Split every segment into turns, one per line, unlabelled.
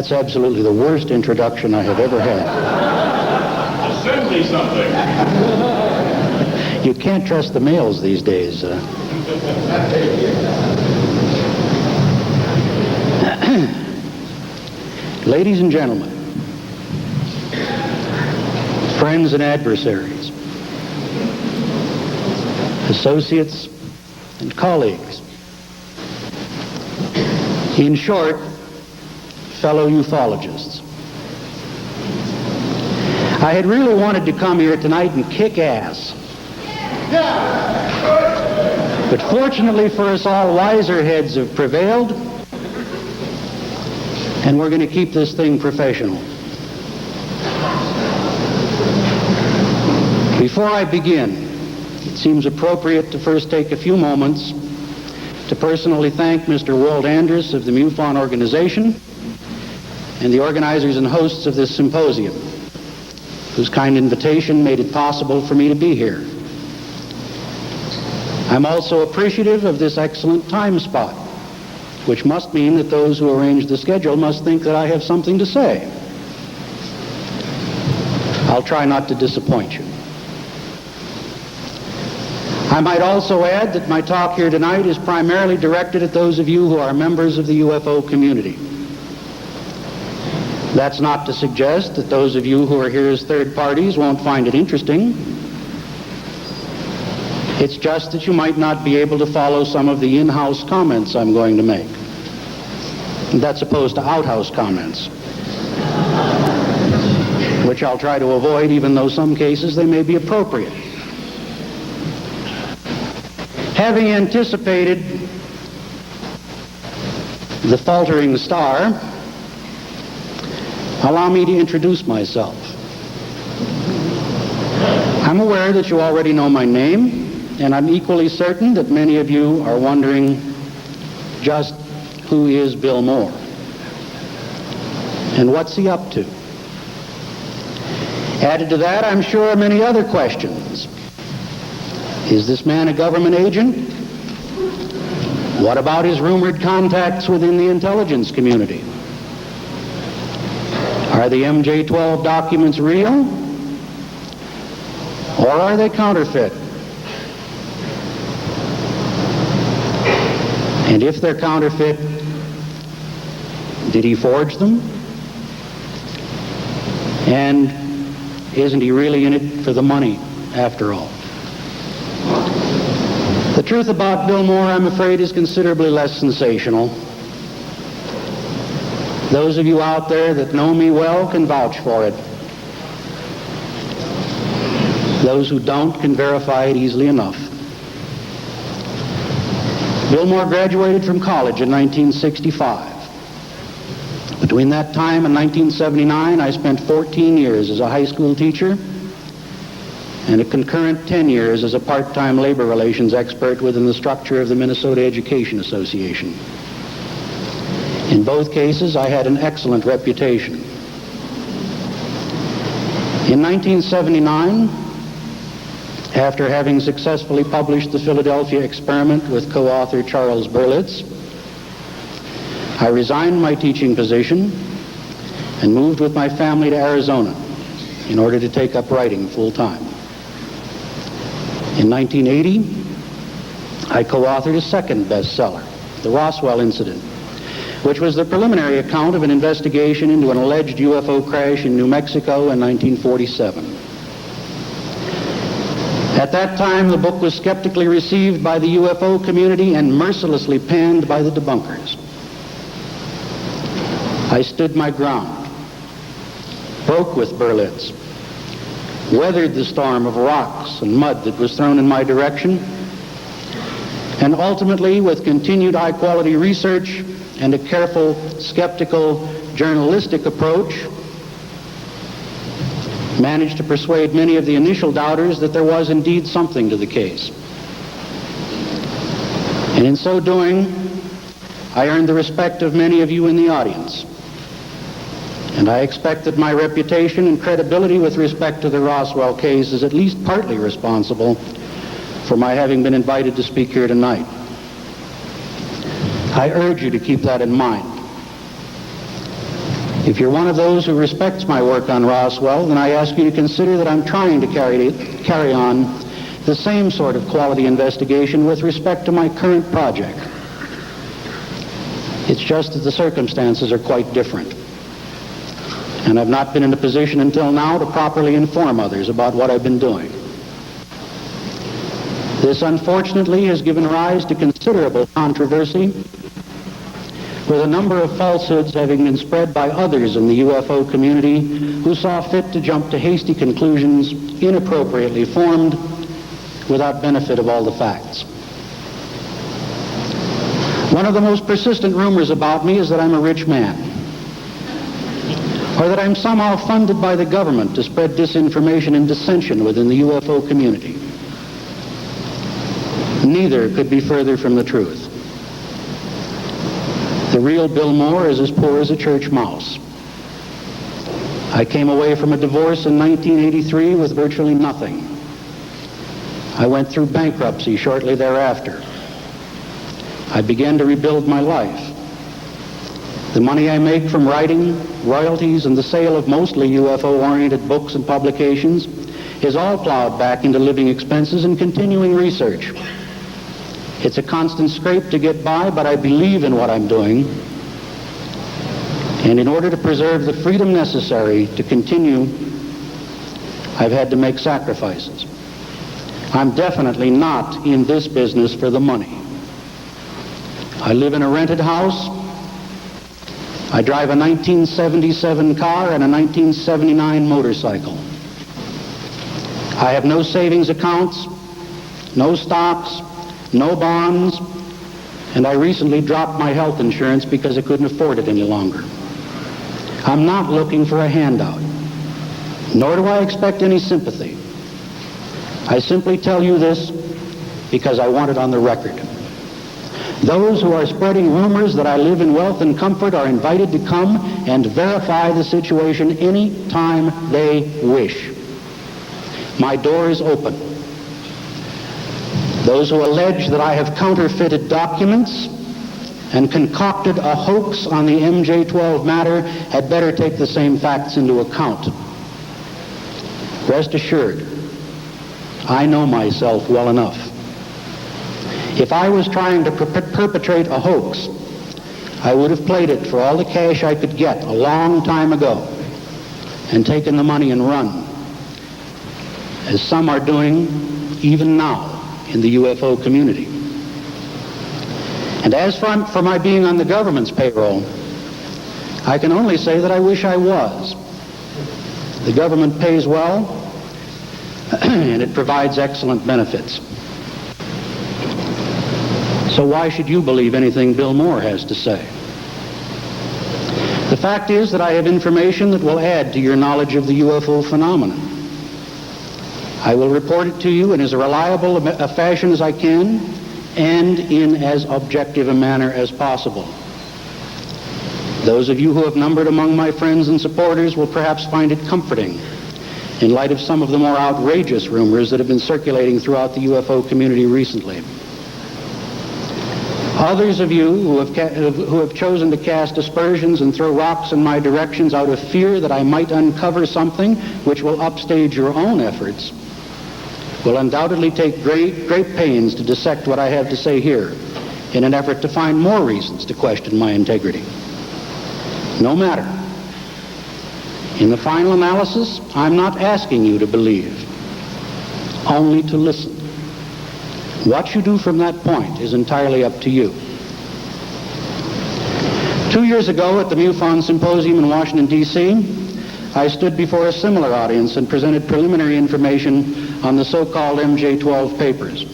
That's absolutely the worst introduction I have ever had.
Assembly something.
You can't trust the males these days. Ladies and gentlemen, friends and adversaries, associates and colleagues, in short, fellow ufologists. I had really wanted to come here tonight and kick ass. But fortunately for us all, wiser heads have prevailed, and we're going to keep this thing professional. Before I begin, it seems appropriate to first take a few moments to personally thank Mr. Walt Andrus of the MUFON organization and the organizers and hosts of this symposium, whose kind invitation made it possible for me to be here. I'm also appreciative of this excellent time spot, which must mean that those who arrange the schedule must think that I have something to say. I'll try not to disappoint you. I might also add that my talk here tonight is primarily directed at those of you who are members of the UFO community. That's not to suggest that those of you who are here as third parties won't find it interesting. It's just that you might not be able to follow some of the in-house comments I'm going to make. And that's opposed to outhouse comments, which I'll try to avoid, even though some cases they may be appropriate. Having anticipated the faltering star, allow me to introduce myself. I'm aware that you already know my name, and I'm equally certain that many of you are wondering just who is Bill Moore and what's he up to. Added to that, I'm sure, many other questions. Is this man a government agent? What about his rumored contacts within the intelligence community? Are the MJ-12 documents real? Or are they counterfeit? And if they're counterfeit, did he forge them? And isn't he really in it for the money, after all? The truth about Bill Moore, I'm afraid, is considerably less sensational. Those of you out there that know me well can vouch for it. Those who don't can verify it easily enough. Bill Moore graduated from college in 1965. Between that time and 1979, I spent 14 years as a high school teacher and a concurrent 10 years as a part-time labor relations expert within the structure of the Minnesota Education Association. In both cases, I had an excellent reputation. In 1979, after having successfully published the Philadelphia Experiment with co-author Charles Berlitz, I resigned my teaching position and moved with my family to Arizona in order to take up writing full-time. In 1980, I co-authored a second bestseller, The Roswell Incident, which was the preliminary account of an investigation into an alleged UFO crash in New Mexico in 1947. At that time, the book was skeptically received by the UFO community and mercilessly panned by the debunkers. I stood my ground, broke with Berlitz, weathered the storm of rocks and mud that was thrown in my direction, and ultimately, with continued high-quality research and a careful, skeptical, journalistic approach, managed to persuade many of the initial doubters that there was indeed something to the case. And in so doing, I earned the respect of many of you in the audience. And I expect that my reputation and credibility with respect to the Roswell case is at least partly responsible for my having been invited to speak here tonight. I urge you to keep that in mind. If you're one of those who respects my work on Roswell, then I ask you to consider that I'm trying to carry on the same sort of quality investigation with respect to my current project. It's just that the circumstances are quite different. And I've not been in a position until now to properly inform others about what I've been doing. This, unfortunately, has given rise to considerable controversy, with a number of falsehoods having been spread by others in the UFO community who saw fit to jump to hasty conclusions inappropriately formed without benefit of all the facts. One of the most persistent rumors about me is that I'm a rich man, or that I'm somehow funded by the government to spread disinformation and dissension within the UFO community. Neither could be further from the truth. The real Bill Moore is as poor as a church mouse. I came away from a divorce in 1983 with virtually nothing. I went through bankruptcy shortly thereafter. I began to rebuild my life. The money I make from writing, royalties, and the sale of mostly UFO-oriented books and publications is all plowed back into living expenses and continuing research. It's a constant scrape to get by, but I believe in what I'm doing. And in order to preserve the freedom necessary to continue, I've had to make sacrifices. I'm definitely not in this business for the money. I live in a rented house. I drive a 1977 car and a 1979 motorcycle. I have no savings accounts, no stocks, no bonds, and I recently dropped my health insurance because I couldn't afford it any longer. I'm not looking for a handout, nor do I expect any sympathy. I simply tell you this because I want it on the record. Those who are spreading rumors that I live in wealth and comfort are invited to come and verify the situation any time they wish. My door is open. Those who allege that I have counterfeited documents and concocted a hoax on the MJ-12 matter had better take the same facts into account. Rest assured, I know myself well enough. If I was trying to perpetrate a hoax, I would have played it for all the cash I could get a long time ago and taken the money and run, as some are doing even now in the UFO community. And as for my being on the government's payroll, I can only say that I wish I was. The government pays well, and it provides excellent benefits. So why should you believe anything Bill Moore has to say? The fact is that I have information that will add to your knowledge of the UFO phenomenon. I will report it to you in as reliable a fashion as I can and in as objective a manner as possible. Those of you who have numbered among my friends and supporters will perhaps find it comforting in light of some of the more outrageous rumors that have been circulating throughout the UFO community recently. Others of you who have chosen to cast aspersions and throw rocks in my directions out of fear that I might uncover something which will upstage your own efforts will undoubtedly take great pains to dissect what I have to say here in an effort to find more reasons to question my integrity. No matter. In the final analysis, I'm not asking you to believe, only to listen. What you do from that point is entirely up to you. 2 years ago at the MUFON symposium in Washington, D.C., I stood before a similar audience and presented preliminary information on the so-called MJ-12 papers.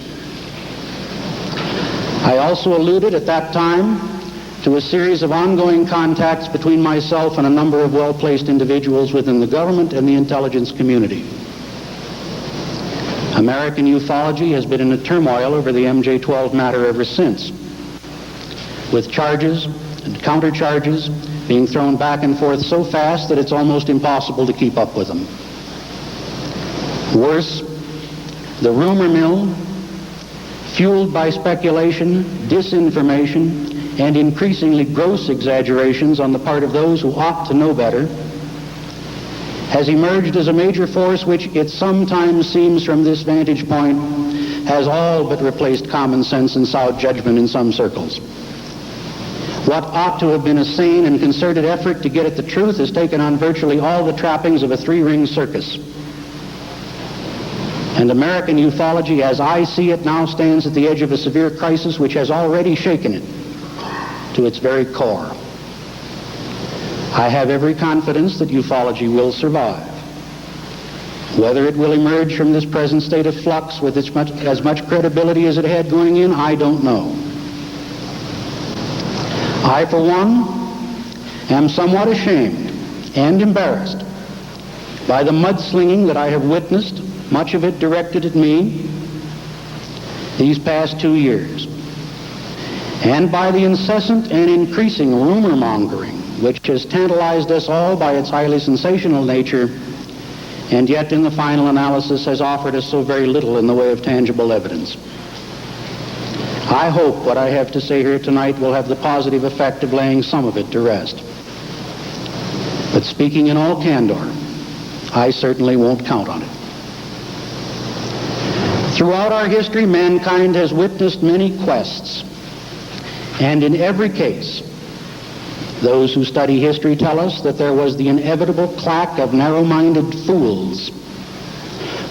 I also alluded at that time to a series of ongoing contacts between myself and a number of well-placed individuals within the government and the intelligence community. American ufology has been in a turmoil over the MJ-12 matter ever since, with charges and countercharges being thrown back and forth so fast that it's almost impossible to keep up with them. Worse, the rumor mill, fueled by speculation, disinformation, and increasingly gross exaggerations on the part of those who ought to know better, has emerged as a major force which it sometimes seems from this vantage point has all but replaced common sense and sound judgment in some circles. What ought to have been a sane and concerted effort to get at the truth has taken on virtually all the trappings of a three-ring circus. And American ufology, as I see it, now stands at the edge of a severe crisis which has already shaken it to its very core. I have every confidence that ufology will survive. Whether it will emerge from this present state of flux with as much credibility as it had going in, I don't know. I, for one, am somewhat ashamed and embarrassed by the mudslinging that I have witnessed, much of it directed at me, these past 2 years, and by the incessant and increasing rumor-mongering which has tantalized us all by its highly sensational nature, and yet in the final analysis has offered us so very little in the way of tangible evidence. I hope what I have to say here tonight will have the positive effect of laying some of it to rest. But speaking in all candor, I certainly won't count on it. Throughout our history, mankind has witnessed many quests, and in every case, those who study history tell us that there was the inevitable clack of narrow-minded fools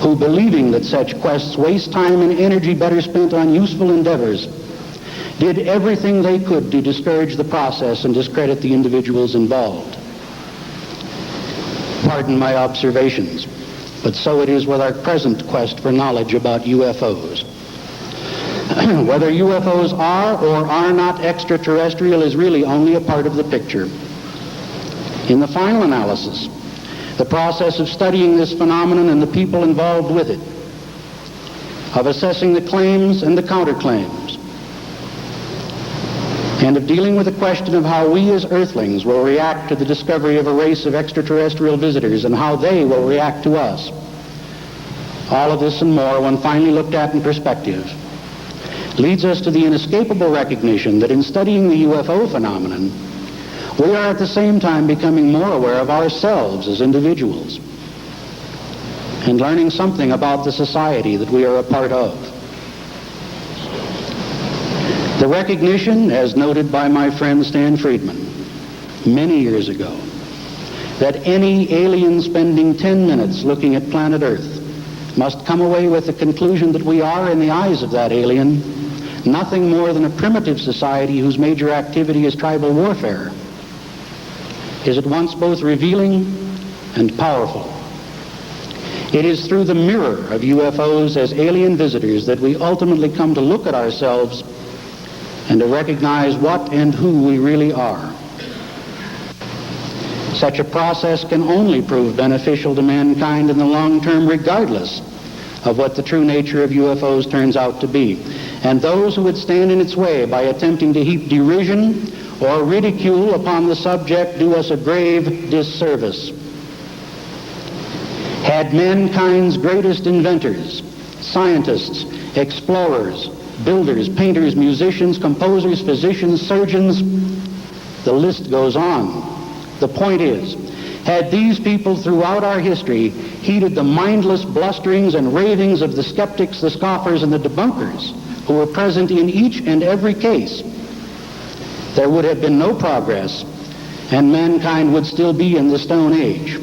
who, believing that such quests waste time and energy better spent on useful endeavors, did everything they could to discourage the process and discredit the individuals involved. Pardon my observations, but so it is with our present quest for knowledge about UFOs. Whether UFOs are or are not extraterrestrial is really only a part of the picture. In the final analysis, the process of studying this phenomenon and the people involved with it, of assessing the claims and the counterclaims, and of dealing with the question of how we as earthlings will react to the discovery of a race of extraterrestrial visitors and how they will react to us. All of this and more, when finally looked at in perspective, leads us to the inescapable recognition that in studying the UFO phenomenon, we are at the same time becoming more aware of ourselves as individuals and learning something about the society that we are a part of. The recognition, as noted by my friend Stan Friedman many years ago, that any alien spending 10 minutes looking at planet Earth must come away with the conclusion that we are, in the eyes of that alien, nothing more than a primitive society whose major activity is tribal warfare, is at once both revealing and powerful. It is through the mirror of UFOs as alien visitors that we ultimately come to look at ourselves and to recognize what and who we really are. Such a process can only prove beneficial to mankind in the long term, regardless of what the true nature of UFOs turns out to be. And those who would stand in its way by attempting to heap derision or ridicule upon the subject do us a grave disservice. Had mankind's greatest inventors, scientists, explorers, builders, painters, musicians, composers, physicians, surgeons, the list goes on. The point is, had these people throughout our history heeded the mindless blusterings and ravings of the skeptics, the scoffers, and the debunkers who were present in each and every case, there would have been no progress, and mankind would still be in the Stone Age.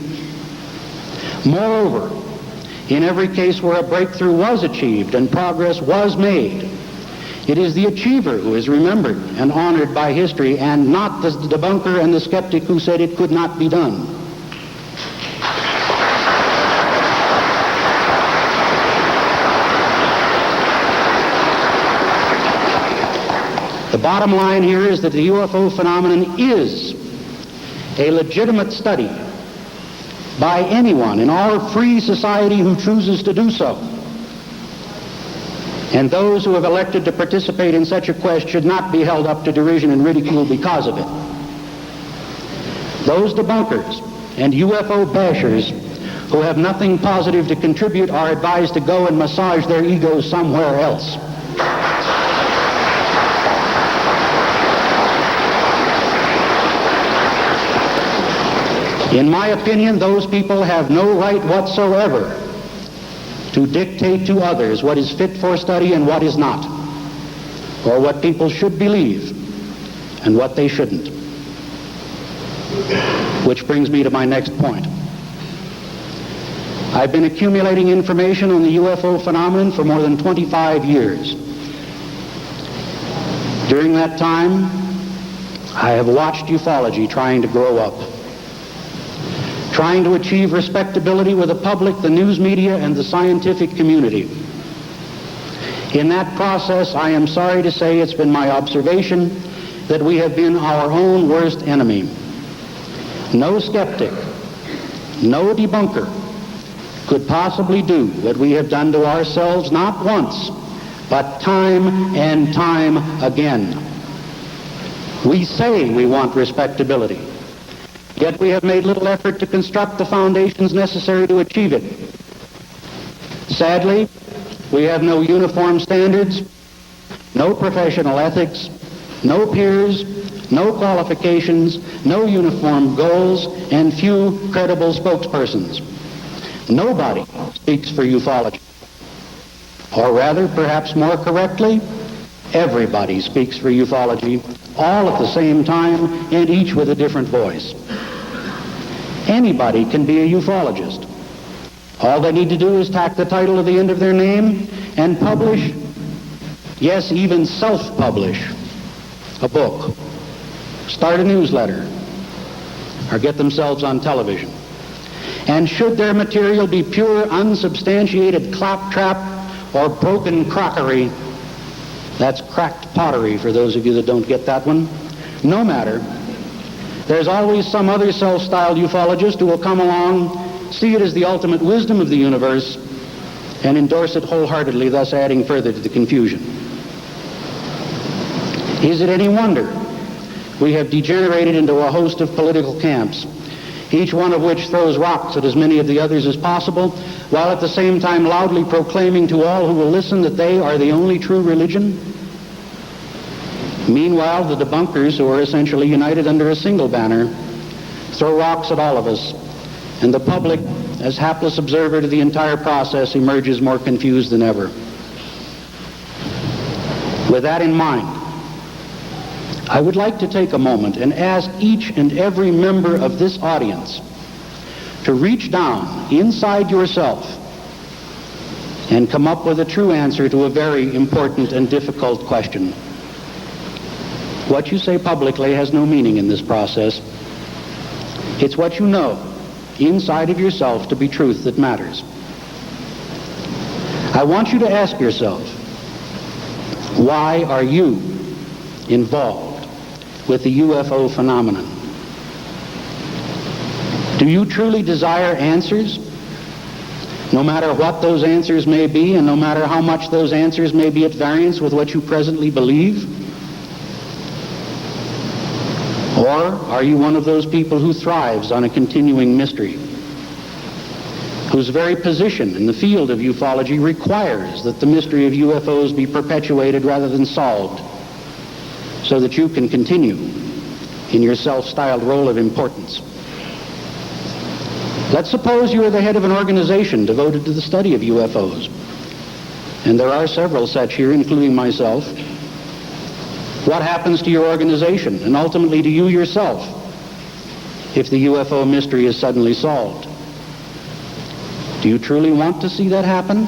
Moreover, in every case where a breakthrough was achieved and progress was made, it is the achiever who is remembered and honored by history, and not the debunker and the skeptic who said it could not be done. The bottom line here is that the UFO phenomenon is a legitimate study by anyone in our free society who chooses to do so. And those who have elected to participate in such a quest should not be held up to derision and ridicule because of it. Those debunkers and UFO bashers who have nothing positive to contribute are advised to go and massage their egos somewhere else. In my opinion, those people have no right whatsoever to dictate to others what is fit for study and what is not, or what people should believe and what they shouldn't. Which brings me to my next point. I've been accumulating information on the UFO phenomenon for more than 25 years. During that time, I have watched ufology trying to grow up, trying to achieve respectability with the public, the news media, and the scientific community. In that process, I am sorry to say it's been my observation that we have been our own worst enemy. No skeptic, no debunker could possibly do what we have done to ourselves, not once, but time and time again. We say we want respectability, yet we have made little effort to construct the foundations necessary to achieve it. Sadly, we have no uniform standards, no professional ethics, no peers, no qualifications, no uniform goals, and few credible spokespersons. Nobody speaks for ufology. Or rather, perhaps more correctly, everybody speaks for ufology, all at the same time, and each with a different voice. Anybody can be a ufologist. All they need to do is tack the title to the end of their name and publish, yes, even self-publish, a book, start a newsletter, or get themselves on television. And should their material be pure, unsubstantiated claptrap or broken crockery, that's cracked pottery for those of you that don't get that one, no matter. There's always some other self-styled ufologist who will come along, see it as the ultimate wisdom of the universe, and endorse it wholeheartedly, thus adding further to the confusion. Is it any wonder we have degenerated into a host of political camps, each one of which throws rocks at as many of the others as possible, while at the same time loudly proclaiming to all who will listen that they are the only true religion? Meanwhile, the debunkers, who are essentially united under a single banner, throw rocks at all of us, and the public, as hapless observer to the entire process, emerges more confused than ever. With that in mind, I would like to take a moment and ask each and every member of this audience to reach down inside yourself and come up with a true answer to a very important and difficult question. What you say publicly has no meaning in this process. It's what you know inside of yourself to be truth that matters. I want you to ask yourself, why are you involved with the UFO phenomenon? Do you truly desire answers, no matter what those answers may be, and no matter how much those answers may be at variance with what you presently believe? Or are you one of those people who thrives on a continuing mystery, whose very position in the field of ufology requires that the mystery of UFOs be perpetuated rather than solved, so that you can continue in your self-styled role of importance? Let's suppose you are the head of an organization devoted to the study of UFOs, and there are several such here, including myself. What happens to your organization, and ultimately to you yourself, if the UFO mystery is suddenly solved? Do you truly want to see that happen?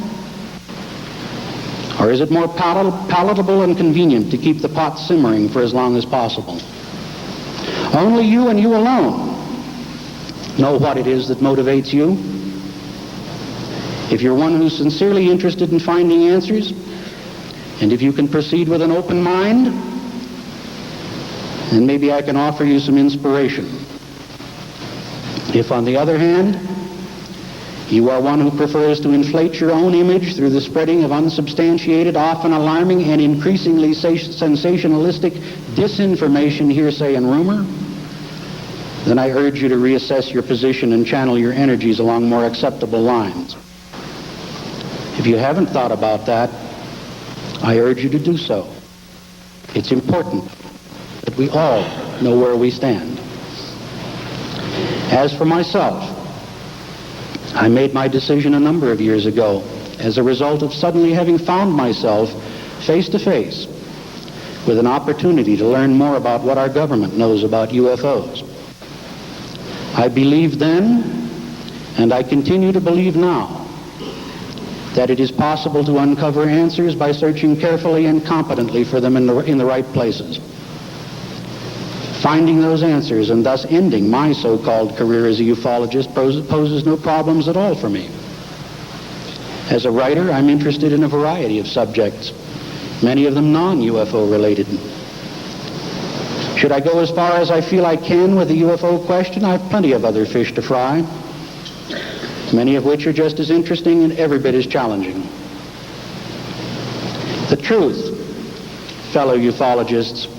Or is it more palatable and convenient to keep the pot simmering for as long as possible? Only you and you alone know what it is that motivates you. If you're one who's sincerely interested in finding answers, and if you can proceed with an open mind, then maybe I can offer you some inspiration. If, on the other hand, you are one who prefers to inflate your own image through the spreading of unsubstantiated, often alarming, and increasingly sensationalistic disinformation, hearsay, and rumor, then I urge you to reassess your position and channel your energies along more acceptable lines. If you haven't thought about that, I urge you to do so. It's important that we all know where we stand. As for myself, I made my decision a number of years ago as a result of suddenly having found myself face to face with an opportunity to learn more about what our government knows about UFOs. I believed then, and I continue to believe now, that it is possible to uncover answers by searching carefully and competently for them in the right places. Finding those answers and thus ending my so-called career as a ufologist poses no problems at all for me. As a writer, I'm interested in a variety of subjects, many of them non-UFO related. Should I go as far as I feel I can with the UFO question, I have plenty of other fish to fry, many of which are just as interesting and every bit as challenging. The truth, fellow ufologists,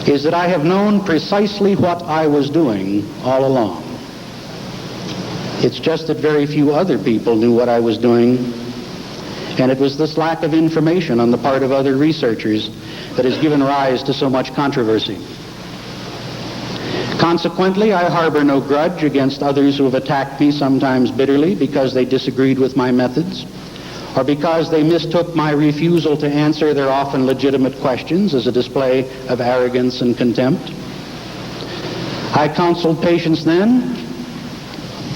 is that I have known precisely what I was doing all along. It's just that very few other people knew what I was doing, and it was this lack of information on the part of other researchers that has given rise to so much controversy. Consequently, I harbor no grudge against others who have attacked me, sometimes bitterly, because they disagreed with my methods, or because they mistook my refusal to answer their often legitimate questions as a display of arrogance and contempt. I counseled patience then,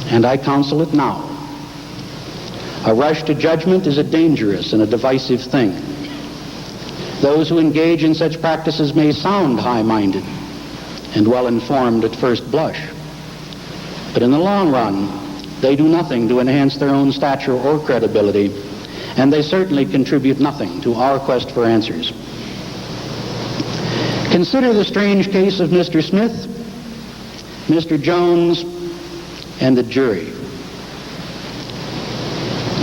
and I counsel it now. A rush to judgment is a dangerous and a divisive thing. Those who engage in such practices may sound high-minded and well-informed at first blush, but in the long run, they do nothing to enhance their own stature or credibility, and they certainly contribute nothing to our quest for answers. Consider the strange case of Mr. Smith, Mr. Jones, and the jury.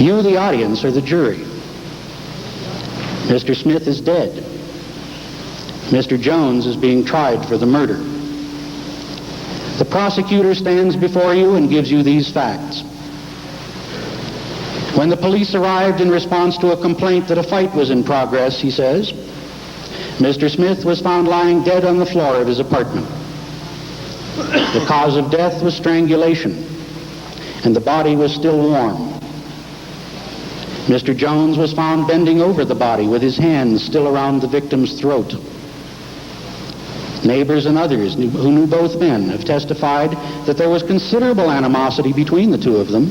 You, the audience, are the jury. Mr. Smith is dead. Mr. Jones is being tried for the murder. The prosecutor stands before you and gives you these facts. When the police arrived in response to a complaint that a fight was in progress, he says, Mr. Smith was found lying dead on the floor of his apartment. The cause of death was strangulation, and the body was still warm. Mr. Jones was found bending over the body with his hands still around the victim's throat. Neighbors and others who knew both men have testified that there was considerable animosity between the two of them,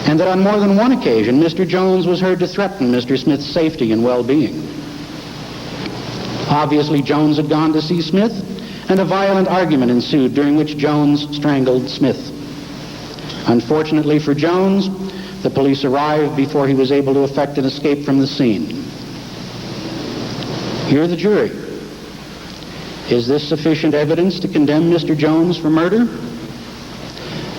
and that on more than one occasion Mr. Jones was heard to threaten Mr. Smith's safety and well-being. Obviously, Jones had gone to see Smith, and a violent argument ensued during which Jones strangled Smith. Unfortunately for Jones, the police arrived before he was able to effect an escape from the scene. You're the jury. Is this sufficient evidence to condemn Mr. Jones for murder?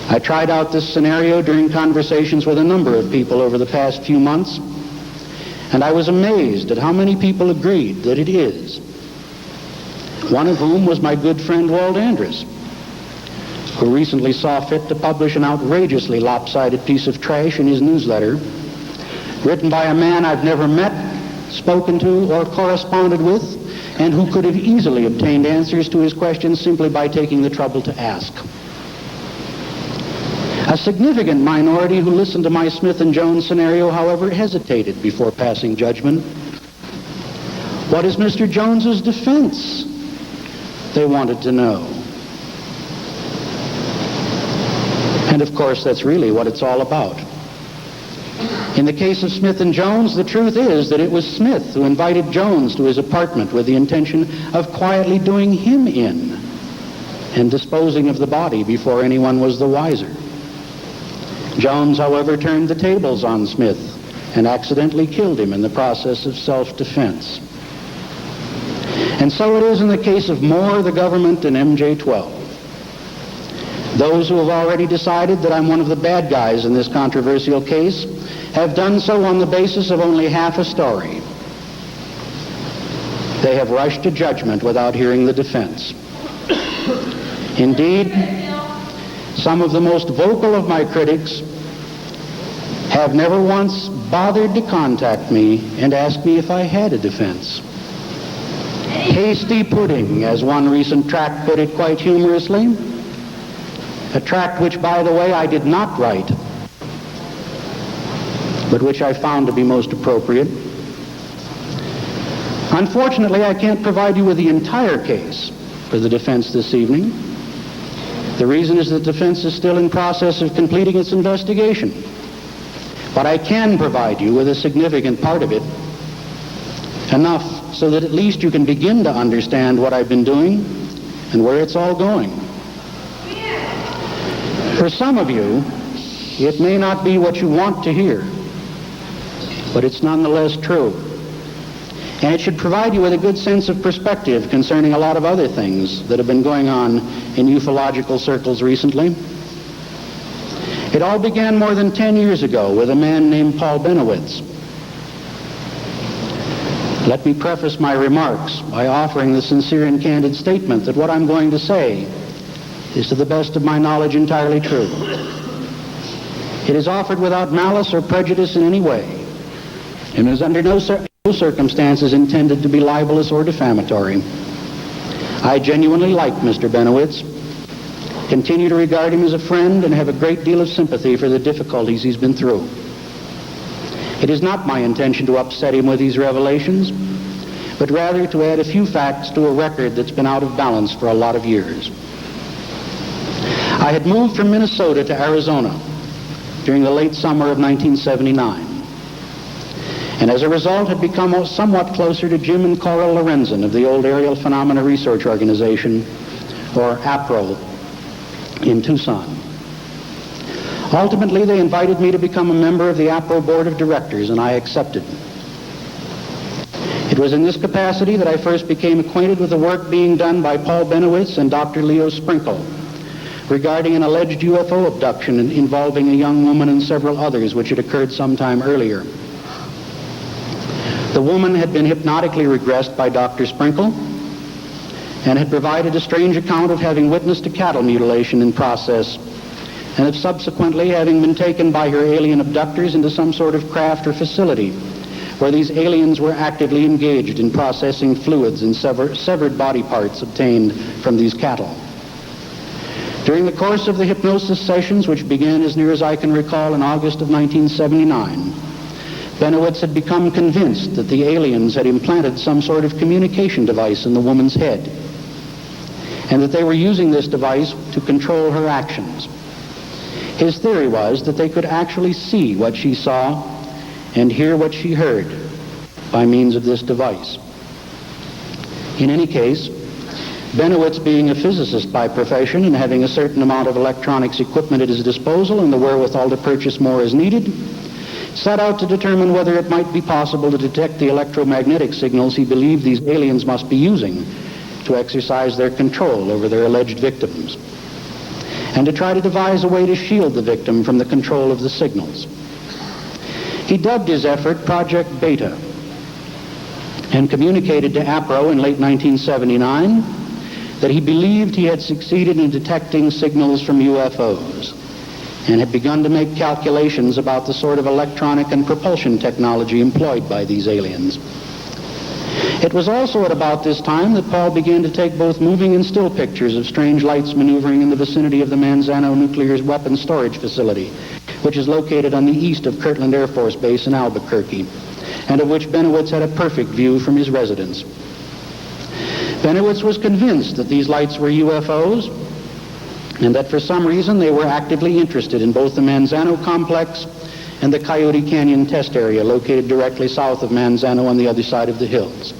I tried out this scenario during conversations with a number of people over the past few months, and I was amazed at how many people agreed that it is. One of whom was my good friend Walt Andrus, who recently saw fit to publish an outrageously lopsided piece of trash in his newsletter, written by a man I've never met, spoken to, or corresponded with, and who could have easily obtained answers to his questions simply by taking the trouble to ask. A significant minority who listened to my Smith and Jones scenario, however, hesitated before passing judgment. What is Mr. Jones's defense? They wanted to know. And of course, that's really what it's all about. In the case of Smith and Jones, the truth is that it was Smith who invited Jones to his apartment with the intention of quietly doing him in and disposing of the body before anyone was the wiser. Jones, however, turned the tables on Smith and accidentally killed him in the process of self-defense. And so it is in the case of Moore, the government, and MJ-12. Those who have already decided that I'm one of the bad guys in this controversial case have done so on the basis of only half a story. They have rushed to judgment without hearing the defense. Indeed, some of the most vocal of my critics have never once bothered to contact me and ask me if I had a defense. Hasty pudding, as one recent tract put it quite humorously. a tract which, by the way, I did not write, but which I found to be most appropriate. Unfortunately, I can't provide you with the entire case for the defense this evening. The reason is that the defense is still in process of completing its investigation. But I can provide you with a significant part of it, enough so that at least you can begin to understand what I've been doing and where it's all going. For some of you, it may not be what you want to hear, but it's nonetheless true. And it should provide you with a good sense of perspective concerning a lot of other things that have been going on in ufological circles recently. It all began more than 10 years ago with a man named Paul Bennewitz. Let me preface my remarks by offering the sincere and candid statement that what I'm going to say is, to the best of my knowledge, entirely true. It is offered without malice or prejudice in any way, and is under no circumstances intended to be libelous or defamatory. I genuinely like Mr. Benowitz, continue to regard him as a friend, and have a great deal of sympathy for the difficulties he's been through. It is not my intention to upset him with these revelations, but rather to add a few facts to a record that's been out of balance for a lot of years. I had moved from Minnesota to Arizona during the late summer of 1979, and as a result had become somewhat closer to Jim and Coral Lorenzen of the old Aerial Phenomena Research Organization, or APRO, in Tucson. Ultimately, they invited me to become a member of the APRO Board of Directors, and I accepted. It was in this capacity that I first became acquainted with the work being done by Paul Bennewitz and Dr. Leo Sprinkle regarding an alleged UFO abduction involving a young woman and several others which had occurred sometime earlier. The woman had been hypnotically regressed by Dr. Sprinkle and had provided a strange account of having witnessed a cattle mutilation in process, and of subsequently having been taken by her alien abductors into some sort of craft or facility where these aliens were actively engaged in processing fluids and severed body parts obtained from these cattle. During the course of the hypnosis sessions, which began as near as I can recall in August of 1979, Benowitz had become convinced that the aliens had implanted some sort of communication device in the woman's head, and that they were using this device to control her actions. His theory was that they could actually see what she saw and hear what she heard by means of this device. In any case, Benowitz, being a physicist by profession and having a certain amount of electronics equipment at his disposal and the wherewithal to purchase more as needed, set out to determine whether it might be possible to detect the electromagnetic signals he believed these aliens must be using to exercise their control over their alleged victims, and to try to devise a way to shield the victim from the control of the signals. He dubbed his effort Project Beta and communicated to APRO in late 1979 that he believed he had succeeded in detecting signals from UFOs and had begun to make calculations about the sort of electronic and propulsion technology employed by these aliens. It was also at about this time that Paul began to take both moving and still pictures of strange lights maneuvering in the vicinity of the Manzano nuclear weapons storage facility, which is located on the east of Kirtland Air Force Base in Albuquerque, and of which Benowitz had a perfect view from his residence. Benowitz was convinced that these lights were UFOs, and that for some reason they were actively interested in both the Manzano complex and the Coyote Canyon test area located directly south of Manzano on the other side of the hills.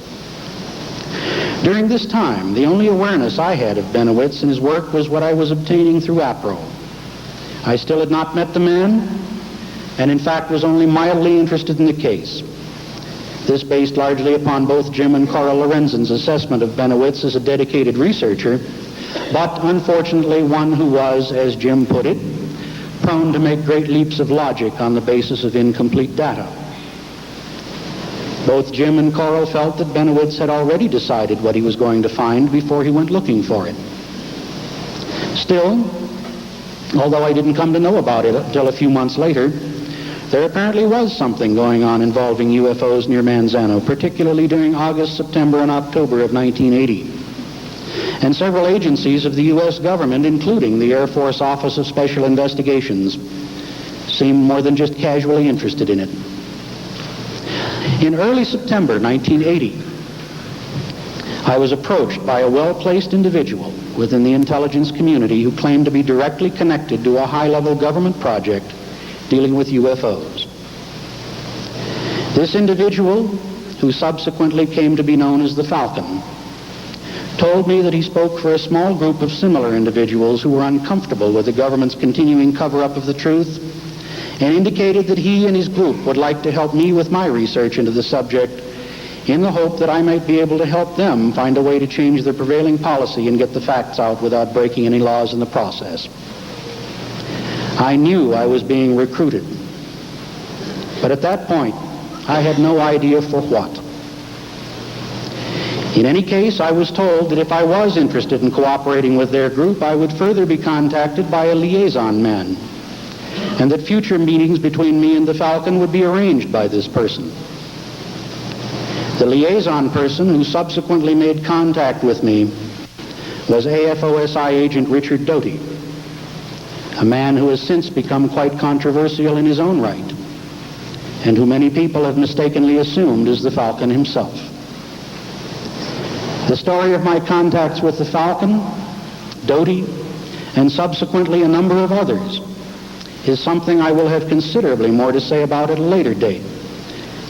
During this time, the only awareness I had of Benowitz and his work was what I was obtaining through APRO. I still had not met the man, and in fact was only mildly interested in the case. This based largely upon both Jim and Coral Lorenzen's assessment of Benowitz as a dedicated researcher, but unfortunately one who was, as Jim put it, prone to make great leaps of logic on the basis of incomplete data. Both Jim and Coral felt that Benowitz had already decided what he was going to find before he went looking for it. Still, although I didn't come to know about it until a few months later, there apparently was something going on involving UFOs near Manzano, particularly during August, September, and October of 1980. and several agencies of the U.S. government, including the Air Force Office of Special Investigations, seemed more than just casually interested in it. In early September 1980, I was approached by a well-placed individual within the intelligence community who claimed to be directly connected to a high-level government project dealing with UFOs. This individual, who subsequently came to be known as the Falcon, told me that he spoke for a small group of similar individuals who were uncomfortable with the government's continuing cover-up of the truth, and indicated that he and his group would like to help me with my research into the subject in the hope that I might be able to help them find a way to change their prevailing policy and get the facts out without breaking any laws in the process. I knew I was being recruited, but at that point, I had no idea for what. In any case, I was told that if I was interested in cooperating with their group, I would further be contacted by a liaison man, and that future meetings between me and the Falcon would be arranged by this person. The liaison person who subsequently made contact with me was AFOSI agent Richard Doty, a man who has since become quite controversial in his own right, and who many people have mistakenly assumed is the Falcon himself. The story of my contacts with the Falcon, Doty, and subsequently a number of others is something I will have considerably more to say about at a later date.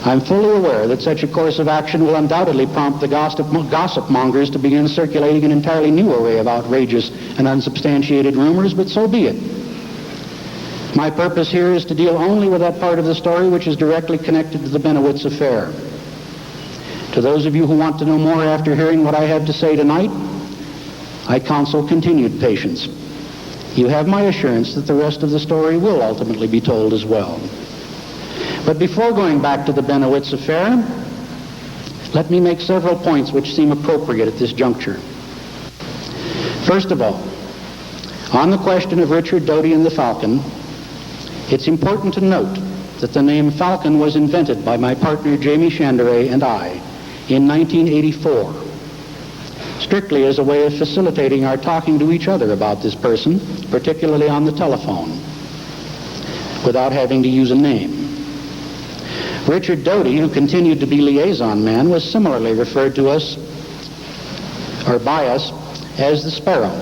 I'm fully aware that such a course of action will undoubtedly prompt the gossip mongers to begin circulating an entirely new array of outrageous and unsubstantiated rumors, but so be it. My purpose here is to deal only with that part of the story which is directly connected to the Benowitz affair. To those of you who want to know more after hearing what I have to say tonight, I counsel continued patience. You have my assurance that the rest of the story will ultimately be told as well. But before going back to the Benowitz affair, let me make several points which seem appropriate at this juncture. First of all, on the question of Richard Doty and the Falcon, it's important to note that the name Falcon was invented by my partner Jamie Chandray and I in 1984, strictly as a way of facilitating our talking to each other about this person, particularly on the telephone, without having to use a name. Richard Doty, who continued to be liaison man, was similarly referred to us, or by us, as the Sparrow.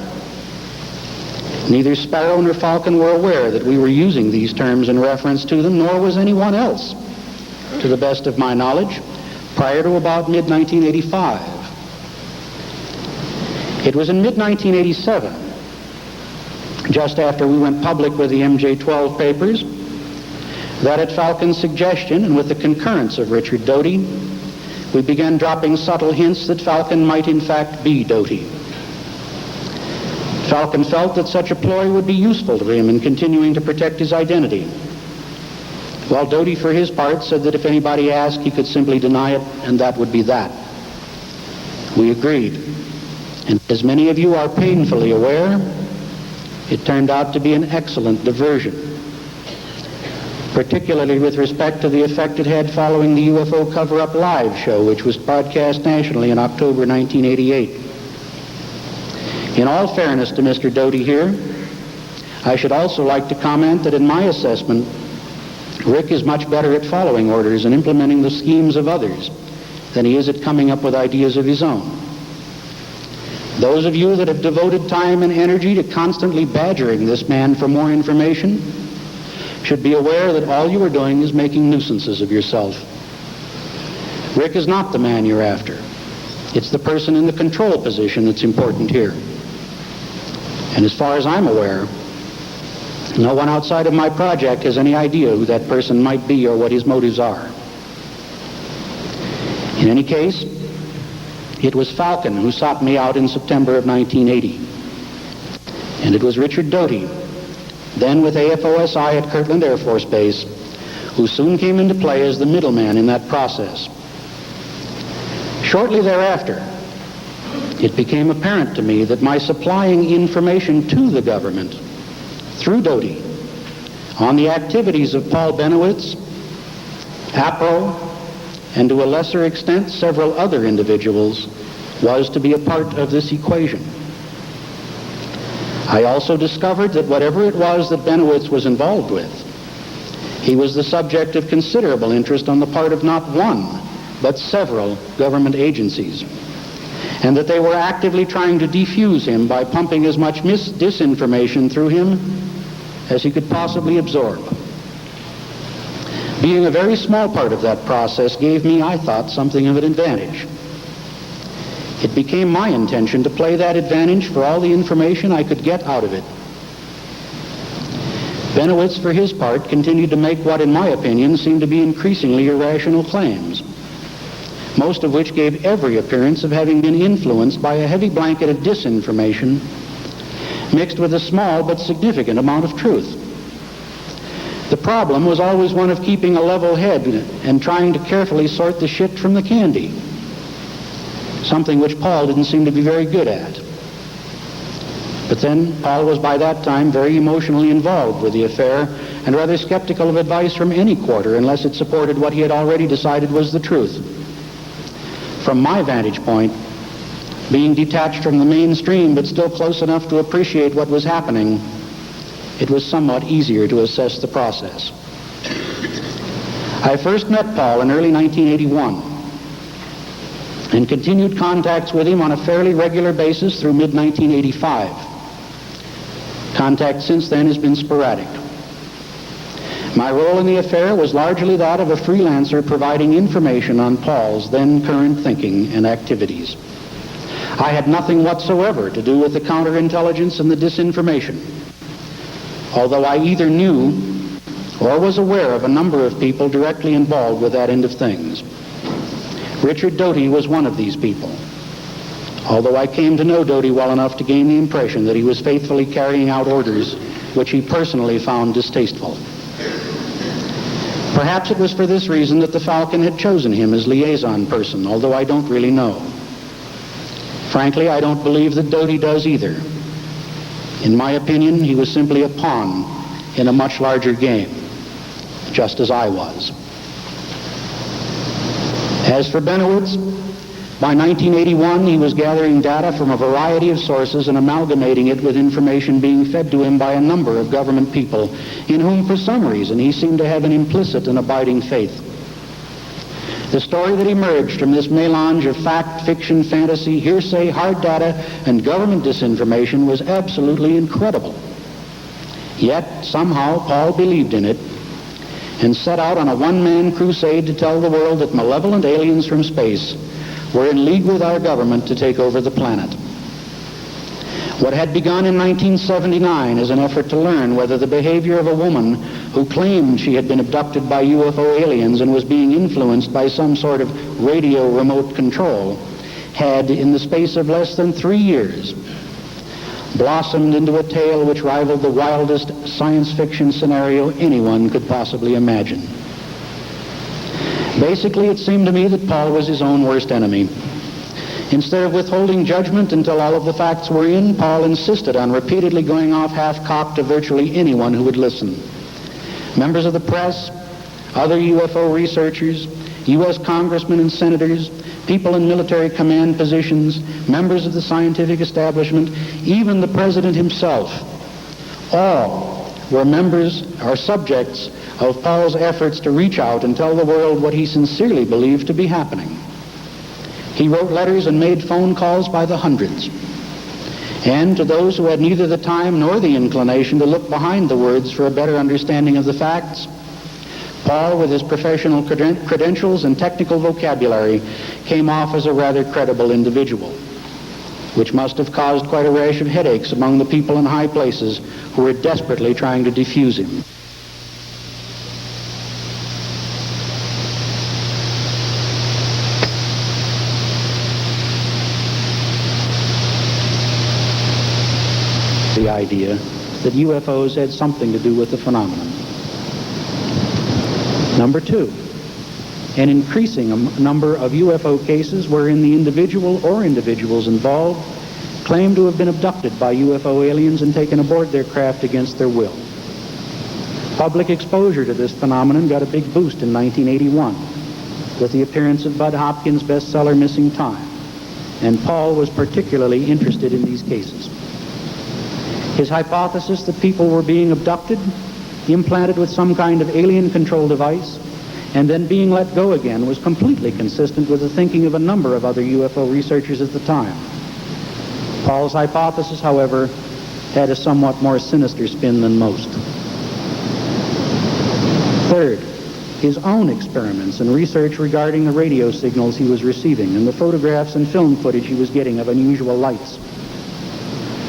Neither Sparrow nor Falcon were aware that we were using these terms in reference to them, nor was anyone else, to the best of my knowledge, prior to about mid-1985. It was in mid-1987, just after we went public with the MJ-12 papers, that at Falcon's suggestion and with the concurrence of Richard Doty, we began dropping subtle hints that Falcon might in fact be Doty. Falcon felt that such a ploy would be useful to him in continuing to protect his identity, while Doty for his part said that if anybody asked, he could simply deny it, and that would be that. We agreed, and as many of you are painfully aware, it turned out to be an excellent diversion, particularly with respect to the effect it had following the UFO Cover-Up Live show, which was broadcast nationally in October 1988. In all fairness to Mr. Doty here, I should also like to comment that in my assessment, Rick is much better at following orders and implementing the schemes of others than he is at coming up with ideas of his own. Those of you that have devoted time and energy to constantly badgering this man for more information should be aware that all you are doing is making nuisances of yourself. Rick is not the man you're after. It's the person in the control position that's important here. And as far as I'm aware, no one outside of my project has any idea who that person might be or what his motives are. In any case, it was Falcon who sought me out in September of 1980. And it was Richard Doty, then with AFOSI at Kirtland Air Force Base, who soon came into play as the middleman in that process. Shortly thereafter, it became apparent to me that my supplying information to the government through Doty on the activities of Paul Bennewitz, APRO, and to a lesser extent several other individuals was to be a part of this equation. I also discovered that whatever it was that Benowitz was involved with, he was the subject of considerable interest on the part of not one, but several government agencies, and that they were actively trying to defuse him by pumping as much disinformation through him as he could possibly absorb. Being a very small part of that process gave me, I thought, something of an advantage. It became my intention to play that advantage for all the information I could get out of it. Benowitz, for his part, continued to make what, in my opinion, seemed to be increasingly irrational claims, most of which gave every appearance of having been influenced by a heavy blanket of disinformation mixed with a small but significant amount of truth. The problem was always one of keeping a level head and trying to carefully sort the shit from the candy, something which Paul didn't seem to be very good at. But then Paul was by that time very emotionally involved with the affair and rather skeptical of advice from any quarter unless it supported what he had already decided was the truth. From my vantage point, being detached from the mainstream but still close enough to appreciate what was happening, it was somewhat easier to assess the process. I first met Paul in early 1981 and continued contacts with him on a fairly regular basis through mid-1985. Contact since then has been sporadic. My role in the affair was largely that of a freelancer providing information on Paul's then current thinking and activities. I had nothing whatsoever to do with the counterintelligence and the disinformation, although I either knew or was aware of a number of people directly involved with that end of things. Richard Doty was one of these people, although I came to know Doty well enough to gain the impression that he was faithfully carrying out orders which he personally found distasteful. Perhaps it was for this reason that the Falcon had chosen him as liaison person, although I don't really know. Frankly, I don't believe that Doty does either. In my opinion, he was simply a pawn in a much larger game, just as I was. As for Benowitz, by 1981 he was gathering data from a variety of sources and amalgamating it with information being fed to him by a number of government people in whom for some reason he seemed to have an implicit and abiding faith. The story that emerged from this melange of fact, fiction, fantasy, hearsay, hard data, and government disinformation was absolutely incredible. Yet, somehow, Paul believed in it and set out on a one-man crusade to tell the world that malevolent aliens from space were in league with our government to take over the planet. What had begun in 1979 as an effort to learn whether the behavior of a woman who claimed she had been abducted by UFO aliens and was being influenced by some sort of radio remote control had, in the space of less than 3 years, blossomed into a tale which rivaled the wildest science fiction scenario anyone could possibly imagine. Basically, it seemed to me that Paul was his own worst enemy. Instead of withholding judgment until all of the facts were in, Paul insisted on repeatedly going off half-cocked to virtually anyone who would listen. Members of the press, other UFO researchers, U.S. congressmen and senators, people in military command positions, members of the scientific establishment, even the president himself, all were members or subjects of Paul's efforts to reach out and tell the world what he sincerely believed to be happening. He wrote letters and made phone calls by the hundreds. And to those who had neither the time nor the inclination to look behind the words for a better understanding of the facts, Paul, with his professional credentials and technical vocabulary, came off as a rather credible individual, which must have caused quite a rash of headaches among the people in high places who were desperately trying to defuse him. The idea that UFOs had something to do with the phenomenon. Number two, an increasing number of UFO cases wherein the individual or individuals involved claimed to have been abducted by UFO aliens and taken aboard their craft against their will. Public exposure to this phenomenon got a big boost in 1981 with the appearance of Bud Hopkins' bestseller Missing Time, and Paul was particularly interested in these cases. His hypothesis that people were being abducted, implanted with some kind of alien control device, and then being let go again was completely consistent with the thinking of a number of other UFO researchers at the time. Paul's hypothesis, however, had a somewhat more sinister spin than most. Third, his own experiments and research regarding the radio signals he was receiving and the photographs and film footage he was getting of unusual lights.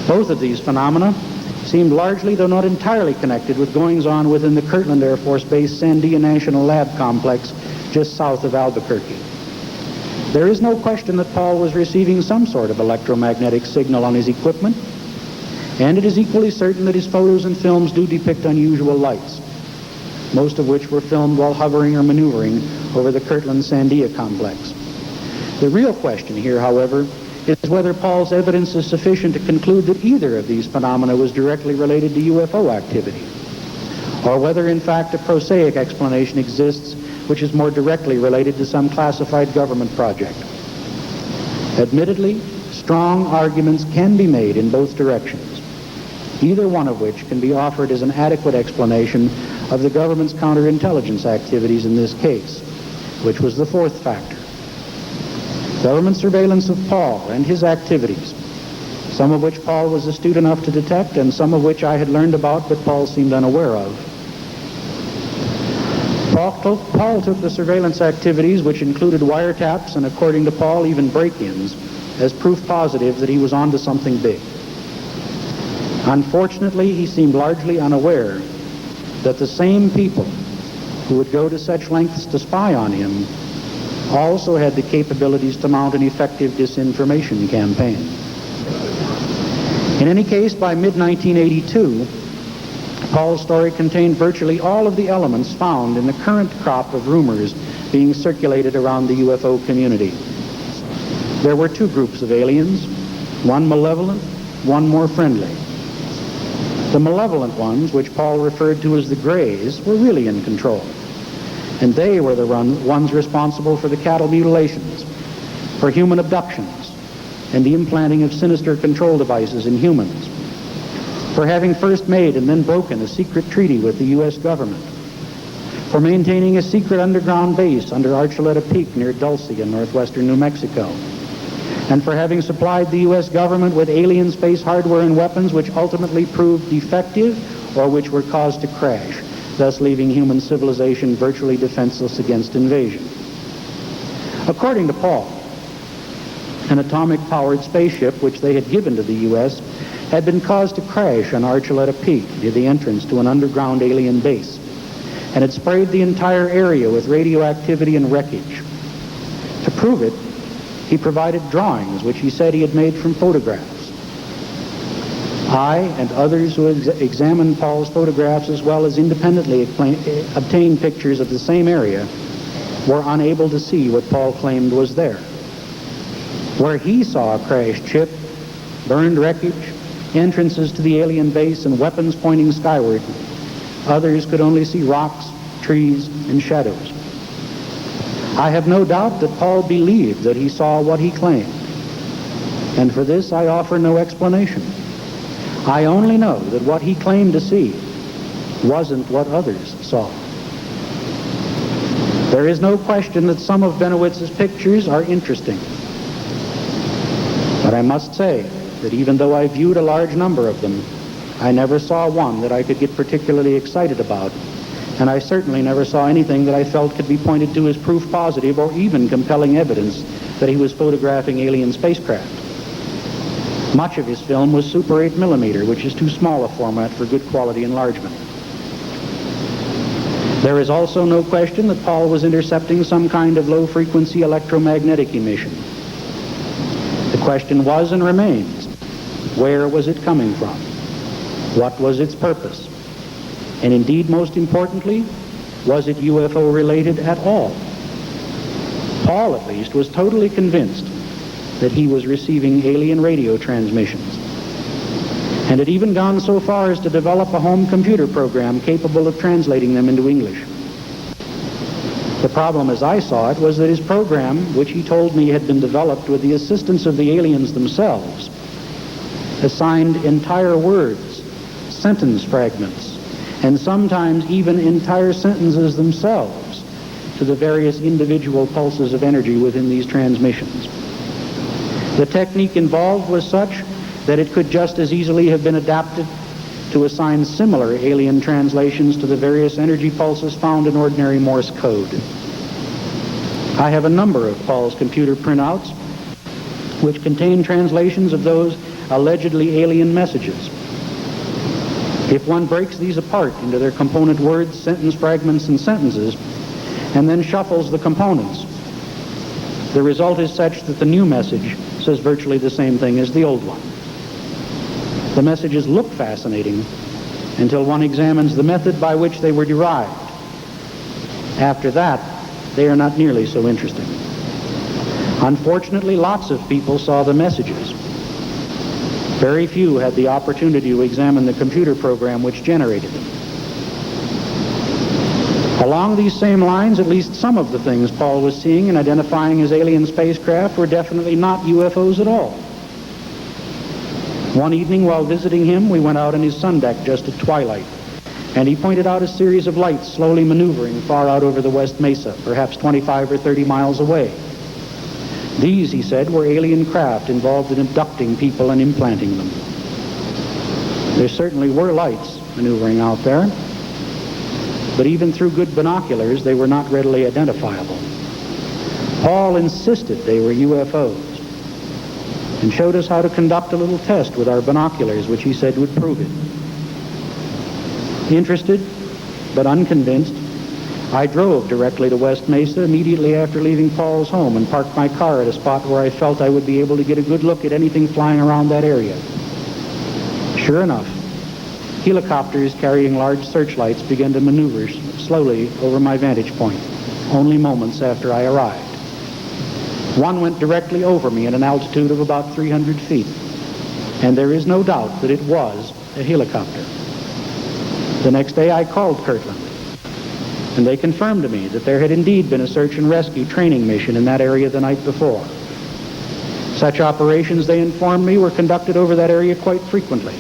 Both of these phenomena seemed largely, though not entirely, connected with goings-on within the Kirtland Air Force Base Sandia National Lab Complex just south of Albuquerque. There is no question that Paul was receiving some sort of electromagnetic signal on his equipment, and it is equally certain that his photos and films do depict unusual lights, most of which were filmed while hovering or maneuvering over the Kirtland Sandia complex. The real question here, however, is whether Paul's evidence is sufficient to conclude that either of these phenomena was directly related to UFO activity, or whether in fact a prosaic explanation exists which is more directly related to some classified government project. Admittedly, strong arguments can be made in both directions, either one of which can be offered as an adequate explanation of the government's counterintelligence activities in this case, which was the fourth factor. Government surveillance of Paul and his activities, some of which Paul was astute enough to detect and some of which I had learned about but Paul seemed unaware of. Paul took the surveillance activities, which included wiretaps and, according to Paul, even break-ins, as proof positive that he was onto something big. Unfortunately, he seemed largely unaware that the same people who would go to such lengths to spy on him also had the capabilities to mount an effective disinformation campaign. In any case, by mid-1982, Paul's story contained virtually all of the elements found in the current crop of rumors being circulated around the UFO community. There were two groups of aliens, one malevolent, one more friendly. The malevolent ones, which Paul referred to as the Greys, were really in control. And they were the ones responsible for the cattle mutilations, for human abductions, and the implanting of sinister control devices in humans, for having first made and then broken a secret treaty with the U.S. government, for maintaining a secret underground base under Archuleta Peak near Dulce in northwestern New Mexico, and for having supplied the U.S. government with alien space hardware and weapons which ultimately proved defective or which were caused to crash, thus leaving human civilization virtually defenseless against invasion. According to Paul, an atomic-powered spaceship which they had given to the U.S. had been caused to crash on Archuleta Peak near the entrance to an underground alien base, and had sprayed the entire area with radioactivity and wreckage. To prove it, he provided drawings which he said he had made from photographs. I and others who examined Paul's photographs as well as independently obtained pictures of the same area were unable to see what Paul claimed was there. Where he saw a crashed ship, burned wreckage, entrances to the alien base, and weapons pointing skyward, others could only see rocks, trees, and shadows. I have no doubt that Paul believed that he saw what he claimed, and for this I offer no explanation. I only know that what he claimed to see wasn't what others saw. There is no question that some of Benowitz's pictures are interesting. But I must say that even though I viewed a large number of them, I never saw one that I could get particularly excited about, and I certainly never saw anything that I felt could be pointed to as proof positive or even compelling evidence that he was photographing alien spacecraft. Much of his film was Super 8mm, which is too small a format for good quality enlargement. There is also no question that Paul was intercepting some kind of low-frequency electromagnetic emission. The question was and remains, where was it coming from? What was its purpose? And indeed, most importantly, was it UFO related at all? Paul, at least, was totally convinced that he was receiving alien radio transmissions, and had even gone so far as to develop a home computer program capable of translating them into English. The problem, as I saw it, was that his program, which he told me had been developed with the assistance of the aliens themselves, assigned entire words sentence fragments, and sometimes even entire sentences themselves to the various individual pulses of energy within these transmissions. The technique involved was such that it could just as easily have been adapted to assign similar alien translations to the various energy pulses found in ordinary Morse code. I have a number of Paul's computer printouts which contain translations of those allegedly alien messages. If one breaks these apart into their component words, sentence fragments, and sentences, and then shuffles the components, the result is such that the new message says virtually the same thing as the old one. The messages look fascinating until one examines the method by which they were derived. After that, they are not nearly so interesting. Unfortunately, lots of people saw the messages. Very few had the opportunity to examine the computer program which generated them. Along these same lines, at least some of the things Paul was seeing and identifying as alien spacecraft were definitely not UFOs at all. One evening while visiting him, we went out on his sun deck just at twilight, and he pointed out a series of lights slowly maneuvering far out over the West Mesa, perhaps 25 or 30 miles away. These, he said, were alien craft involved in abducting people and implanting them. There certainly were lights maneuvering out there, but even through good binoculars, they were not readily identifiable. Paul insisted they were UFOs and showed us how to conduct a little test with our binoculars, which he said would prove it. Interested, but unconvinced, I drove directly to West Mesa immediately after leaving Paul's home and parked my car at a spot where I felt I would be able to get a good look at anything flying around that area. Sure enough, helicopters carrying large searchlights began to maneuver slowly over my vantage point, only moments after I arrived. One went directly over me at an altitude of about 300 feet, and there is no doubt that it was a helicopter. The next day I called Kirtland, and they confirmed to me that there had indeed been a search and rescue training mission in that area the night before. Such operations, they informed me, were conducted over that area quite frequently.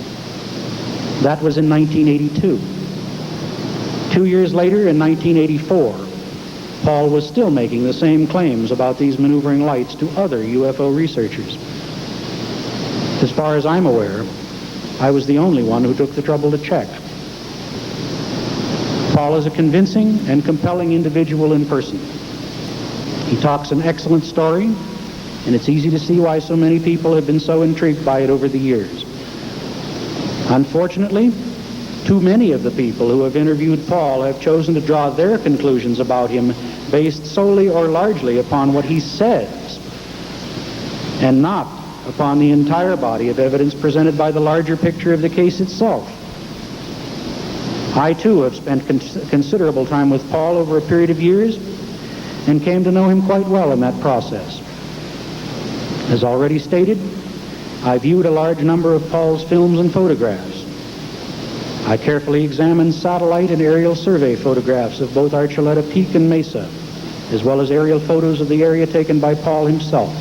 That was in 1982. 2 years later, in 1984, Paul was still making the same claims about these maneuvering lights to other UFO researchers. As far as I'm aware, I was the only one who took the trouble to check. Paul is a convincing and compelling individual in person. He talks an excellent story, and it's easy to see why so many people have been so intrigued by it over the years. Unfortunately, too many of the people who have interviewed Paul have chosen to draw their conclusions about him based solely or largely upon what he says, and not upon the entire body of evidence presented by the larger picture of the case itself. I, too, have spent considerable time with Paul over a period of years and came to know him quite well in that process. As already stated, I viewed a large number of Paul's films and photographs. I carefully examined satellite and aerial survey photographs of both Archuleta Peak and Mesa, as well as aerial photos of the area taken by Paul himself.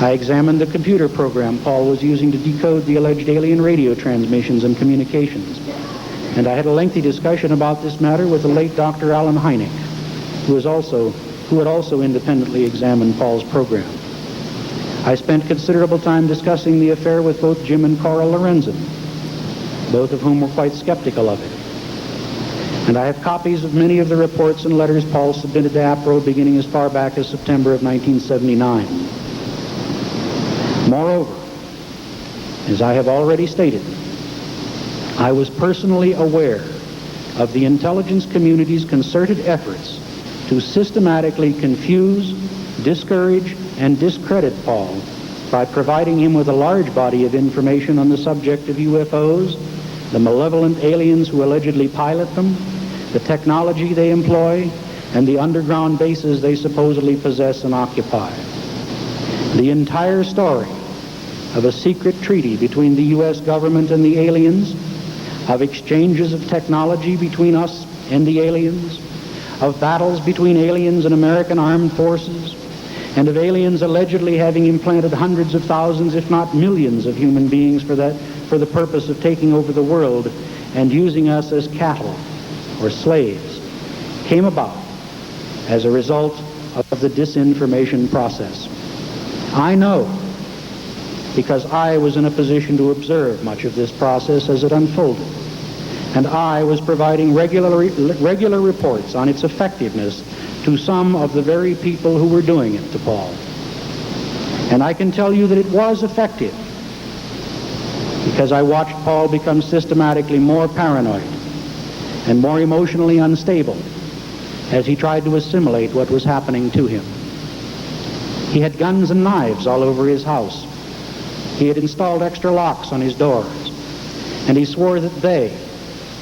I examined the computer program Paul was using to decode the alleged alien radio transmissions and communications, and I had a lengthy discussion about this matter with the late Dr. Alan Hynek, who had also independently examined Paul's program. I spent considerable time discussing the affair with both Jim and Cora Lorenzen, both of whom were quite skeptical of it. And I have copies of many of the reports and letters Paul submitted to APRO beginning as far back as September of 1979. Moreover, as I have already stated, I was personally aware of the intelligence community's concerted efforts to systematically confuse, discourage, and discredit Paul by providing him with a large body of information on the subject of UFOs, the malevolent aliens who allegedly pilot them, the technology they employ, and the underground bases they supposedly possess and occupy. The entire story of a secret treaty between the U.S. government and the aliens, of exchanges of technology between us and the aliens, of battles between aliens and American armed forces, and of aliens allegedly having implanted hundreds of thousands, if not millions, of human beings for for the purpose of taking over the world and using us as cattle or slaves came about as a result of the disinformation process. I know because I was in a position to observe much of this process as it unfolded, and I was providing regular reports on its effectiveness to some of the very people who were doing it to Paul. And I can tell you that it was effective because I watched Paul become systematically more paranoid and more emotionally unstable as he tried to assimilate what was happening to him. He had guns and knives all over his house. He had installed extra locks on his doors, and he swore that they,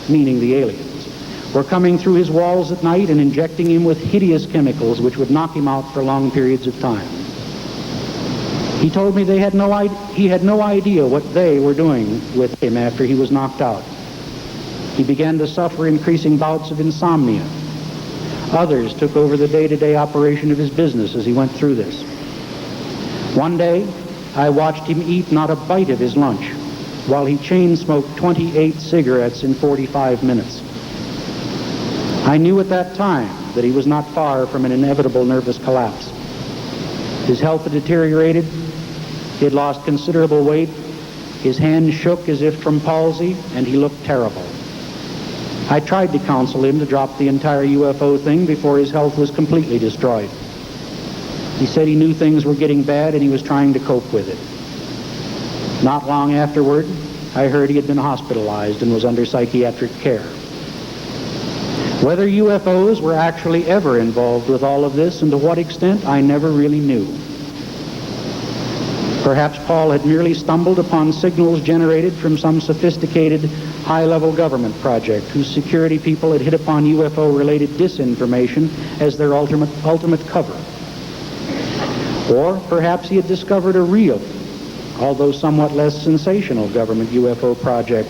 meaning the aliens, were coming through his walls at night and injecting him with hideous chemicals which would knock him out for long periods of time. He told me he had no idea what they were doing with him after he was knocked out. He began to suffer increasing bouts of insomnia. Others took over the day-to-day operation of his business as he went through this. One day, I watched him eat not a bite of his lunch while he chain-smoked 28 cigarettes in 45 minutes. I knew at that time that he was not far from an inevitable nervous collapse. His health had deteriorated. He had lost considerable weight. His hand shook as if from palsy, and he looked terrible. I tried to counsel him to drop the entire UFO thing before his health was completely destroyed. He said he knew things were getting bad and he was trying to cope with it. Not long afterward, I heard he had been hospitalized and was under psychiatric care. Whether UFOs were actually ever involved with all of this and to what extent, I never really knew. Perhaps Paul had merely stumbled upon signals generated from some sophisticated high-level government project whose security people had hit upon UFO-related disinformation as their ultimate cover. Or perhaps he had discovered a real, although somewhat less sensational government UFO project,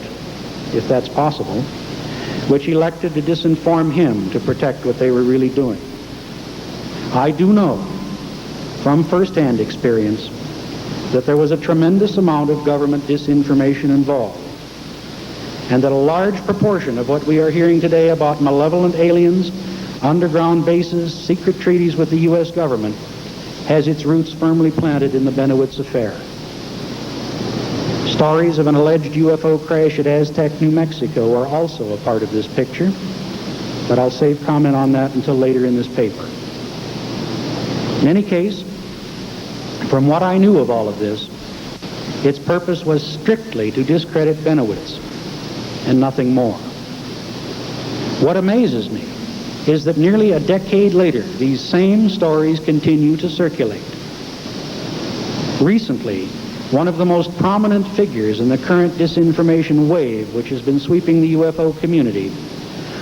if that's possible, which elected to disinform him to protect what they were really doing. I do know from first-hand experience that there was a tremendous amount of government disinformation involved, and that a large proportion of what we are hearing today about malevolent aliens, underground bases, secret treaties with the U.S. government has its roots firmly planted in the Benowitz affair. Stories of an alleged UFO crash at Aztec, New Mexico are also a part of this picture, but I'll save comment on that until later in this paper. In any case, from what I knew of all of this, its purpose was strictly to discredit Benowitz and nothing more. What amazes me is that nearly a decade later, these same stories continue to circulate. Recently, one of the most prominent figures in the current disinformation wave, which has been sweeping the UFO community,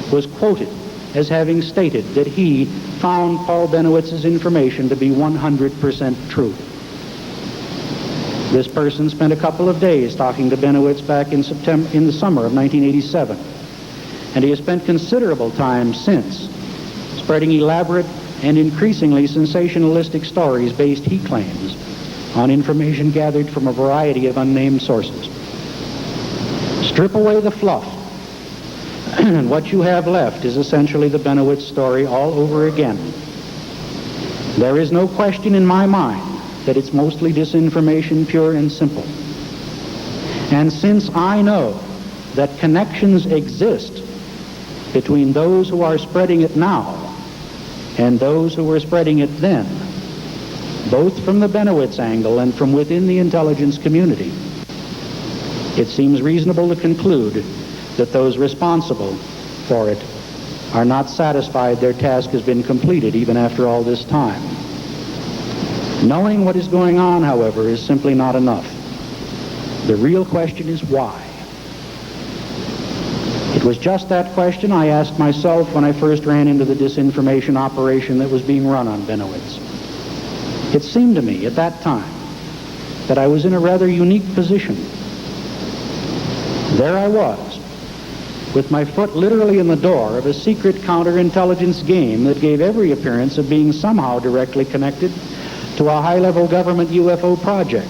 was quoted as having stated that he found Paul Bennewitz's information to be 100% true. This person spent a couple of days talking to Benowitz back in the summer of 1987, and he has spent considerable time since spreading elaborate and increasingly sensationalistic stories based, he claims, on information gathered from a variety of unnamed sources. Strip away the fluff, and what you have left is essentially the Benowitz story all over again. There is no question in my mind that it's mostly disinformation, pure and simple. And since I know that connections exist between those who are spreading it now and those who were spreading it then, both from the Benowitz angle and from within the intelligence community, it seems reasonable to conclude that those responsible for it are not satisfied their task has been completed even after all this time. Knowing what is going on, however, is simply not enough. The real question is why. It was just that question I asked myself when I first ran into the disinformation operation that was being run on Benowitz. It seemed to me at that time that I was in a rather unique position. There I was, with my foot literally in the door of a secret counterintelligence game that gave every appearance of being somehow directly connected to a high-level government UFO project.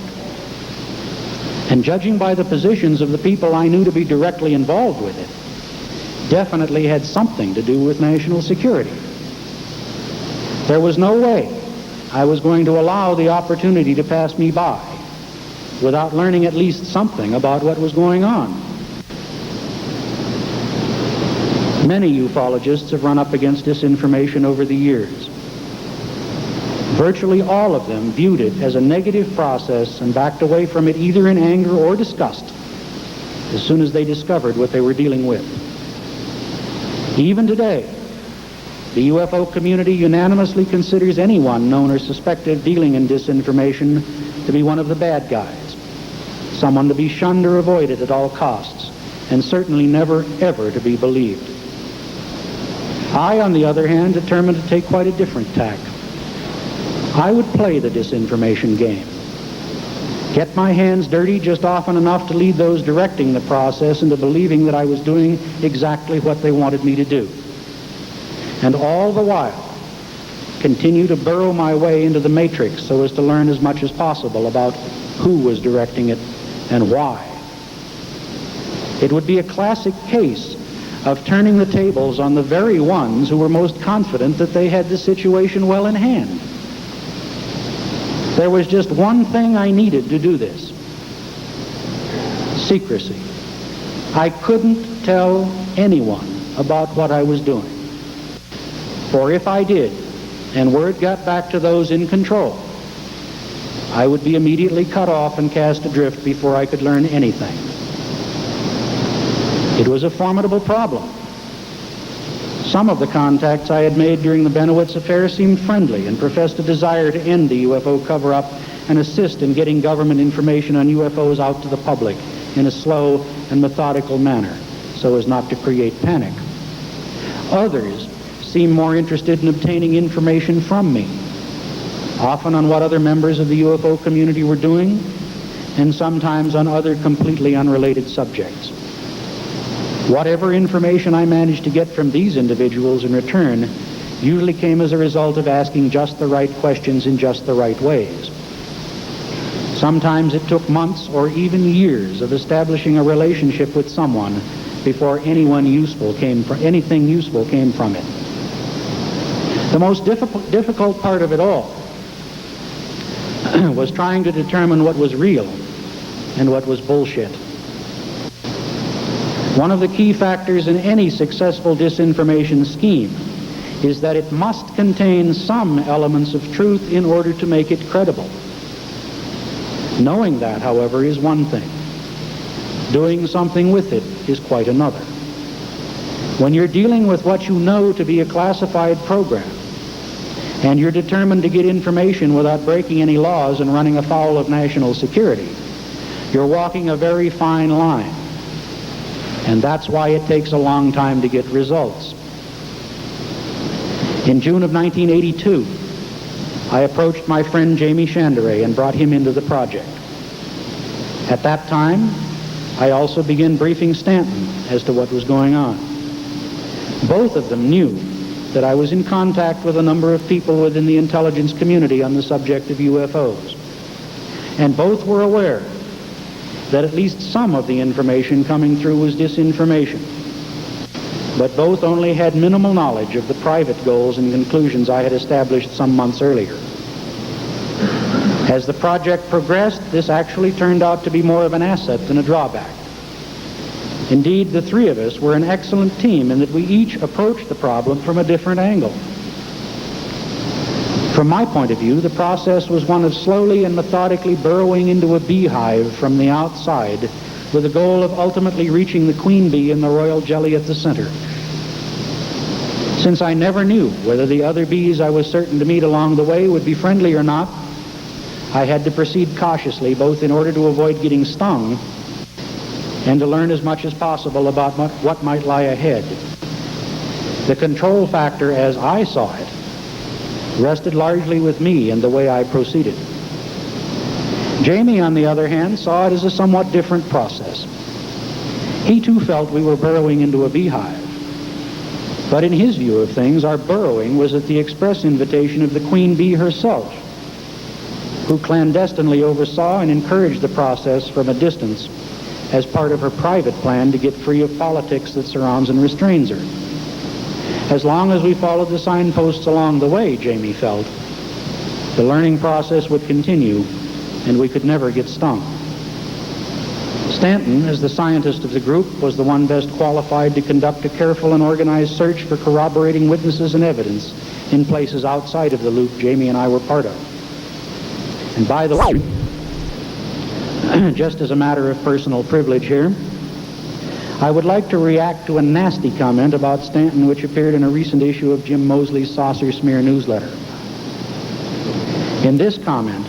and judging by the positions of the people I knew to be directly involved with it, definitely had something to do with national security. There was no way I was going to allow the opportunity to pass me by without learning at least something about what was going on. Many ufologists have run up against disinformation over the years. Virtually all of them viewed it as a negative process and backed away from it either in anger or disgust as soon as they discovered what they were dealing with. Even today, the UFO community unanimously considers anyone known or suspected of dealing in disinformation to be one of the bad guys, someone to be shunned or avoided at all costs, and certainly never, ever to be believed. I, on the other hand, determined to take quite a different tack. I would play the disinformation game, get my hands dirty just often enough to lead those directing the process into believing that I was doing exactly what they wanted me to do, and all the while continue to burrow my way into the matrix so as to learn as much as possible about who was directing it and why. It would be a classic case of turning the tables on the very ones who were most confident that they had the situation well in hand. There was just one thing I needed to do this: secrecy. I couldn't tell anyone about what I was doing. For if I did, and word got back to those in control, I would be immediately cut off and cast adrift before I could learn anything. It was a formidable problem. Some of the contacts I had made during the Benowitz affair seemed friendly and professed a desire to end the UFO cover-up and assist in getting government information on UFOs out to the public in a slow and methodical manner so as not to create panic. Others seemed more interested in obtaining information from me, often on what other members of the UFO community were doing, and sometimes on other completely unrelated subjects. Whatever information I managed to get from these individuals in return usually came as a result of asking just the right questions in just the right ways. Sometimes it took months or even years of establishing a relationship with someone before anything useful came from it. The most difficult part of it all was trying to determine what was real and what was bullshit. One of the key factors in any successful disinformation scheme is that it must contain some elements of truth in order to make it credible. Knowing that, however, is one thing. Doing something with it is quite another. When you're dealing with what you know to be a classified program, and you're determined to get information without breaking any laws and running afoul of national security, you're walking a very fine line. And that's why it takes a long time to get results. In June of 1982, I approached my friend Jamie Chandray and brought him into the project. At that time, I also began briefing Stanton as to what was going on. Both of them knew that I was in contact with a number of people within the intelligence community on the subject of UFOs. And both were aware that at least some of the information coming through was disinformation. But both only had minimal knowledge of the private goals and conclusions I had established some months earlier. As the project progressed, this actually turned out to be more of an asset than a drawback. Indeed, the three of us were an excellent team in that we each approached the problem from a different angle. From my point of view, the process was one of slowly and methodically burrowing into a beehive from the outside with the goal of ultimately reaching the queen bee and the royal jelly at the center. Since I never knew whether the other bees I was certain to meet along the way would be friendly or not, I had to proceed cautiously, both in order to avoid getting stung and to learn as much as possible about what might lie ahead. The control factor, as I saw it, rested largely with me and the way I proceeded. Jamie, on the other hand, saw it as a somewhat different process. He too felt we were burrowing into a beehive. But in his view of things, our burrowing was at the express invitation of the queen bee herself. who clandestinely oversaw and encouraged the process from a distance as part of her private plan to get free of politics that surrounds and restrains her. As long as we followed the signposts along the way, Jamie felt, the learning process would continue and we could never get stung. Stanton, as the scientist of the group, was the one best qualified to conduct a careful and organized search for corroborating witnesses and evidence in places outside of the loop Jamie and I were part of. And by the way, just as a matter of personal privilege here, I would like to react to a nasty comment about Stanton which appeared in a recent issue of Jim Mosley's Saucer Smear newsletter. In this comment,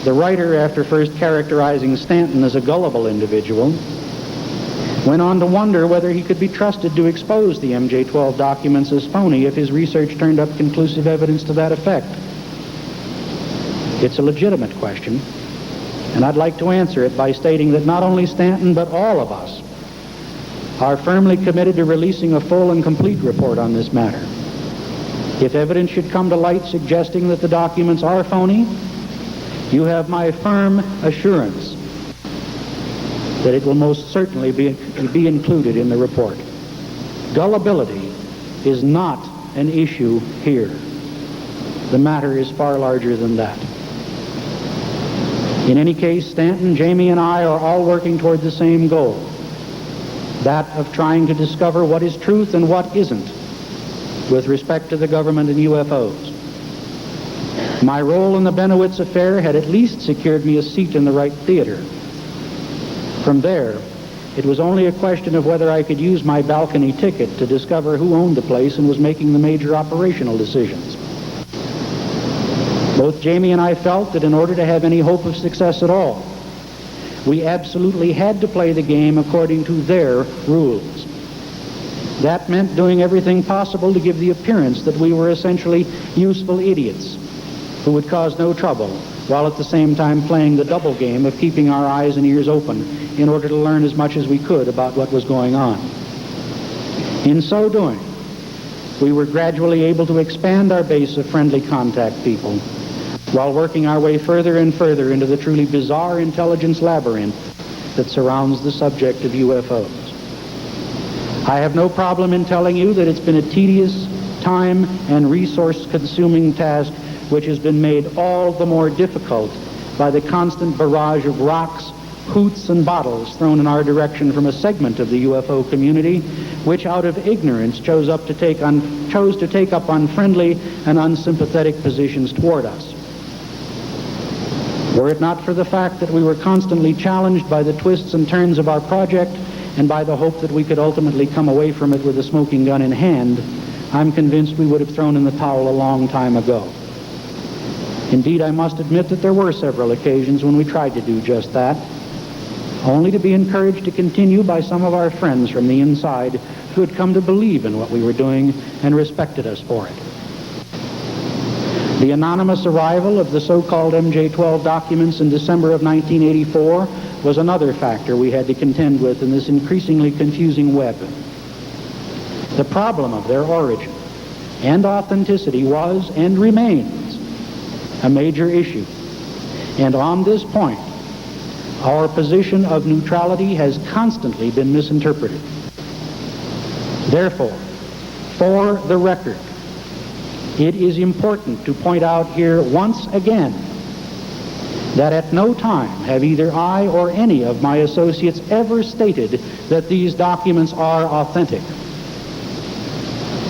the writer, after first characterizing Stanton as a gullible individual, went on to wonder whether he could be trusted to expose the MJ-12 documents as phony if his research turned up conclusive evidence to that effect. It's a legitimate question, and I'd like to answer it by stating that not only Stanton, but all of us are firmly committed to releasing a full and complete report on this matter. If evidence should come to light suggesting that the documents are phony, you have my firm assurance that it will most certainly be included in the report. Gullibility is not an issue here. The matter is far larger than that. In any case, Stanton, Jamie, and I are all working toward the same goal, that of trying to discover what is truth and what isn't with respect to the government and UFOs. My role in the Benowitz affair had at least secured me a seat in the right theater. From there, it was only a question of whether I could use my balcony ticket to discover who owned the place and was making the major operational decisions. Both Jamie and I felt that in order to have any hope of success at all, we absolutely had to play the game according to their rules. That meant doing everything possible to give the appearance that we were essentially useful idiots who would cause no trouble, while at the same time playing the double game of keeping our eyes and ears open in order to learn as much as we could about what was going on. In so doing, we were gradually able to expand our base of friendly contact people, while working our way further and further into the truly bizarre intelligence labyrinth that surrounds the subject of UFOs. I have no problem in telling you that it's been a tedious, time and resource-consuming task which has been made all the more difficult by the constant barrage of rocks, hoots, and bottles thrown in our direction from a segment of the UFO community which out of ignorance chose to take up unfriendly and unsympathetic positions toward us. Were it not for the fact that we were constantly challenged by the twists and turns of our project and by the hope that we could ultimately come away from it with a smoking gun in hand, I'm convinced we would have thrown in the towel a long time ago. Indeed, I must admit that there were several occasions when we tried to do just that, only to be encouraged to continue by some of our friends from the inside who had come to believe in what we were doing and respected us for it. The anonymous arrival of the so-called MJ-12 documents in December of 1984 was another factor we had to contend with in this increasingly confusing web. The problem of their origin and authenticity was and remains a major issue. And on this point, our position of neutrality has constantly been misinterpreted. Therefore, for the record, it is important to point out here once again that at no time have either I or any of my associates ever stated that these documents are authentic.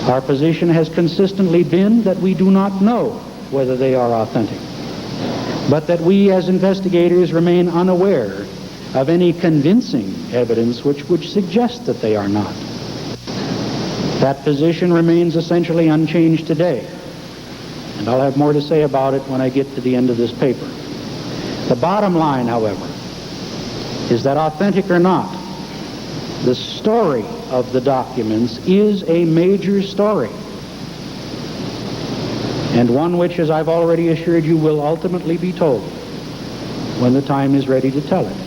Our position has consistently been that we do not know whether they are authentic, but that we as investigators remain unaware of any convincing evidence which would suggest that they are not. That position remains essentially unchanged today, and I'll have more to say about it when I get to the end of this paper. The bottom line, however, is that authentic or not, the story of the documents is a major story, and one which, as I've already assured you, will ultimately be told when the time is ready to tell it.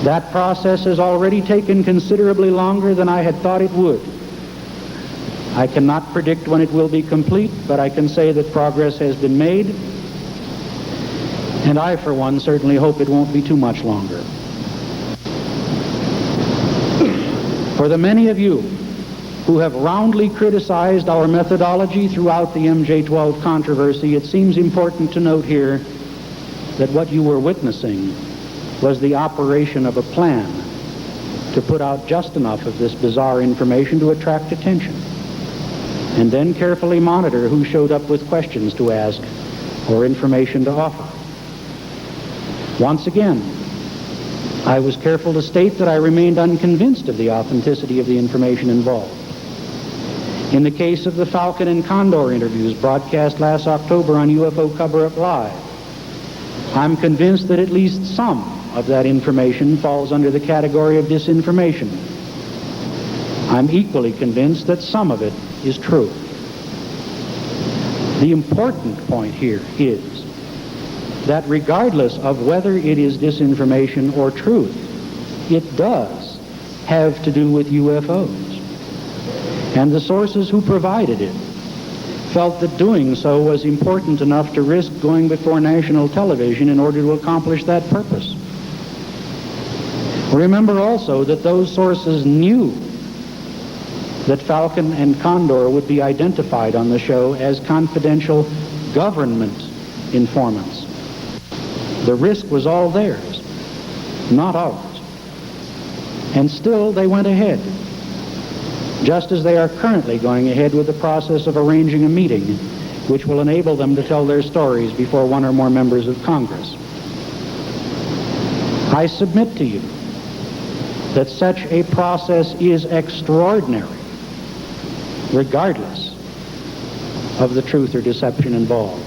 That process has already taken considerably longer than I had thought it would. I cannot predict when it will be complete, but I can say that progress has been made. And I, for one, certainly hope it won't be too much longer. For the many of you who have roundly criticized our methodology throughout the MJ-12 controversy, it seems important to note here that what you were witnessing was the operation of a plan to put out just enough of this bizarre information to attract attention, and then carefully monitor who showed up with questions to ask or information to offer. Once again, I was careful to state that I remained unconvinced of the authenticity of the information involved. In the case of the Falcon and Condor interviews broadcast last October on UFO Cover-Up Live, I'm convinced that at least some of that information falls under the category of disinformation. I'm equally convinced that some of it is true. The important point here is that regardless of whether it is disinformation or truth, it does have to do with UFOs. And the sources who provided it felt that doing so was important enough to risk going before national television in order to accomplish that purpose. Remember also that those sources knew that Falcon and Condor would be identified on the show as confidential government informants. The risk was all theirs, not ours. And still they went ahead, just as they are currently going ahead with the process of arranging a meeting which will enable them to tell their stories before one or more members of Congress. I submit to you that such a process is extraordinary, regardless of the truth or deception involved.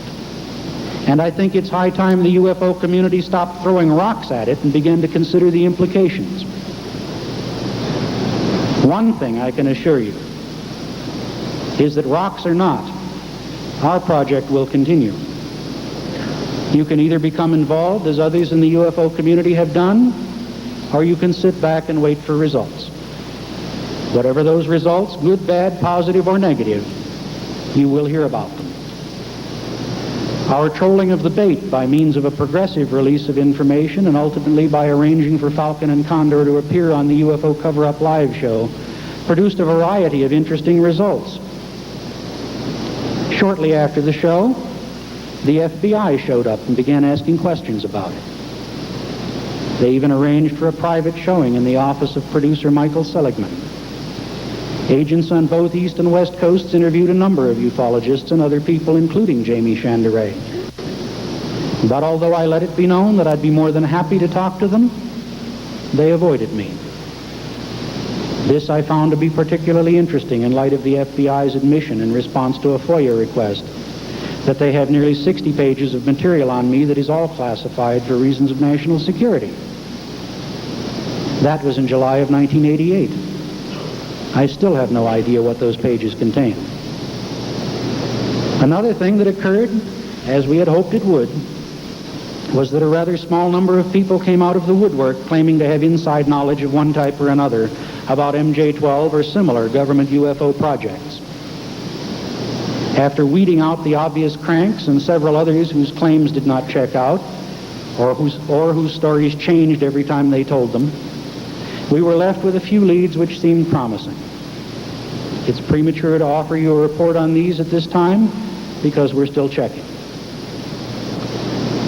And I think it's high time the UFO community stopped throwing rocks at it and began to consider the implications. One thing I can assure you is that rocks or not, our project will continue. You can either become involved, as others in the UFO community have done, or you can sit back and wait for results. Whatever those results, good, bad, positive, or negative, you will hear about them. Our trolling of the bait by means of a progressive release of information and ultimately by arranging for Falcon and Condor to appear on the UFO Cover-Up Live show produced a variety of interesting results. Shortly after the show, the FBI showed up and began asking questions about it. They even arranged for a private showing in the office of producer Michael Seligman. Agents on both East and West Coasts interviewed a number of ufologists and other people, including Jamie Chanderay. But although I let it be known that I'd be more than happy to talk to them, they avoided me. This I found to be particularly interesting in light of the FBI's admission in response to a FOIA request that they have nearly 60 pages of material on me that is all classified for reasons of national security. That was in July of 1988. I still have no idea what those pages contain. Another thing that occurred, as we had hoped it would, was that a rather small number of people came out of the woodwork claiming to have inside knowledge of one type or another about MJ-12 or similar government UFO projects. After weeding out the obvious cranks and several others whose claims did not check out, or whose stories changed every time they told them, we were left with a few leads which seemed promising. It's premature to offer you a report on these at this time because we're still checking.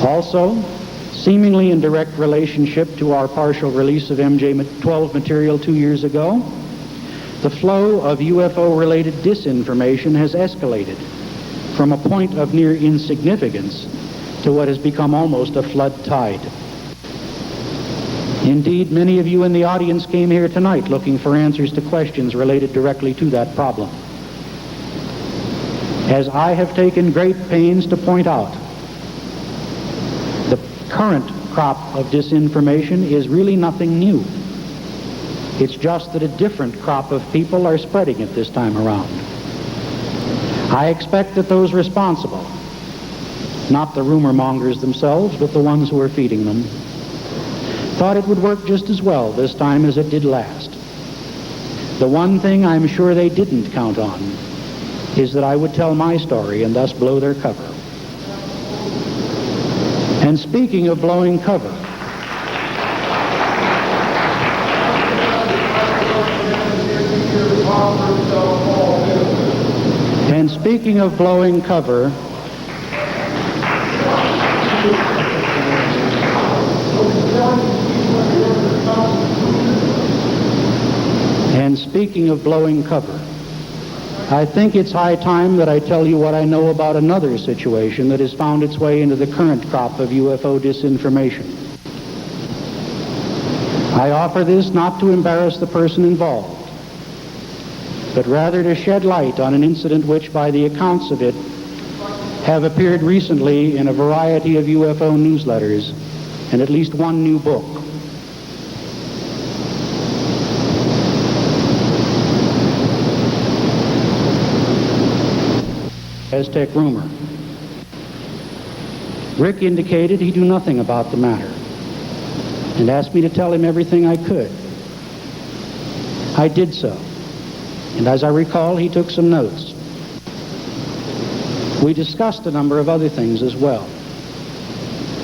Also, seemingly in direct relationship to our partial release of MJ-12 material 2 years ago, the flow of UFO-related disinformation has escalated from a point of near insignificance to what has become almost a flood tide. Indeed, many of you in the audience came here tonight looking for answers to questions related directly to that problem. As I have taken great pains to point out, the current crop of disinformation is really nothing new. It's just that a different crop of people are spreading it this time around. I expect that those responsible, not the rumor mongers themselves, but the ones who are feeding them, thought it would work just as well this time as it did last. The one thing I'm sure they didn't count on is that I would tell my story and thus blow their cover. And speaking of blowing cover, blowing cover, I think it's high time that I tell you what I know about another situation that has found its way into the current crop of UFO disinformation. I offer this not to embarrass the person involved, but rather to shed light on an incident which, by the accounts of it, have appeared recently in a variety of UFO newsletters and at least one new book. Aztec rumor. Rick indicated he knew nothing about the matter and asked me to tell him everything I could. I did so, and as I recall, he took some notes. We discussed a number of other things as well.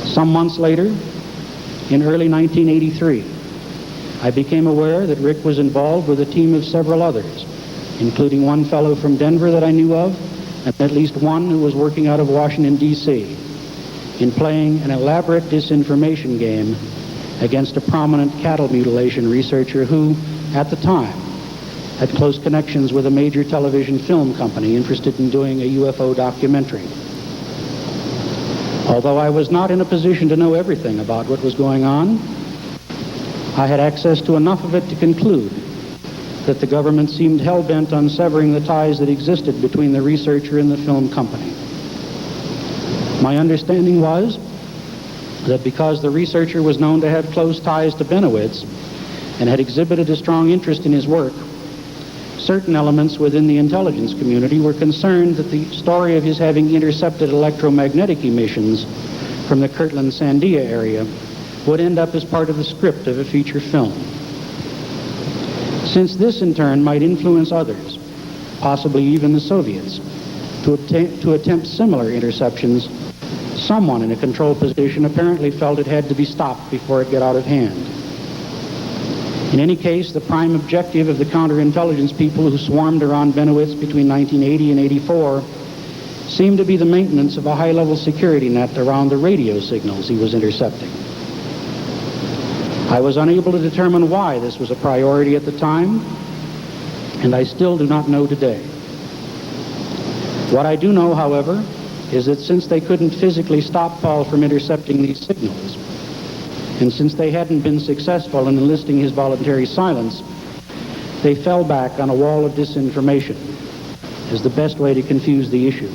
Some months later, in early 1983, I became aware that Rick was involved with a team of several others, including one fellow from Denver that I knew of, and at least one who was working out of Washington, D.C., in playing an elaborate disinformation game against a prominent cattle mutilation researcher who, at the time, had close connections with a major television film company interested in doing a UFO documentary. Although I was not in a position to know everything about what was going on, I had access to enough of it to conclude that the government seemed hell-bent on severing the ties that existed between the researcher and the film company. My understanding was that because the researcher was known to have close ties to Benowitz and had exhibited a strong interest in his work, certain elements within the intelligence community were concerned that the story of his having intercepted electromagnetic emissions from the Kirtland-Sandia area would end up as part of the script of a feature film. Since this in turn might influence others, possibly even the Soviets, to attempt similar interceptions, someone in a control position apparently felt it had to be stopped before it got out of hand. In any case, the prime objective of the counterintelligence people who swarmed around Benowitz between 1980 and 84 seemed to be the maintenance of a high-level security net around the radio signals he was intercepting. I was unable to determine why this was a priority at the time, and I still do not know today. What I do know, however, is that since they couldn't physically stop Paul from intercepting these signals, and since they hadn't been successful in enlisting his voluntary silence, they fell back on a wall of disinformation as the best way to confuse the issue,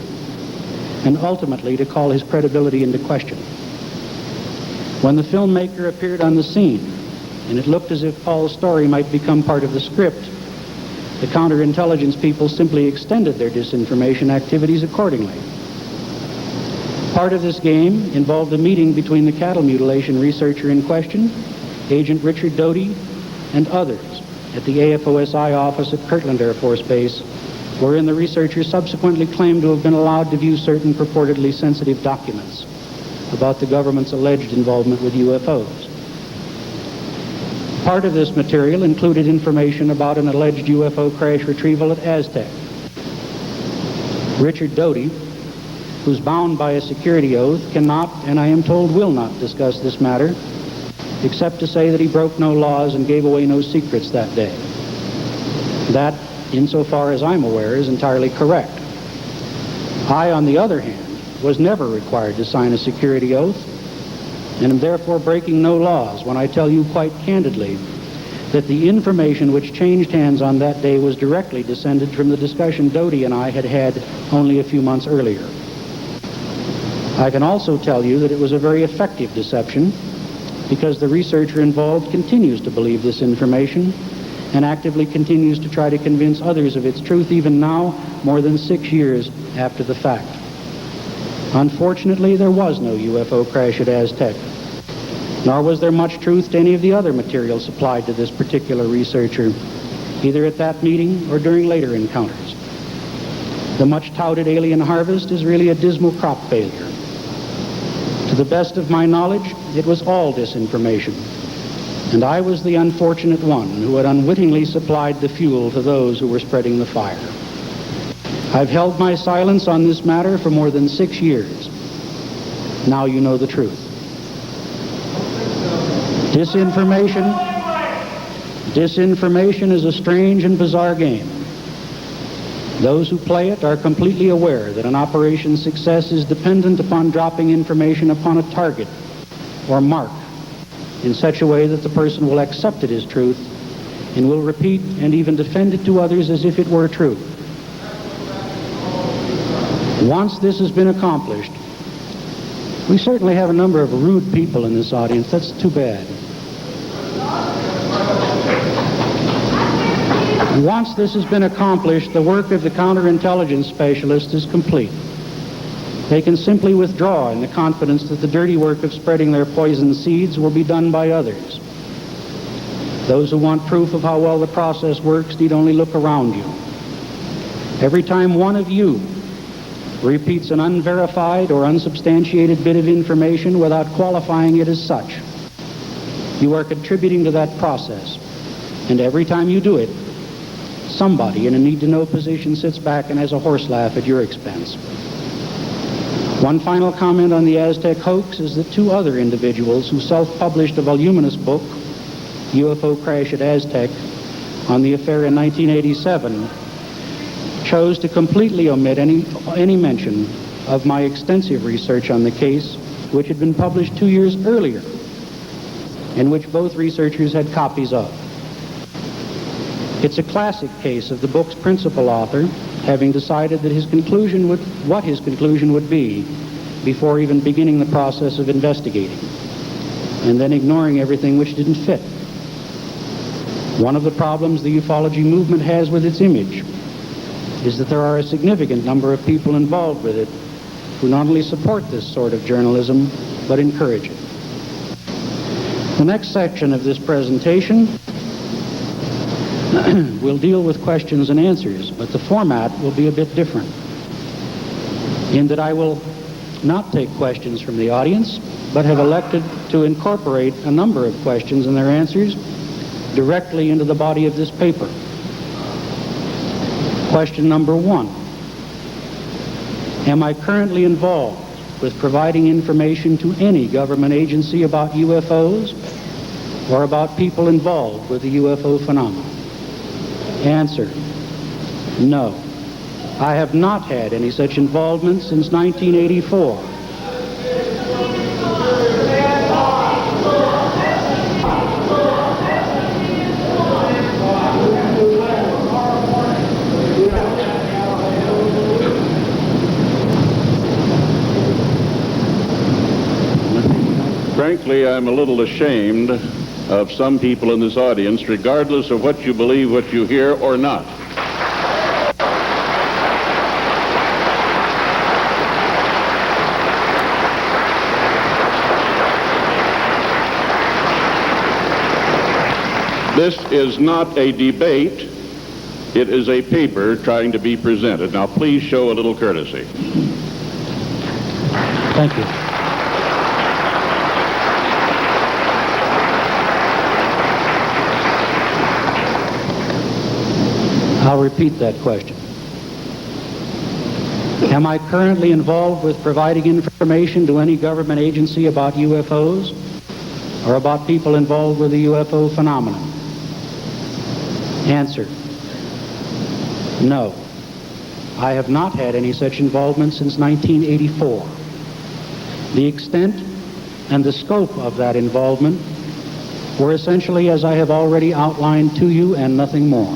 and ultimately to call his credibility into question. When the filmmaker appeared on the scene, and it looked as if Paul's story might become part of the script, the counterintelligence people simply extended their disinformation activities accordingly. Part of this game involved a meeting between the cattle mutilation researcher in question, Agent Richard Doty, and others at the AFOSI office at Kirtland Air Force Base, wherein the researcher subsequently claimed to have been allowed to view certain purportedly sensitive documents about the government's alleged involvement with UFOs. Part of this material included information about an alleged UFO crash retrieval at Aztec. Richard Doty, who's bound by a security oath, cannot, and I am told will not, discuss this matter, except to say that he broke no laws and gave away no secrets that day. That, insofar as I'm aware, is entirely correct. I, on the other hand, was never required to sign a security oath, and am therefore breaking no laws when I tell you quite candidly that the information which changed hands on that day was directly descended from the discussion Doty and I had had only a few months earlier. I can also tell you that it was a very effective deception because the researcher involved continues to believe this information and actively continues to try to convince others of its truth even now, more than 6 years after the fact. Unfortunately, there was no UFO crash at Aztec, nor was there much truth to any of the other material supplied to this particular researcher, either at that meeting or during later encounters. The much-touted alien harvest is really a dismal crop failure. To the best of my knowledge, it was all disinformation, and I was the unfortunate one who had unwittingly supplied the fuel to those who were spreading the fire. I've held my silence on this matter for more than 6 years. Now you know the truth. Disinformation is a strange and bizarre game. Those who play it are completely aware that an operation's success is dependent upon dropping information upon a target or mark in such a way that the person will accept it as truth and will repeat and even defend it to others as if it were true. Once this has been accomplished, we certainly have a number of rude people in this audience. That's too bad. Once this has been accomplished, the work of the counterintelligence specialist is complete. They can simply withdraw in the confidence that the dirty work of spreading their poison seeds will be done by others. Those who want proof of how well the process works need only look around you. Every time one of you repeats an unverified or unsubstantiated bit of information without qualifying it as such, you are contributing to that process. And every time you do it, somebody in a need-to-know position sits back and has a horse laugh at your expense. One final comment on the Aztec hoax is that 2 other individuals who self-published a voluminous book, UFO Crash at Aztec, on the affair in 1987, chose to completely omit any mention of my extensive research on the case, which had been published 2 years earlier, and which both researchers had copies of. It's a classic case of the book's principal author having decided that what his conclusion would be before even beginning the process of investigating, and then ignoring everything which didn't fit. One of the problems the ufology movement has with its image is that there are a significant number of people involved with it who not only support this sort of journalism, but encourage it. The next section of this presentation will deal with questions and answers, but the format will be a bit different, in that I will not take questions from the audience, but have elected to incorporate a number of questions and their answers directly into the body of this paper. Question number 1. Am I currently involved with providing information to any government agency about UFOs or about people involved with the UFO phenomenon? Answer: no. I have not had any such involvement since 1984.
Frankly, I'm a little ashamed of some people in this audience, regardless of what you believe, what you hear, or not. This is not a debate. It is a paper trying to be presented. Now, please show a little courtesy.
Thank you. I'll repeat that question. Am I currently involved with providing information to any government agency about UFOs or about people involved with the UFO phenomenon? Answer: no. I have not had any such involvement since 1984. The extent and the scope of that involvement were essentially as I have already outlined to you, and nothing more.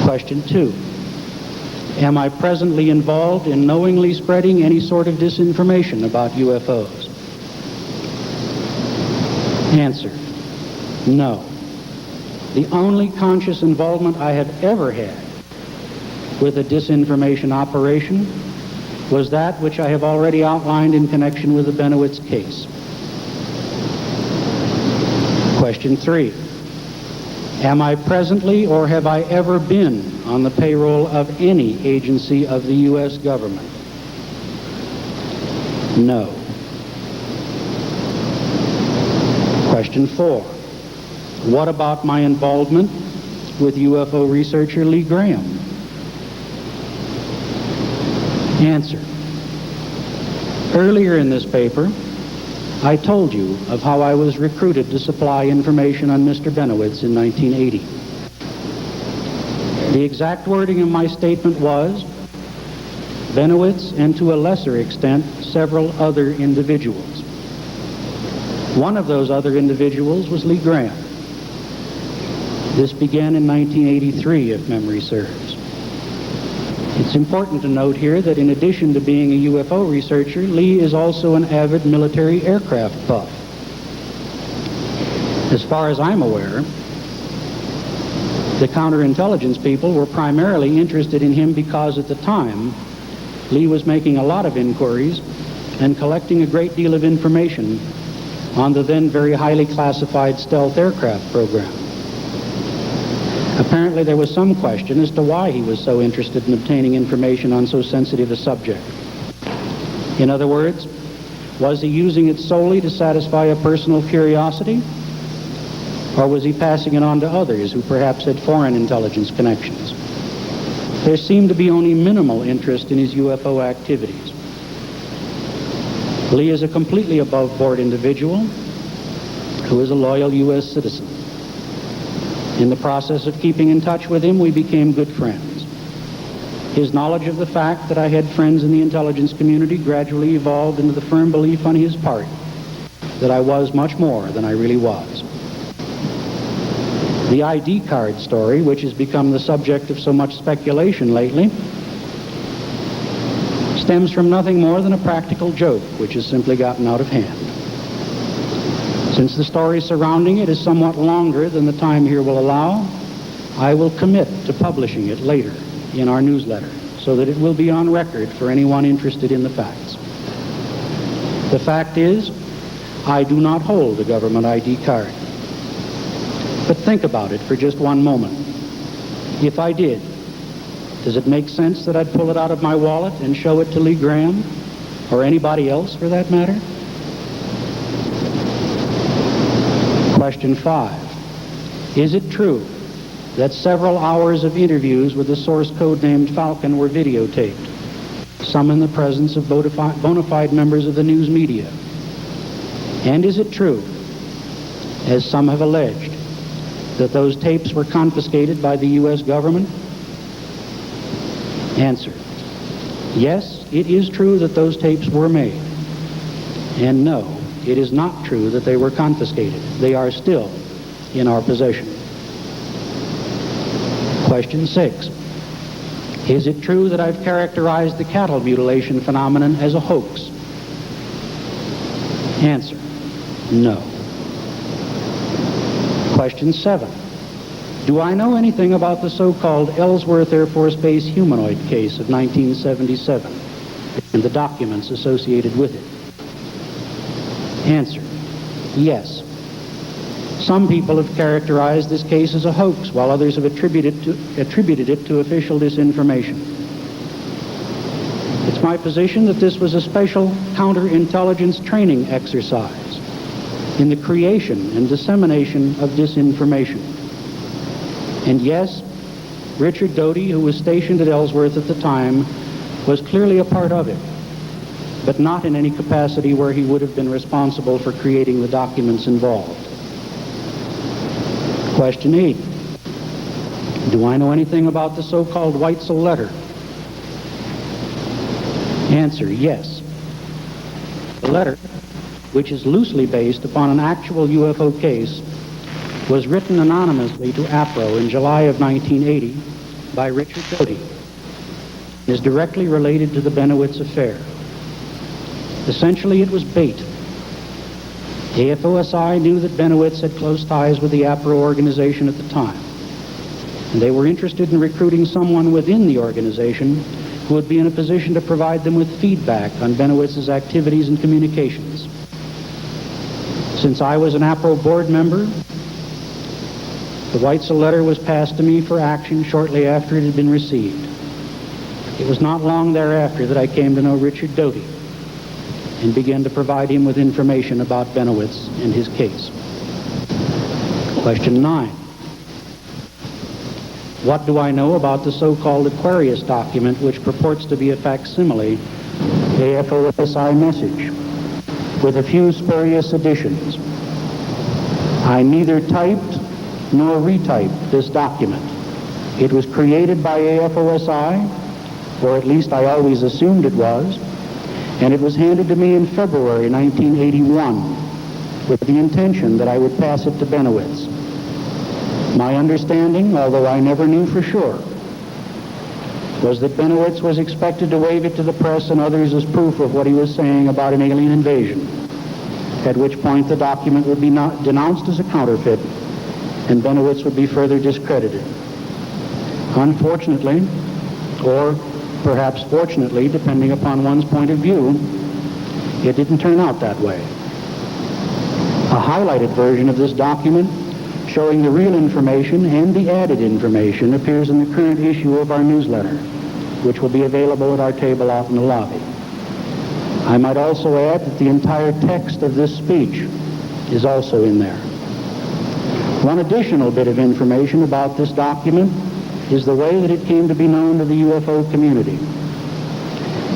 Question 2. Am I presently involved in knowingly spreading any sort of disinformation about UFOs? Answer: no. The only conscious involvement I have ever had with a disinformation operation was that which I have already outlined in connection with the Benowitz case. Question 3. Am I presently or have I ever been on the payroll of any agency of the U.S. government? No. Question 4. What about my involvement with UFO researcher Lee Graham? Answer. Earlier in this paper, I told you of how I was recruited to supply information on Mr. Benowitz in 1980. The exact wording of my statement was, Benowitz, and to a lesser extent, several other individuals. One of those other individuals was Lee Graham. This began in 1983, if memory serves. It's important to note here that in addition to being a UFO researcher, Lee is also an avid military aircraft buff. As far as I'm aware, the counterintelligence people were primarily interested in him because at the time, Lee was making a lot of inquiries and collecting a great deal of information on the then very highly classified stealth aircraft program. Apparently there was some question as to why he was so interested in obtaining information on so sensitive a subject. In other words, was he using it solely to satisfy a personal curiosity, or was he passing it on to others who perhaps had foreign intelligence connections? There seemed to be only minimal interest in his UFO activities. Lee is a completely above-board individual who is a loyal U.S. citizen. In the process of keeping in touch with him, we became good friends. His knowledge of the fact that I had friends in the intelligence community gradually evolved into the firm belief on his part that I was much more than I really was. The ID card story, which has become the subject of so much speculation lately, stems from nothing more than a practical joke which has simply gotten out of hand. Since the story surrounding it is somewhat longer than the time here will allow, I will commit to publishing it later in our newsletter so that it will be on record for anyone interested in the facts. The fact is, I do not hold a government ID card. But think about it for just one moment. If I did, does it make sense that I'd pull it out of my wallet and show it to Lee Graham, or anybody else for that matter? Question 5. Is it true that several hours of interviews with the source codenamed Falcon were videotaped, some in the presence of bona fide members of the news media? And is it true, as some have alleged, that those tapes were confiscated by the U.S. government? Answer. Yes, it is true that those tapes were made. And no, it is not true that they were confiscated. They are still in our possession. Question 6. Is it true that I've characterized the cattle mutilation phenomenon as a hoax? Answer. No. Question 7. Do I know anything about the so-called Ellsworth Air Force Base humanoid case of 1977 and the documents associated with it? Answer. Yes. Some people have characterized this case as a hoax, while others have attributed it to official disinformation. It's my position that this was a special counterintelligence training exercise in the creation and dissemination of disinformation. And yes, Richard Doty, who was stationed at Ellsworth at the time, was clearly a part of it, but not in any capacity where he would have been responsible for creating the documents involved. Question 8. Do I know anything about the so-called Weitzel letter? Answer, yes. The letter, which is loosely based upon an actual UFO case, was written anonymously to APRO in July of 1980 by Richard Doty. It is directly related to the Benowitz affair. Essentially, it was bait. AFOSI knew that Benowitz had close ties with the APRO organization at the time, and they were interested in recruiting someone within the organization who would be in a position to provide them with feedback on Benowitz's activities and communications. Since I was an APRO board member, the Weitzel letter was passed to me for action shortly after it had been received. It was not long thereafter that I came to know Richard Doty, and began to provide him with information about Benowitz and his case. Question 9. What do I know about the so-called Aquarius document, which purports to be a facsimile AFOSI message, with a few spurious additions? I neither typed nor retyped this document. It was created by AFOSI, or at least I always assumed it was, and it was handed to me in February 1981 with the intention that I would pass it to Benowitz. My understanding, although I never knew for sure, was that Benowitz was expected to wave it to the press and others as proof of what he was saying about an alien invasion, at which point the document would be denounced as a counterfeit and Benowitz would be further discredited. Unfortunately, or perhaps fortunately, depending upon one's point of view, it didn't turn out that way. A highlighted version of this document showing the real information and the added information appears in the current issue of our newsletter, which will be available at our table out in the lobby. I might also add that the entire text of this speech is also in there. One additional bit of information about this document is the way that it came to be known to the UFO community.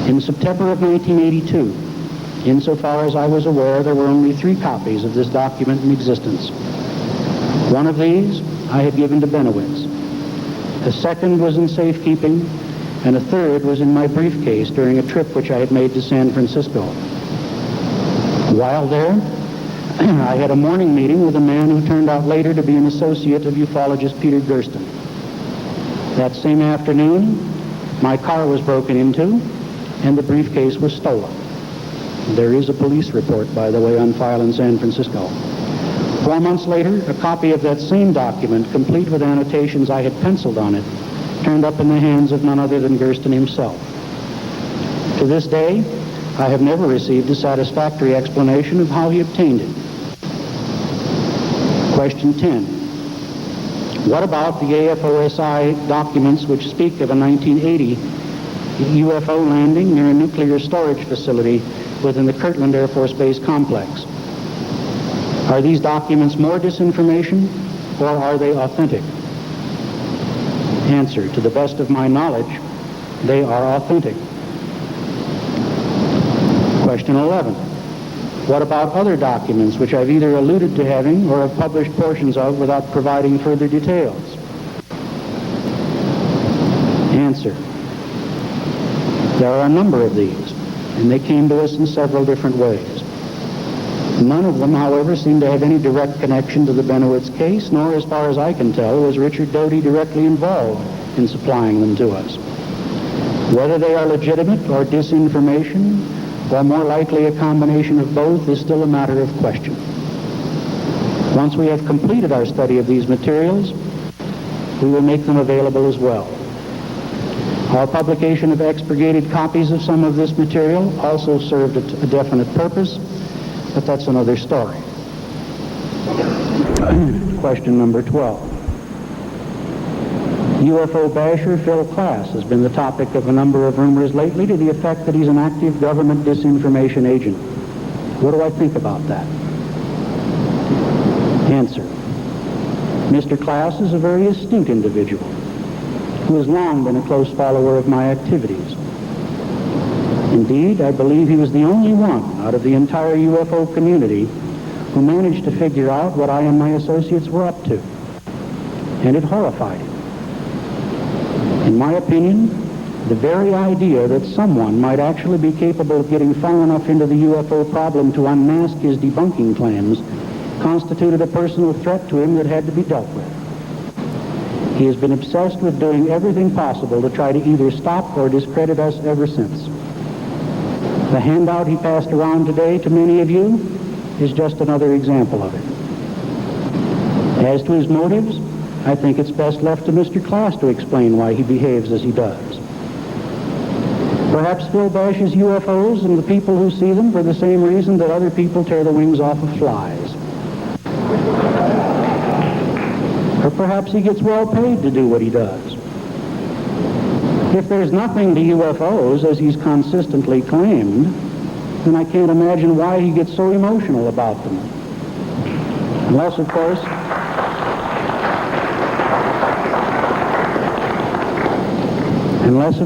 In September of 1982, insofar as I was aware, there were only 3 copies of this document in existence. One of these I had given to Benowitz. A second was in safekeeping, and a third was in my briefcase during a trip which I had made to San Francisco. While there, I had a morning meeting with a man who turned out later to be an associate of ufologist Peter Gersten. That same afternoon, my car was broken into, and the briefcase was stolen. There is a police report, by the way, on file in San Francisco. 4 months later, a copy of that same document, complete with annotations I had penciled on it, turned up in the hands of none other than Gersten himself. To this day, I have never received a satisfactory explanation of how he obtained it. Question 10. What about the AFOSI documents which speak of a 1980 UFO landing near a nuclear storage facility within the Kirtland Air Force Base complex? Are these documents more disinformation, or are they authentic? Answer: to the best of my knowledge, they are authentic. Question 11. What about other documents which I've either alluded to having or have published portions of without providing further details? Answer: there are a number of these, and they came to us in several different ways. None of them, however, seem to have any direct connection to the Benowitz case, nor, as far as I can tell, was Richard Doty directly involved in supplying them to us. Whether they are legitimate or disinformation, or more likely a combination of both, is still a matter of question. Once we have completed our study of these materials, we will make them available as well. Our publication of expurgated copies of some of this material also served a definite purpose, but that's another story. Question number 12. UFO basher Phil Klass has been the topic of a number of rumors lately to the effect that he's an active government disinformation agent. What do I think about that? Answer: Mr. Klass is a very astute individual who has long been a close follower of my activities. Indeed, I believe he was the only one out of the entire UFO community who managed to figure out what I and my associates were up to. And it horrified him. In my opinion, the very idea that someone might actually be capable of getting far enough into the UFO problem to unmask his debunking claims constituted a personal threat to him that had to be dealt with. He has been obsessed with doing everything possible to try to either stop or discredit us ever since. The handout he passed around today to many of you is just another example of it. As to his motives, I think it's best left to Mr. Klass to explain why he behaves as he does. Perhaps Phil bashes UFOs and the people who see them for the same reason that other people tear the wings off of flies. Or perhaps he gets well paid to do what he does. If there's nothing to UFOs, as he's consistently claimed, then I can't imagine why he gets so emotional about them. Unless, of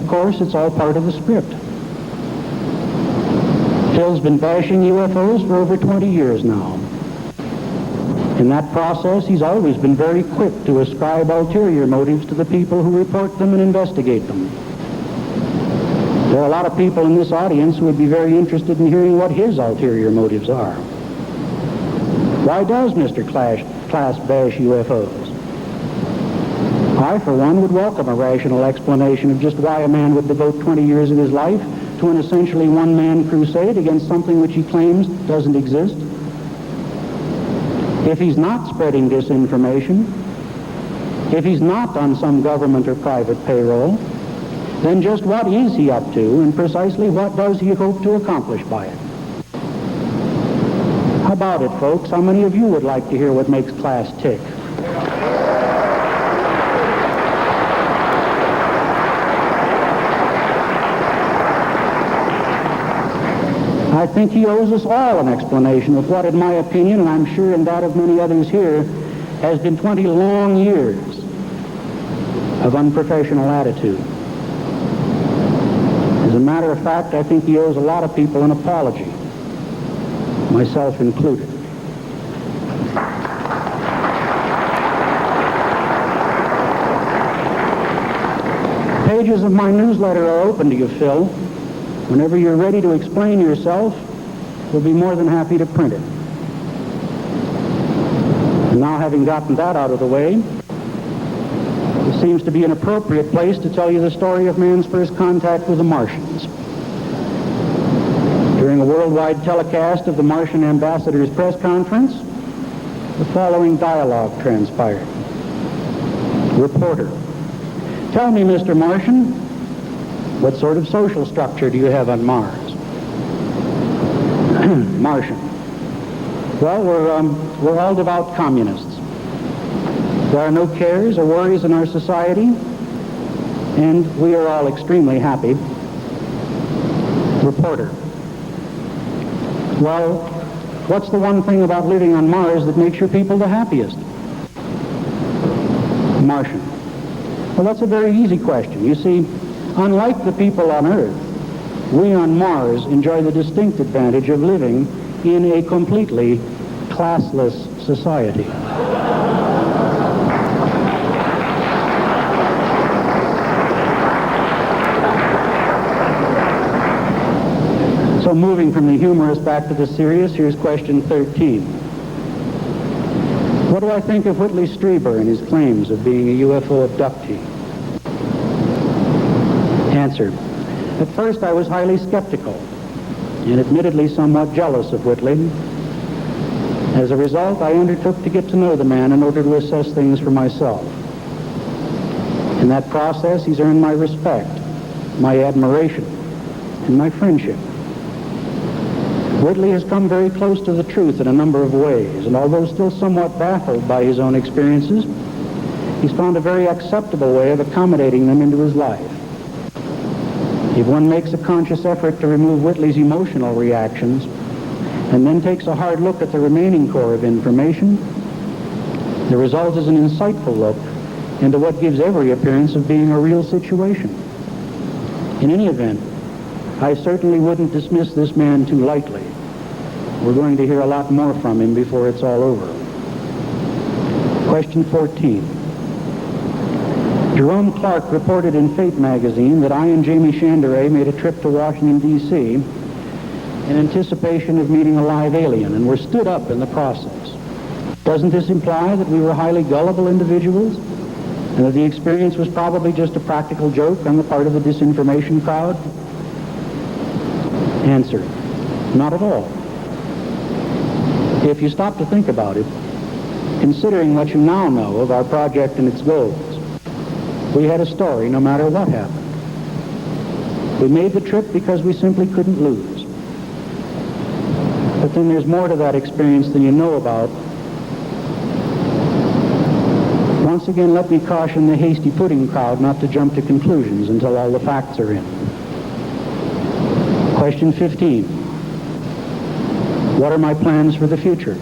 course, it's all part of the script. Phil's been bashing UFOs for over 20 years now. In that process, he's always been very quick to ascribe ulterior motives to the people who report them and investigate them. There are a lot of people in this audience who would be very interested in hearing what his ulterior motives are. Why does Mr. Class bash UFOs? I, for one, would welcome a rational explanation of just why a man would devote 20 years of his life to an essentially one-man crusade against something which he claims doesn't exist. If he's not spreading disinformation, if he's not on some government or private payroll, then just what is he up to, and precisely what does he hope to accomplish by it? How about it, folks? How many of you would like to hear what makes Class tick? I think he owes us all an explanation of what, in my opinion, and I'm sure in that of many others here, has been 20 long years of unprofessional attitude. As a matter of fact, I think he owes a lot of people an apology, myself included. Pages of my newsletter are open to you, Phil. Whenever you're ready to explain yourself, we'll be more than happy to print it. And now, having gotten that out of the way, it seems to be an appropriate place to tell you the story of man's first contact with the Martians. During a worldwide telecast of the Martian ambassador's press conference, the following dialogue transpired. Reporter: "Tell me, Mr. Martian, what sort of social structure do you have on Mars?" Martian: "Well, we're all devout communists. There are no cares or worries in our society, and we are all extremely happy." Reporter: "Well, what's the one thing about living on Mars that makes your people the happiest?" Martian: "Well, that's a very easy question. You see, unlike the people on Earth, we on Mars enjoy the distinct advantage of living in a completely classless society." So moving from the humorous back to the serious, here's question 13. What do I think of Whitley Strieber and his claims of being a UFO abductee? Answer: At first I was highly skeptical and admittedly somewhat jealous of Whitley. As a result, I undertook to get to know the man in order to assess things for myself. In that process, he's earned my respect, my admiration, and my friendship. Whitley has come very close to the truth in a number of ways, and although still somewhat baffled by his own experiences, he's found a very acceptable way of accommodating them into his life. If one makes a conscious effort to remove Whitley's emotional reactions and then takes a hard look at the remaining core of information, the result is an insightful look into what gives every appearance of being a real situation. In any event, I certainly wouldn't dismiss this man too lightly. We're going to hear a lot more from him before it's all over. Question 14. Jerome Clark reported in Fate magazine that I and Jamie Chanderet made a trip to Washington, D.C. in anticipation of meeting a live alien, and were stood up in the process. Doesn't this imply that we were highly gullible individuals, and that the experience was probably just a practical joke on the part of the disinformation crowd? Answer: not at all. If you stop to think about it, considering what you now know of our project and its goals, we had a story no matter what happened. We made the trip because we simply couldn't lose. But then there's more to that experience than you know about. Once again, let me caution the hasty pudding crowd not to jump to conclusions until all the facts are in. Question 15. What are my plans for the future?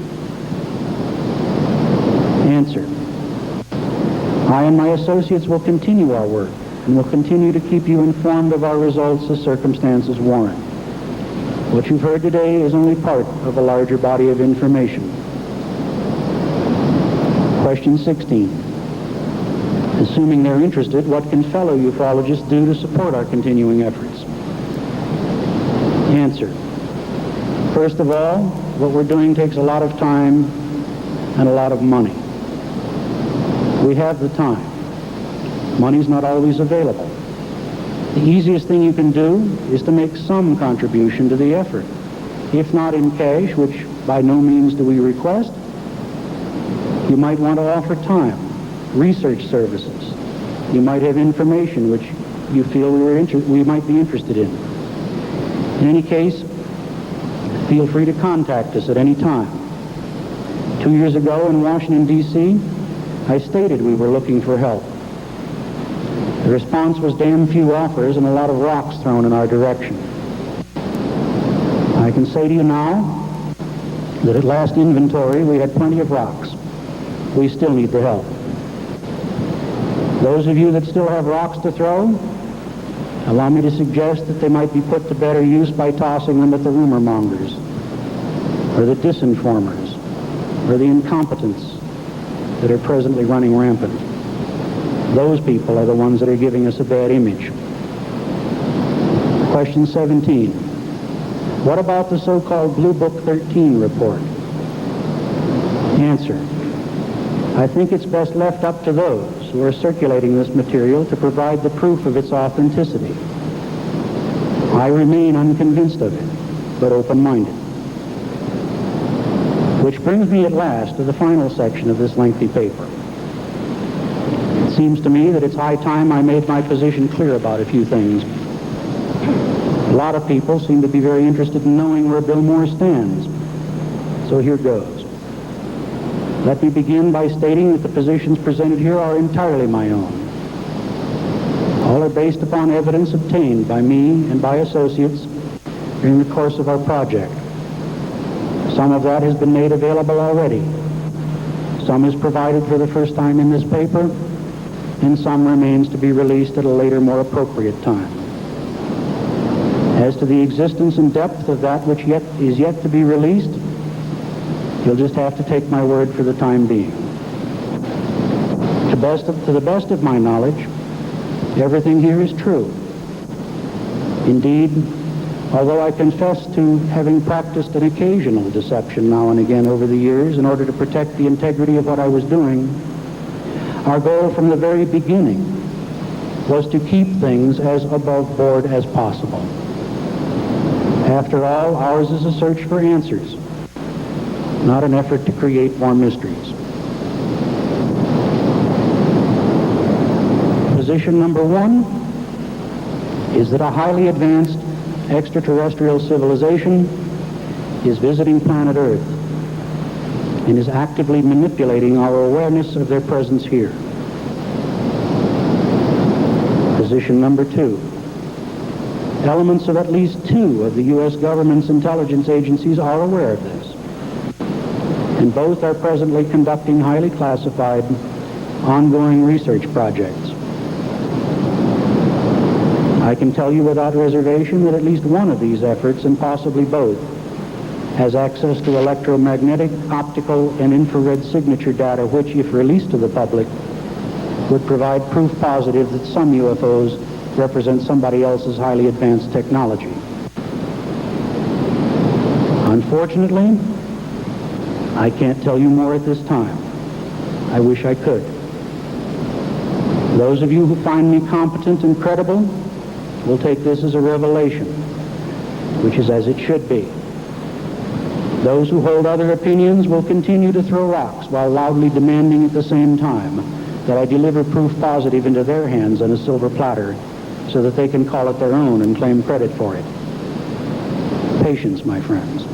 Answer. I and my associates will continue our work and will continue to keep you informed of our results as circumstances warrant. What you've heard today is only part of a larger body of information. Question 16. Assuming they're interested, what can fellow ufologists do to support our continuing efforts? Answer. First of all, what we're doing takes a lot of time and a lot of money. We have the time. Money's not always available. The easiest thing you can do is to make some contribution to the effort. If not in cash, which by no means do we request, you might want to offer time, research services. You might have information which you feel we might be interested in. In any case, feel free to contact us at any time. 2 years ago in Washington, D.C., I stated we were looking for help. The response was damn few offers and a lot of rocks thrown in our direction. I can say to you now that at last inventory we had plenty of rocks. We still need the help. Those of you that still have rocks to throw, allow me to suggest that they might be put to better use by tossing them at the rumor mongers, or the disinformers, or the incompetents that are presently running rampant. Those people are the ones that are giving us a bad image. Question 17. What about the so-called Blue Book 13 report? Answer. I think it's best left up to those who are circulating this material to provide the proof of its authenticity. I remain unconvinced of it, but open-minded. Which brings me at last to the final section of this lengthy paper. It seems to me that it's high time I made my position clear about a few things. A lot of people seem to be very interested in knowing where Bill Moore stands. So here goes. Let me begin by stating that the positions presented here are entirely my own. All are based upon evidence obtained by me and by associates during the course of our project. Some of that has been made available already. Some is provided for the first time in this paper, and some remains to be released at a later, more appropriate time. As to the existence and depth of that which is yet to be released, you'll just have to take my word for the time being. To the best of my knowledge, everything here is true. Indeed, although I confess to having practiced an occasional deception now and again over the years in order to protect the integrity of what I was doing, our goal from the very beginning was to keep things as above board as possible. After all, ours is a search for answers, not an effort to create more mysteries. Position number one is that a highly advanced extraterrestrial civilization is visiting planet Earth and is actively manipulating our awareness of their presence here. Position number two. Elements of at least two of the U.S. government's intelligence agencies are aware of this, and both are presently conducting highly classified, ongoing research projects. I can tell you without reservation that at least one of these efforts, and possibly both, has access to electromagnetic, optical, and infrared signature data which, if released to the public, would provide proof positive that some UFOs represent somebody else's highly advanced technology. Unfortunately, I can't tell you more at this time. I wish I could. Those of you who find me competent and credible will take this as a revelation, which is as it should be. Those who hold other opinions will continue to throw rocks while loudly demanding at the same time that I deliver proof positive into their hands on a silver platter so that they can call it their own and claim credit for it. Patience, my friends.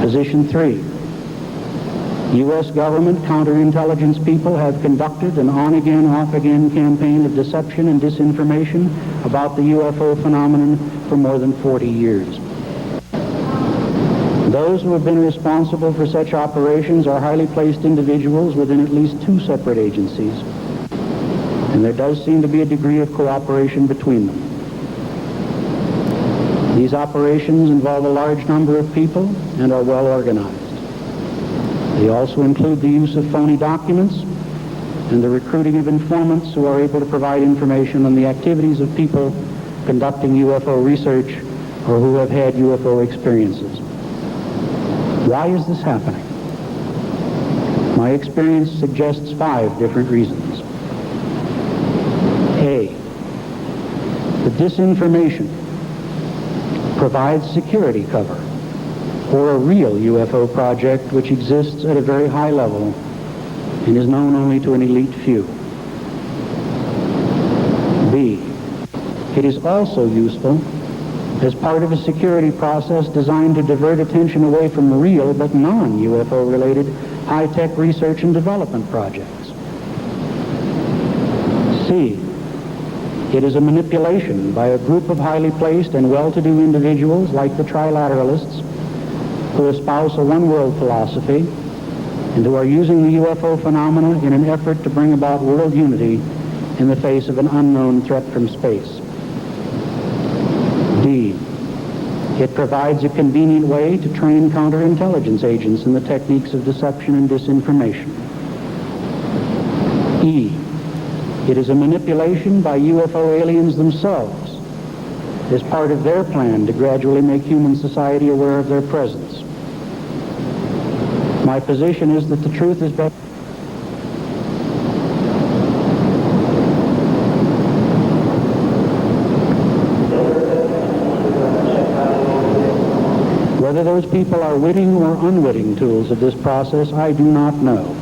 Position 3. U.S. government counterintelligence people have conducted an on-again, off-again campaign of deception and disinformation about the UFO phenomenon for more than 40 years. Those who have been responsible for such operations are highly placed individuals within at least two separate agencies, and there does seem to be a degree of cooperation between them. These operations involve a large number of people and are well organized. They also include the use of phony documents and the recruiting of informants who are able to provide information on the activities of people conducting UFO research or who have had UFO experiences. Why is this happening? My experience suggests 5 different reasons. A, the disinformation provides security cover for a real UFO project which exists at a very high level and is known only to an elite few. B, it is also useful as part of a security process designed to divert attention away from real but non-UFO related high-tech research and development projects. C, it is a manipulation by a group of highly placed and well-to-do individuals like the trilateralists who espouse a one-world philosophy and who are using the UFO phenomena in an effort to bring about world unity in the face of an unknown threat from space. D, it provides a convenient way to train counterintelligence agents in the techniques of deception and disinformation. E, it is a manipulation by UFO aliens themselves as part of their plan to gradually make human society aware of their presence. My position is that the truth is better. Whether those people are witting or unwitting tools of this process, I do not know.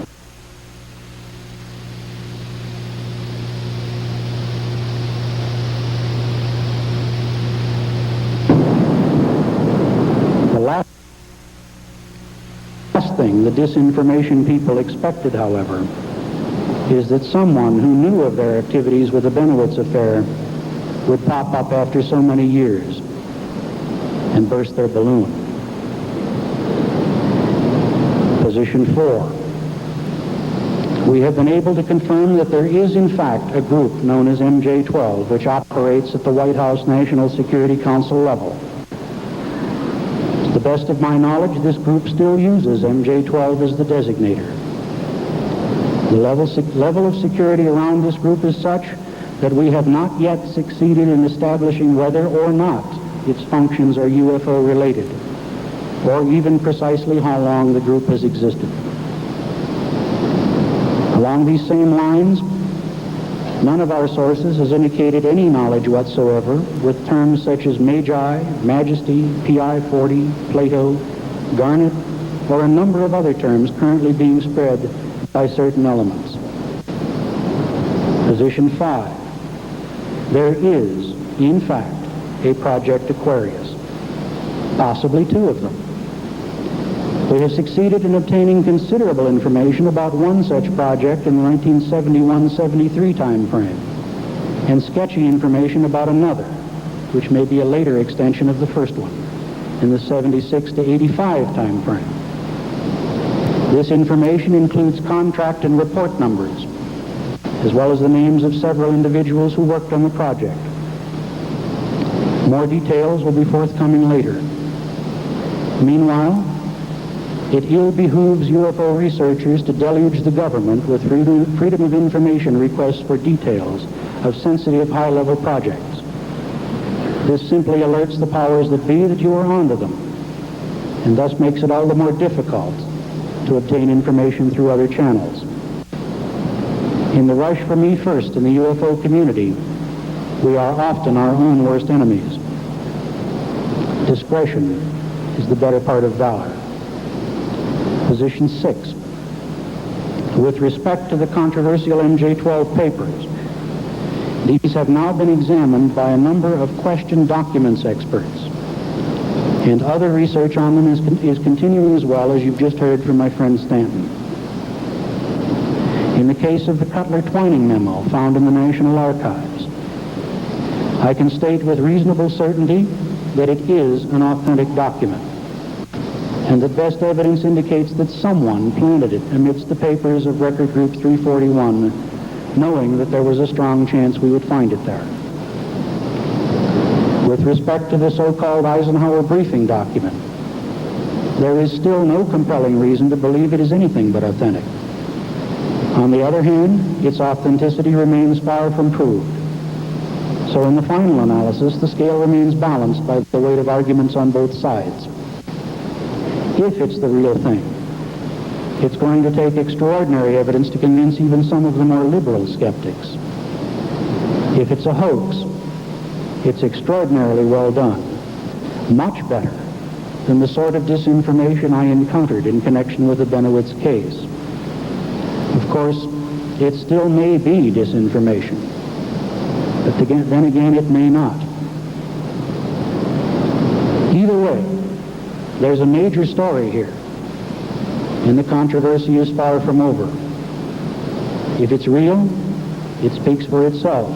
The last thing the disinformation people expected, however, is that someone who knew of their activities with the Benowitz affair would pop up after so many years and burst their balloon. Position 4. We have been able to confirm that there is in fact a group known as MJ-12 which operates at the White House National Security Council level. To the best of my knowledge, this group still uses MJ-12 as the designator. The level of security around this group is such that we have not yet succeeded in establishing whether or not its functions are UFO related, or even precisely how long the group has existed. Along these same lines, none of our sources has indicated any knowledge whatsoever with terms such as Magi, Majesty, PI-40, Plato, Garnet, or a number of other terms currently being spread by certain elements. Position 5. There is, in fact, a Project Aquarius, possibly 2 of them. We have succeeded in obtaining considerable information about one such project in the 1971-73 time frame, and sketchy information about another, which may be a later extension of the first one, in the 76 to 85 time frame. This information includes contract and report numbers, as well as the names of several individuals who worked on the project. More details will be forthcoming later. Meanwhile, it ill behooves UFO researchers to deluge the government with freedom of information requests for details of sensitive high-level projects. This simply alerts the powers that be that you are onto them, and thus makes it all the more difficult to obtain information through other channels. In the rush for me first in the UFO community, we are often our own worst enemies. Discretion is the better part of valor. Position 6. With respect to the controversial MJ-12 papers, these have now been examined by a number of question documents experts, and other research on them is continuing as well, as you've just heard from my friend Stanton. In the case of the Cutler-Twining memo found in the National Archives, I can state with reasonable certainty that it is an authentic document, and that best evidence indicates that someone planted it amidst the papers of Record Group 341, knowing that there was a strong chance we would find it there. With respect to the so-called Eisenhower briefing document, there is still no compelling reason to believe it is anything but authentic. On the other hand, its authenticity remains far from proved. So in the final analysis, the scale remains balanced by the weight of arguments on both sides. If it's the real thing, it's going to take extraordinary evidence to convince even some of the more liberal skeptics. If it's a hoax, it's extraordinarily well done, much better than the sort of disinformation I encountered in connection with the Benowitz case. Of course, it still may be disinformation, but then again, it may not. Either way, there's a major story here, and the controversy is far from over. If it's real, it speaks for itself.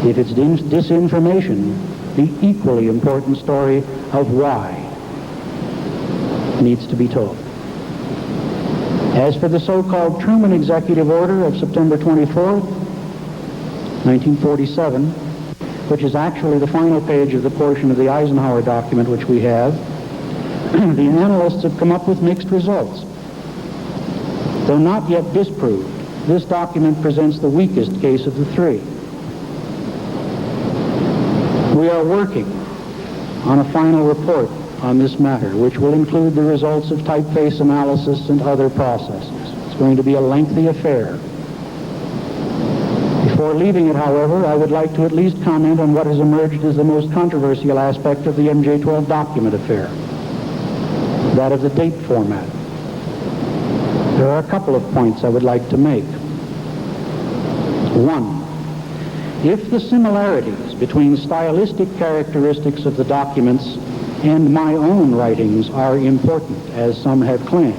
If it's disinformation, the equally important story of why needs to be told. As for the so-called Truman Executive Order of September 24th, 1947, which is actually the final page of the portion of the Eisenhower document which we have, the analysts have come up with mixed results. Though not yet disproved, this document presents the weakest case of the three. We are working on a final report on this matter, which will include the results of typeface analysis and other processes. It's going to be a lengthy affair. Before leaving it, however, I would like to at least comment on what has emerged as the most controversial aspect of the MJ-12 document affair, that of the date format. There are a couple of points I would like to make. One, if the similarities between stylistic characteristics of the documents and my own writings are important, as some have claimed,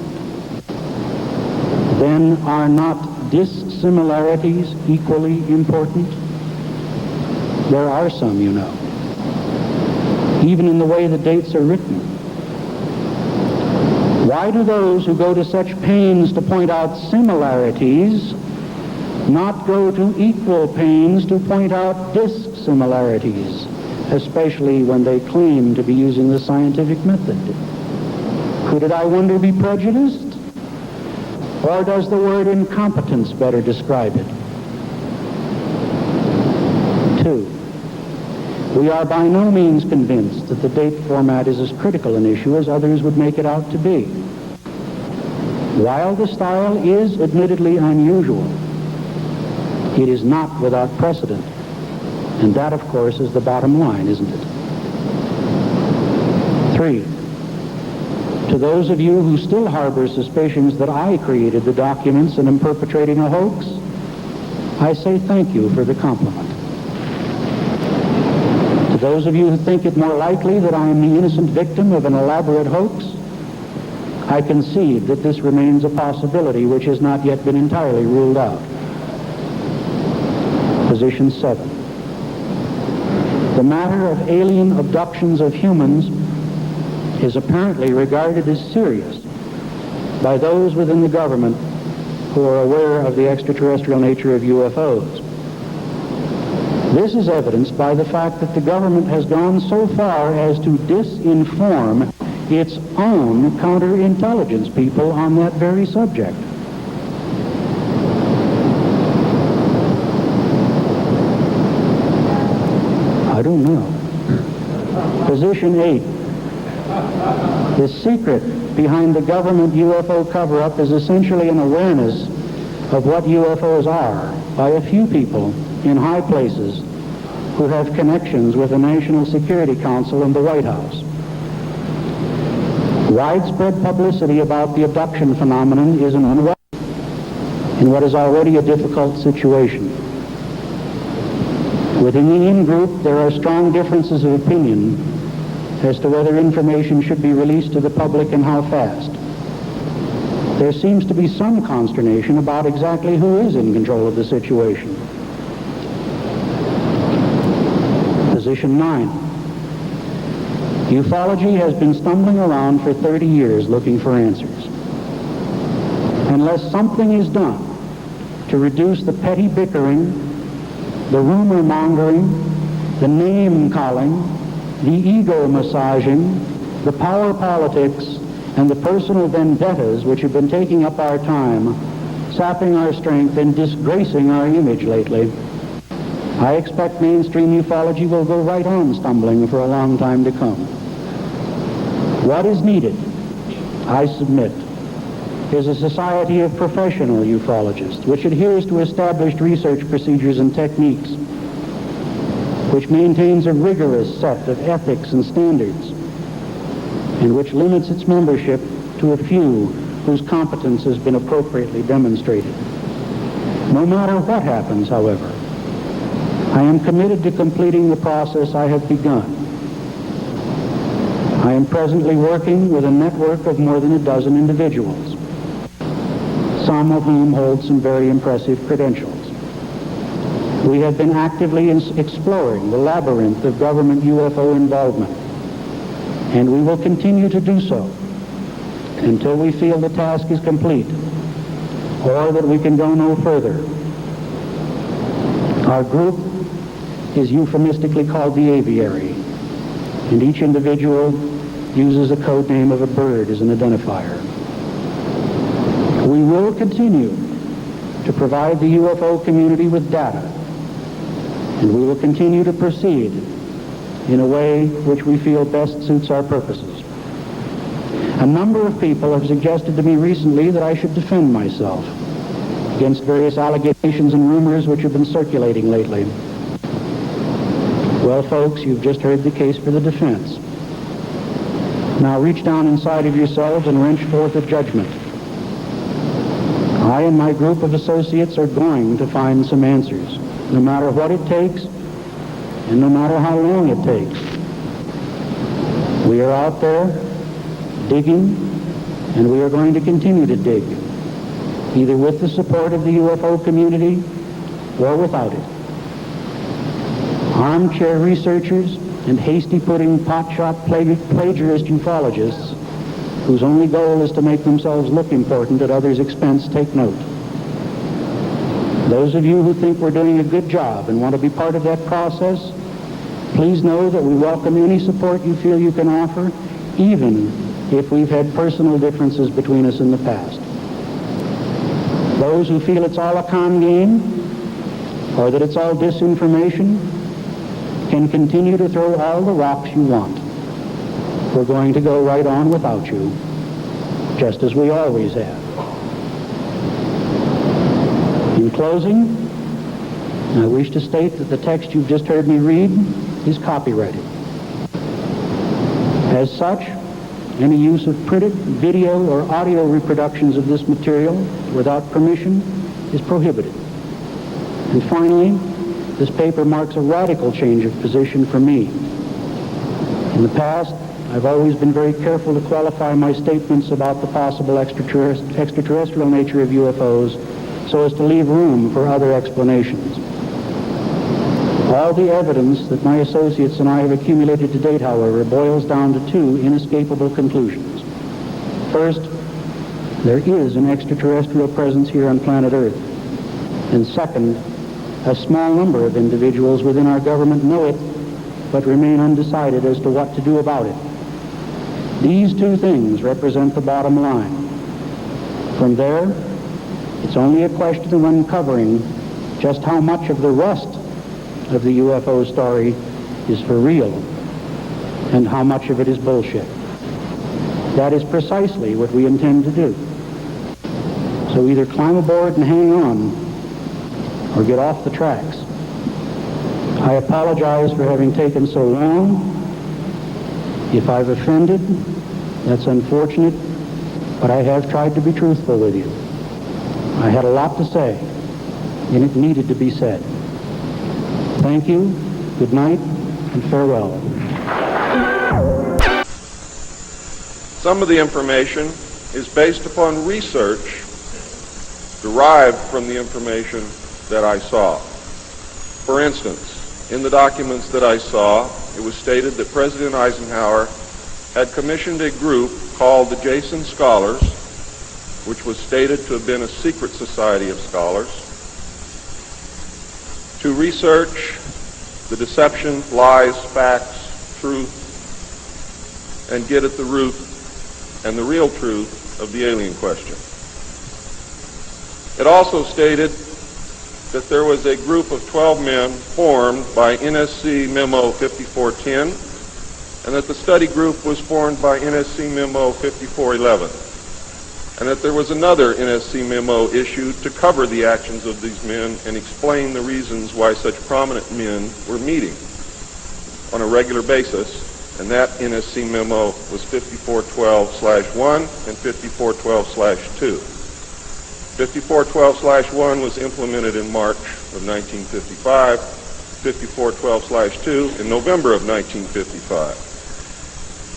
then are not dissimilarities equally important? There are some, you know, even in the way the dates are written. Why do those who go to such pains to point out similarities not go to equal pains to point out dissimilarities, especially when they claim to be using the scientific method? Could it, I wonder, be prejudiced? Or does the word incompetence better describe it? 2, we are by no means convinced that the date format is as critical an issue as others would make it out to be. While the style is admittedly unusual, it is not without precedent. And that, of course, is the bottom line, isn't it? 3, to those of you who still harbor suspicions that I created the documents and am perpetrating a hoax, I say thank you for the compliment. To those of you who think it more likely that I am the innocent victim of an elaborate hoax, I concede that this remains a possibility which has not yet been entirely ruled out. Position 7. The matter of alien abductions of humans is apparently regarded as serious by those within the government who are aware of the extraterrestrial nature of UFOs. This is evidenced by the fact that the government has gone so far as to disinform its own counterintelligence people on that very subject. I don't know. Position 8. The secret behind the government UFO cover-up is essentially an awareness of what UFOs are by a few people in high places who have connections with the National Security Council and the White House. Widespread publicity about the abduction phenomenon is an unwelcome in what is already a difficult situation. Within the in-group, there are strong differences of opinion as to whether information should be released to the public and how fast. There seems to be some consternation about exactly who is in control of the situation. Position 9. Ufology has been stumbling around for 30 years looking for answers. Unless something is done to reduce the petty bickering, the rumor mongering, the name calling, the ego massaging, the power politics, and the personal vendettas which have been taking up our time, sapping our strength, and disgracing our image lately, I expect mainstream ufology will go right on stumbling for a long time to come. What is needed, I submit, is a society of professional ufologists which adheres to established research procedures and techniques, which maintains a rigorous set of ethics and standards, and which limits its membership to a few whose competence has been appropriately demonstrated. No matter what happens, however, I am committed to completing the process I have begun. I am presently working with a network of more than a dozen individuals, some of whom hold some very impressive credentials. We have been actively exploring the labyrinth of government UFO involvement, and we will continue to do so until we feel the task is complete or that we can go no further. Our group is euphemistically called the Aviary, and each individual uses a code name of a bird as an identifier. We will continue to provide the UFO community with data, and we will continue to proceed in a way which we feel best suits our purposes. A number of people have suggested to me recently that I should defend myself against various allegations and rumors which have been circulating lately. Well, folks, you've just heard the case for the defense. Now reach down inside of yourselves and wrench forth a judgment. I and my group of associates are going to find some answers, no matter what it takes, and no matter how long it takes. We are out there digging, and we are going to continue to dig, either with the support of the UFO community or without it. Armchair researchers and hasty-pudding potshot plagiarist ufologists whose only goal is to make themselves look important at others' expense take note. Those of you who think we're doing a good job and want to be part of that process, please know that we welcome any support you feel you can offer, even if we've had personal differences between us in the past. Those who feel it's all a con game, or that it's all disinformation, can continue to throw all the rocks you want. We're going to go right on without you, just as we always have. In closing, I wish to state that the text you've just heard me read is copyrighted. As such, any use of printed, video, or audio reproductions of this material without permission is prohibited. And finally, this paper marks a radical change of position for me. In the past, I've always been very careful to qualify my statements about the possible extraterrestrial nature of UFOs so as to leave room for other explanations. All the evidence that my associates and I have accumulated to date, however, boils down to two inescapable conclusions. First, there is an extraterrestrial presence here on planet Earth. And second, a small number of individuals within our government know it, but remain undecided as to what to do about it. These two things represent the bottom line. From there, it's only a question of uncovering just how much of the rest of the UFO story is for real and how much of it is bullshit. That is precisely what we intend to do. So either climb aboard and hang on, or get off the tracks. I apologize for having taken so long. If I've offended, that's unfortunate, but I have tried to be truthful with you. I had a lot to say, and it needed to be said. Thank you, good night, and farewell.
Some of the information is based upon research derived from the information that I saw. For instance, in the documents that I saw, it was stated that President Eisenhower had commissioned a group called the Jason Scholars, which was stated to have been a secret society of scholars, to research the deception, lies, facts, truth, and get at the root and the real truth of the alien question. It also stated that there was a group of 12 men formed by NSC Memo 5410, and that the study group was formed by NSC Memo 5411, and that there was another NSC memo issued to cover the actions of these men and explain the reasons why such prominent men were meeting on a regular basis, and that NSC memo was 5412/1 and 5412/2. 5412/1 was implemented in March of 1955, 5412/2 in November of 1955.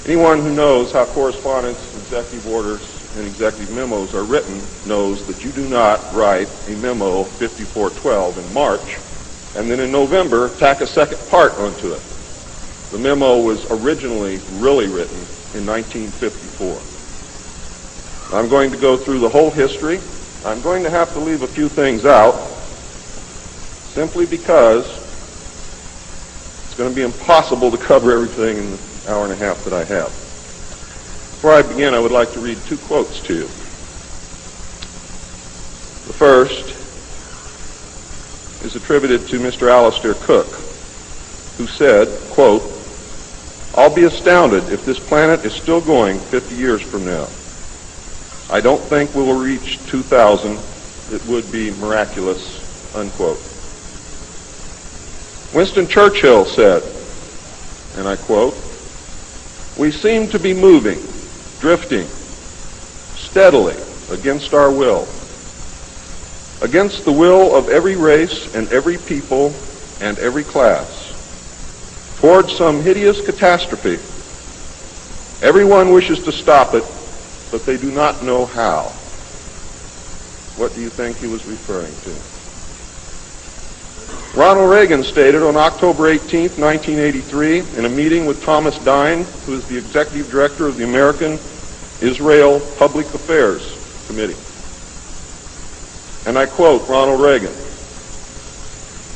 Anyone who knows how correspondence, executive orders, and executive memos are written knows that you do not write a memo 5412 in March and then in November tack a second part onto it. The memo was originally really written in 1954. I'm going to go through the whole history. I'm going to have to leave a few things out simply because it's going to be impossible to cover everything in the hour and a half that I have. Before I begin, I would like to read two quotes to you. The first is attributed to Mr. Alistair Cook, who said, quote, "I'll be astounded if this planet is still going 50 years from now. I don't think we will reach 2000. It would be miraculous," unquote. Winston Churchill said, and I quote, "We seem to be moving, drifting, steadily against our will, against the will of every race and every people and every class, towards some hideous catastrophe. Everyone wishes to stop it, but they do not know how." What do you think he was referring to? Ronald Reagan stated on October 18, 1983, in a meeting with Thomas Dine, who is the executive director of the American Israel Public Affairs Committee. And I quote Ronald Reagan,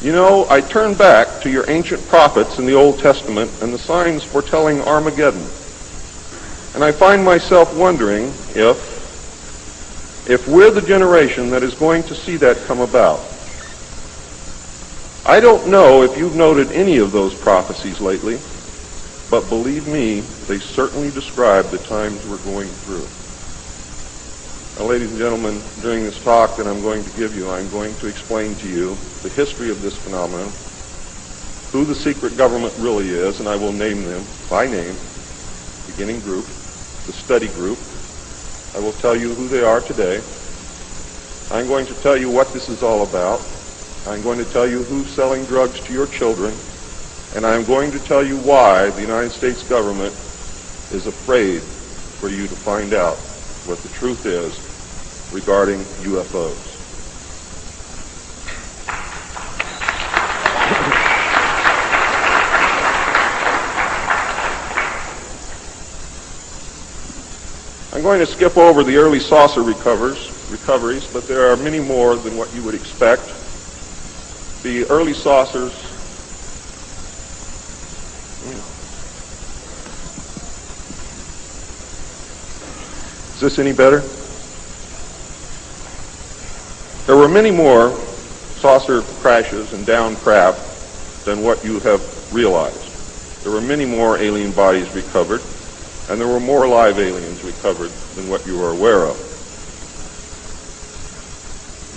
"You know, I turn back to your ancient prophets in the Old Testament and the signs foretelling Armageddon. And I find myself wondering if we're the generation that is going to see that come about. I don't know if you've noted any of those prophecies lately, but believe me, they certainly describe the times we're going through." Now, ladies and gentlemen, during this talk that I'm going to give you, I'm going to explain to you the history of this phenomenon, who the secret government really is, and I will name them by name, beginning group, the study group. I will tell you who they are today. I'm going to tell you what this is all about. I'm going to tell you who's selling drugs to your children, and I'm going to tell you why the United States government is afraid for you to find out what the truth is regarding UFOs. I'm going to skip over the early saucer recoveries, but there are many more than what you would expect. The early saucers Is this any better? There were many more saucer crashes and downed craft than what you have realized. There were many more alien bodies recovered, and there were more live aliens recovered than what you are aware of.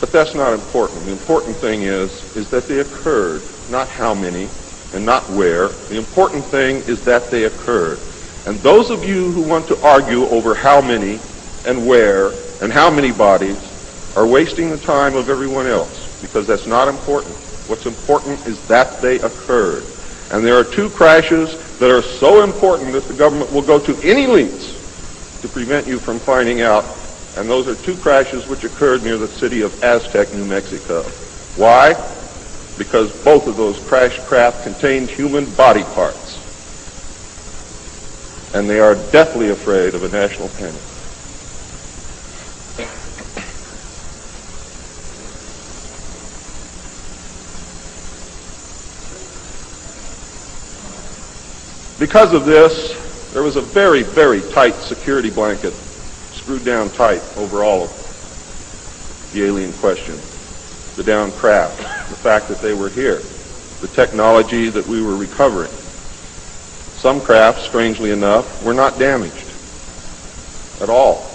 But that's not important. The important thing is that they occurred, not how many and not where. The important thing is that they occurred. And those of you who want to argue over how many and where and how many bodies are wasting the time of everyone else, because that's not important. What's important is that they occurred. And there are two crashes that are so important that the government will go to any lengths to prevent you from finding out, and those are two crashes which occurred near the city of Aztec, New Mexico. Why? Because both of those crashed craft contained human body parts, and they are deathly afraid of a national panic. Because of this, there was a very, very tight security blanket screwed down tight over all of the alien question. The downed craft, the fact that they were here, the technology that we were recovering. Some craft, strangely enough, were not damaged at all.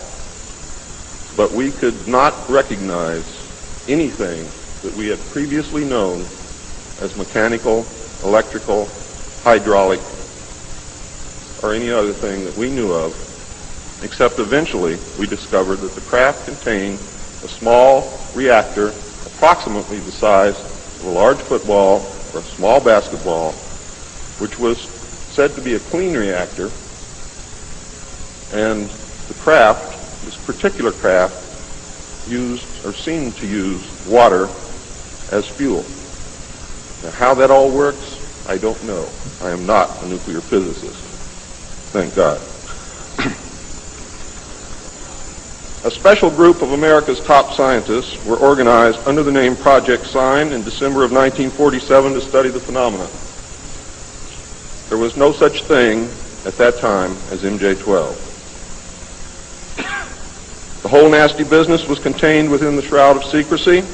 But we could not recognize anything that we had previously known as mechanical, electrical, hydraulic, or any other thing that we knew of, except eventually we discovered that the craft contained a small reactor approximately the size of a large football or a small basketball, which was said to be a clean reactor, and the craft, this particular craft, used or seemed to use water as fuel. Now, how that all works, I don't know. I am not a nuclear physicist. Thank God. A special group of America's top scientists were organized under the name Project Sign in December of 1947 to study the phenomena. There was no such thing at that time as MJ-12. The whole nasty business was contained within the shroud of secrecy.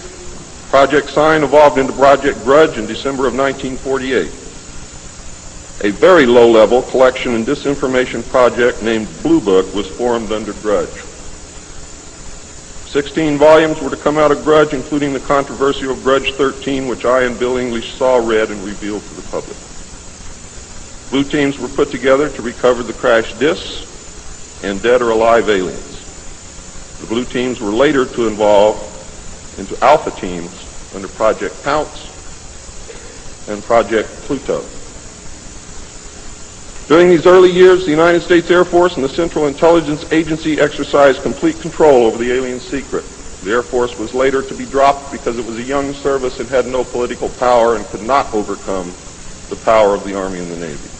Project Sign evolved into Project Grudge in December of 1948. A very low-level collection and disinformation project named Blue Book was formed under Grudge. 16 volumes were to come out of Grudge, including the controversial Grudge 13, which I and Bill English saw, read, and revealed to the public. Blue teams were put together to recover the crashed discs and dead or alive aliens. The blue teams were later to evolve into alpha teams under Project Pounce and Project Pluto. During these early years, the United States Air Force and the Central Intelligence Agency exercised complete control over the alien secret. The Air Force was later to be dropped because it was a young service and had no political power and could not overcome the power of the Army and the Navy.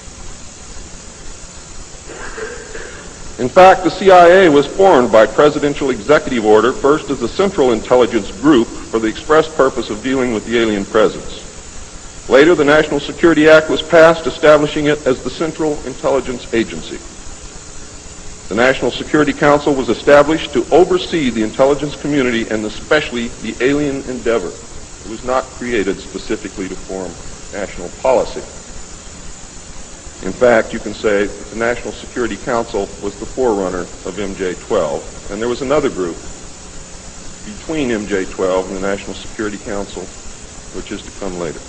In fact, the CIA was formed by presidential executive order, first as a Central Intelligence Group for the express purpose of dealing with the alien presence. Later, the National Security Act was passed, establishing it as the Central Intelligence Agency. The National Security Council was established to oversee the intelligence community and especially the alien endeavor. It was not created specifically to form national policy. In fact, you can say that the National Security Council was the forerunner of MJ-12, and there was another group between MJ-12 and the National Security Council, which is to come later.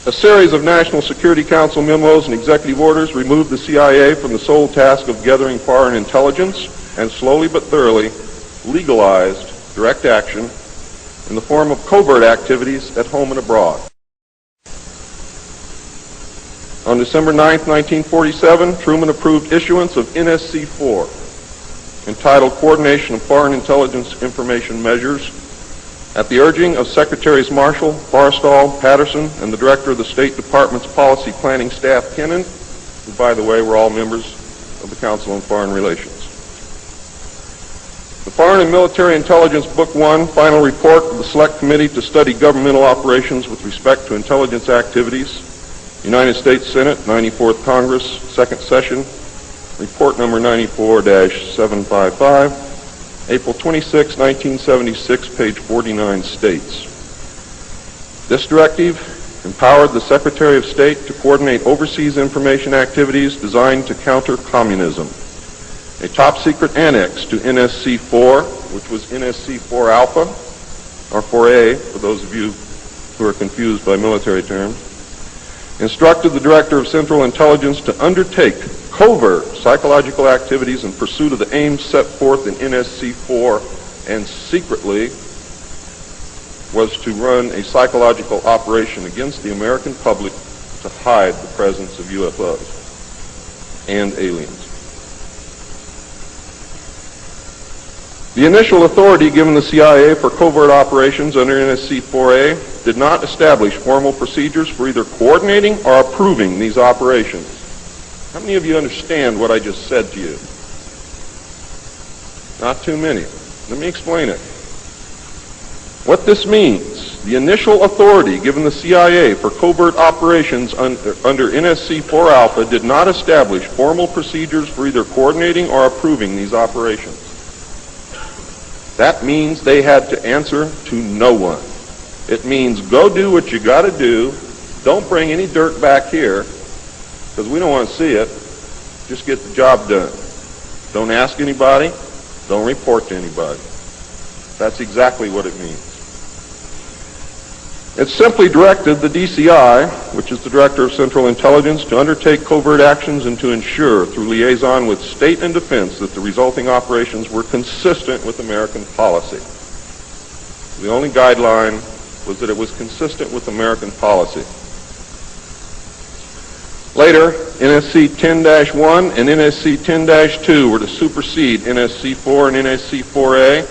A series of National Security Council memos and executive orders removed the CIA from the sole task of gathering foreign intelligence and slowly but thoroughly legalized direct action in the form of covert activities at home and abroad. On December 9, 1947, Truman approved issuance of NSC-4, entitled Coordination of Foreign Intelligence Information Measures, at the urging of Secretaries Marshall, Forrestal, Patterson, and the Director of the State Department's Policy Planning Staff, Kennan, who, by the way, were all members of the Council on Foreign Relations. The Foreign and Military Intelligence Book 1, final report of the Select Committee to study governmental operations with respect to intelligence activities, United States Senate, 94th Congress, second session, report number 94-755, April 26, 1976, page 49 states, this directive empowered the Secretary of State to coordinate overseas information activities designed to counter communism. A top-secret annex to NSC-4, which was NSC-4 Alpha, or 4A, for those of you who are confused by military terms, instructed the Director of Central Intelligence to undertake covert psychological activities in pursuit of the aims set forth in NSC-4, and secretly was to run a psychological operation against the American public to hide the presence of UFOs. and aliens. The initial authority given the CIA for covert operations under NSC-4A did not establish formal procedures for either coordinating or approving these operations. How many of you understand what I just said to you? Not too many. Let me explain it. What this means, the initial authority given the CIA for covert operations under NSC-4 Alpha did not establish formal procedures for either coordinating or approving these operations. That means they had to answer to no one. It means go do what you got to do. Don't bring any dirt back here because we don't want to see it. Just get the job done. Don't ask anybody. Don't report to anybody. That's exactly what it means. It simply directed the DCI, which is the Director of Central Intelligence, to undertake covert actions and to ensure, through liaison with state and defense, that the resulting operations were consistent with American policy. The only guideline was that it was consistent with American policy. Later, NSC 10-1 and NSC 10-2 were to supersede NSC 4 and NSC 4A,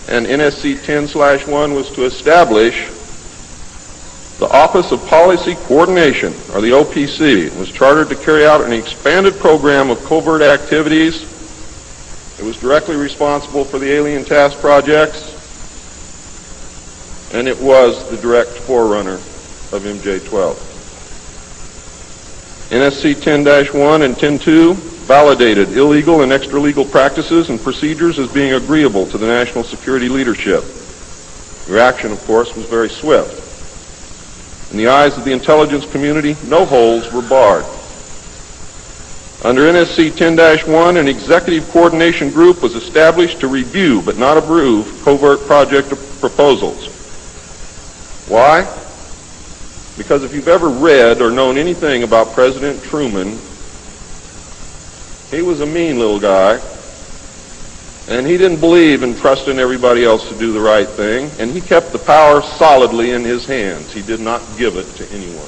and NSC 10/1 was to establish the Office of Policy Coordination, or the OPC, was chartered to carry out an expanded program of covert activities. It was directly responsible for the alien task projects, and it was the direct forerunner of MJ-12. NSC 10-1 and 10-2 validated illegal and extra-legal practices and procedures as being agreeable to the national security leadership. The reaction, of course, was very swift. In the eyes of the intelligence community, no holes were barred. Under NSC 10-1, an executive coordination group was established to review but not approve covert project proposals. Why? Because if you've ever read or known anything about President Truman, he was a mean little guy, and he didn't believe in trusting everybody else to do the right thing, and he kept the power solidly in his hands. He did not give it to anyone.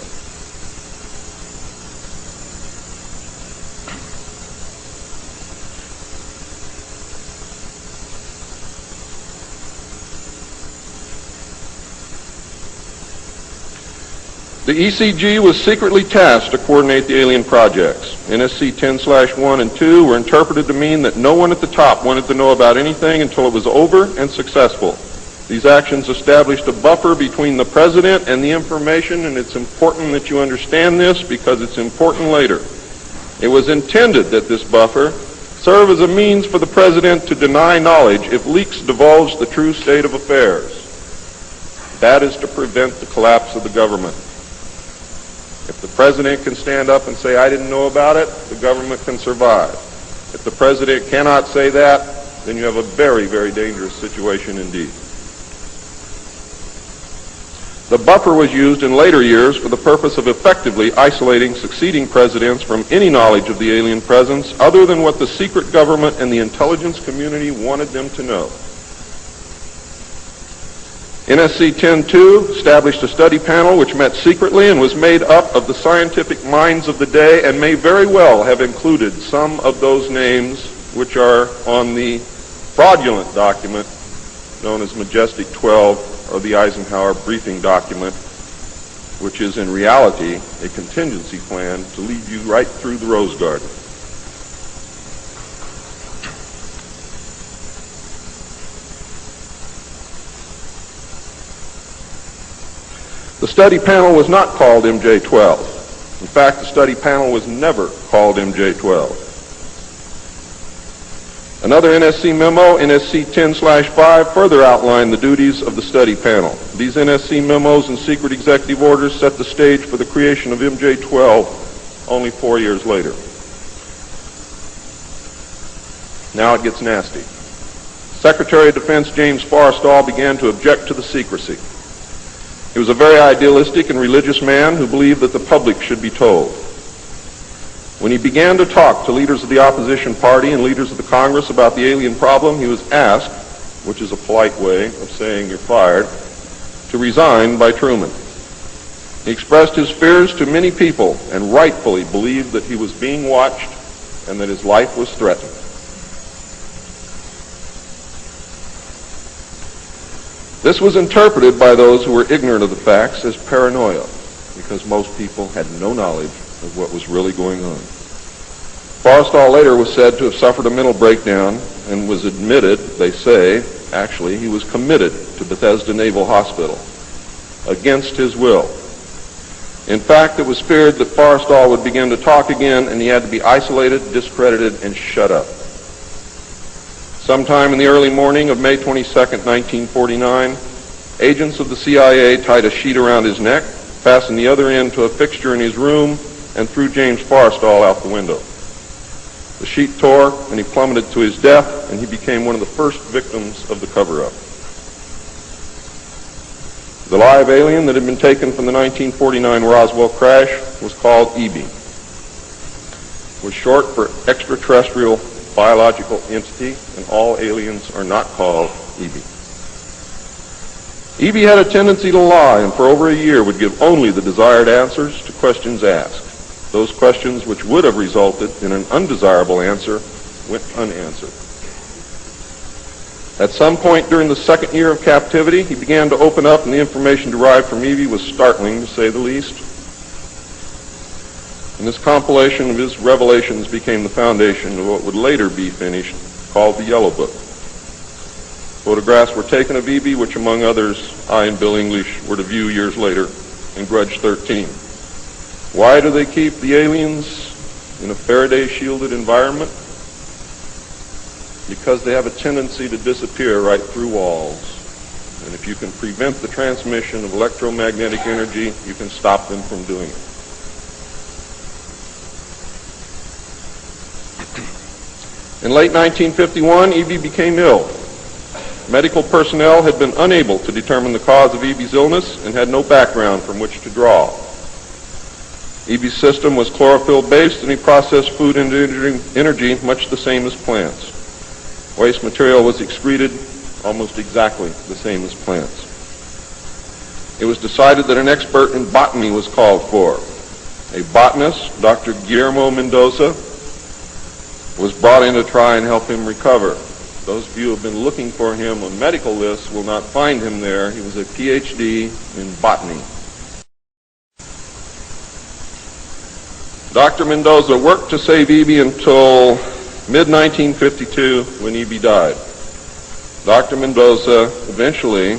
The ECG was secretly tasked to coordinate the alien projects. NSC 10/1 and 2 were interpreted to mean that no one at the top wanted to know about anything until it was over and successful. These actions established a buffer between the president and the information, and it's important that you understand this because it's important later. It was intended that this buffer serve as a means for the president to deny knowledge if leaks divulged the true state of affairs. That is to prevent the collapse of the government. If the president can stand up and say, I didn't know about it, the government can survive. If the president cannot say that, then you have a very, very dangerous situation indeed. The buffer was used in later years for the purpose of effectively isolating succeeding presidents from any knowledge of the alien presence other than what the secret government and the intelligence community wanted them to know. NSC 10-2 established a study panel which met secretly and was made up of the scientific minds of the day and may very well have included some of those names which are on the fraudulent document known as Majestic 12 or the Eisenhower briefing document, which is in reality a contingency plan to lead you right through the Rose Garden. The study panel was not called MJ-12. In fact, the study panel was never called MJ-12. Another NSC memo, NSC 10/5, further outlined the duties of the study panel. These NSC memos and secret executive orders set the stage for the creation of MJ-12 only 4 years later. Now it gets nasty. Secretary of Defense James Forrestal began to object to the secrecy. He was a very idealistic and religious man who believed that the public should be told. When he began to talk to leaders of the opposition party and leaders of the Congress about the alien problem, he was asked, which is a polite way of saying you're fired, to resign by Truman. He expressed his fears to many people and rightfully believed that he was being watched and that his life was threatened. This was interpreted by those who were ignorant of the facts as paranoia, because most people had no knowledge of what was really going on. Forrestal later was said to have suffered a mental breakdown and was admitted, they say, actually, he was committed to Bethesda Naval Hospital against his will. In fact, it was feared that Forrestal would begin to talk again and he had to be isolated, discredited, and shut up. Sometime in the early morning of May 22nd, 1949, agents of the CIA tied a sheet around his neck, fastened the other end to a fixture in his room, and threw James Forrestal out the window. The sheet tore, and he plummeted to his death, and he became one of the first victims of the cover-up. The live alien that had been taken from the 1949 Roswell crash was called EB. It was short for extraterrestrial biological entity, and all aliens are not called EB. EB had a tendency to lie, and for over a year would give only the desired answers to questions asked. Those questions which would have resulted in an undesirable answer went unanswered. At some point during the second year of captivity, he began to open up, and the information derived from EB was startling, to say the least. And this compilation of his revelations became the foundation of what would later be finished, called the Yellow Book. Photographs were taken of EB, which among others, I and Bill English were to view years later in Grudge 13. Why do they keep the aliens in a Faraday-shielded environment? Because they have a tendency to disappear right through walls. And if you can prevent the transmission of electromagnetic energy, you can stop them from doing it. In late 1951, EB became ill. Medical personnel had been unable to determine the cause of EB's illness and had no background from which to draw. EB's system was chlorophyll-based, and he processed food into energy much the same as plants. Waste material was excreted almost exactly the same as plants. It was decided that an expert in botany was called for. A botanist, Dr. Guillermo Mendoza, was brought in to try and help him recover. Those of you who have been looking for him on medical lists will not find him there. He was a PhD in botany. Dr. Mendoza worked to save EB until mid-1952 when EB died. Dr. Mendoza eventually,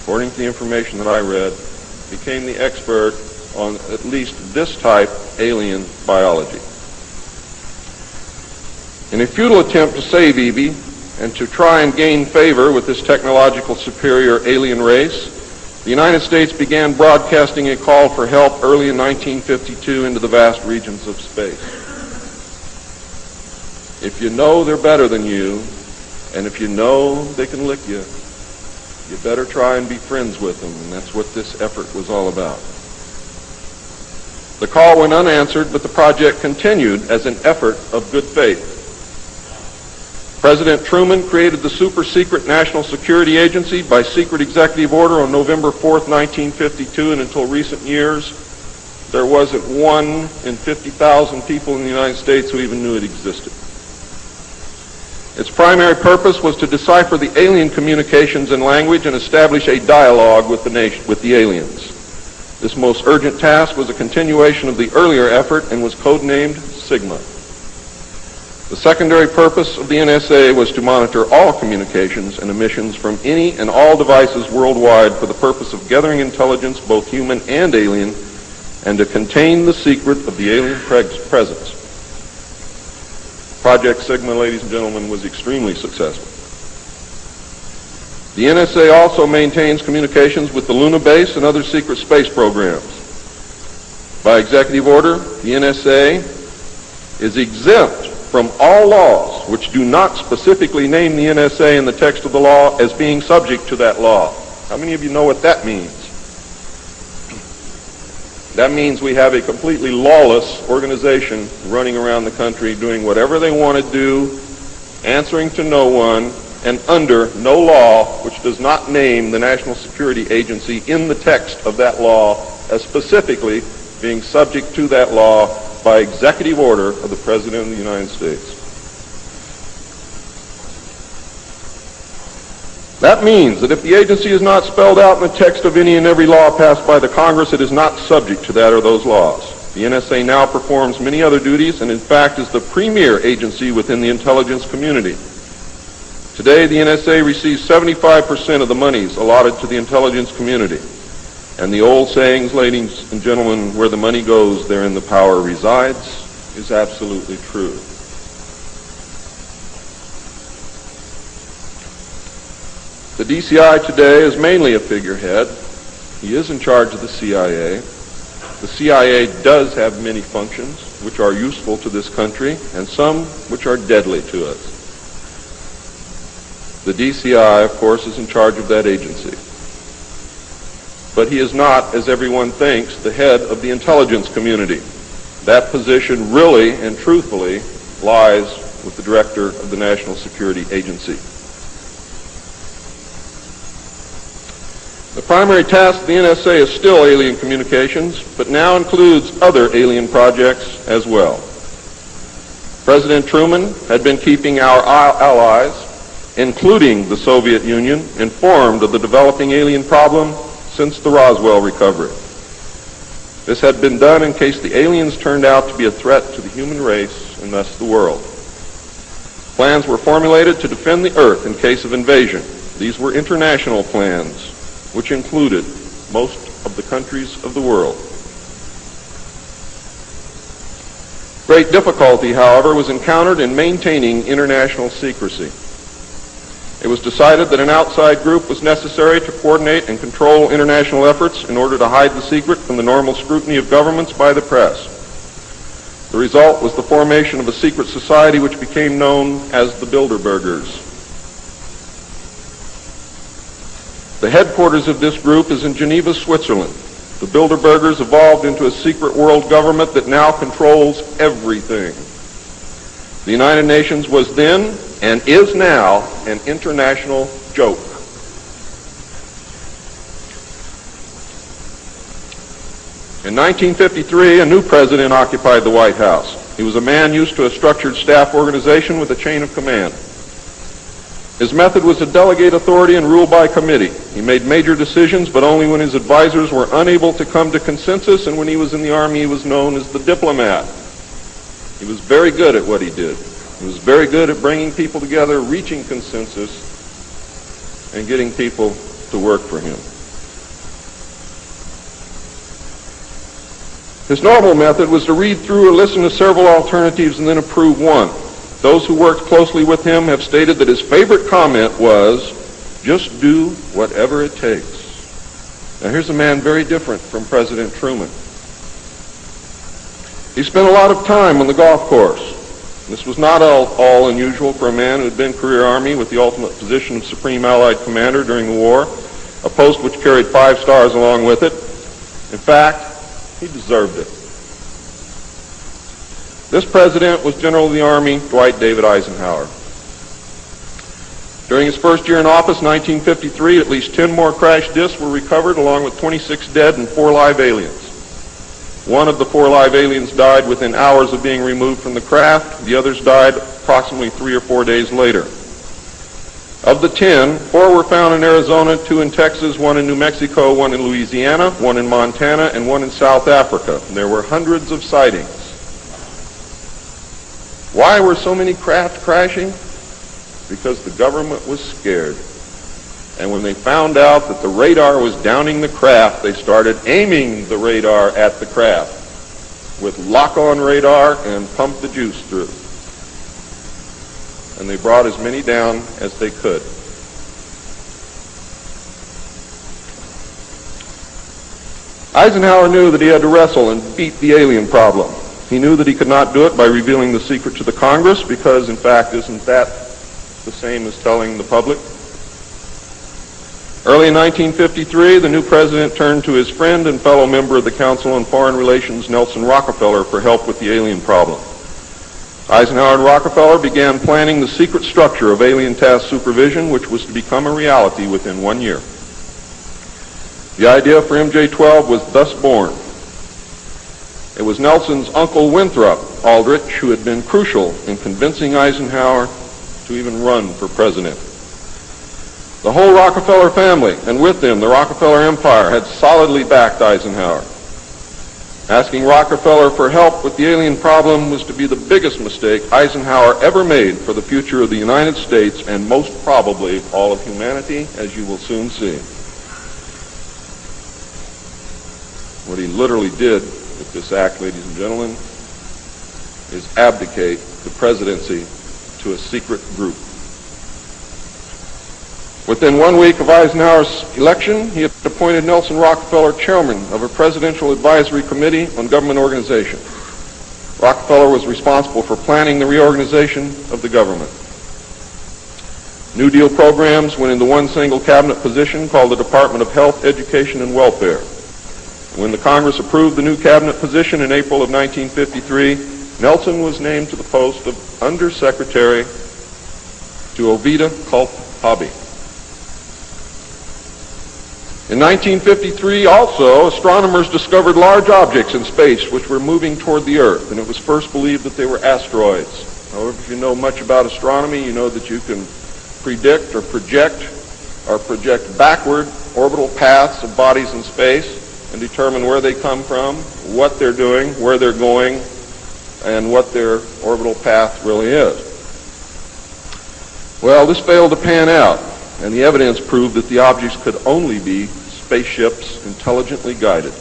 according to the information that I read, became the expert on at least this type alien biology. In a futile attempt to save EB and to try and gain favor with this technological superior alien race, the United States began broadcasting a call for help early in 1952 into the vast regions of space. If you know they're better than you, and if you know they can lick you, you better try and be friends with them, and that's what this effort was all about. The call went unanswered, but the project continued as an effort of good faith. President Truman created the super-secret National Security Agency by secret executive order on November 4th, 1952, and until recent years, there wasn't 1 in 50,000 people in the United States who even knew it existed. Its primary purpose was to decipher the alien communications and language and establish a dialogue with the aliens. This most urgent task was a continuation of the earlier effort and was codenamed Sigma. The secondary purpose of the NSA was to monitor all communications and emissions from any and all devices worldwide for the purpose of gathering intelligence, both human and alien, and to contain the secret of the alien presence. Project Sigma, ladies and gentlemen, was extremely successful. The NSA also maintains communications with the Luna base and other secret space programs. By executive order, the NSA is exempt from all laws which do not specifically name the NSA in the text of the law as being subject to that law. How many of you know what that means? That means we have a completely lawless organization running around the country doing whatever they want to do, answering to no one, and under no law which does not name the National Security Agency in the text of that law as specifically being subject to that law by executive order of the President of the United States. That means that if the agency is not spelled out in the text of any and every law passed by the Congress, it is not subject to that or those laws. The NSA now performs many other duties and in fact is the premier agency within the intelligence community. Today, the NSA receives 75% of the monies allotted to the intelligence community. And the old sayings, ladies and gentlemen, where the money goes, therein the power resides, is absolutely true. The DCI today is mainly a figurehead. He is in charge of the CIA. The CIA does have many functions which are useful to this country and some which are deadly to us. The DCI, of course, is in charge of that agency. But he is not, as everyone thinks, the head of the intelligence community. That position really and truthfully lies with the director of the National Security Agency. The primary task of the NSA is still alien communications, but now includes other alien projects as well. President Truman had been keeping our allies, including the Soviet Union, informed of the developing alien problem since the Roswell recovery. This had been done in case the aliens turned out to be a threat to the human race and thus the world. Plans were formulated to defend the Earth in case of invasion. These were international plans, which included most of the countries of the world. Great difficulty, however, was encountered in maintaining international secrecy. It was decided that an outside group was necessary to coordinate and control international efforts in order to hide the secret from the normal scrutiny of governments by the press. The result was the formation of a secret society which became known as the Bilderbergers. The headquarters of this group is in Geneva, Switzerland. The Bilderbergers evolved into a secret world government that now controls everything. The United Nations was then, and is now, an international joke. In 1953, a new president occupied the White House. He was a man used to a structured staff organization with a chain of command. His method was to delegate authority and rule by committee. He made major decisions, but only when his advisors were unable to come to consensus, and when he was in the Army, he was known as the diplomat. He was very good at what he did. He was very good at bringing people together, reaching consensus, and getting people to work for him. His normal method was to read through or listen to several alternatives and then approve one. Those who worked closely with him have stated that his favorite comment was, "Just do whatever it takes." Now here's a man very different from President Truman. He spent a lot of time on the golf course. This was not all unusual for a man who had been career Army with the ultimate position of Supreme Allied Commander during the war, a post which carried 5 stars along with it. In fact, he deserved it. This president was General of the Army Dwight David Eisenhower. During his first year in office, 1953, at least 10 more crash discs were recovered, along with 26 dead and 4 live aliens. One of the 4 live aliens died within hours of being removed from the craft. The others died approximately 3 or 4 days later. Of the 10, 4 were found in Arizona, 2 in Texas, 1 in New Mexico, 1 in Louisiana, 1 in Montana, and 1 in South Africa. And there were hundreds of sightings. Why were so many craft crashing? Because the government was scared. And when they found out that the radar was downing the craft, they started aiming the radar at the craft with lock-on radar and pumped the juice through. And they brought as many down as they could. Eisenhower knew that he had to wrestle and beat the alien problem. He knew that he could not do it by revealing the secret to the Congress, because, in fact, isn't that the same as telling the public? Early in 1953, the new president turned to his friend and fellow member of the Council on Foreign Relations, Nelson Rockefeller, for help with the alien problem. Eisenhower and Rockefeller began planning the secret structure of alien task supervision, which was to become a reality within 1 year. The idea for MJ-12 was thus born. It was Nelson's uncle Winthrop Aldrich who had been crucial in convincing Eisenhower to even run for president. The whole Rockefeller family, and with them the Rockefeller empire, had solidly backed Eisenhower. Asking Rockefeller for help with the alien problem was to be the biggest mistake Eisenhower ever made for the future of the United States and most probably all of humanity, as you will soon see. What he literally did with this act, ladies and gentlemen, is abdicate the presidency to a secret group. Within 1 week of Eisenhower's election, he had appointed Nelson Rockefeller chairman of a presidential advisory committee on government organization. Rockefeller was responsible for planning the reorganization of the government. New Deal programs went into one single cabinet position called the Department of Health, Education, and Welfare. When the Congress approved the new cabinet position in April of 1953, Nelson was named to the post of Undersecretary to Ovida Culpa Hobby. In 1953, also, astronomers discovered large objects in space which were moving toward the Earth, and it was first believed that they were asteroids. However, if you know much about astronomy, you know that you can predict or project backward orbital paths of bodies in space and determine where they come from, what they're doing, where they're going, and what their orbital path really is. Well, this failed to pan out, and the evidence proved that the objects could only be spaceships intelligently guided.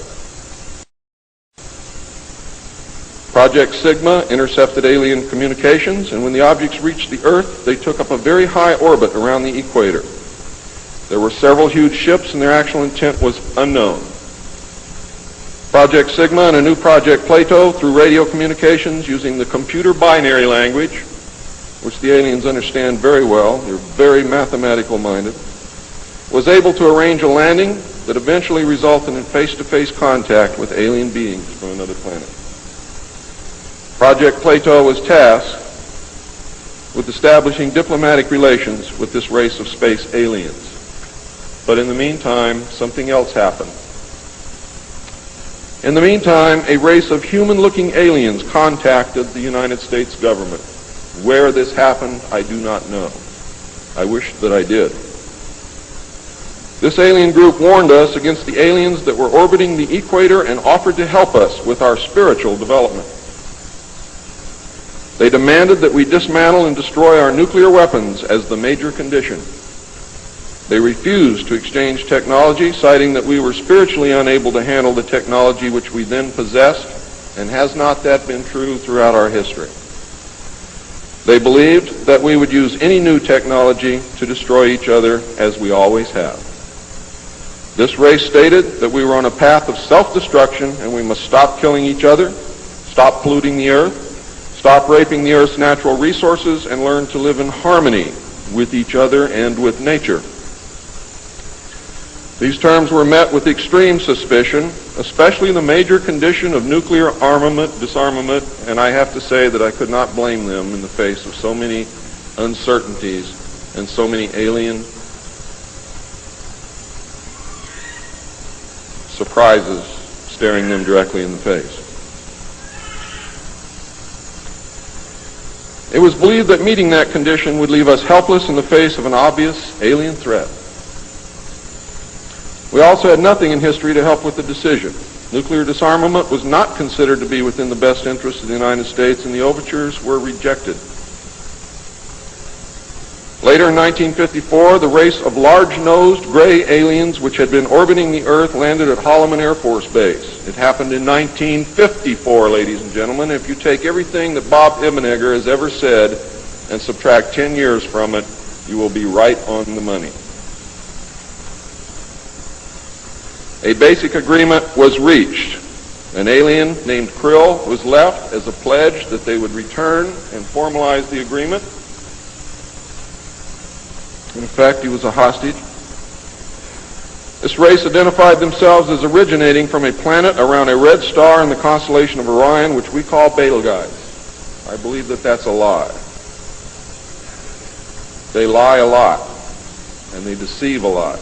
Project Sigma intercepted alien communications, and when the objects reached the Earth, they took up a very high orbit around the equator. There were several huge ships, and their actual intent was unknown. Project Sigma and a new Project Plato, through radio communications using the computer binary language, which the aliens understand very well, they're very mathematical minded, was able to arrange a landing that eventually resulted in face-to-face contact with alien beings from another planet. Project Plato was tasked with establishing diplomatic relations with this race of space aliens. But in the meantime, something else happened. In the meantime, a race of human-looking aliens contacted the United States government. Where this happened, I do not know. I wish that I did. This alien group warned us against the aliens that were orbiting the equator and offered to help us with our spiritual development. They demanded that we dismantle and destroy our nuclear weapons as the major condition. They refused to exchange technology, citing that we were spiritually unable to handle the technology which we then possessed, and has not that been true throughout our history? They believed that we would use any new technology to destroy each other, as we always have. This race stated that we were on a path of self-destruction, and we must stop killing each other, stop polluting the earth, stop raping the earth's natural resources, and learn to live in harmony with each other and with nature. These terms were met with extreme suspicion, especially the major condition of nuclear armament, disarmament, and I have to say that I could not blame them in the face of so many uncertainties and so many alien surprises staring them directly in the face. It was believed that meeting that condition would leave us helpless in the face of an obvious alien threat. We also had nothing in history to help with the decision. Nuclear disarmament was not considered to be within the best interests of the United States, and the overtures were rejected. Later in 1954, the race of large-nosed gray aliens which had been orbiting the Earth landed at Holloman Air Force Base. It happened in 1954, ladies and gentlemen. If you take everything that Bob Ebenegger has ever said and subtract 10 years from it, you will be right on the money. A basic agreement was reached. An alien named Krill was left as a pledge that they would return and formalize the agreement. In effect, he was a hostage. This race identified themselves as originating from a planet around a red star in the constellation of Orion, which we call Betelgeuse. I believe that that's a lie. They lie a lot, and they deceive a lot,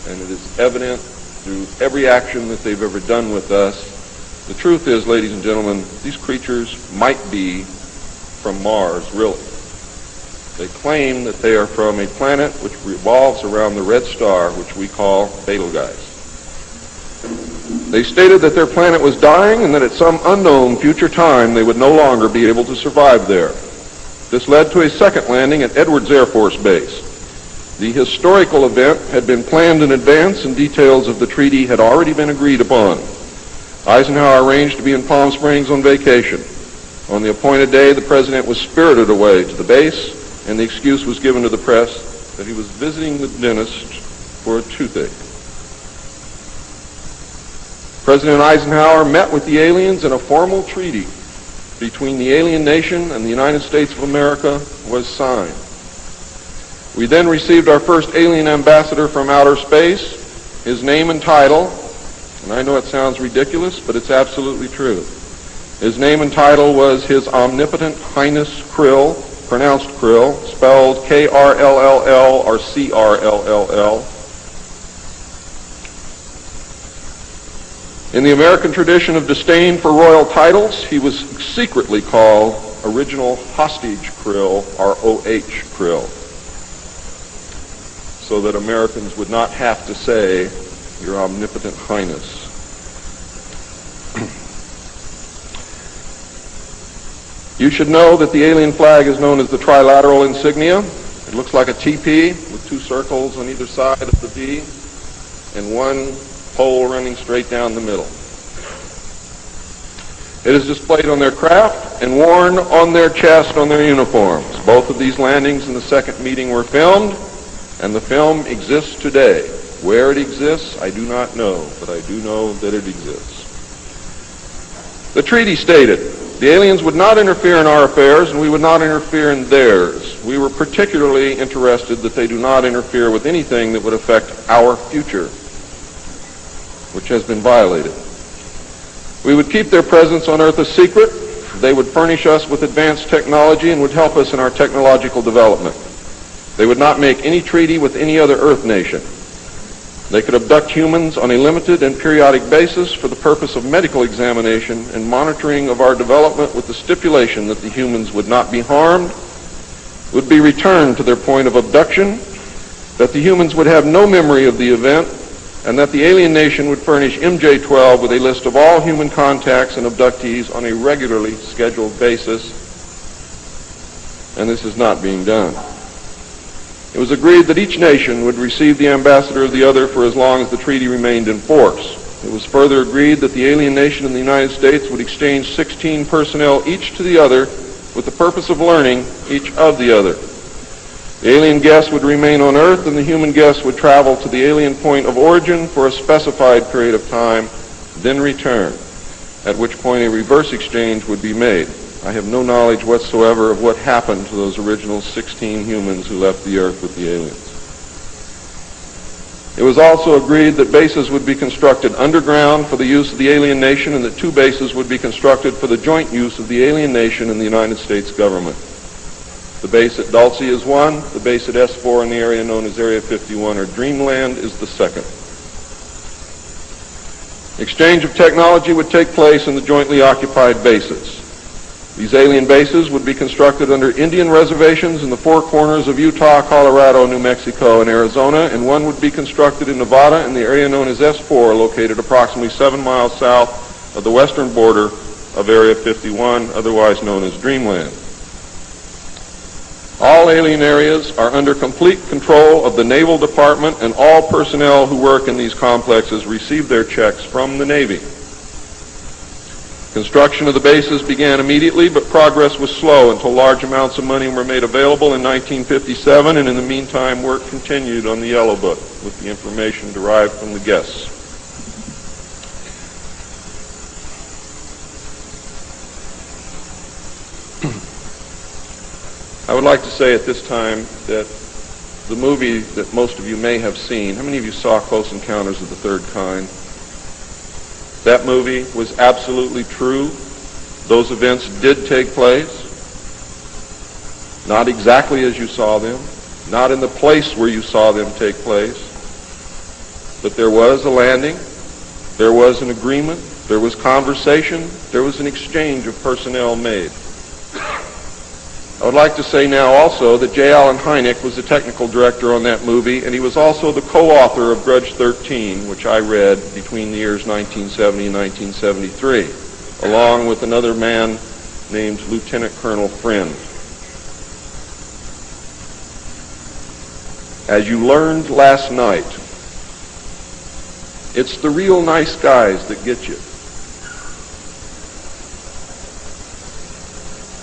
and it is evident through every action that they've ever done with us The truth is, ladies and gentlemen, these creatures might be from Mars, really. They claim that they are from a planet which revolves around the red star, which we call Betelgeuse. They stated that their planet was dying and that at some unknown future time they would no longer be able to survive there. This led to a second landing at Edwards Air Force Base. The historical event had been planned in advance and details of the treaty had already been agreed upon. Eisenhower arranged to be in Palm Springs on vacation. On the appointed day, the president was spirited away to the base, and the excuse was given to the press that he was visiting the dentist for a toothache. President Eisenhower met with the aliens, and a formal treaty between the alien nation and the United States of America was signed. We then received our first alien ambassador from outer space. His name and title, and I know it sounds ridiculous, but it's absolutely true. His name and title was His Omnipotent Highness Krill, pronounced Krill, spelled K-R-L-L-L or C-R-L-L-L. In the American tradition of disdain for royal titles, he was secretly called Original Hostage Krill, or O-H Krill, so that Americans would not have to say, Your Omnipotent Highness. You should know that the alien flag is known as the trilateral insignia. It looks like a TP with two circles on either side of the V and one pole running straight down the middle. It is displayed on their craft and worn on their chest on their uniforms. Both of these landings in the second meeting were filmed, and the film exists today. Where it exists, I do not know, but I do know that it exists. The treaty stated, the aliens would not interfere in our affairs, and we would not interfere in theirs. We were particularly interested that they do not interfere with anything that would affect our future, which has been violated. We would keep their presence on Earth a secret. They would furnish us with advanced technology and would help us in our technological development. They would not make any treaty with any other Earth nation. They could abduct humans on a limited and periodic basis for the purpose of medical examination and monitoring of our development, with the stipulation that the humans would not be harmed, would be returned to their point of abduction, that the humans would have no memory of the event, and that the alien nation would furnish MJ-12 with a list of all human contacts and abductees on a regularly scheduled basis, and this is not being done. It was agreed that each nation would receive the ambassador of the other for as long as the treaty remained in force. It was further agreed that the alien nation and the United States would exchange 16 personnel each to the other with the purpose of learning each of the other. The alien guests would remain on Earth, and the human guests would travel to the alien point of origin for a specified period of time, then return, at which point a reverse exchange would be made. I have no knowledge whatsoever of what happened to those original 16 humans who left the Earth with the aliens. It was also agreed that bases would be constructed underground for the use of the alien nation, and that 2 bases would be constructed for the joint use of the alien nation and the United States government. The base at Dulce is one, the base at S4 in the area known as Area 51 or Dreamland is the second. Exchange of technology would take place in the jointly occupied bases. These alien bases would be constructed under Indian reservations in the 4 corners of Utah, Colorado, New Mexico, and Arizona, and one would be constructed in Nevada in the area known as S4, located approximately 7 miles south of the western border of Area 51, otherwise known as Dreamland. All alien areas are under complete control of the Naval Department, and all personnel who work in these complexes receive their checks from the Navy. Construction of the bases began immediately, but progress was slow until large amounts of money were made available in 1957, and in the meantime work continued on the Yellow Book with the information derived from the guests. I would like to say at this time that the movie that most of you may have seen, how many of you saw Close Encounters of the Third Kind? That movie was absolutely true. Those events did take place. Not exactly as you saw them, not in the place where you saw them take place, but there was a landing, there was an agreement, There was conversation. There was an exchange of personnel made. I would like to say now also that J. Allen Hynek was the technical director on that movie, and he was also the co-author of Grudge 13, which I read between the years 1970 and 1973, along with another man named Lieutenant Colonel Friend. As you learned last night, it's the real nice guys that get you.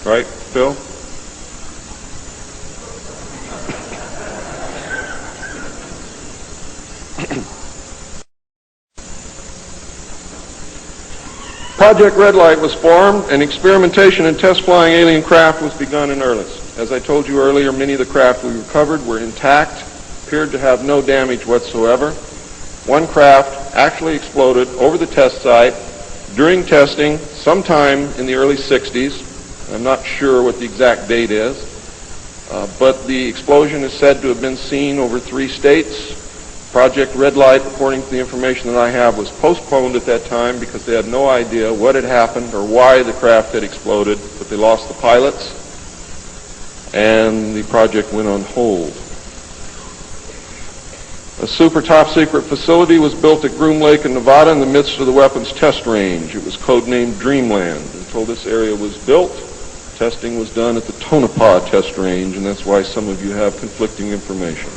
Right, Phil? Project Red Light was formed, and experimentation and test flying alien craft was begun in earnest. As I told you earlier, many of the craft we recovered were intact, appeared to have no damage whatsoever. One craft actually exploded over the test site during testing sometime in the early 60s. I'm not sure what the exact date is, but the explosion is said to have been seen over 3 states. Project Red Light, according to the information that I have, was postponed at that time because they had no idea what had happened or why the craft had exploded, but they lost the pilots, and the project went on hold. A super top-secret facility was built at Groom Lake in Nevada in the midst of the weapons test range. It was codenamed Dreamland. Until this area was built, testing was done at the Tonopah test range, and that's why some of you have conflicting information.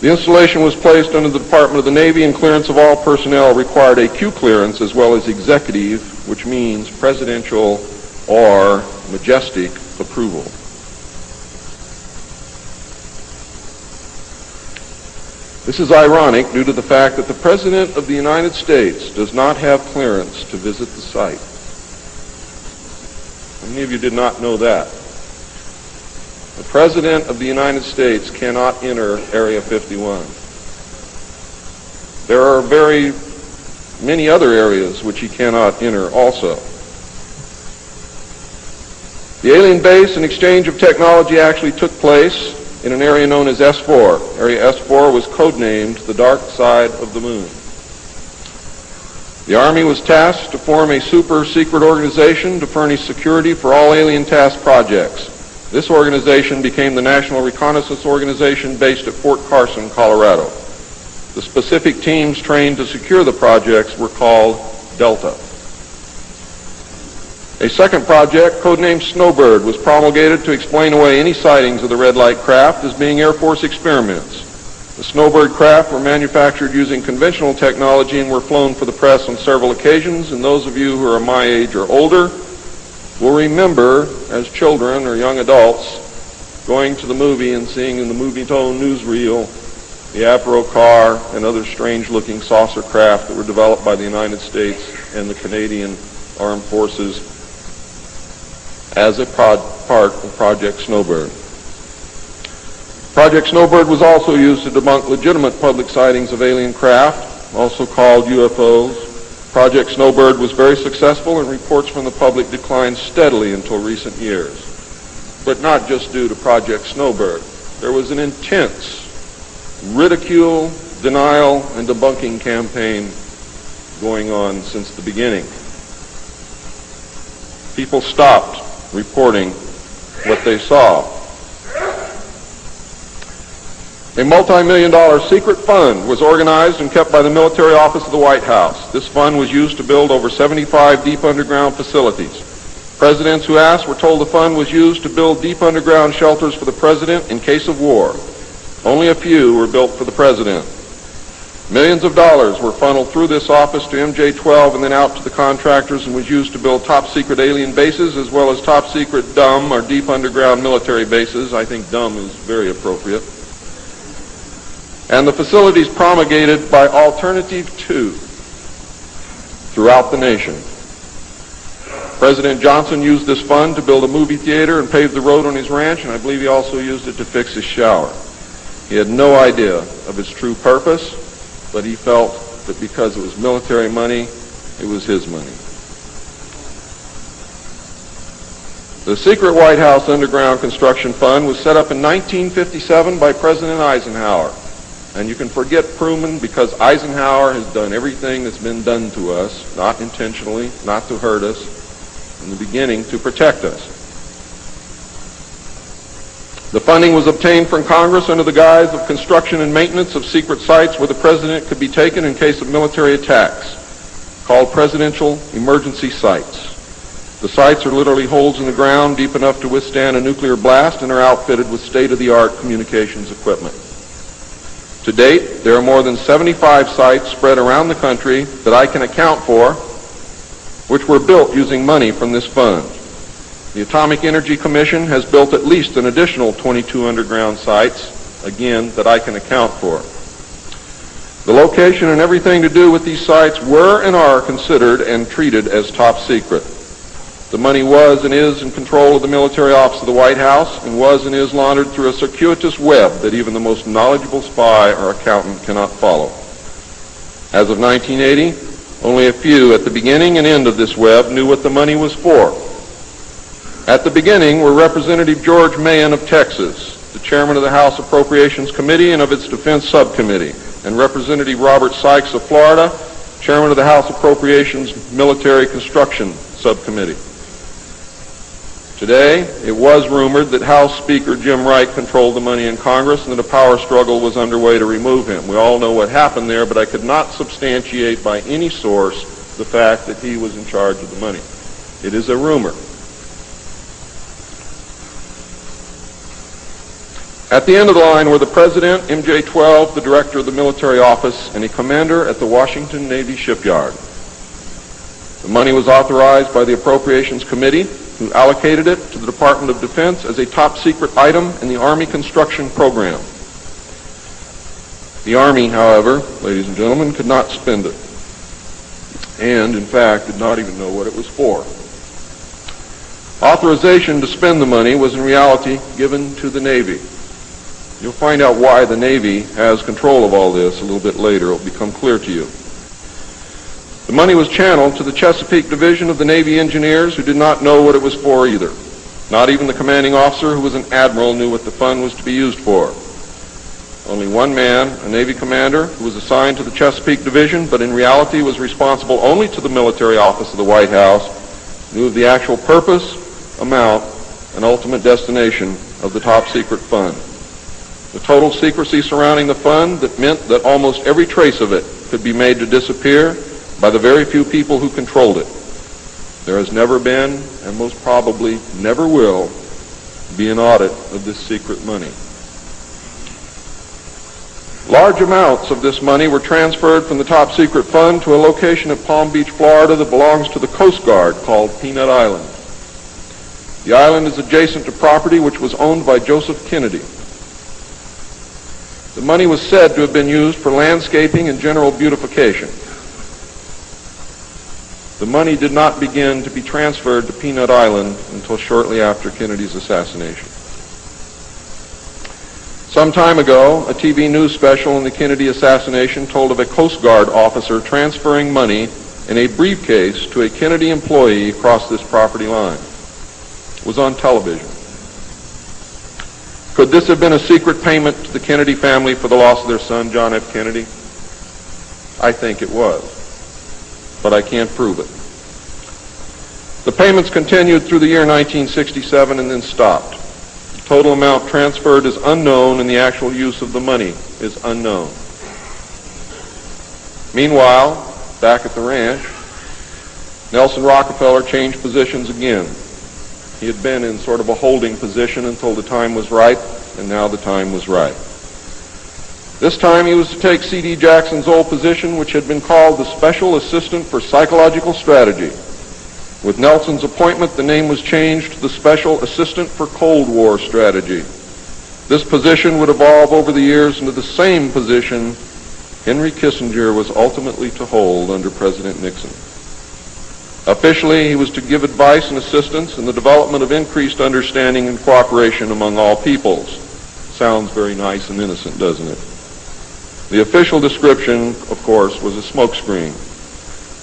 The installation was placed under the Department of the Navy, and clearance of all personnel required a Q clearance as well as executive, which means presidential or majestic approval. This is ironic due to the fact that the President of the United States does not have clearance to visit the site. How many of you did not know that? The President of the United States cannot enter Area 51. There are very many other areas which he cannot enter also. The alien base and exchange of technology actually took place in an area known as S4. Area S4 was codenamed the Dark Side of the Moon. The Army was tasked to form a super-secret organization to furnish security for all alien task projects. This organization became the National Reconnaissance Organization based at Fort Carson, Colorado. The specific teams trained to secure the projects were called Delta. A second project, codenamed Snowbird, was promulgated to explain away any sightings of the red light craft as being Air Force experiments. The Snowbird craft were manufactured using conventional technology and were flown for the press on several occasions, and those of you who are my age or older will remember, as children or young adults, going to the movie and seeing in the Movie-Tone newsreel the Apro car and other strange-looking saucer craft that were developed by the United States and the Canadian Armed Forces as a part of Project Snowbird. Project Snowbird was also used to debunk legitimate public sightings of alien craft, also called UFOs. Project Snowbird was very successful, and reports from the public declined steadily until recent years. But not just due to Project Snowbird. There was an intense ridicule, denial, and debunking campaign going on since the beginning. People stopped reporting what they saw. A multi-million-dollar secret fund was organized and kept by the military office of the White House. This fund was used to build over 75 deep underground facilities. Presidents who asked were told the fund was used to build deep underground shelters for the president in case of war. Only a few were built for the president. Millions of dollars were funneled through this office to MJ-12 and then out to the contractors, and was used to build top-secret alien bases as well as top-secret dumb or deep underground military bases. I think dumb is very appropriate. And the facilities promulgated by Alternative 2 throughout the nation. President Johnson used this fund to build a movie theater and pave the road on his ranch, and I believe he also used it to fix his shower. He had no idea of its true purpose, but he felt that because it was military money, it was his money. The secret White House Underground Construction Fund was set up in 1957 by President Eisenhower, And you can forget Truman because Eisenhower has done everything that's been done to us, not intentionally, not to hurt us, in the beginning to protect us. The funding was obtained from Congress under the guise of construction and maintenance of secret sites where the president could be taken in case of military attacks, called presidential emergency sites. The sites are literally holes in the ground deep enough to withstand a nuclear blast and are outfitted with state-of-the-art communications equipment. To date, there are more than 75 sites spread around the country that I can account for, which were built using money from this fund. The Atomic Energy Commission has built at least an additional 22 underground sites, again, that I can account for. The location and everything to do with these sites were and are considered and treated as top secret. The money was and is in control of the military office of the White House and was and is laundered through a circuitous web that even the most knowledgeable spy or accountant cannot follow. As of 1980, only a few at the beginning and end of this web knew what the money was for. At the beginning were Representative George Mahan of Texas, the chairman of the House Appropriations Committee and of its Defense Subcommittee, and Representative Robert Sykes of Florida, chairman of the House Appropriations Military Construction Subcommittee. Today, it was rumored that House Speaker Jim Wright controlled the money in Congress and that a power struggle was underway to remove him. We all know what happened there, but I could not substantiate by any source the fact that he was in charge of the money. It is a rumor. At the end of the line were the President, MJ-12, the Director of the Military Office, and a commander at the Washington Navy Shipyard. The money was authorized by the Appropriations Committee, who allocated it to the Department of Defense as a top-secret item in the Army construction program. The Army, however, ladies and gentlemen, could not spend it, and, in fact, did not even know what it was for. Authorization to spend the money was in reality given to the Navy. You'll find out why the Navy has control of all this a little bit later. It'll become clear to you. The money was channeled to the Chesapeake Division of the Navy Engineers, who did not know what it was for either. Not even the commanding officer, who was an admiral, knew what the fund was to be used for. Only one man, a Navy commander, who was assigned to the Chesapeake Division, but in reality was responsible only to the military office of the White House, knew of the actual purpose, amount, and ultimate destination of the top-secret fund. The total secrecy surrounding the fund that meant that almost every trace of it could be made to disappear by the very few people who controlled it. There has never been, and most probably never will, be an audit of this secret money. Large amounts of this money were transferred from the top secret fund to a location at Palm Beach, Florida that belongs to the Coast Guard called Peanut Island. The island is adjacent to property which was owned by Joseph Kennedy. The money was said to have been used for landscaping and general beautification. The money did not begin to be transferred to Peanut Island until shortly after Kennedy's assassination. Some time ago, a TV news special on the Kennedy assassination told of a Coast Guard officer transferring money in a briefcase to a Kennedy employee across this property line. It was on television. Could this have been a secret payment to the Kennedy family for the loss of their son, John F. Kennedy? I think it was, but I can't prove it. The payments continued through the year 1967 and then stopped. The total amount transferred is unknown and the actual use of the money is unknown. Meanwhile, back at the ranch, Nelson Rockefeller changed positions again. He had been in sort of a holding position until the time was right, and now the time was right. This time he was to take C.D. Jackson's old position, which had been called the Special Assistant for Psychological Strategy. With Nelson's appointment, the name was changed to the Special Assistant for Cold War Strategy. This position would evolve over the years into the same position Henry Kissinger was ultimately to hold under President Nixon. Officially, he was to give advice and assistance in the development of increased understanding and cooperation among all peoples. Sounds very nice and innocent, doesn't it? The official description, of course, was a smokescreen.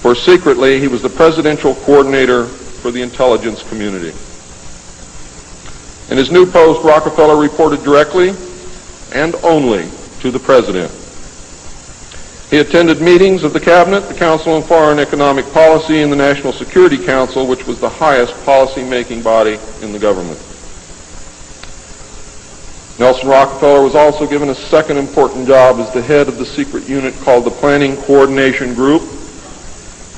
For secretly, he was the presidential coordinator for the intelligence community. In his new post, Rockefeller reported directly and only to the president. He attended meetings of the Cabinet, the Council on Foreign Economic Policy, and the National Security Council, which was the highest policy-making body in the government. Nelson Rockefeller was also given a second important job as the head of the secret unit called the Planning Coordination Group,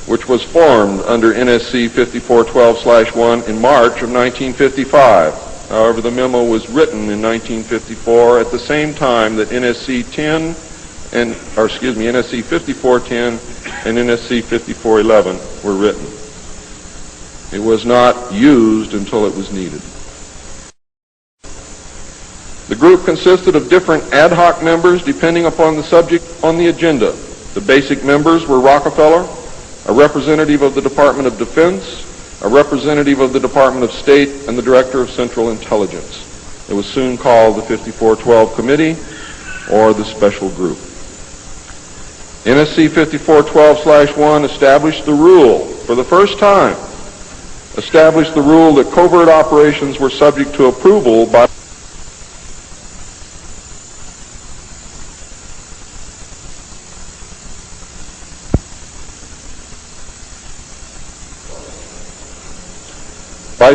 which was formed under NSC 5412/1 in March of 1955. However, the memo was written in 1954 at the same time that NSC 5410 and NSC 5411 were written. It was not used until it was needed. The group consisted of different ad hoc members depending upon the subject on the agenda. The basic members were Rockefeller, a representative of the Department of Defense, a representative of the Department of State, and the Director of Central Intelligence. It was soon called the 5412 Committee, or the Special Group. NSC 5412/1 established the rule, for the first time, established the rule that covert operations were subject to approval by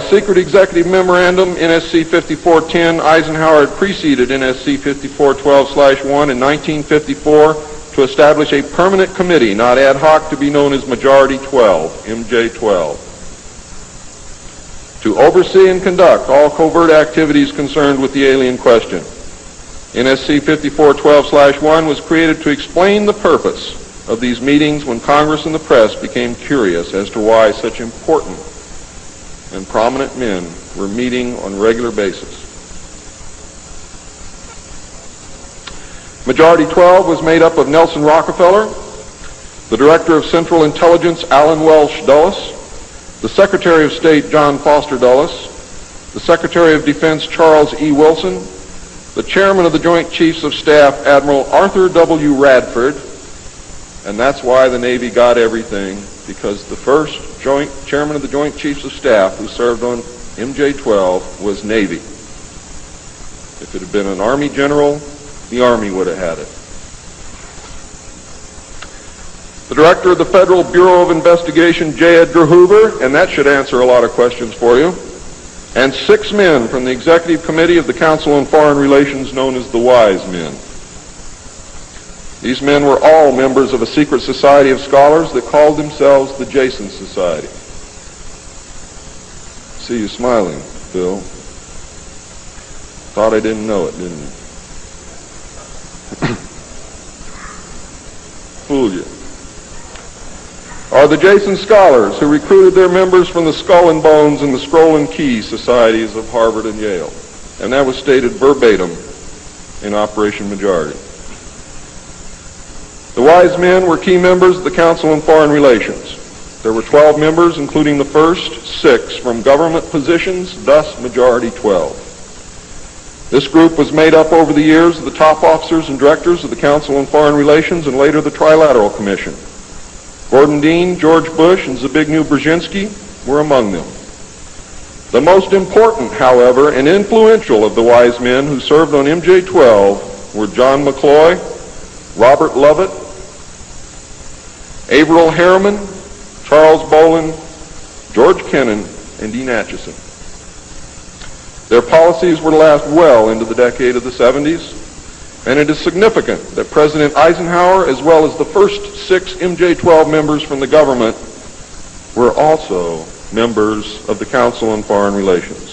secret executive memorandum, NSC 5410. Eisenhower had preceded NSC 5412/1 in 1954 to establish a permanent committee, not ad hoc, to be known as Majority 12, MJ12, to oversee and conduct all covert activities concerned with the alien question. NSC 5412/1 was created to explain the purpose of these meetings when Congress and the press became curious as to why such important and prominent men were meeting on a regular basis. Majority 12 was made up of Nelson Rockefeller, the Director of Central Intelligence Allen Welsh Dulles, the Secretary of State John Foster Dulles, the Secretary of Defense Charles E. Wilson, the Chairman of the Joint Chiefs of Staff Admiral Arthur W. Radford, and that's why the Navy got everything, because the first Chairman of the Joint Chiefs of Staff who served on MJ-12 was Navy. If it had been an Army general, the Army would have had it. The Director of the Federal Bureau of Investigation, J. Edgar Hoover, and that should answer a lot of questions for you, and 6 men from the Executive Committee of the Council on Foreign Relations known as the Wise Men. These men were all members of a secret society of scholars that called themselves the Jason Society. See you smiling, Bill. Thought I didn't know it, didn't you? Fooled you. Are the Jason scholars who recruited their members from the Skull and Bones and the Scroll and Key societies of Harvard and Yale. And that was stated verbatim in Operation Majority. The Wise Men were key members of the Council on Foreign Relations. There were 12 members, including the first 6 from government positions, thus Majority 12. This group was made up over the years of the top officers and directors of the Council on Foreign Relations and later the Trilateral Commission. Gordon Dean, George Bush, and Zbigniew Brzezinski were among them. The most important, however, and influential of the Wise Men who served on MJ-12 were John McCloy, Robert Lovett, Averill Harriman, Charles Bolin, George Kennan, and Dean Acheson. Their policies were to last well into the decade of the 70s, and it is significant that President Eisenhower, as well as the first 6 MJ-12 members from the government, were also members of the Council on Foreign Relations.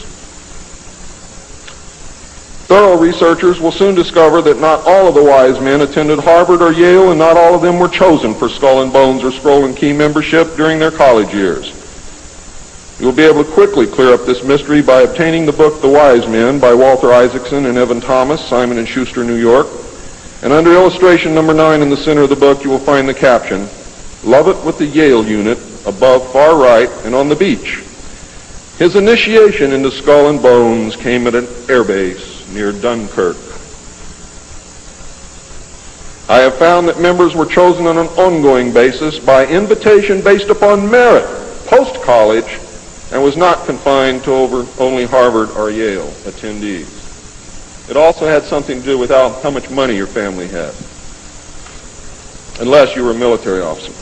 Thorough researchers will soon discover that not all of the Wise Men attended Harvard or Yale, and not all of them were chosen for Skull and Bones or Scroll and Key membership during their college years. You'll be able to quickly clear up this mystery by obtaining the book The Wise Men by Walter Isaacson and Evan Thomas, Simon & Schuster, New York. And under illustration number 9 in the center of the book, you will find the caption, "Lovett with the Yale unit, above far right and on the beach. His initiation into Skull and Bones came at an airbase near Dunkirk." I have found that members were chosen on an ongoing basis by invitation based upon merit, post-college, and was not confined to only Harvard or Yale attendees. It also had something to do with how much money your family had. unless you were a military officer.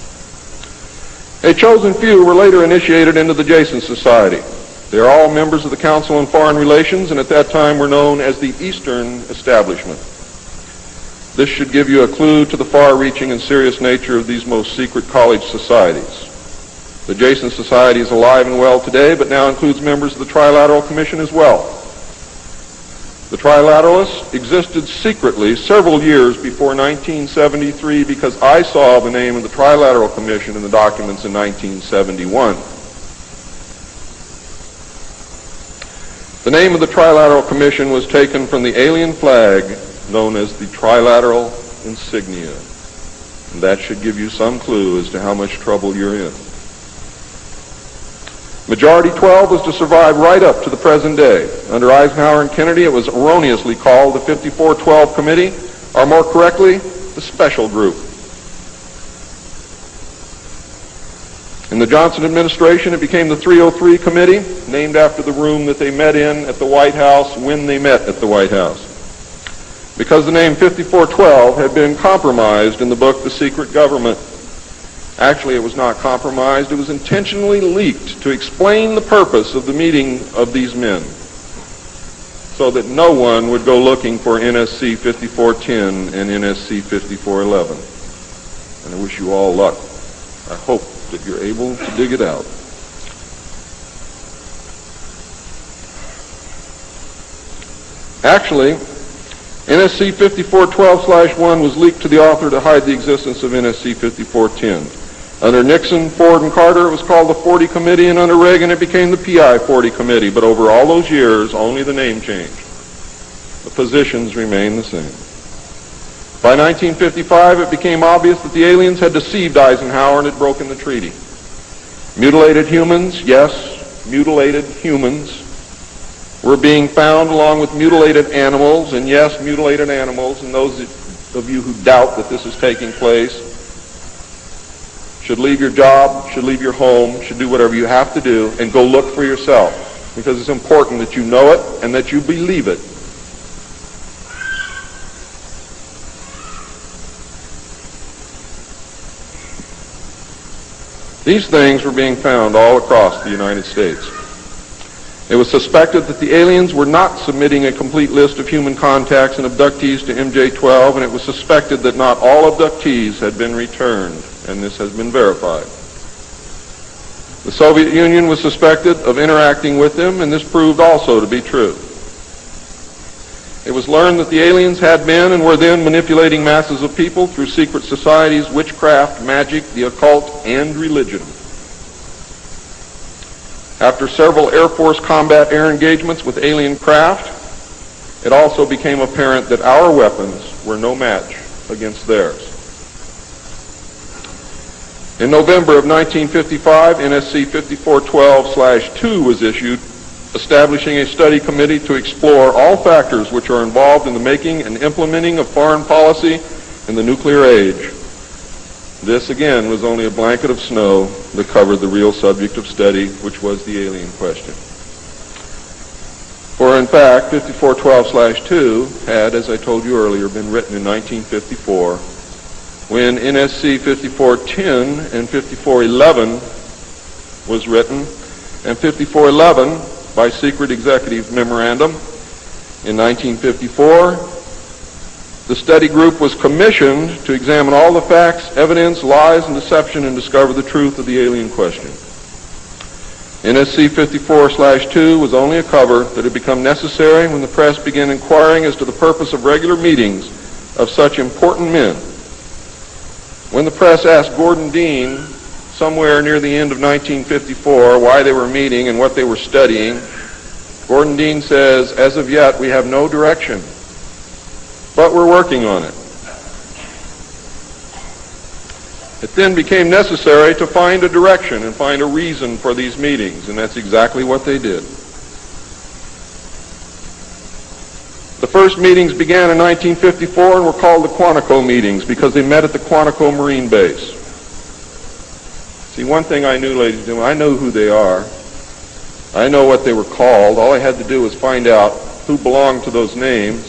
A chosen few were later initiated into the Jason Society. They are all members of the Council on Foreign Relations, and at that time were known as the Eastern Establishment. This should give you a clue to the far-reaching and serious nature of these most secret college societies. The Jason Society is alive and well today, but now includes members of the Trilateral Commission as well. The Trilateralists existed secretly several years before 1973 because I saw the name of the Trilateral Commission in the documents in 1971. The name of the Trilateral Commission was taken from the alien flag known as the Trilateral Insignia. And that should give you some clue as to how much trouble you're in. Majority 12 was to survive right up to the present day. Under Eisenhower and Kennedy, it was erroneously called the 5412 Committee, or more correctly, the Special Group. In the Johnson administration, it became the 303 Committee, named after the room that they met in at the White House when they met at the White House. Because the name 5412 had been compromised in the book The Secret Government. Actually, it was not compromised. It was intentionally leaked to explain the purpose of the meeting of these men so that no one would go looking for NSC 5410 and NSC 5411. And I wish you all luck. I hope that you're able to dig it out. Actually, NSC 5412/1 was leaked to the author to hide the existence of NSC 5410. Under Nixon, Ford, and Carter, it was called the 40 Committee, and under Reagan, it became the PI 40 Committee. But over all those years, only the name changed. The positions remained the same. By 1955, it became obvious that the aliens had deceived Eisenhower and had broken the treaty. Mutilated humans, yes, mutilated humans, were being found along with mutilated animals, and yes, mutilated animals, and those of you who doubt that this is taking place should leave your job, should leave your home, should do whatever you have to do, and go look for yourself, because it's important that you know it and that you believe it. These things were being found all across the United States. It was suspected that the aliens were not submitting a complete list of human contacts and abductees to MJ-12, and it was suspected that not all abductees had been returned, and this has been verified. The Soviet Union was suspected of interacting with them, and this proved also to be true. It was learned that the aliens had been and were then manipulating masses of people through secret societies, witchcraft, magic, the occult, and religion. After several Air Force combat air engagements with alien craft, it also became apparent that our weapons were no match against theirs. In November of 1955, NSC 5412/2 was issued, establishing a study committee to explore all factors which are involved in the making and implementing of foreign policy in the nuclear age. This, again, was only a blanket of snow that covered the real subject of study, which was the alien question. For, in fact, 5412/2 had, as I told you earlier, been written in 1954, when NSC 5410 and 5411 was written, and 5411, by secret executive memorandum in 1954, the study group was commissioned to examine all the facts, evidence, lies, and deception and discover the truth of the alien question. NSC 54/2 was only a cover that had become necessary when the press began inquiring as to the purpose of regular meetings of such important men. When the press asked Gordon Dean, somewhere near the end of 1954, why they were meeting and what they were studying, Gordon Dean says, "As of yet, we have no direction, but we're working on it." It then became necessary to find a direction and find a reason for these meetings, and that's exactly what they did. The first meetings began in 1954 and were called the Quantico meetings because they met at the Quantico Marine Base. See, one thing I knew, ladies and gentlemen, I know who they are. I know what they were called. All I had to do was find out who belonged to those names.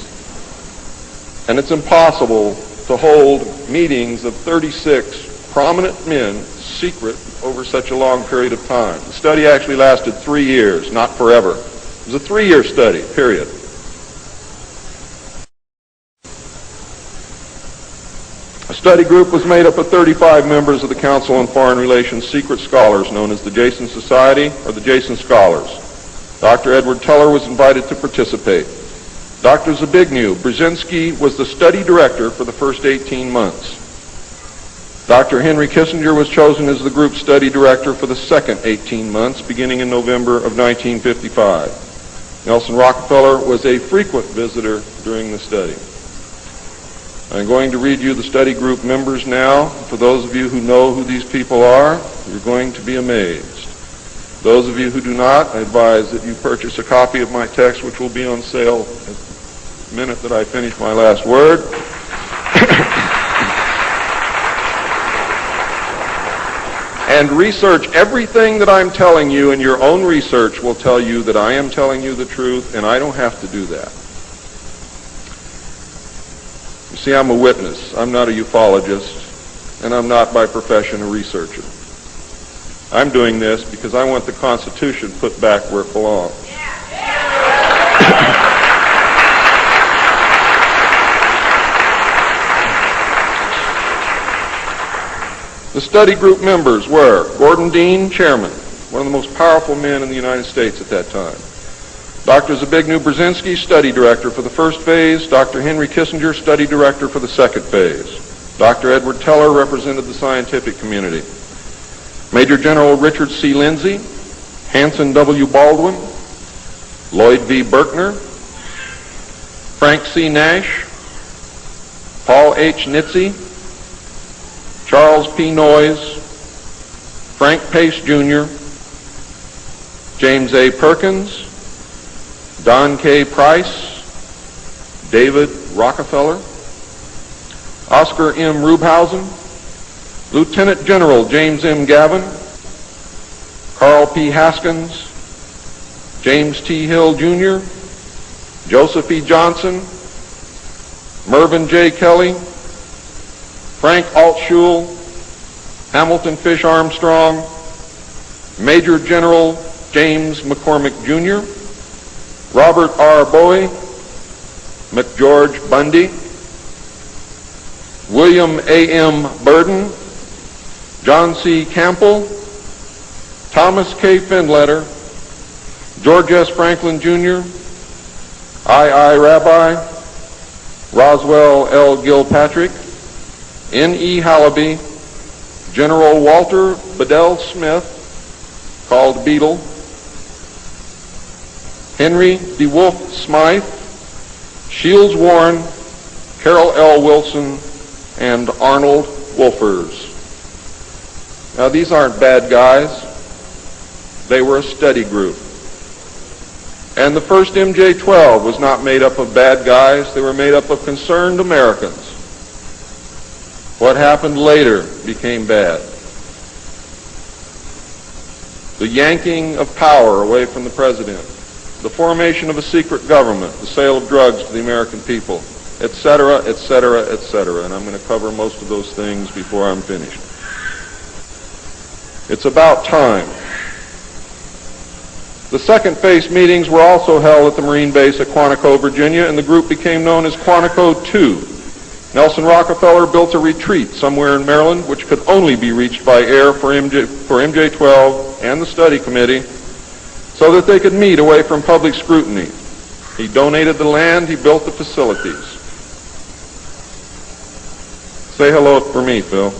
And it's impossible to hold meetings of 36 prominent men secret over such a long period of time. The study actually lasted 3 years, not forever. It was a 3-year study, period. A study group was made up of 35 members of the Council on Foreign Relations secret scholars known as the Jason Society or the Jason Scholars. Dr. Edward Teller was invited to participate. Dr. Zbigniew Brzezinski was the study director for the first 18 months. Dr. Henry Kissinger was chosen as the group study director for the second 18 months, beginning in November of 1955. Nelson Rockefeller was a frequent visitor during the study. I'm going to read you the study group members now. For those of you who know who these people are, you're going to be amazed. Those of you who do not, I advise that you purchase a copy of my text, which will be on sale the minute that I finish my last word. And research everything that I'm telling you, and your own research will tell you that I am telling you the truth, and I don't have to do that. You see, I'm a witness. I'm not a ufologist, and I'm not by profession a researcher. I'm doing this because I want the Constitution put back where it belongs. The study group members were Gordon Dean, chairman, one of the most powerful men in the United States at that time. Dr. Zbigniew Brzezinski, study director for the first phase. Dr. Henry Kissinger, study director for the second phase. Dr. Edward Teller represented the scientific community. Major General Richard C. Lindsay, Hanson W. Baldwin, Lloyd V. Berkner, Frank C. Nash, Paul H. Nitze, Charles P. Noyes, Frank Pace Jr., James A. Perkins, Don K. Price, David Rockefeller, Oscar M. Rubhausen, Lieutenant General James M. Gavin, Carl P. Haskins, James T. Hill Jr., Joseph E. Johnson, Mervyn J. Kelly, Frank Altschul, Hamilton Fish Armstrong, Major General James McCormick Jr., Robert R. Bowie, McGeorge Bundy, William A. M. Burden, John C. Campbell, Thomas K. Findletter, George S. Franklin Jr., I. Rabbi, Roswell L. Gilpatrick, N. E. Hallaby, General Walter Bedell Smith, called Beetle, Henry DeWolf Smythe, Shields Warren, Carol L. Wilson, and Arnold Wolfers. Now, these aren't bad guys. They were a study group. And the first MJ-12 was not made up of bad guys. They were made up of concerned Americans. What happened later became bad. The yanking of power away from the president, the formation of a secret government, the sale of drugs to the American people, etc., etc., etc. And I'm going to cover most of those things before I'm finished. It's about time. The second phase meetings were also held at the Marine base at Quantico, Virginia, and the group became known as Quantico 2. Nelson Rockefeller built a retreat somewhere in Maryland which could only be reached by air for MJ-12 and the study committee so that they could meet away from public scrutiny. He donated the land, he built the facilities. Say hello for me, Phil.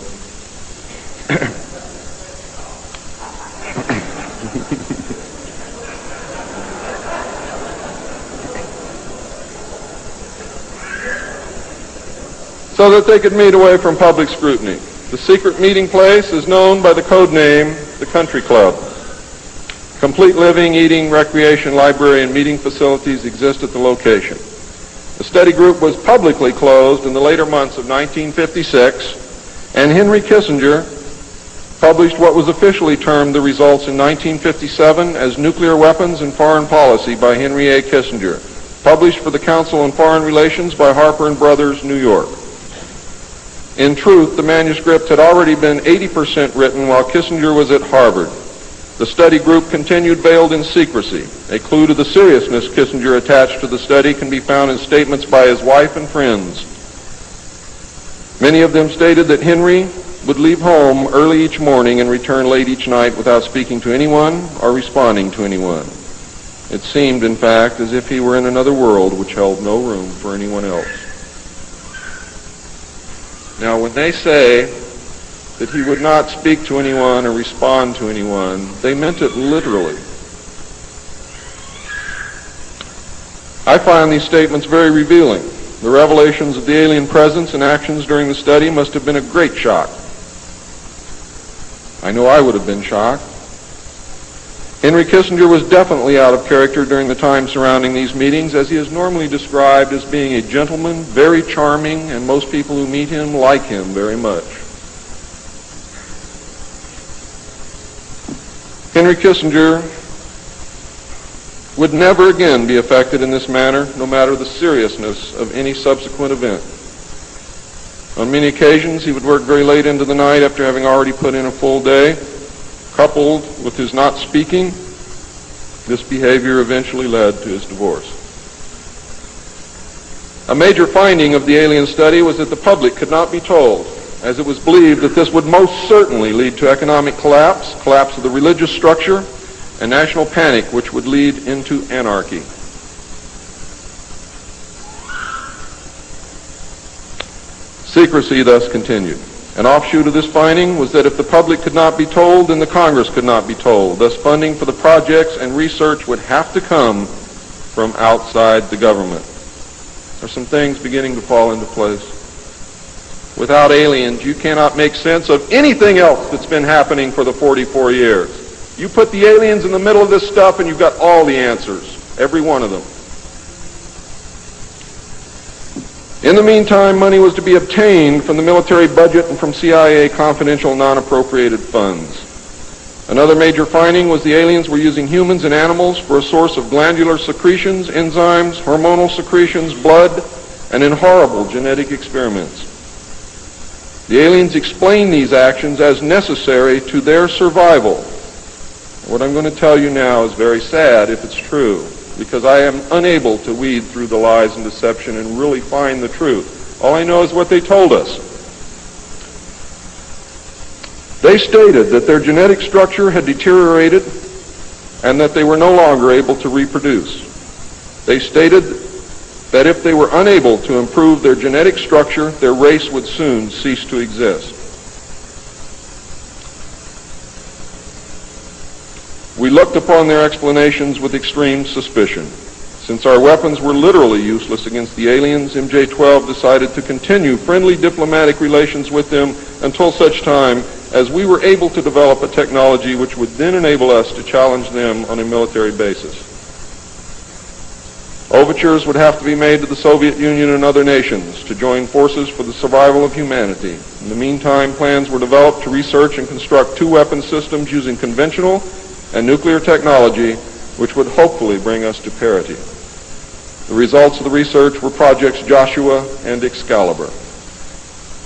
So that they could meet away from public scrutiny. The secret meeting place is known by the code name, the Country Club. Complete living, eating, recreation, library, and meeting facilities exist at the location. The study group was publicly closed in the later months of 1956, and Henry Kissinger published what was officially termed the results in 1957 as Nuclear Weapons and Foreign Policy by Henry A. Kissinger, published for the Council on Foreign Relations by Harper & Brothers, New York. In truth, the manuscript had already been 80% written while Kissinger was at Harvard. The study group continued veiled in secrecy. A clue to the seriousness Kissinger attached to the study can be found in statements by his wife and friends. Many of them stated that Henry would leave home early each morning and return late each night without speaking to anyone or responding to anyone. It seemed, in fact, as if he were in another world which held no room for anyone else. Now, when they say that he would not speak to anyone or respond to anyone, they meant it literally. I find these statements very revealing. The revelations of the alien presence and actions during the study must have been a great shock. I know I would have been shocked. Henry Kissinger was definitely out of character during the time surrounding these meetings, as he is normally described as being a gentleman, very charming, and most people who meet him like him very much. Henry Kissinger would never again be affected in this manner, no matter the seriousness of any subsequent event. On many occasions, he would work very late into the night after having already put in a full day. Coupled with his not speaking, this behavior eventually led to his divorce. A major finding of the alien study was that the public could not be told, as it was believed that this would most certainly lead to economic collapse of the religious structure, and national panic, which would lead into anarchy. Secrecy thus continued. An offshoot of this finding was that if the public could not be told, then the Congress could not be told. Thus, funding for the projects and research would have to come from outside the government. There are some things beginning to fall into place. Without aliens, you cannot make sense of anything else that's been happening for the 44 years. You put the aliens in the middle of this stuff and you've got all the answers, every one of them. In the meantime, money was to be obtained from the military budget and from CIA confidential non-appropriated funds. Another major finding was the aliens were using humans and animals for a source of glandular secretions, enzymes, hormonal secretions, blood, and in horrible genetic experiments. The aliens explained these actions as necessary to their survival. What I'm going to tell you now is very sad if it's true, because I am unable to weed through the lies and deception and really find the truth. All I know is what they told us. They stated that their genetic structure had deteriorated and that they were no longer able to reproduce. They stated that if they were unable to improve their genetic structure, their race would soon cease to exist. We looked upon their explanations with extreme suspicion. Since our weapons were literally useless against the aliens, MJ-12 decided to continue friendly diplomatic relations with them until such time as we were able to develop a technology which would then enable us to challenge them on a military basis. Overtures would have to be made to the Soviet Union and other nations to join forces for the survival of humanity. In the meantime, plans were developed to research and construct two weapon systems using conventional and nuclear technology, which would hopefully bring us to parity. The results of the research were projects Joshua and Excalibur.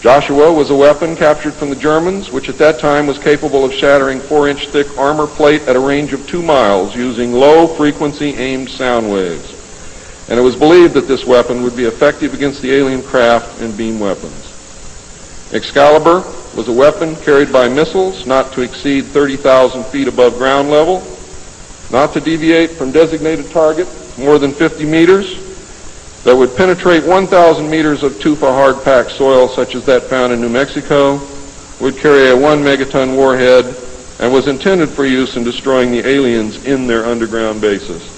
Joshua was a weapon captured from the Germans, which at that time was capable of shattering 4-inch thick armor plate at a range of 2 miles using low-frequency aimed sound waves. And it was believed that this weapon would be effective against the alien craft and beam weapons. Excalibur was a weapon carried by missiles not to exceed 30,000 feet above ground level, not to deviate from designated target more than 50 meters, that would penetrate 1,000 meters of tufa hard-packed soil such as that found in New Mexico, would carry a 1 megaton warhead, and was intended for use in destroying the aliens in their underground bases.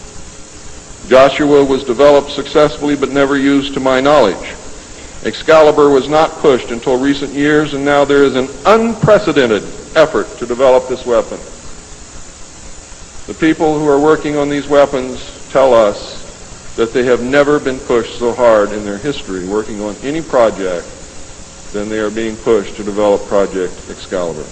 Joshua was developed successfully but never used to my knowledge. Excalibur was not pushed until recent years, and now there is an unprecedented effort to develop this weapon. The people who are working on these weapons tell us that they have never been pushed so hard in their history working on any project than they are being pushed to develop Project Excalibur.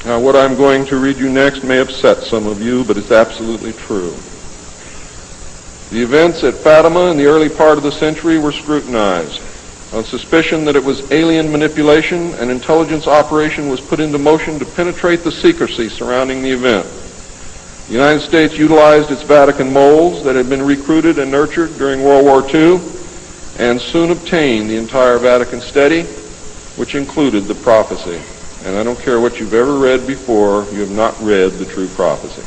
Now, what I'm going to read you next may upset some of you, but it's absolutely true. The events at Fatima in the early part of the century were scrutinized. On suspicion that it was alien manipulation, an intelligence operation was put into motion to penetrate the secrecy surrounding the event. The United States utilized its Vatican moles that had been recruited and nurtured during World War II and soon obtained the entire Vatican study, which included the prophecy. And I don't care what you've ever read before, you have not read the true prophecy.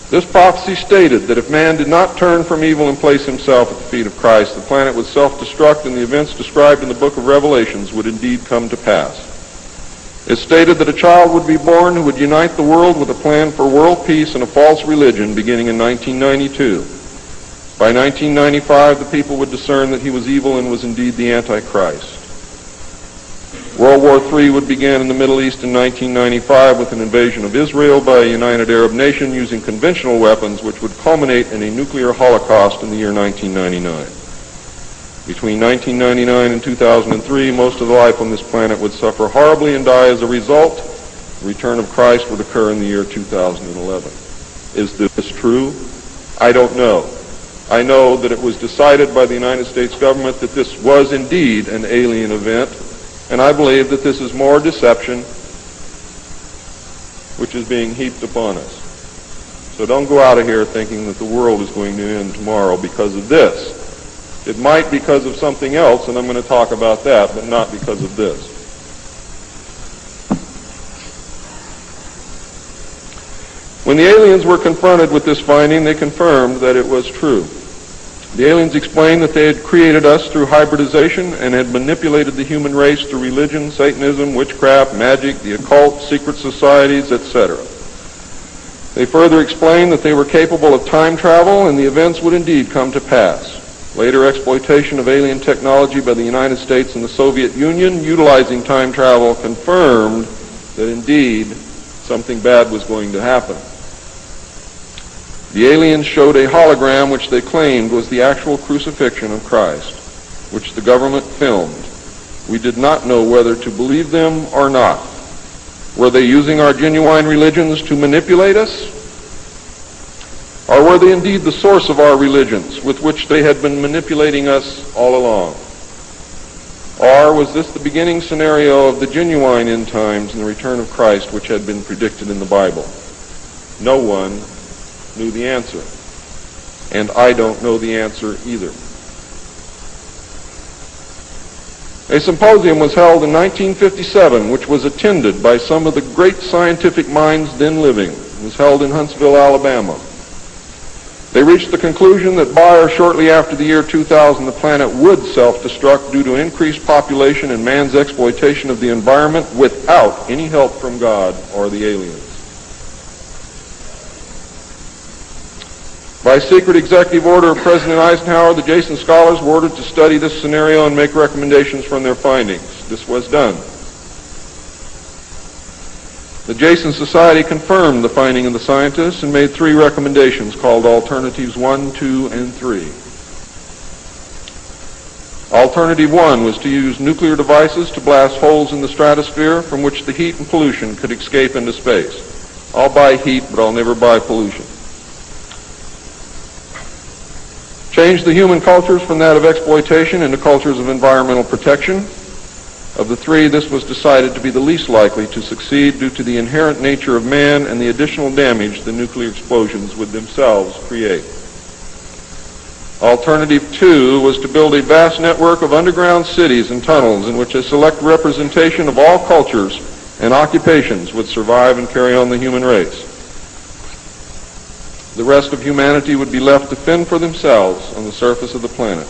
This prophecy stated that if man did not turn from evil and place himself at the feet of Christ, the planet would self-destruct and the events described in the book of Revelations would indeed come to pass. It stated that a child would be born who would unite the world with a plan for world peace and a false religion beginning in 1992. By 1995, the people would discern that he was evil and was indeed the Antichrist. World War III would begin in the Middle East in 1995 with an invasion of Israel by a united Arab nation using conventional weapons, which would culminate in a nuclear holocaust in the year 1999. Between 1999 and 2003, most of the life on this planet would suffer horribly and die as a result. The return of Christ would occur in the year 2011. Is this true? I don't know. I know that it was decided by the United States government that this was indeed an alien event, and I believe that this is more deception which is being heaped upon us. So don't go out of here thinking that the world is going to end tomorrow because of this. It might because of something else, and I'm going to talk about that, but not because of this. When the aliens were confronted with this finding, they confirmed that it was true. The aliens explained that they had created us through hybridization and had manipulated the human race through religion, Satanism, witchcraft, magic, the occult, secret societies, etc. They further explained that they were capable of time travel and the events would indeed come to pass. Later exploitation of alien technology by the United States and the Soviet Union utilizing time travel confirmed that indeed something bad was going to happen. The aliens showed a hologram which they claimed was the actual crucifixion of Christ, which the government filmed. We did not know whether to believe them or not. Were they using our genuine religions to manipulate us? Or were they indeed the source of our religions with which they had been manipulating us all along? Or was this the beginning scenario of the genuine end times and the return of Christ which had been predicted in the Bible? No one knew the answer, and I don't know the answer either. A symposium was held in 1957, which was attended by some of the great scientific minds then living. It was held in Huntsville, Alabama. They reached the conclusion that by or shortly after the year 2000, the planet would self-destruct due to increased population and man's exploitation of the environment without any help from God or the aliens. By secret executive order of President Eisenhower, the Jason scholars were ordered to study this scenario and make recommendations from their findings. This was done. The Jason Society confirmed the finding of the scientists and made 3 recommendations called Alternatives 1, 2, and 3. Alternative 1 was to use nuclear devices to blast holes in the stratosphere from which the heat and pollution could escape into space. I'll buy heat, but I'll never buy pollution. Change the human cultures from that of exploitation into cultures of environmental protection. Of the 3, this was decided to be the least likely to succeed due to the inherent nature of man and the additional damage the nuclear explosions would themselves create. Alternative 2 was to build a vast network of underground cities and tunnels in which a select representation of all cultures and occupations would survive and carry on the human race. The rest of humanity would be left to fend for themselves on the surface of the planet.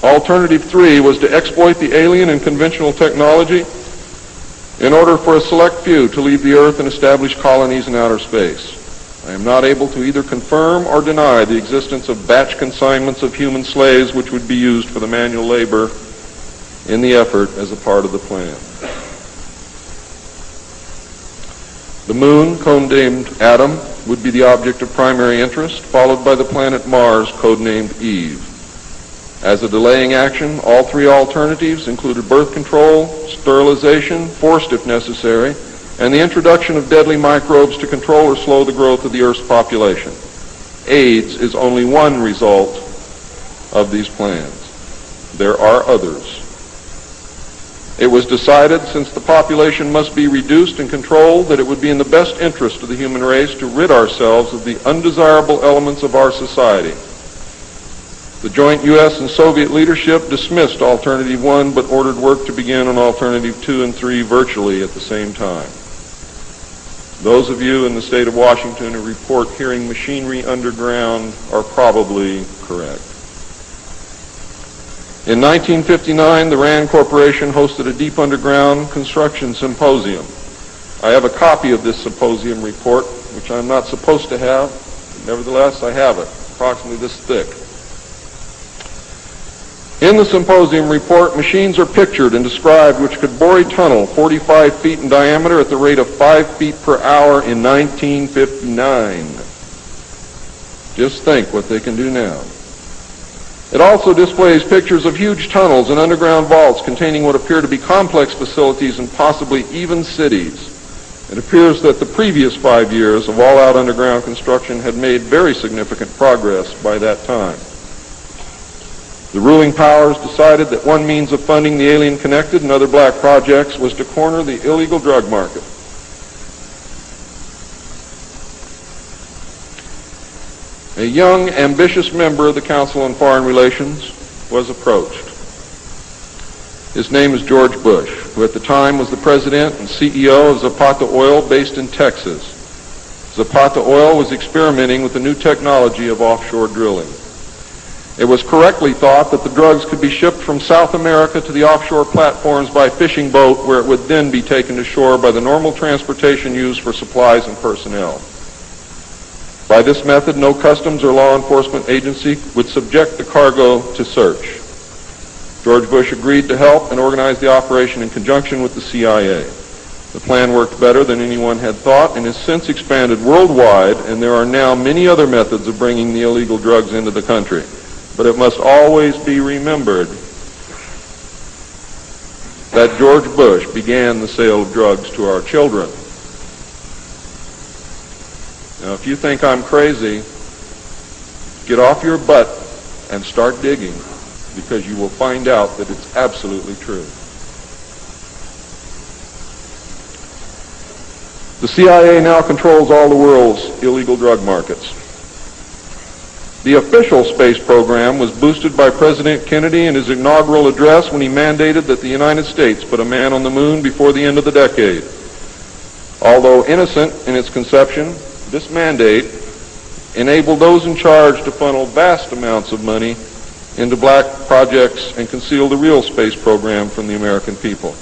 Alternative 3 was to exploit the alien and conventional technology in order for a select few to leave the Earth and establish colonies in outer space. I am not able to either confirm or deny the existence of batch consignments of human slaves which would be used for the manual labor in the effort as a part of the plan. The moon, codenamed Adam, would be the object of primary interest, followed by the planet Mars, codenamed Eve. As a delaying action, all 3 alternatives included birth control, sterilization, forced if necessary, and the introduction of deadly microbes to control or slow the growth of the Earth's population. AIDS is only one result of these plans. There are others. It was decided, since the population must be reduced and controlled, that it would be in the best interest of the human race to rid ourselves of the undesirable elements of our society. The joint U.S. and Soviet leadership dismissed Alternative 1, but ordered work to begin on Alternative 2 and 3 virtually at the same time. Those of you in the state of Washington who report hearing machinery underground are probably correct. In 1959, the RAND Corporation hosted a deep underground construction symposium. I have a copy of this symposium report, which I'm not supposed to have. Nevertheless, I have it, approximately this thick. In the symposium report, machines are pictured and described which could bore a tunnel 45 feet in diameter at the rate of 5 feet per hour in 1959. Just think what they can do now. It also displays pictures of huge tunnels and underground vaults containing what appear to be complex facilities and possibly even cities. It appears that the previous 5 years of all-out underground construction had made very significant progress by that time. The ruling powers decided that one means of funding the alien-connected and other black projects was to corner the illegal drug market. A young, ambitious member of the Council on Foreign Relations was approached. His name is George Bush, who at the time was the president and CEO of Zapata Oil based in Texas. Zapata Oil was experimenting with the new technology of offshore drilling. It was correctly thought that the drugs could be shipped from South America to the offshore platforms by fishing boat, where it would then be taken to shore by the normal transportation used for supplies and personnel. By this method, no customs or law enforcement agency would subject the cargo to search. George Bush agreed to help and organize the operation in conjunction with the CIA. The plan worked better than anyone had thought and has since expanded worldwide, and there are now many other methods of bringing the illegal drugs into the country. But it must always be remembered that George Bush began the sale of drugs to our children. Now, if you think I'm crazy, get off your butt and start digging, because you will find out that it's absolutely true. The CIA now controls all the world's illegal drug markets. The official space program was boosted by President Kennedy in his inaugural address when he mandated that the United States put a man on the moon before the end of the decade. Although innocent in its conception, this mandate enabled those in charge to funnel vast amounts of money into black projects and conceal the real space program from the American people.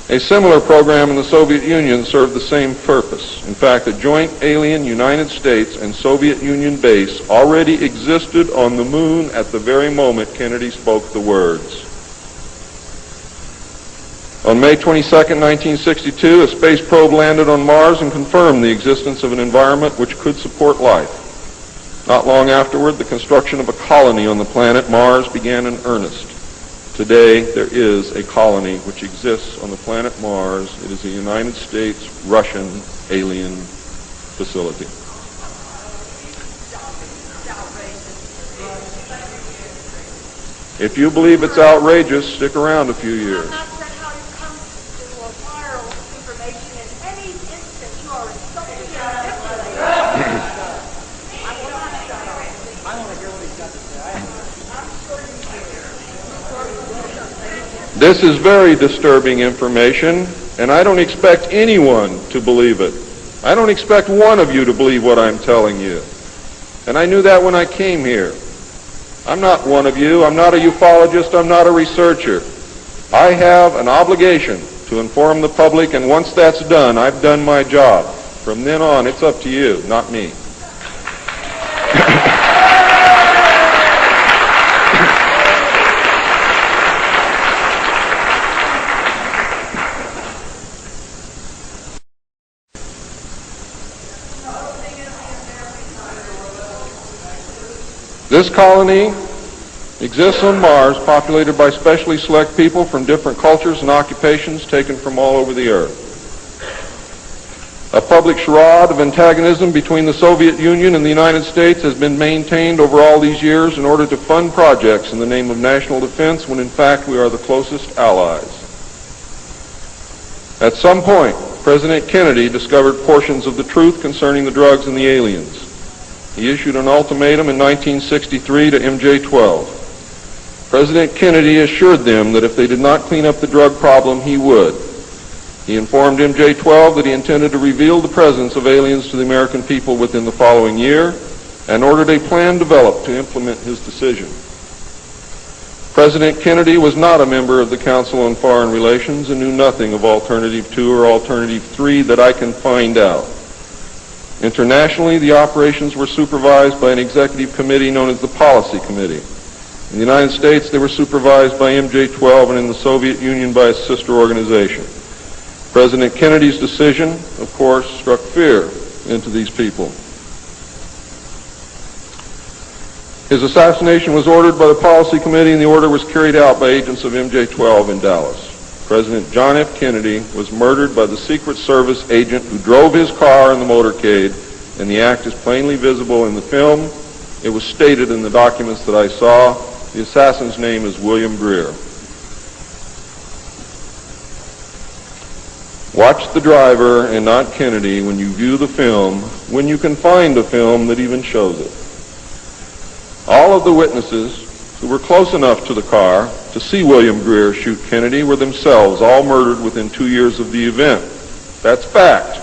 A similar program in the Soviet Union served the same purpose. In fact, a joint alien United States and Soviet Union base already existed on the moon at the very moment Kennedy spoke the words. On May 22, 1962, a space probe landed on Mars and confirmed the existence of an environment which could support life. Not long afterward, the construction of a colony on the planet Mars began in earnest. Today, there is a colony which exists on the planet Mars. It is a United States-Russian alien facility. If you believe it's outrageous, stick around a few years. This is very disturbing information, and I don't expect anyone to believe it. I don't expect one of you to believe what I'm telling you. And I knew that when I came here. I'm not one of you. I'm not a ufologist. I'm not a researcher. I have an obligation to inform the public, and once that's done, I've done my job. From then on, it's up to you, not me. This colony exists on Mars, populated by specially select people from different cultures and occupations taken from all over the earth. A public charade of antagonism between the Soviet Union and the United States has been maintained over all these years in order to fund projects in the name of national defense when in fact we are the closest allies. At some point, President Kennedy discovered portions of the truth concerning the drugs and the aliens. He issued an ultimatum in 1963 to MJ-12. President Kennedy assured them that if they did not clean up the drug problem, he would. He informed MJ-12 that he intended to reveal the presence of aliens to the American people within the following year and ordered a plan developed to implement his decision. President Kennedy was not a member of the Council on Foreign Relations and knew nothing of Alternative 2 or Alternative 3 that I can find out. Internationally, the operations were supervised by an executive committee known as the Policy Committee. In the United States, they were supervised by MJ-12 and in the Soviet Union by its sister organization. President Kennedy's decision, of course, struck fear into these people. His assassination was ordered by the Policy Committee, and the order was carried out by agents of MJ-12 in Dallas. President John F. Kennedy was murdered by the Secret Service agent who drove his car in the motorcade, and the act is plainly visible in the film. It was stated in the documents that I saw. The assassin's name is William Greer. Watch the driver and not Kennedy when you view the film, when you can find a film that even shows it. All of the witnesses who were close enough to the car to see William Greer shoot Kennedy were themselves all murdered within 2 years of the event. That's fact.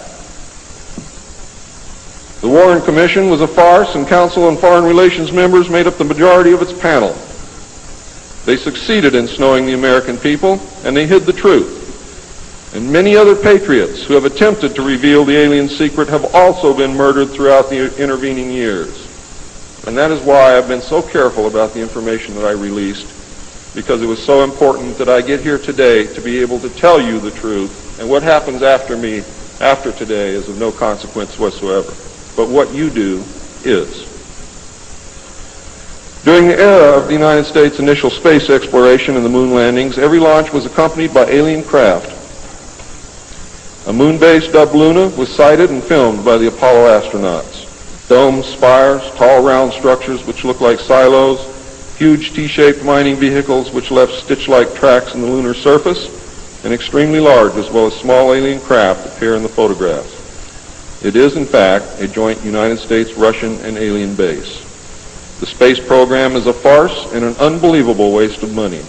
The Warren Commission was a farce, and Council on Foreign Relations members made up the majority of its panel. They succeeded in snowing the American people, and they hid the truth. And many other patriots who have attempted to reveal the alien secret have also been murdered throughout the intervening years. And that is why I've been so careful about the information that I released, because it was so important that I get here today to be able to tell you the truth, and what happens after me, after today, is of no consequence whatsoever. But what you do is. During the era of the United States' initial space exploration and the moon landings, every launch was accompanied by alien craft. A moon base dubbed Luna was sighted and filmed by the Apollo astronauts. Domes, spires, tall round structures which look like silos, huge T-shaped mining vehicles which left stitch-like tracks in the lunar surface, and extremely large as well as small alien craft appear in the photographs. It is, in fact, a joint United States-Russian and alien base. The space program is a farce and an unbelievable waste of money.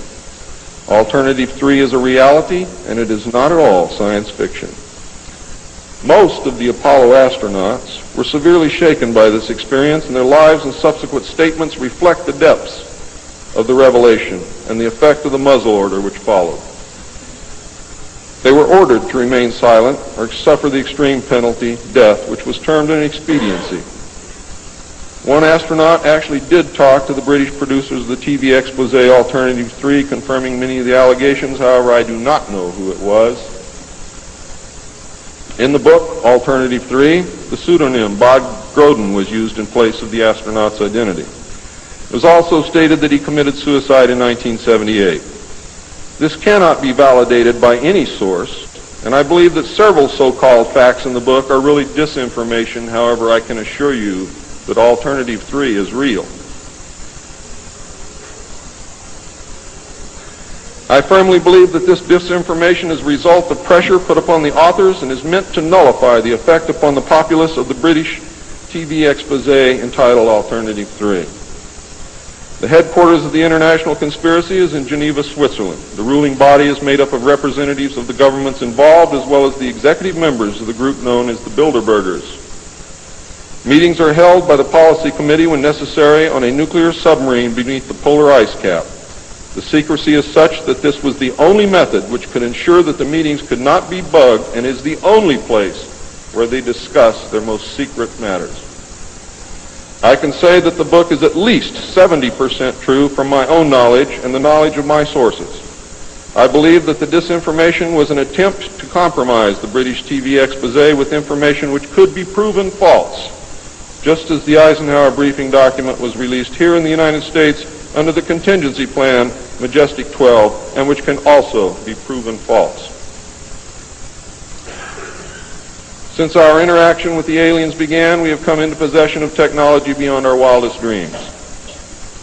Alternative 3 is a reality, and it is not at all science fiction. Most of the Apollo astronauts were severely shaken by this experience, and their lives and subsequent statements reflect the depths of the revelation and the effect of the muzzle order which followed. They were ordered to remain silent or suffer the extreme penalty, death, which was termed an expediency. One astronaut actually did talk to the British producers of the TV expose Alternative 3, confirming many of the allegations. However, I do not know who it was. In the book, Alternative 3, the pseudonym Bob Groden was used in place of the astronaut's identity. It was also stated that he committed suicide in 1978. This cannot be validated by any source, and I believe that several so-called facts in the book are really disinformation. However, I can assure you that Alternative 3 is real. I firmly believe that this disinformation is a result of pressure put upon the authors and is meant to nullify the effect upon the populace of the British TV expose entitled Alternative 3. The headquarters of the international conspiracy is in Geneva, Switzerland. The ruling body is made up of representatives of the governments involved as well as the executive members of the group known as the Bilderbergers. Meetings are held by the Policy Committee when necessary on a nuclear submarine beneath the polar ice cap. The secrecy is such that this was the only method which could ensure that the meetings could not be bugged and is the only place where they discuss their most secret matters. I can say that the book is at least 70% true from my own knowledge and the knowledge of my sources. I believe that the disinformation was an attempt to compromise the British TV expose with information which could be proven false, just as the Eisenhower briefing document was released here in the United States under the contingency plan Majestic 12, and which can also be proven false. Since our interaction with the aliens began, we have come into possession of technology beyond our wildest dreams.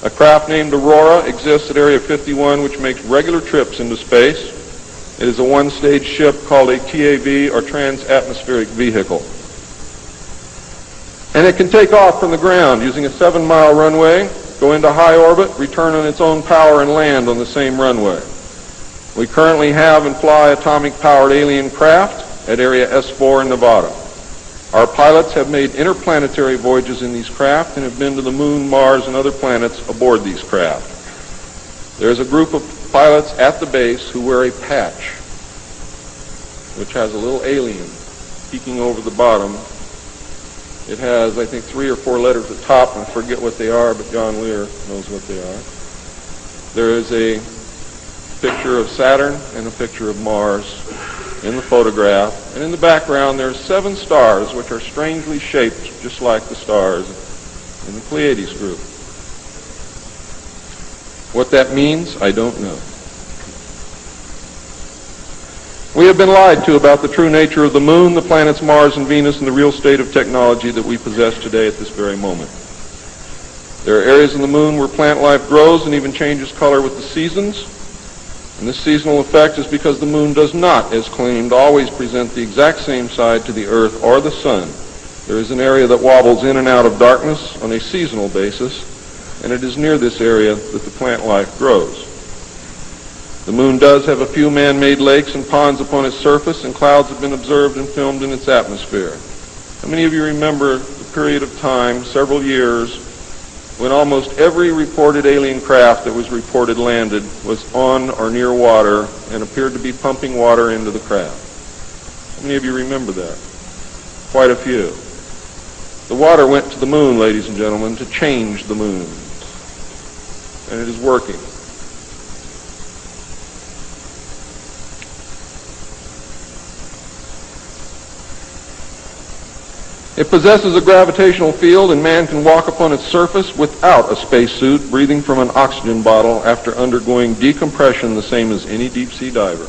A craft named Aurora exists at Area 51, which makes regular trips into space. It is a one-stage ship called a TAV, or Trans-Atmospheric Vehicle. And it can take off from the ground using a 7-mile runway, go into high orbit, return on its own power, and land on the same runway. We currently have and fly atomic-powered alien craft at Area S4 in Nevada. Our pilots have made interplanetary voyages in these craft and have been to the Moon, Mars, and other planets aboard these craft. There is a group of pilots at the base who wear a patch, which has a little alien peeking over the bottom. It has, I think, 3 or 4 letters at the top, and I forget what they are, but John Lear knows what they are. There is a picture of Saturn and a picture of Mars in the photograph, and in the background there are 7 stars which are strangely shaped just like the stars in the Pleiades group. What that means, I don't know. We have been lied to about the true nature of the Moon, the planets Mars and Venus, and the real state of technology that we possess today at this very moment. There are areas in the Moon where plant life grows and even changes color with the seasons. And this seasonal effect is because the Moon does not, as claimed, always present the exact same side to the Earth or the Sun. There is an area that wobbles in and out of darkness on a seasonal basis, and it is near this area that the plant life grows. The Moon does have a few man-made lakes and ponds upon its surface, and clouds have been observed and filmed in its atmosphere. How many of you remember the period of time, several years, when almost every reported alien craft that was reported landed was on or near water and appeared to be pumping water into the craft? How many of you remember that? Quite a few. The water went to the Moon, ladies and gentlemen, to change the Moon. And it is working. It possesses a gravitational field, and man can walk upon its surface without a spacesuit, breathing from an oxygen bottle after undergoing decompression the same as any deep-sea diver.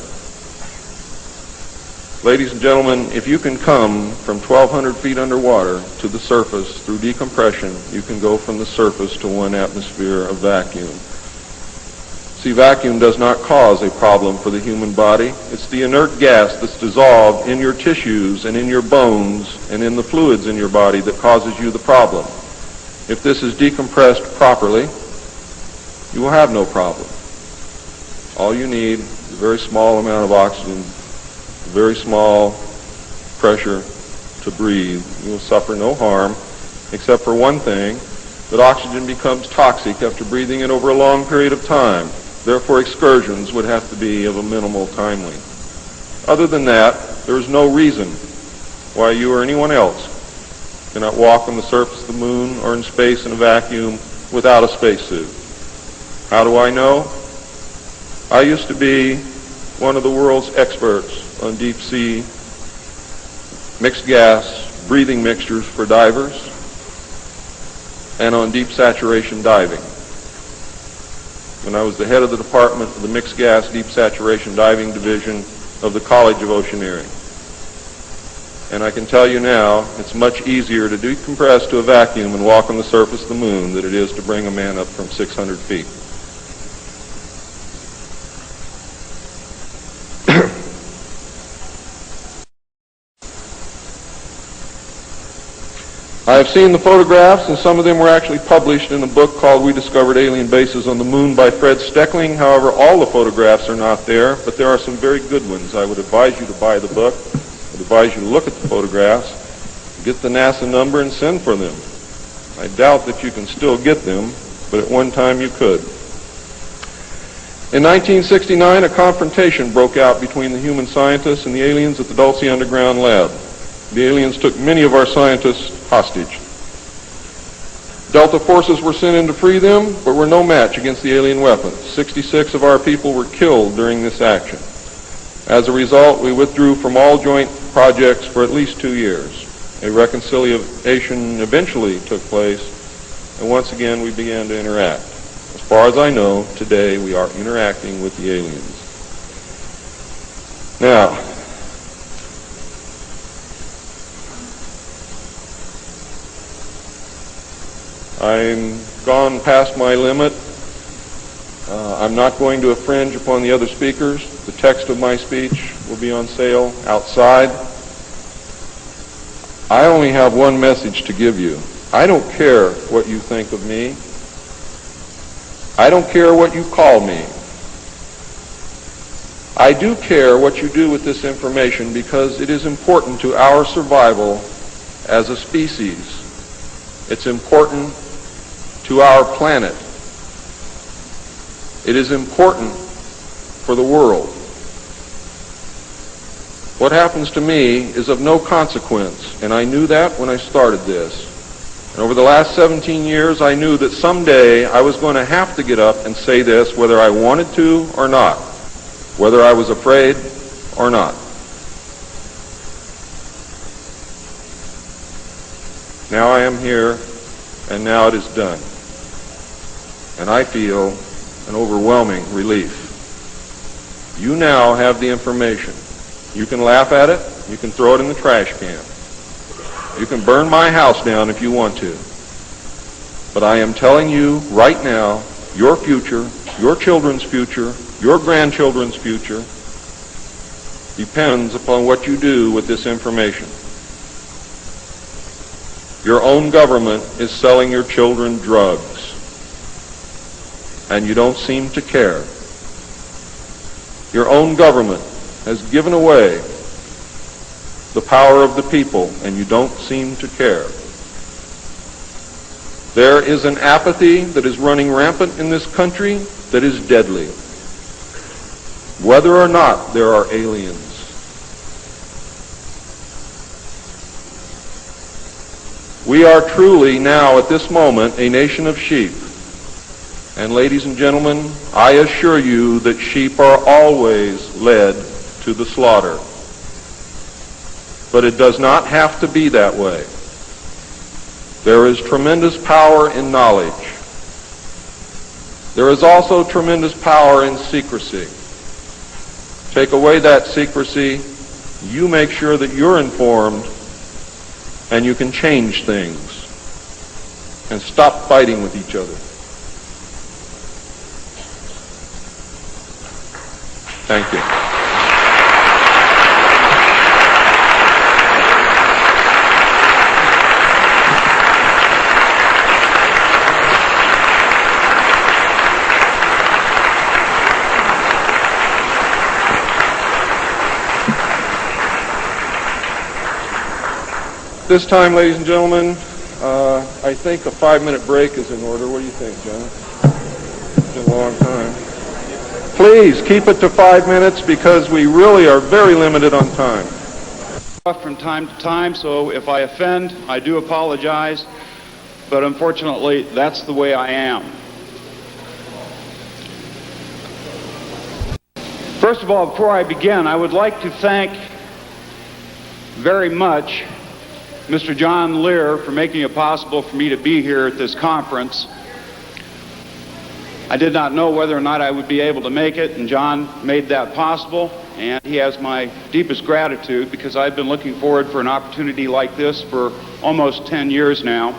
Ladies and gentlemen, if you can come from 1,200 feet underwater to the surface through decompression, you can go from the surface to 1 atmosphere of vacuum. See, vacuum does not cause a problem for the human body. It's the inert gas that's dissolved in your tissues and in your bones and in the fluids in your body that causes you the problem. If this is decompressed properly, you will have no problem. All you need is a very small amount of oxygen, a very small pressure to breathe. You will suffer no harm, except for one thing, that oxygen becomes toxic after breathing it over a long period of time. Therefore, excursions would have to be of a minimal time length. Other than that, there is no reason why you or anyone else cannot walk on the surface of the Moon or in space in a vacuum without a spacesuit. How do I know? I used to be one of the world's experts on deep-sea mixed gas breathing mixtures for divers and on deep saturation diving. When I was the head of the department of the Mixed Gas Deep Saturation Diving Division of the College of Oceaneering. And I can tell you now, it's much easier to decompress to a vacuum and walk on the surface of the Moon than it is to bring a man up from 600 feet. I have seen the photographs, and some of them were actually published in a book called We Discovered Alien Bases on the Moon by Fred Steckling. However, all the photographs are not there, but there are some very good ones. I would advise you to buy the book. I would advise you to look at the photographs, get the NASA number, and send for them. I doubt that you can still get them, but at one time you could. In 1969, a confrontation broke out between the human scientists and the aliens at the Dulce Underground Lab. The aliens took many of our scientists hostage. Delta forces were sent in to free them, but were no match against the alien weapons. 66 of our people were killed during this action. As a result, we withdrew from all joint projects for at least 2 years. A reconciliation eventually took place, and once again we began to interact. As far as I know, today we are interacting with the aliens. Now, I'm gone past my limit. I'm not going to infringe upon the other speakers. The text of my speech will be on sale outside. I only have one message to give you. I don't care what you think of me. I don't care what you call me. I do care what you do with this information because it is important to our survival as a species. It's important to our planet. It is important for the world. What happens to me is of no consequence, and I knew that when I started this. And over the last 17 years, I knew that someday I was going to have to get up and say this, whether I wanted to or not, whether I was afraid or not. Now I am here, and now it is done. And I feel an overwhelming relief. You now have the information. You can laugh at it. You can throw it in the trash can. You can burn my house down if you want to. But I am telling you right now, your future, your children's future, your grandchildren's future depends upon what you do with this information. Your own government is selling your children drugs, and you don't seem to care. Your own government has given away the power of the people, and you don't seem to care. There is an apathy that is running rampant in this country that is deadly, whether or not there are aliens. We are truly now, at this moment, a nation of sheep. And ladies and gentlemen, I assure you that sheep are always led to the slaughter. But it does not have to be that way. There is tremendous power in knowledge. There is also tremendous power in secrecy. Take away that secrecy, you make sure that you're informed, and you can change things and stop fighting with each other. Thank you. This time, ladies and gentlemen, I think a 5-minute break is in order. What do you think, John? It's been a long time. Please keep it to 5 minutes because we really are very limited on time.
From time to time, so if I offend, I do apologize, but unfortunately, that's the way I am. First of all, before I begin, I would like to thank very much Mr. John Lear for making it possible for me to be here at this conference. I did not know whether or not I would be able to make it, and John made that possible, and he has my deepest gratitude because I've been looking forward for an opportunity like this for almost 10 years now.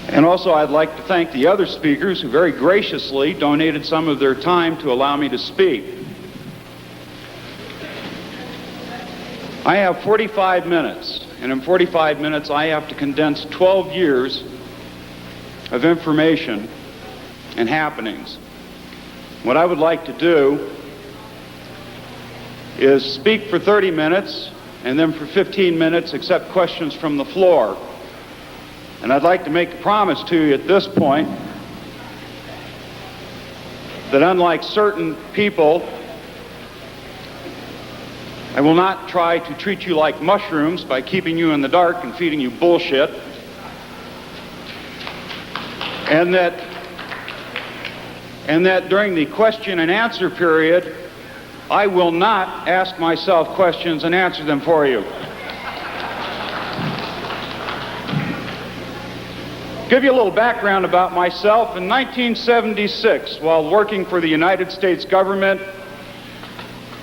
And also I'd like to thank the other speakers who very graciously donated some of their time to allow me to speak. I have 45 minutes, and in 45 minutes I have to condense 12 years of information and happenings. What I would like to do is speak for 30 minutes and then for 15 minutes accept questions from the floor. And I'd like to make a promise to you at this point that unlike certain people, I will not try to treat you like mushrooms by keeping you in the dark and feeding you bullshit. And that during the question and answer period, I will not ask myself questions and answer them for you. Give you a little background about myself. In 1976, while working for the United States government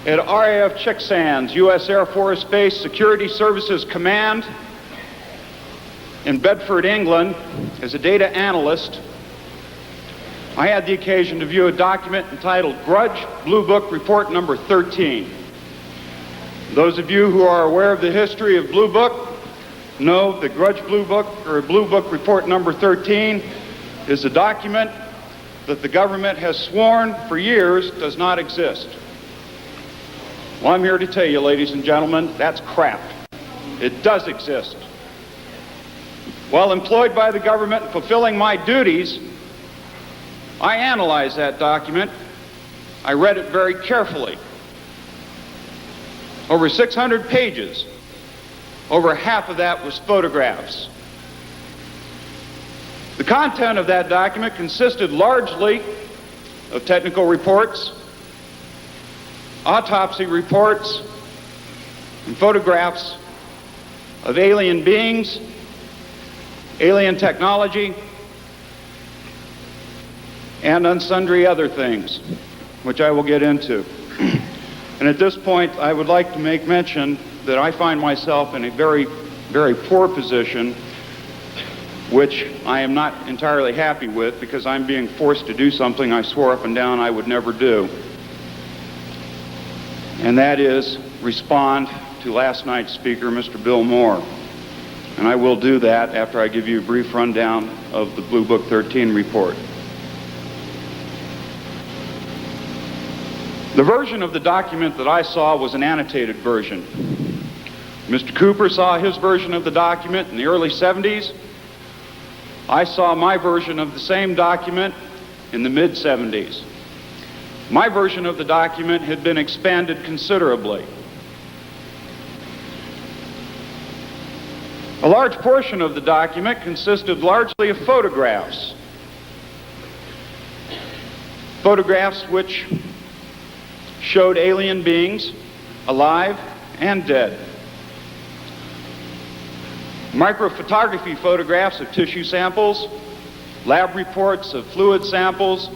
at RAF Chicksands, U.S. Air Force Base Security Services Command, in Bedford, England, as a data analyst, I had the occasion to view a document entitled Grudge Blue Book Report Number 13. Those of you who are aware of the history of Blue Book know that Grudge Blue Book, or Blue Book Report Number 13, is a document that the government has sworn for years does not exist. Well, I'm here to tell you, ladies and gentlemen, that's crap. It does exist. While employed by the government and fulfilling my duties, I analyzed that document. I read it very carefully. Over 600 pages. Over half of that was photographs. The content of that document consisted largely of technical reports, autopsy reports, and photographs of alien beings, alien technology, and sundry other things, which I will get into. And at this point, I would like to make mention that I find myself in a very, very poor position, which I am not entirely happy with, because I'm being forced to do something I swore up and down I would never do. And that is respond to last night's speaker, Mr. Bill Moore. And I will do that after I give you a brief rundown of the Blue Book 13 report. The version of the document that I saw was an annotated version. Mr. Cooper saw his version of the document in the early 70s. I saw my version of the same document in the mid-70s. My version of the document had been expanded considerably. A large portion of the document consisted largely of photographs. Photographs which showed alien beings, alive and dead. Microphotography photographs of tissue samples, lab reports of fluid samples,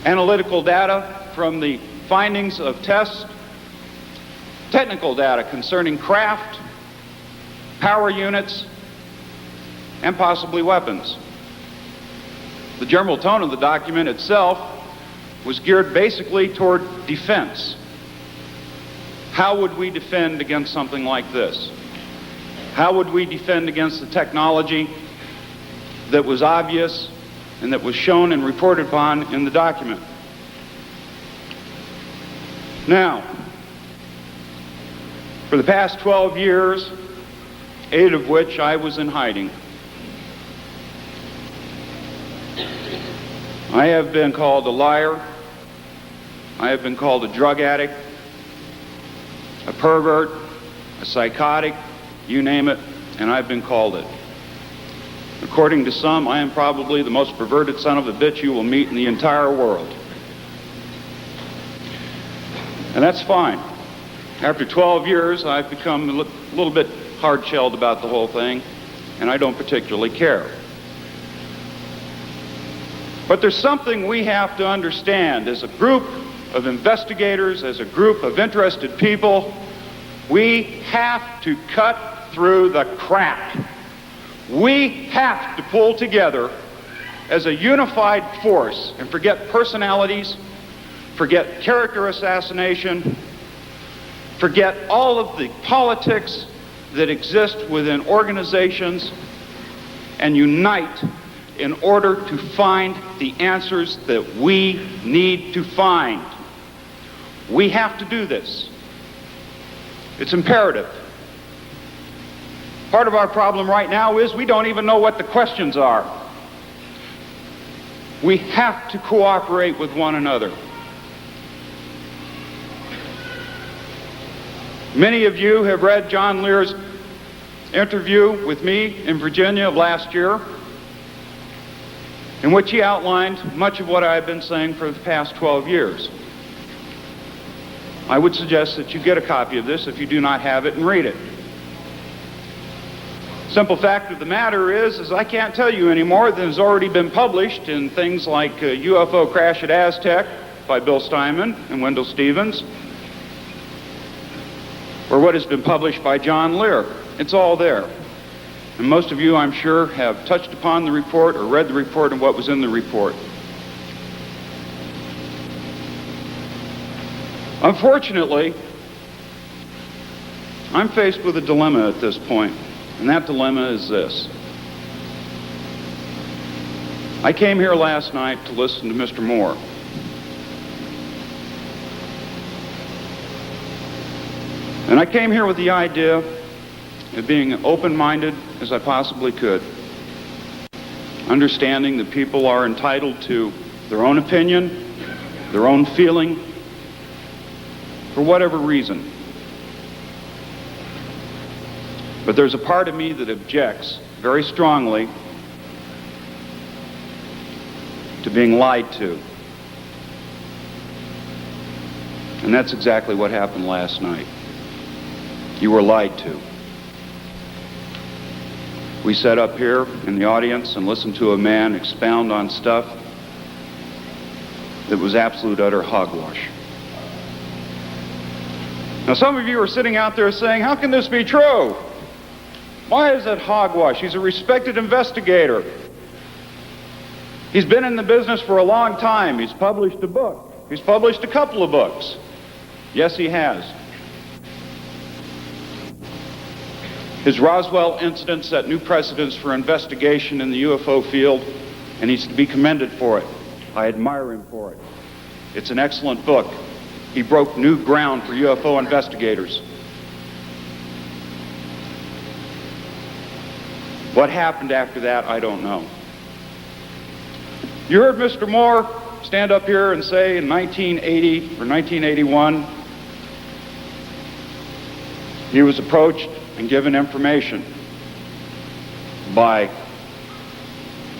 analytical data from the findings of tests, technical data concerning craft, power units, and possibly weapons. The general tone of the document itself was geared basically toward defense. How would we defend against something like this? How would we defend against the technology that was obvious and that was shown and reported upon in the document? Now, for the past 12 years, 8 of which I was in hiding, I have been called a liar. I have been called a drug addict, a pervert, a psychotic, you name it, and I've been called it. According to some, I am probably the most perverted son of a bitch you will meet in the entire world. And that's fine. After 12 years, I've become a little bit hard-shelled about the whole thing, and I don't particularly care. But there's something we have to understand as a group of investigators, as a group of interested people. We have to cut through the crap. We have to pull together as a unified force and forget personalities, forget character assassination, forget all of the politics that exist within organizations, and unite in order to find the answers that we need to find. We have to do this. It's imperative. Part of our problem right now is we don't even know what the questions are. We have to cooperate with one another. Many of you have read John Lear's interview with me in Virginia of last year, in which he outlined much of what I've been saying for the past 12 years. I would suggest that you get a copy of this if you do not have it and read it. Simple fact of the matter is I can't tell you any more than has already been published in things like UFO Crash at Aztec by Bill Steinman and Wendell Stevens, or what has been published by John Lear. It's all there. And most of you, I'm sure, have touched upon the report or read the report and what was in the report. Unfortunately, I'm faced with a dilemma at this point, and that dilemma is this. I came here last night to listen to Mr. Moore. And I came here with the idea of being open-minded as I possibly could, understanding that people are entitled to their own opinion, their own feeling, for whatever reason. But there's a part of me that objects very strongly to being lied to. And that's exactly what happened last night. You were lied to. We sat up here in the audience and listened to a man expound on stuff that was absolute utter hogwash. Now, some of you are sitting out there saying, how can this be true? Why is it hogwash? He's a respected investigator. He's been in the business for a long time. He's published a book. He's published a couple of books. Yes, he has. His Roswell incident set new precedents for investigation in the UFO field, and he's to be commended for it. I admire him for it. It's an excellent book. He broke new ground for UFO investigators. What happened after that, I don't know. You heard Mr. Moore stand up here and say in 1980 or 1981, he was approached and given information by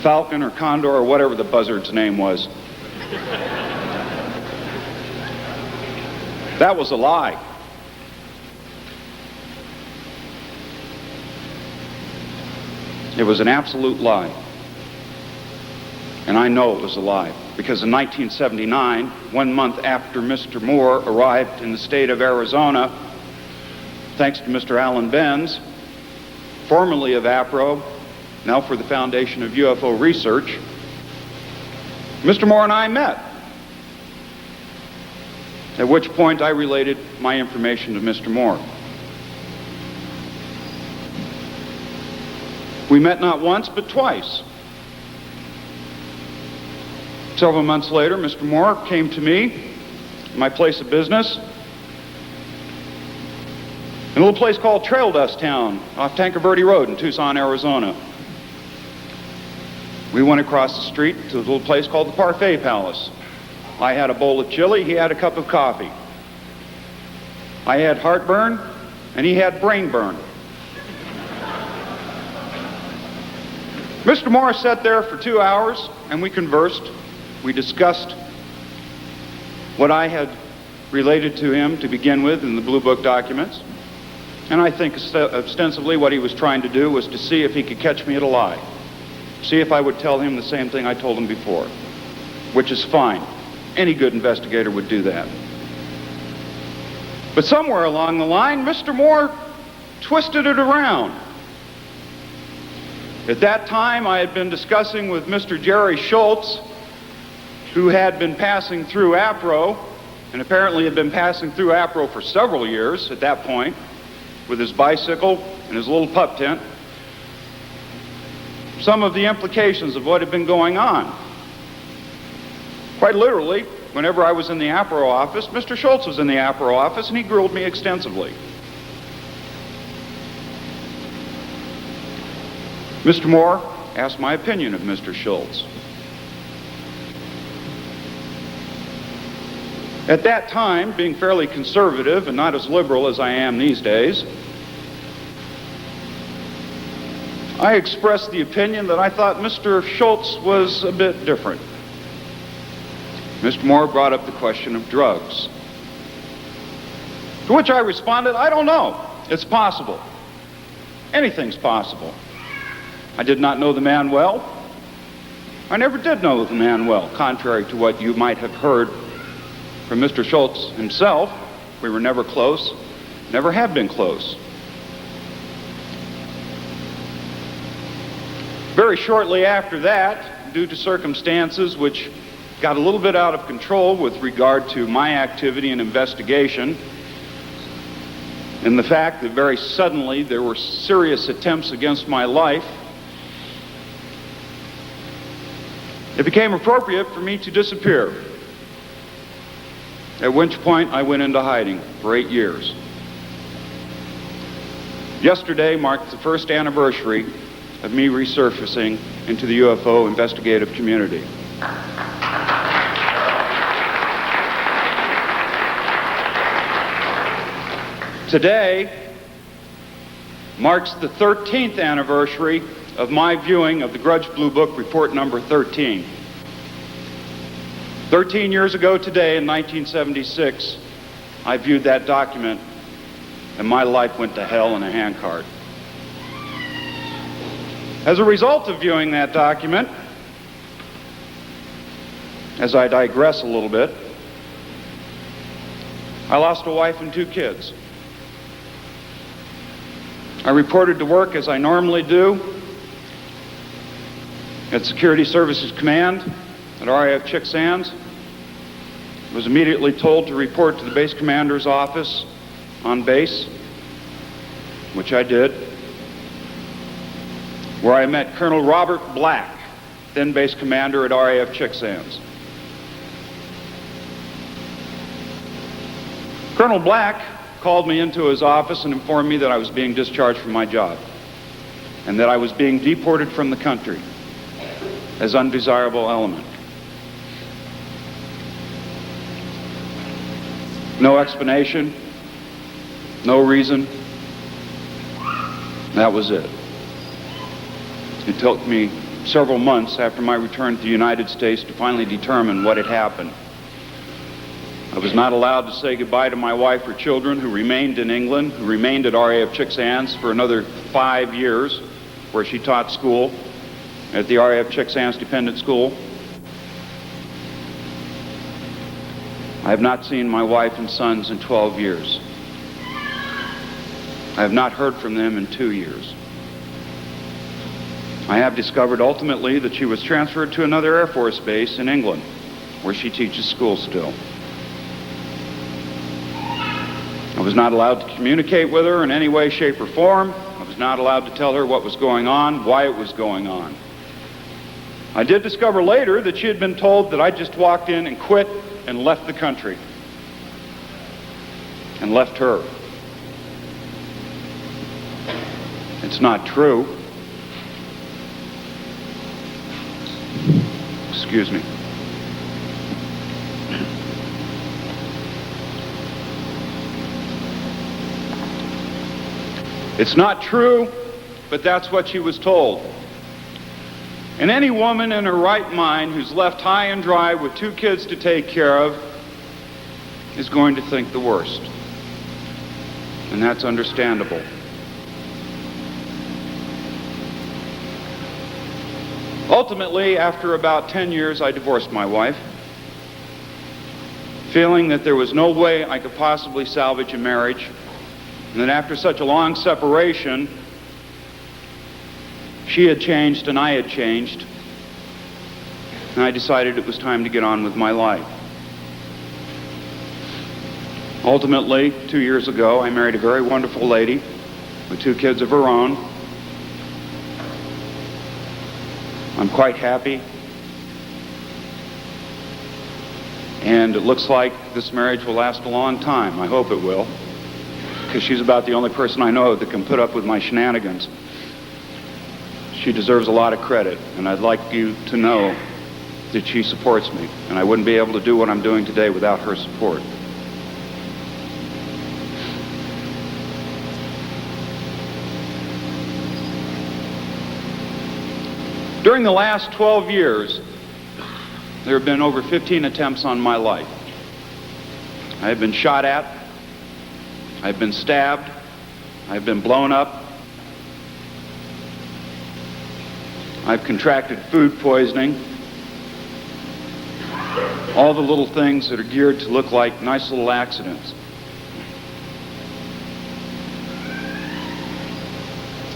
Falcon or Condor or whatever the buzzard's name was. That was a lie. It was an absolute lie. And I know it was a lie, because in 1979, 1 month after Mr. Moore arrived in the state of Arizona, thanks to Mr. Alan Benz, formerly of APRO, now for the Foundation of UFO Research, Mr. Moore and I met. At which point I related my information to Mr. Moore. We met not once, but twice. Several months later, Mr. Moore came to me, my place of business, in a little place called Trail Dust Town off Tanque Verde Road in Tucson, Arizona. We went across the street to a little place called the Parfait Palace. I had a bowl of chili, he had a cup of coffee. I had heartburn, and he had brain burn. Mr. Moore sat there for 2 hours, and we conversed. We discussed what I had related to him to begin with in the Blue Book documents. And I think ostensibly what he was trying to do was to see if he could catch me at a lie. See if I would tell him the same thing I told him before, which is fine. Any good investigator would do that. But somewhere along the line, Mr. Moore twisted it around. At that time, I had been discussing with Mr. Jerry Schultz, who had been passing through APRO, and apparently had been passing through APRO for several years at that point, with his bicycle and his little pup tent, some of the implications of what had been going on. Quite literally, whenever I was in the APRO office, Mr. Schultz was in the APRO office, and he grilled me extensively. Mr. Moore asked my opinion of Mr. Schultz. At that time, being fairly conservative and not as liberal as I am these days, I expressed the opinion that I thought Mr. Schultz was a bit different. Mr. Moore brought up the question of drugs, to which I responded, I don't know. It's possible. Anything's possible. I did not know the man well. I never did know the man well, contrary to what you might have heard from Mr. Schultz himself. We were never close, never have been close. Very shortly after that, due to circumstances which got a little bit out of control with regard to my activity and investigation, and the fact that very suddenly there were serious attempts against my life, it became appropriate for me to disappear. At which point I went into hiding for 8 years. Yesterday marked the first anniversary of me resurfacing into the UFO investigative community. Today marks the 13th anniversary of my viewing of the Grudge Blue Book report number 13. 13 years ago today, in 1976, I viewed that document, and my life went to hell in a handcart. As a result of viewing that document, as I digress a little bit, I lost a wife and 2 kids. I reported to work as I normally do at Security Services Command at RAF Chick Sands. Was immediately told to report to the base commander's office on base, which I did, where I met Colonel Robert Black, then base commander at RAF Chick Sands. Colonel Black called me into his office and informed me that I was being discharged from my job and that I was being deported from the country as undesirable element. No explanation, no reason. That was it. It took me several months after my return to the United States to finally determine what had happened. I was not allowed to say goodbye to my wife or children, who remained in England, who remained at RAF Chick Sands for another 5 years, where she taught school at the RAF Chick Sands Dependent School. I have not seen my wife and sons in 12 years. I have not heard from them in 2 years. I have discovered ultimately that she was transferred to another Air Force base in England, where she teaches school still. I was not allowed to communicate with her in any way, shape, or form. I was not allowed to tell her what was going on, why it was going on. I did discover later that she had been told that I just walked in and quit and left the country and left her. It's not true. Excuse me. It's not true, but that's what she was told. And any woman in her right mind who's left high and dry with 2 kids to take care of is going to think the worst. And that's understandable. Ultimately, after about 10 years, I divorced my wife, feeling that there was no way I could possibly salvage a marriage, and that after such a long separation, she had changed and I had changed, and I decided it was time to get on with my life. Ultimately, 2 years ago, I married a very wonderful lady with 2 kids of her own. I'm quite happy, and it looks like this marriage will last a long time. I hope it will, because she's about the only person I know that can put up with my shenanigans. She deserves a lot of credit, and I'd like you to know that she supports me, and I wouldn't be able to do what I'm doing today without her support. During the last 12 years, there have been over 15 attempts on my life. I have been shot at, I've been stabbed, I've been blown up, I've contracted food poisoning, all the little things that are geared to look like nice little accidents.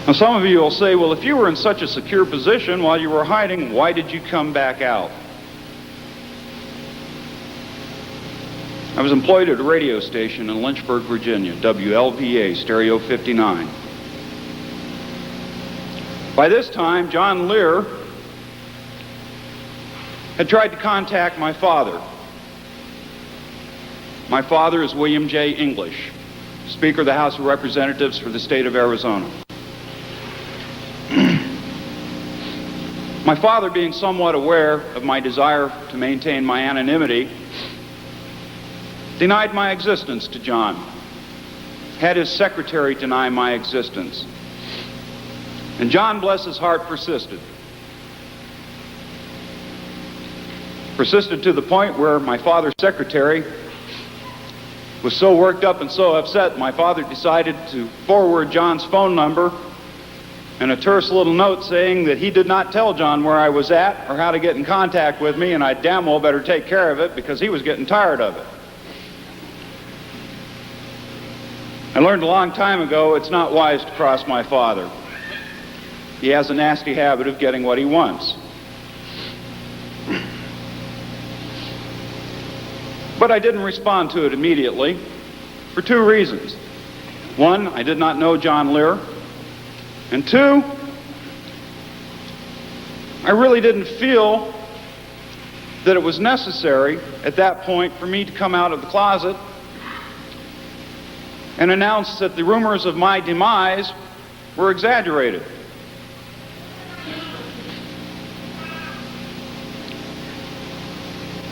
Now, some of you will say, well, if you were in such a secure position while you were hiding, why did you come back out? I was employed at a radio station in Lynchburg, Virginia, WLVA, Stereo 59. By this time, John Lear had tried to contact my father. My father is William J. English, Speaker of the House of Representatives for the state of Arizona. My father, being somewhat aware of my desire to maintain my anonymity, denied my existence to John, had his secretary deny my existence. And John, bless his heart, persisted. Persisted to the point where my father's secretary was so worked up and so upset, my father decided to forward John's phone number and a terse little note saying that he did not tell John where I was at or how to get in contact with me, and I damn well better take care of it because he was getting tired of it. I learned a long time ago it's not wise to cross my father. He has a nasty habit of getting what he wants. But I didn't respond to it immediately for two reasons. One, I did not know John Lear. And two, I really didn't feel that it was necessary at that point for me to come out of the closet and announce that the rumors of my demise were exaggerated.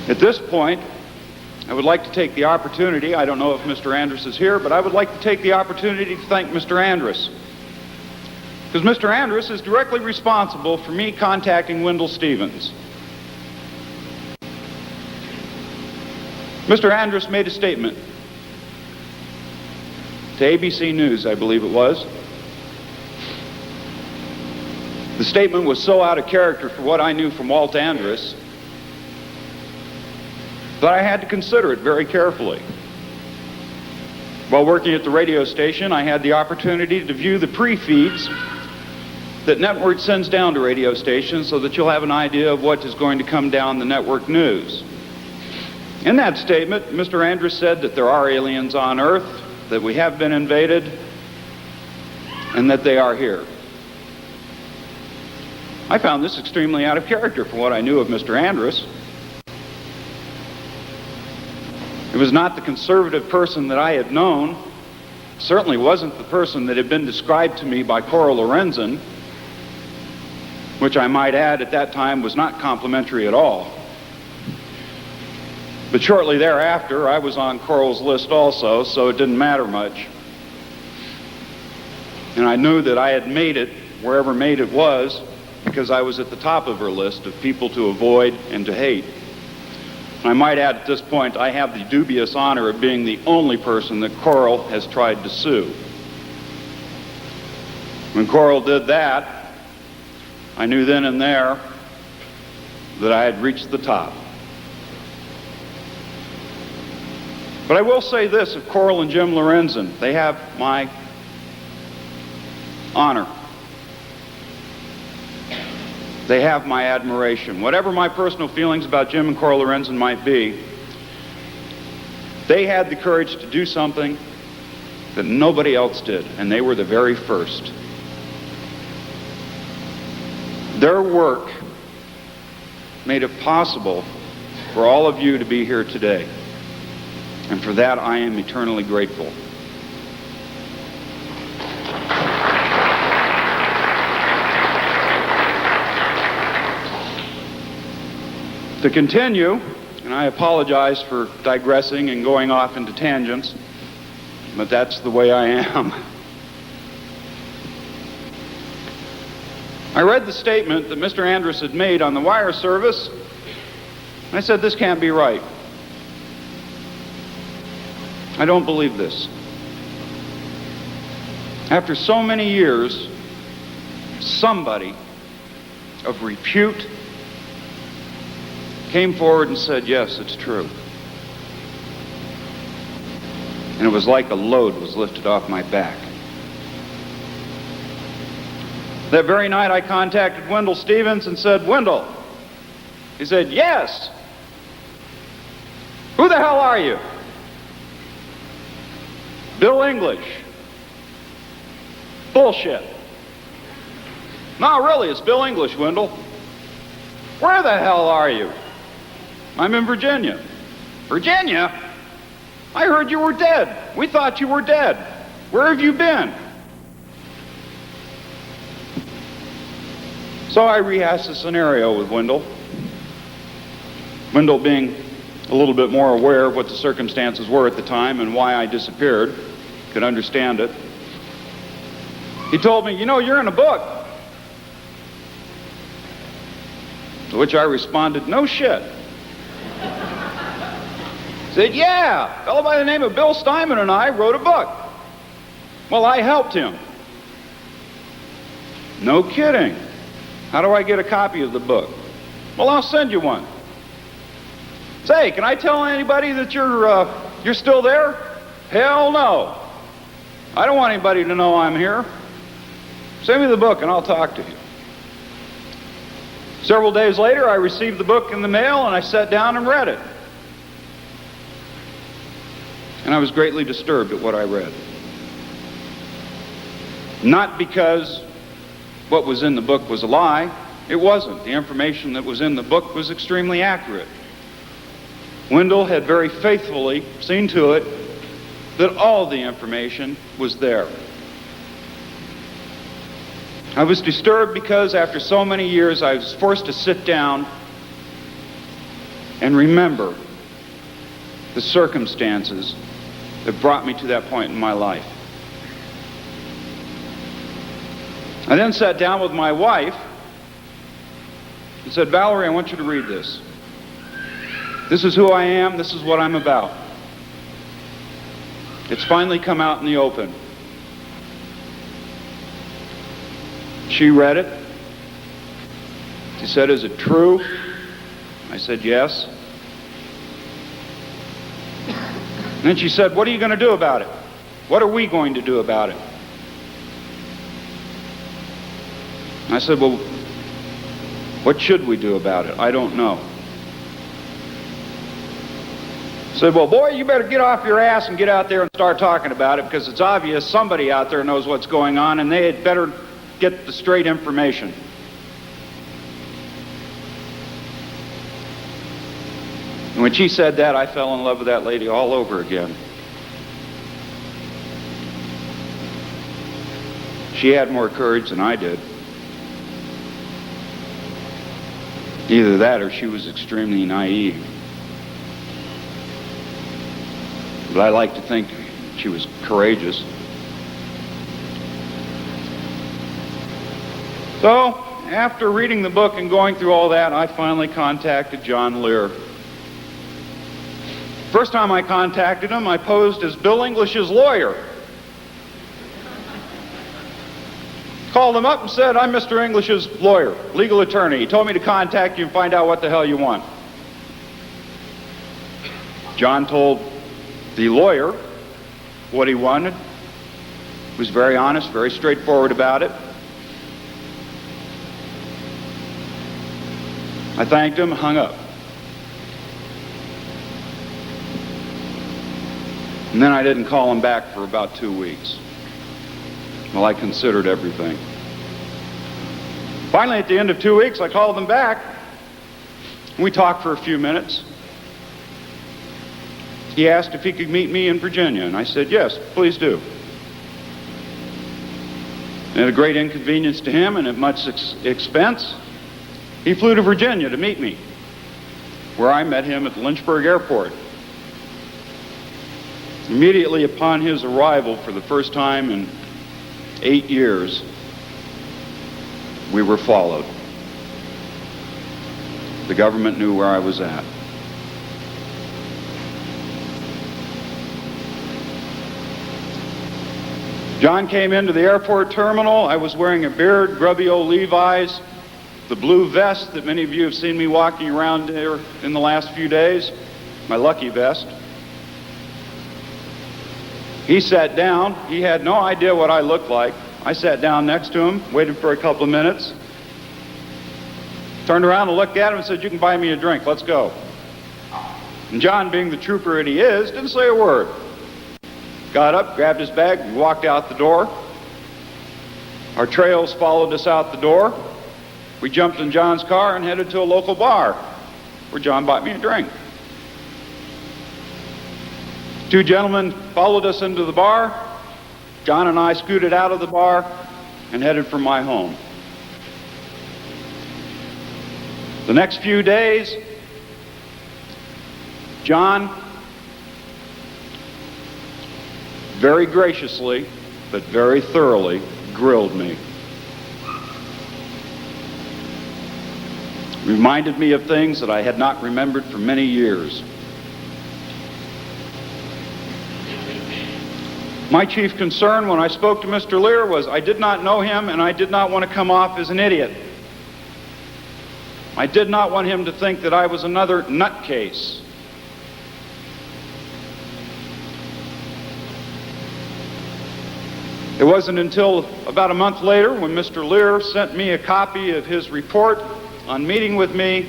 At this point, I would like to take the opportunity, I don't know if Mr. Andrus is here, but I would like to take the opportunity to thank Mr. Andrus. Because Mr. Andrus is directly responsible for me contacting Wendell Stevens. Mr. Andrus made a statement to ABC News, I believe it was. The statement was so out of character for what I knew from Walt Andrus that I had to consider it very carefully. While working at the radio station, I had the opportunity to view the pre-feeds that network sends down to radio stations so that you'll have an idea of what is going to come down the network news. In that statement, Mr. Andrus said that there are aliens on Earth, that we have been invaded, and that they are here. I found this extremely out of character for what I knew of Mr. Andrus. It was not the conservative person that I had known, certainly wasn't the person that had been described to me by Coral Lorenzen, which I might add at that time was not complimentary at all. But shortly thereafter, I was on Coral's list also, so it didn't matter much. And I knew that I had made it, wherever made it was, because I was at the top of her list of people to avoid and to hate. I might add at this point, I have the dubious honor of being the only person that Coral has tried to sue. When Coral did that, I knew then and there that I had reached the top. But I will say this of Coral and Jim Lorenzen, they have my honor. They have my admiration. Whatever my personal feelings about Jim and Coral Lorenzen might be, they had the courage to do something that nobody else did, and they were the very first. Their work made it possible for all of you to be here today. And for that, I am eternally grateful. To continue, and I apologize for digressing and going off into tangents, but that's the way I am. I read the statement that Mr. Andrus had made on the wire service, and I said, this can't be right. I don't believe this. After so many years, somebody of repute came forward and said, yes, it's true. And it was like a load was lifted off my back. That very night I contacted Wendell Stevens and said, "Wendell." He said, "Yes." "Who the hell are you?" "Bill English." "Bullshit." "No, really, it's Bill English, Wendell." "Where the hell are you?" "I'm in Virginia." "Virginia? I heard you were dead. We thought you were dead. Where have you been?" So I rehashed the scenario with Wendell. Wendell, being a little bit more aware of what the circumstances were at the time and why I disappeared, could understand it. He told me, "You know, you're in a book." To which I responded, "No shit." He said, "Yeah, a fellow by the name of Bill Steinman and I wrote a book." "Well, I helped him." "No kidding. How do I get a copy of the book?" "Well, I'll send you one." "Say, can I tell anybody that you're still there?" "Hell no. I don't want anybody to know I'm here. Send me the book and I'll talk to you." Several days later, I received the book in the mail and I sat down and read it. And I was greatly disturbed at what I read. Not because what was in the book was a lie. It wasn't. The information that was in the book was extremely accurate. Wendell had very faithfully seen to it that all the information was there. I was disturbed because after so many years I was forced to sit down and remember the circumstances that brought me to that point in my life. I then sat down with my wife and said, "Valerie, I want you to read this. This is who I am. This is what I'm about." It's finally come out in the open. She read it. She said, "Is it true?" I said, "Yes." And then she said, "What are you going to do about it? What are we going to do about it?" I said, "Well, what should we do about it? I don't know." I said, "Well, boy, you better get off your ass and get out there and start talking about it, because it's obvious somebody out there knows what's going on and they had better get the straight information." And when she said that, I fell in love with that lady all over again. She had more courage than I did. Either that or she was extremely naive. But I like to think she was courageous. So, after reading the book and going through all that, I finally contacted John Lear. First time I contacted him, I posed as Bill English's lawyer. Called him up and said, "I'm Mr. English's lawyer, legal attorney. He told me to contact you and find out what the hell you want." John told the lawyer what he wanted. He was very honest, very straightforward about it. I thanked him, hung up. And then I didn't call him back for about 2 weeks. Well, I considered everything. Finally, at the end of 2 weeks, I called him back. We talked for a few minutes. He asked if he could meet me in Virginia, and I said, "Yes, please do." And at a great inconvenience to him and at much expense, he flew to Virginia to meet me, where I met him at the Lynchburg airport. Immediately upon his arrival, for the first time in 8 years, we were followed. The government knew where I was at. John came into the airport terminal. I was wearing a beard, grubby old Levi's, the blue vest that many of you have seen me walking around here in the last few days, my lucky vest. He sat down. He had no idea what I looked like. I sat down next to him, waited for a couple of minutes, turned around and looked at him and said, "You can buy me a drink, let's go." And John, being the trooper that he is, didn't say a word. Got up, grabbed his bag, and walked out the door. Our trails followed us out the door. We jumped in John's car and headed to a local bar where John bought me a drink. Two gentlemen followed us into the bar. John and I scooted out of the bar and headed for my home. The next few days, John very graciously but very thoroughly grilled me. Reminded me of things that I had not remembered for many years. My chief concern when I spoke to Mr. Lear was I did not know him and I did not want to come off as an idiot. I did not want him to think that I was another nutcase. It wasn't until about a month later when Mr. Lear sent me a copy of his report on meeting with me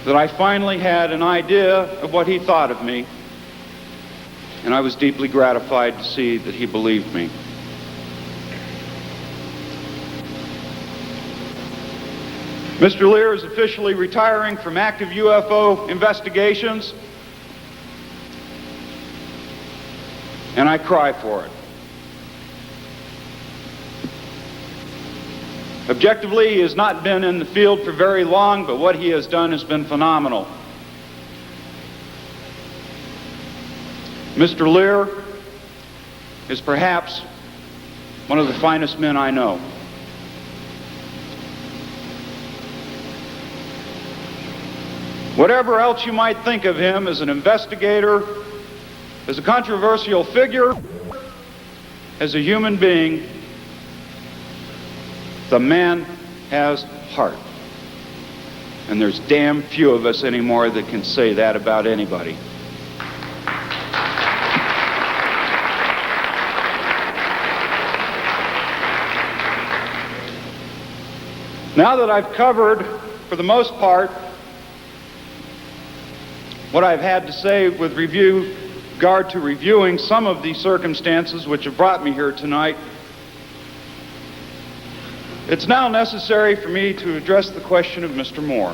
that I finally had an idea of what he thought of me, and I was deeply gratified to see that he believed me. Mr. Lear is officially retiring from active UFO investigations, and I cry for it. Objectively, he has not been in the field for very long, but what he has done has been phenomenal. Mr. Lear is perhaps one of the finest men I know. Whatever else you might think of him as an investigator, as a controversial figure, as a human being, the man has heart. And there's damn few of us anymore that can say that about anybody. Now that I've covered, for the most part, what I've had to say with regard to reviewing some of the circumstances which have brought me here tonight, it's now necessary for me to address the question of Mr. Moore.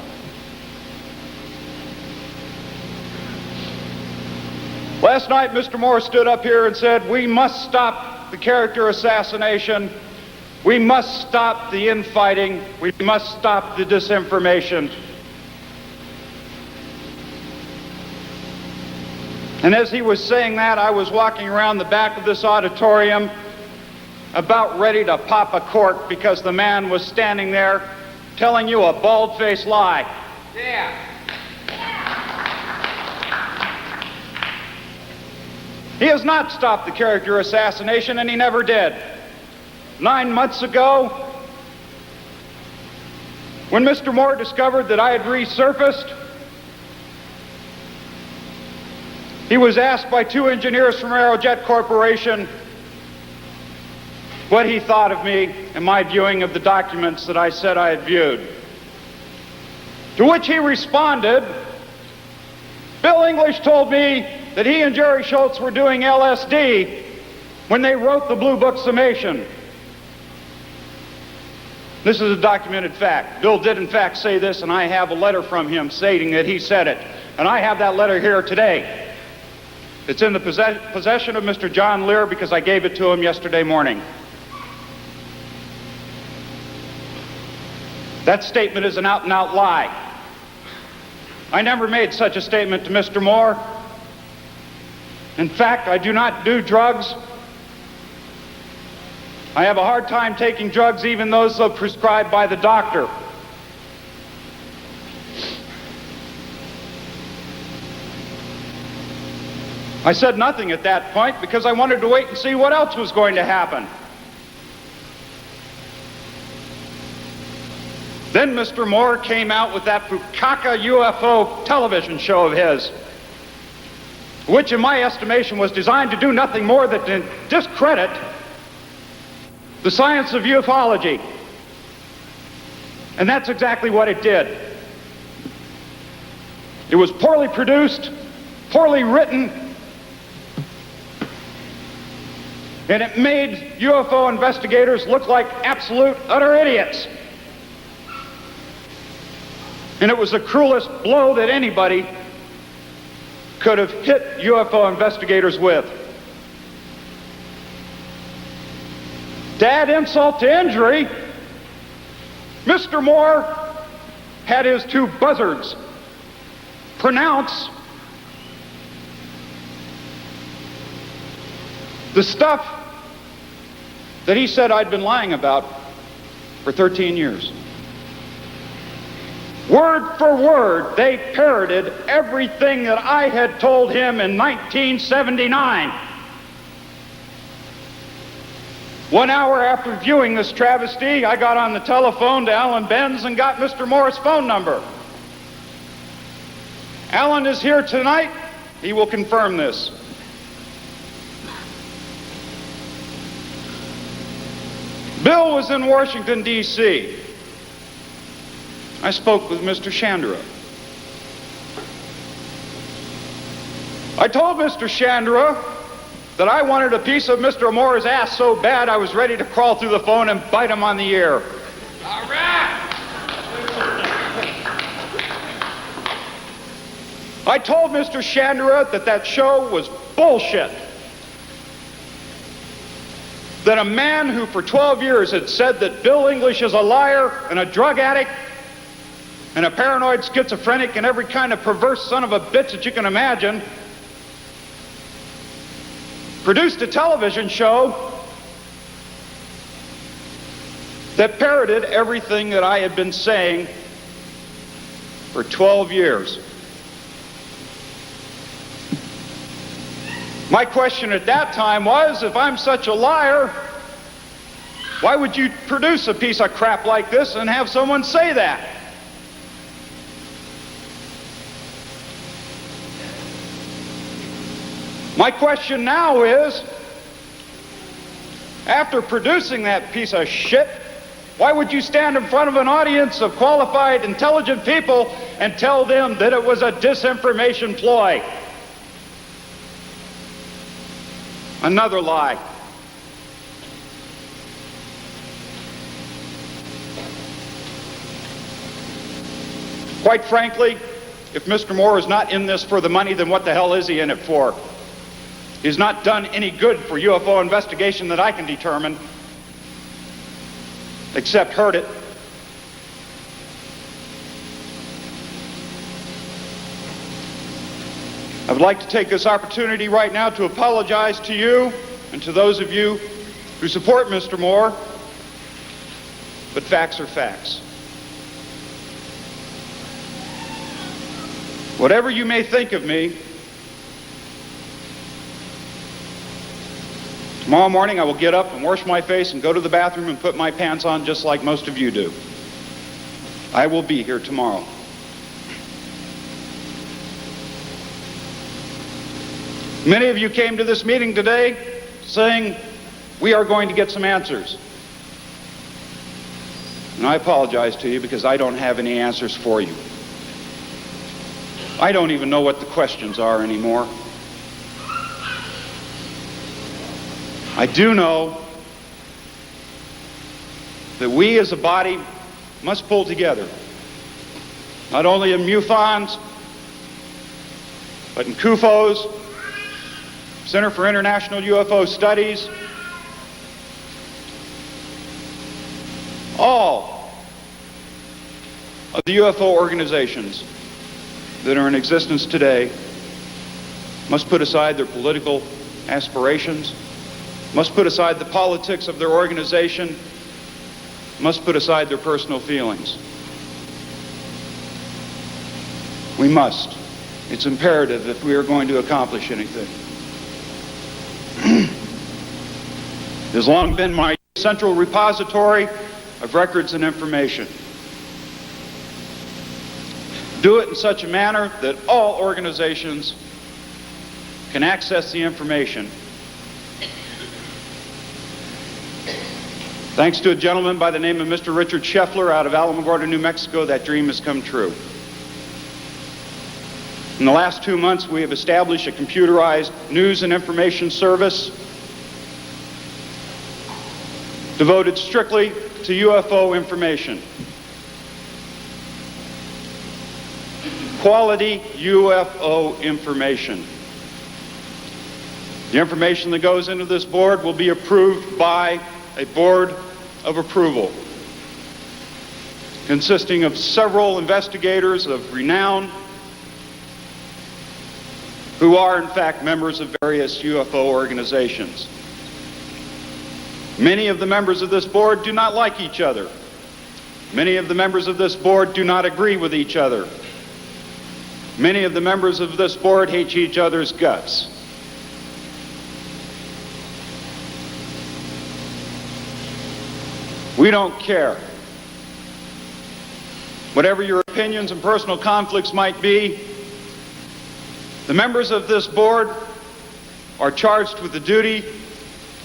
Last night, Mr. Moore stood up here and said, "We must stop the character assassination. We must stop the infighting. We must stop the disinformation." And as he was saying that, I was walking around the back of this auditorium about ready to pop a cork because the man was standing there telling you a bald-faced lie. Yeah. He has not stopped the character assassination, and he never did. 9 months ago, when Mr. Moore discovered that I had resurfaced, he was asked by two engineers from Aerojet Corporation what he thought of me and my viewing of the documents that I said I had viewed. To which he responded, "Bill English told me that he and Jerry Schultz were doing LSD when they wrote the Blue Book summation." This is a documented fact. Bill did in fact say this, and I have a letter from him stating that he said it. And I have that letter here today. It's in the possession of Mr. John Lear because I gave it to him yesterday morning. That statement is an out-and-out lie. I never made such a statement to Mr. Moore. In fact, I do not do drugs. I have a hard time taking drugs, even those prescribed by the doctor. I said nothing at that point because I wanted to wait and see what else was going to happen. Then Mr. Moore came out with that Bukaka UFO television show of his, which in my estimation was designed to do nothing more than to discredit the science of ufology. And that's exactly what it did. It was poorly produced, poorly written, and it made UFO investigators look like absolute, utter idiots. And it was the cruelest blow that anybody could have hit UFO investigators with. To add insult to injury, Mr. Moore had his two buzzards pronounce the stuff that he said I'd been lying about for 13 years. Word for word, they parroted everything that I had told him in 1979. 1 hour after viewing this travesty, I got on the telephone to Alan Benz and got Mr. Moore's phone number. Alan is here tonight. He will confirm this. Bill was in Washington, D.C. I spoke with Mr. Chandra. I told Mr. Chandra that I wanted a piece of Mr. Moore's ass so bad I was ready to crawl through the phone and bite him on the ear.
All right!
I told Mr. Chandra that that show was bullshit. That a man who for 12 years had said that Bill English is a liar and a drug addict and a paranoid schizophrenic and every kind of perverse son of a bitch that you can imagine, produced a television show that parroted everything that I had been saying for 12 years. My question at that time was, if I'm such a liar, why would you produce a piece of crap like this and have someone say that? My question now is, after producing that piece of shit, why would you stand in front of an audience of qualified, intelligent people and tell them that it was a disinformation ploy? Another lie. Quite frankly, if Mr. Moore is not in this for the money, then what the hell is he in it for? He's not done any good for UFO investigation that I can determine, except hurt it. I would like to take this opportunity right now to apologize to you and to those of you who support Mr. Moore, but facts are facts. Whatever you may think of me, tomorrow morning I will get up and wash my face and go to the bathroom and put my pants on just like most of you do. I will be here tomorrow. Many of you came to this meeting today saying, we are going to get some answers. And I apologize to you because I don't have any answers for you. I don't even know what the questions are anymore. I do know that we as a body must pull together, not only in MUFONs, but in CUFOs, Center for International UFO Studies, all of the UFO organizations that are in existence today must put aside their political aspirations, must put aside the politics of their organization, must put aside their personal feelings. We must. It's imperative if we are going to accomplish anything. It has long been my central repository of records and information. Do it in such a manner that all organizations can access the information Thanks to a gentleman by the name of Mr. Richard Scheffler out of Alamogordo, New Mexico, that dream has come true. In the last 2 months, we have established a computerized news and information service devoted strictly to UFO information. Quality UFO information. The information that goes into this board will be approved by a board of approval consisting of several investigators of renown who are in fact members of various UFO organizations. Many of the members of this board do not like each other. Many of the members of this board do not agree with each other. Many of the members of this board hate each other's guts. We don't care. Whatever your opinions and personal conflicts might be, the members of this board are charged with the duty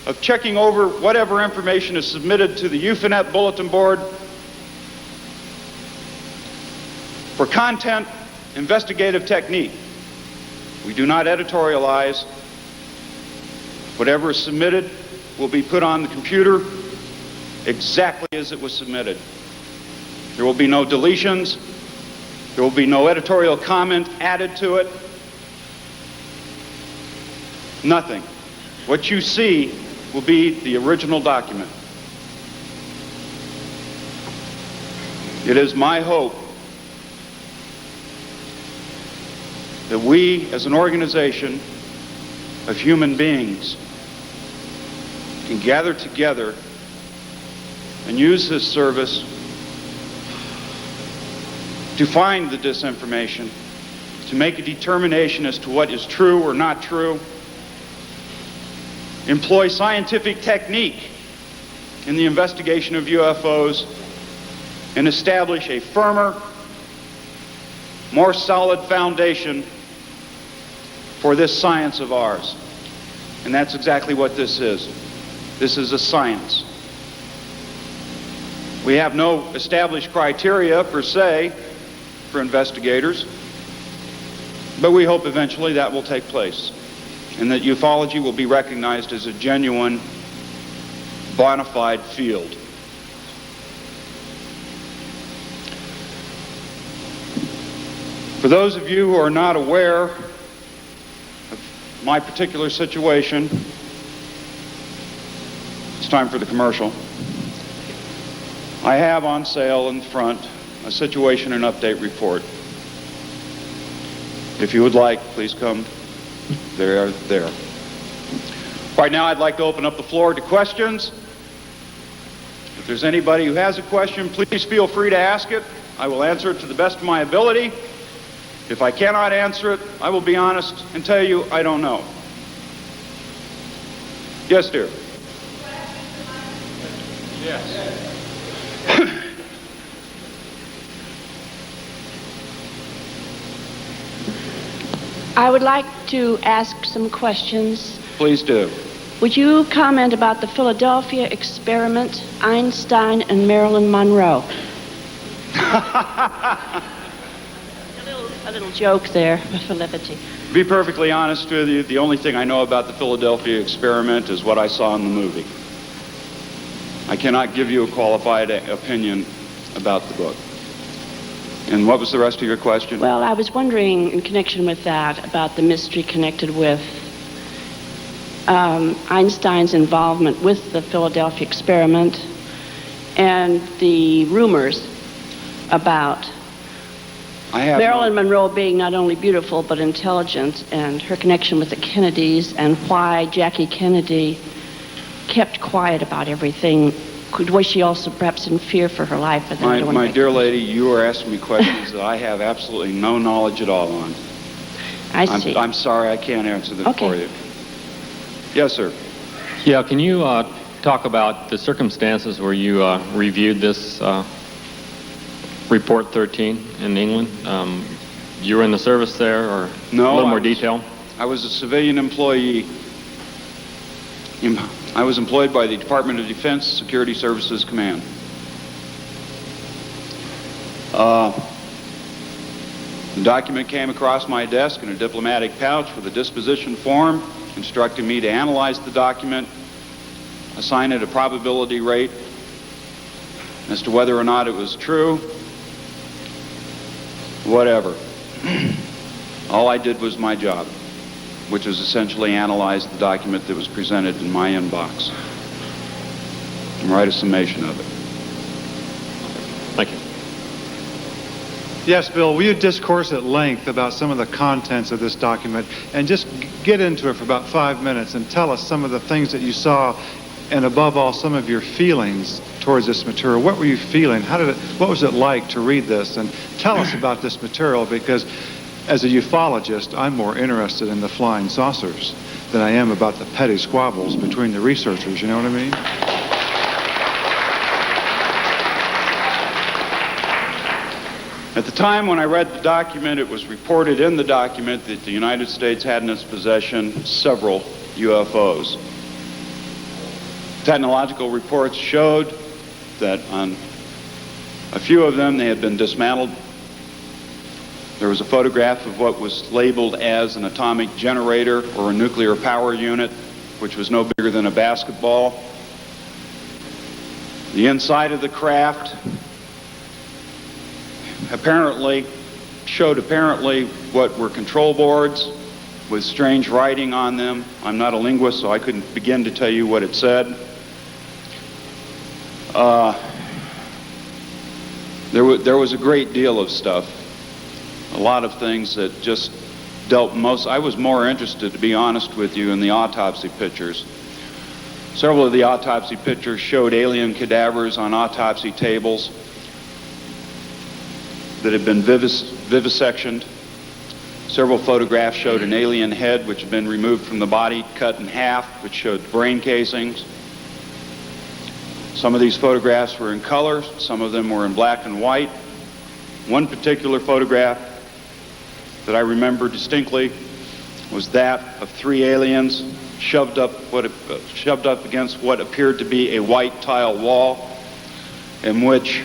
of checking over whatever information is submitted to the UFOnet bulletin board for content, investigative technique. We do not editorialize. Whatever is submitted will be put on the computer exactly as it was submitted. There will be no deletions. There will be no editorial comment added to it. Nothing. What you see will be the original document. It is my hope that we, as an organization of human beings, can gather together and use this service to find the disinformation, to make a determination as to what is true or not true, employ scientific technique in the investigation of UFOs, and establish a firmer, more solid foundation for this science of ours. And that's exactly what this is. This is a science. We have no established criteria per se for investigators, but we hope eventually that will take place, and that ufology will be recognized as a genuine, bona fide field. For those of you who are not aware of my particular situation, it's time for the commercial. I have on sale in front a situation and update report. If you would like, please come. They're there. Right now, I'd like to open up the floor to questions. If there's anybody who has a question, please feel free to ask it. I will answer it to the best of my ability. If I cannot answer it, I will be honest and tell you I don't know. Yes, dear. Yes.
I would like to ask some questions.
Please do.
Would you comment about the Philadelphia experiment, Einstein and Marilyn Monroe? A little joke there for levity.
To be perfectly honest with you, the only thing I know about the Philadelphia experiment is what I saw in the movie. I cannot give you a qualified opinion about the book. And what was the rest of your question?
Well, I was wondering, in connection with that, about the mystery connected with Einstein's involvement with the Philadelphia experiment and the rumors about Marilyn Monroe being not only beautiful but intelligent, and her connection with the Kennedys, and why Jackie Kennedy kept quiet about everything. Was she also perhaps in fear for her life?
My dear lady, you are asking me questions that I have absolutely no knowledge at all on.
I see.
I'm sorry, I can't answer them for you. Yes, sir.
Yeah, can you talk about the circumstances where you reviewed this Report 13 in England? You were in the service there, or
no,
a little more detail?
I was a civilian employee I was employed by the Department of Defense Security Services Command. The document came across my desk in a diplomatic pouch with a disposition form instructing me to analyze the document, assign it a probability rate as to whether or not it was true, whatever. All I did was my job, which was essentially analyze the document that was presented in my inbox and write a summation of it.
Thank you.
Yes, Bill, will you discourse at length about some of the contents of this document and just get into it for about 5 minutes and tell us some of the things that you saw and above all some of your feelings towards this material. What were you feeling? What was it like to read this? And tell us about this material, because as a ufologist, I'm more interested in the flying saucers than I am about the petty squabbles between the researchers, you know what I mean?
At the time when I read the document, it was reported in the document that the United States had in its possession several UFOs. Technological reports showed that on a few of them they had been dismantled. There was a photograph of what was labeled as an atomic generator or a nuclear power unit, which was no bigger than a basketball. The inside of the craft showed what were control boards with strange writing on them. I'm not a linguist, so I couldn't begin to tell you what it said. There was a great deal of stuff, a lot of things that just I was more interested, to be honest with you, in the autopsy pictures. Several of the autopsy pictures showed alien cadavers on autopsy tables that had been vivisectioned. Several photographs showed an alien head which had been removed from the body, cut in half, which showed brain casings. Some of these photographs were in color, some of them were in black and white. One particular photograph that I remember distinctly was that of three aliens shoved up against what appeared to be a white tile wall, in which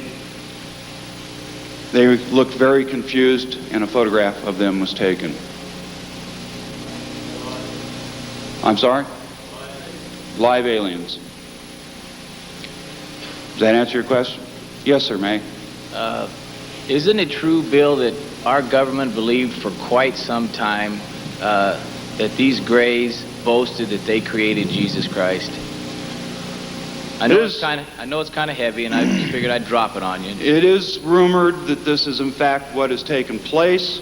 they looked very confused, and a photograph of them was taken. I'm sorry? Live aliens. Does that answer your question? Yes, sir, May.
Isn't it true, Bill, that our government believed for quite some time that these Greys boasted that they created Jesus Christ? I know it's kind of heavy, and I just figured I'd drop it on you.
It is rumored that this is in fact what has taken place.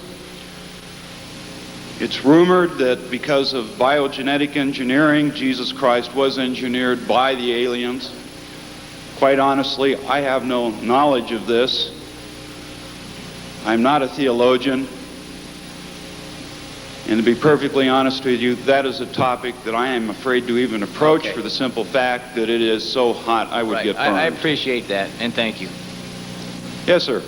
It's rumored that because of biogenetic engineering, Jesus Christ was engineered by the aliens. Quite honestly, I have no knowledge of this. I'm not a theologian. And to be perfectly honest with you, that is a topic that I am afraid to even approach, for the simple fact that it is so hot I would get burned.
I appreciate that, and thank you.
Yes, sir.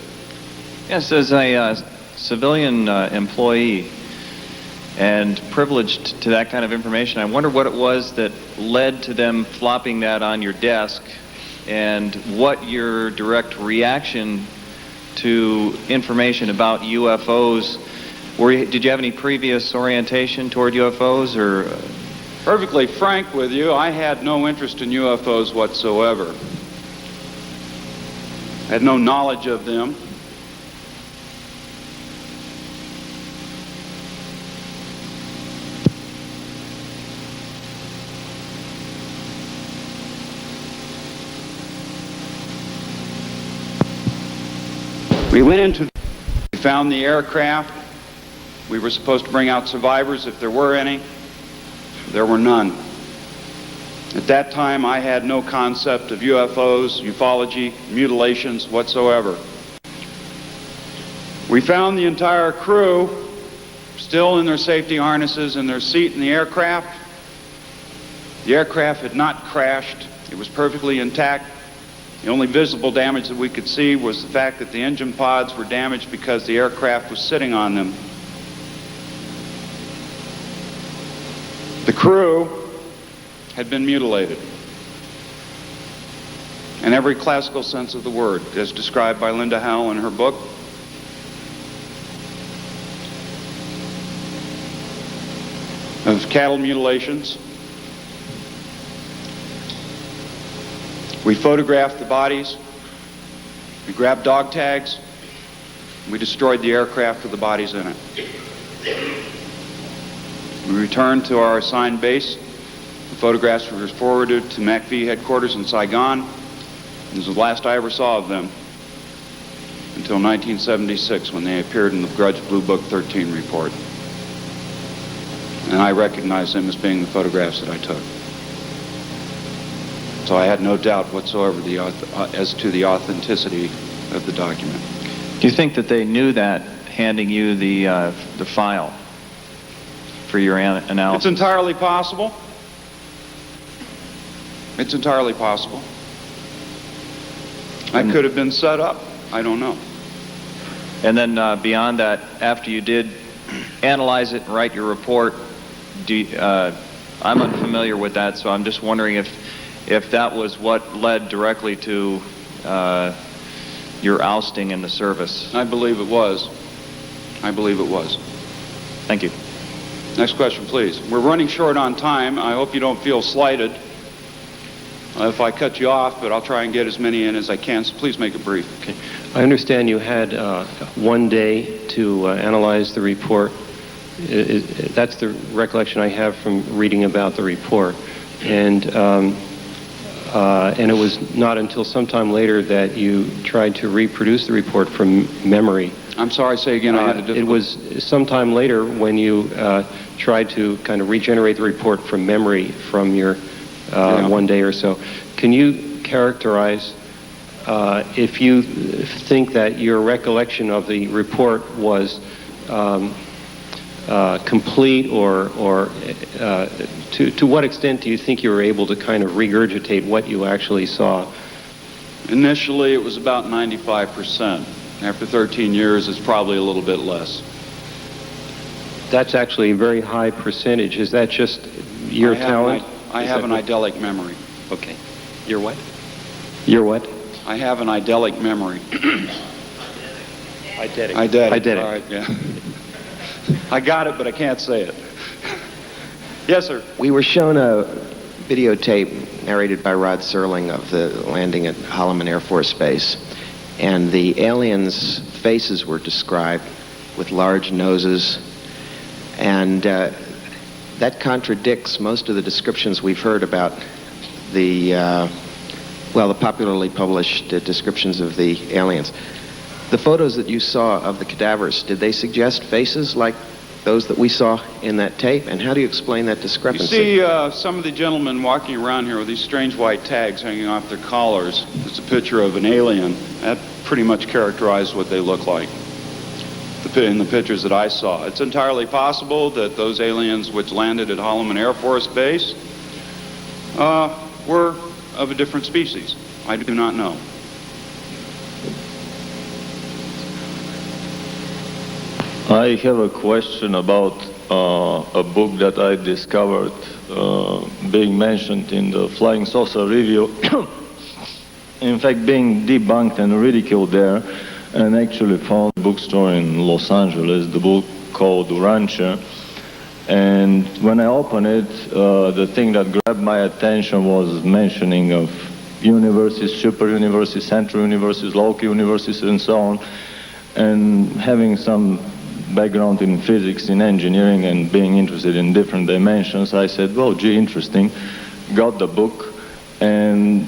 Yes, as a civilian employee and privileged to that kind of information, I wonder what it was that led to them flopping that on your desk, and what your direct reaction to information about UFOs. Did you have any previous orientation toward UFOs, or?
Perfectly frank with you, I had no interest in UFOs whatsoever. I had no knowledge of them. We found the aircraft. We were supposed to bring out survivors if there were any. There were none. At that time, I had no concept of UFOs, ufology, mutilations whatsoever. We found the entire crew still in their safety harnesses in their seat in the aircraft. The aircraft had not crashed. It was perfectly intact. The only visible damage that we could see was the fact that the engine pods were damaged because the aircraft was sitting on them. The crew had been mutilated. In every classical sense of the word, as described by Linda Howe in her book. Of cattle mutilations. We photographed the bodies. We grabbed dog tags. We destroyed the aircraft with the bodies in it. We returned to our assigned base. The photographs were forwarded to MACV headquarters in Saigon. This was the last I ever saw of them until 1976, when they appeared in the Grudge Blue Book 13 report. And I recognized them as being the photographs that I took. So I had no doubt whatsoever as to the authenticity of the document.
Do you think that they knew that, handing you the file for your analysis?
It's entirely possible. It's entirely possible. I could have been set up. I don't know.
And then beyond that, after you did analyze it and write your report, I'm unfamiliar with that, so I'm just wondering if that was what led directly to your ousting in the service.
I believe it was. I believe it was.
Thank you.
Next question, please. We're running short on time. I hope you don't feel slighted if I cut you off, but I'll try and get as many in as I can, so please make it brief.
Okay. I understand you had 1 day to analyze the report. That's the recollection I have from reading about the report. And it was not until sometime later that you tried to reproduce the report from memory.
I'm sorry, say again. I had a difficult...
It was sometime later when you tried to kind of regenerate the report from memory from your 1 day or so. Can you characterize if you think that your recollection of the report was complete, or to what extent do you think you were able to kind of regurgitate what you actually saw?
Initially, it was about 95%. After 13 years, it's probably a little bit less.
That's actually a very high percentage. Is that just your talent?
I have an idyllic memory.
Okay. Your what? Your what?
I have an idyllic memory.
Eidetic.
Eidetic. All right, yeah. I got it, but I can't say it. Yes, sir.
We were shown a videotape narrated by Rod Serling of the landing at Holloman Air Force Base. And the aliens' faces were described with large noses. And that contradicts most of the descriptions we've heard about the popularly published descriptions of the aliens. The photos that you saw of the cadavers, did they suggest faces like those that we saw in that tape? And how do you explain that discrepancy?
You see some of the gentlemen walking around here with these strange white tags hanging off their collars. It's a picture of an alien. That pretty much characterized what they look like in the pictures that I saw. It's entirely possible that those aliens which landed at Holloman Air Force Base were of a different species. I do not know.
I have a question about a book that I discovered being mentioned in the Flying Saucer Review. In fact, being debunked and ridiculed there, and actually found a bookstore in Los Angeles, the book called Rancher. And when I opened it, the thing that grabbed my attention was mentioning of universes, super universes, central universes, local universes, and so on. And having some background in physics, in engineering, and being interested in different dimensions, I said, well, gee, interesting. Got the book, and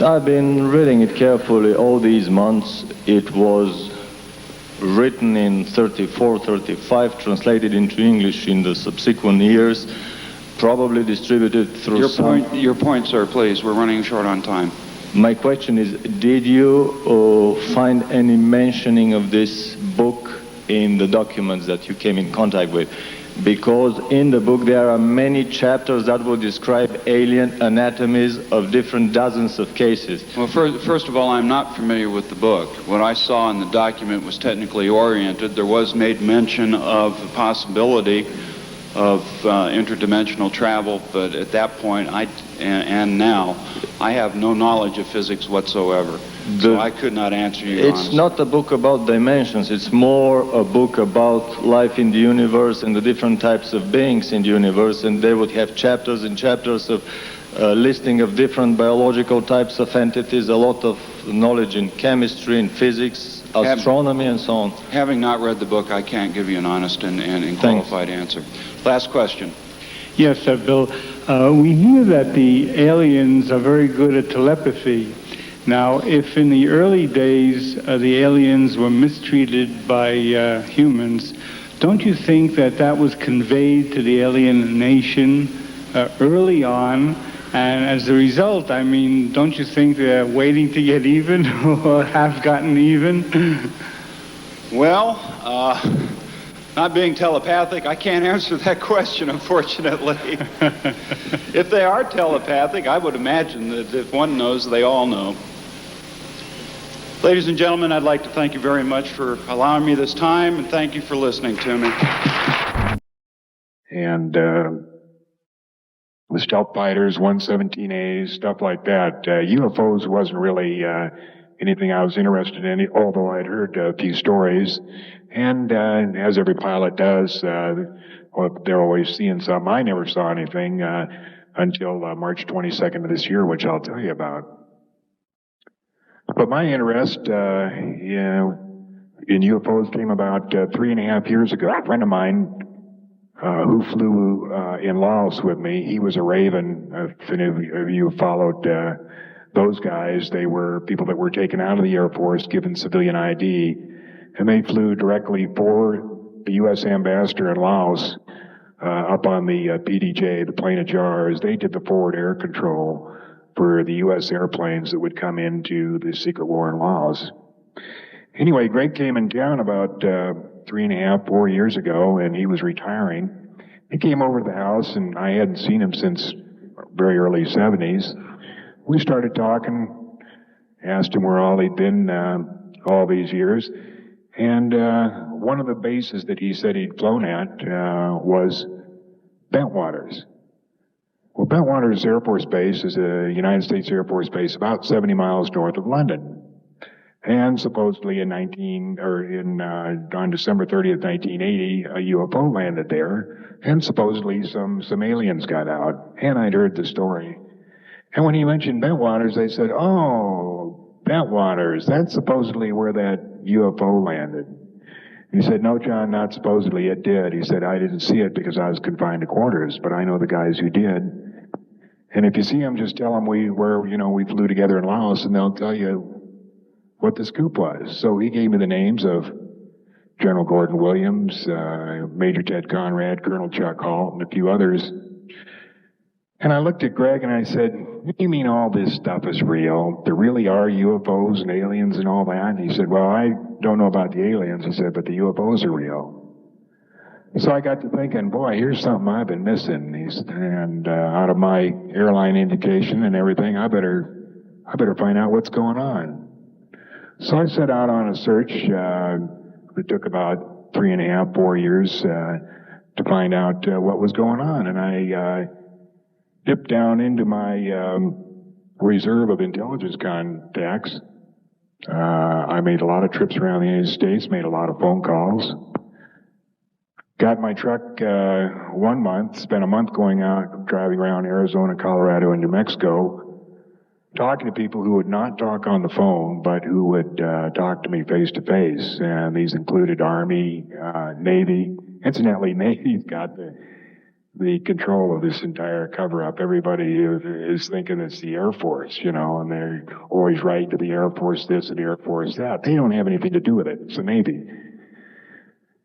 I've been reading it carefully all these months. It was written in 34, 35, translated into English in the subsequent years, probably distributed through
Your point, sir, please. We're running short on time.
My question is, did you find any mentioning of this book in the documents that you came in contact with? Because in the book there are many chapters that will describe alien anatomies of different dozens of cases.
Well, first of all, I'm not familiar with the book. What I saw in the document was technically oriented. There was made mention of the possibility of interdimensional travel, but at that point, and now, I have no knowledge of physics whatsoever. So I could not answer you
It's
honestly.
not a book about dimensions. It's more a book about life in the universe and the different types of beings in the universe. And they would have chapters and chapters of listing of different biological types of entities, a lot of knowledge in chemistry and physics, astronomy, and so on.
Having not read the book, I can't give you an honest and qualified answer. Last question.
Yes, Bill. We hear that the aliens are very good at telepathy. Now, if in the early days the aliens were mistreated by humans, don't you think that that was conveyed to the alien nation early on? And as a result, I mean, don't you think they're waiting to get even or have gotten even?
Well, not being telepathic, I can't answer that question, unfortunately. If they are telepathic, I would imagine that if one knows, they all know. Ladies and gentlemen, I'd like to thank you very much for allowing me this time, and thank you for listening to me.
And the stealth fighters, 117As, stuff like that. UFOs wasn't really anything I was interested in, although I'd heard a few stories. And as every pilot does, they're always seeing something. I never saw anything until March 22nd of this year, which I'll tell you about. But my interest in UFOs came about 3.5 years ago. A friend of mine who flew in Laos with me, he was a Raven. If any of you followed those guys, they were people that were taken out of the Air Force, given civilian ID, and they flew directly for the U.S. ambassador in Laos up on the PDJ, the plane of jars. They did the forward air control for the U.S. airplanes that would come into the secret war in Laos. Anyway, Greg came in town about 3.5, 4 years ago, and he was retiring. He came over to the house, and I hadn't seen him since very early 70s. We started talking, asked him where all he'd been all these years, and one of the bases that he said he'd flown at was Bentwaters. Well, Bentwaters Air Force Base is a United States Air Force base about 70 miles north of London. And supposedly on December 30th, 1980, a UFO landed there, and supposedly some aliens got out. And I'd heard the story. And when he mentioned Bentwaters, they said, "Oh, Bentwaters, that's supposedly where that UFO landed." He said, "No, John, not supposedly, it did." He said, "I didn't see it because I was confined to quarters, but I know the guys who did. And if you see them, just tell them we flew together in Laos, and they'll tell you what the scoop was." So he gave me the names of General Gordon Williams, Major Ted Conrad, Colonel Chuck Hall, and a few others. And I looked at Greg and I said, "You mean all this stuff is real? There really are UFOs and aliens and all that?" And he said, "Well, I don't know about the aliens," he said, "but the UFOs are real." So I got to thinking, boy, here's something I've been missing. And out of my airline indication and everything, I better find out what's going on. So I set out on a search that took about 3.5, 4 years to find out what was going on. And I dipped down into my reserve of intelligence contacts. I made a lot of trips around the United States, made a lot of phone calls. Got my truck 1 month, spent a month going out, driving around Arizona, Colorado, and New Mexico, talking to people who would not talk on the phone, but who would talk to me face to face. And these included Army, Navy. Incidentally, Navy's got the control of this entire cover-up. Everybody is thinking it's the Air Force, and they're always writing to the Air Force this and the Air Force that. They don't have anything to do with it. It's the Navy.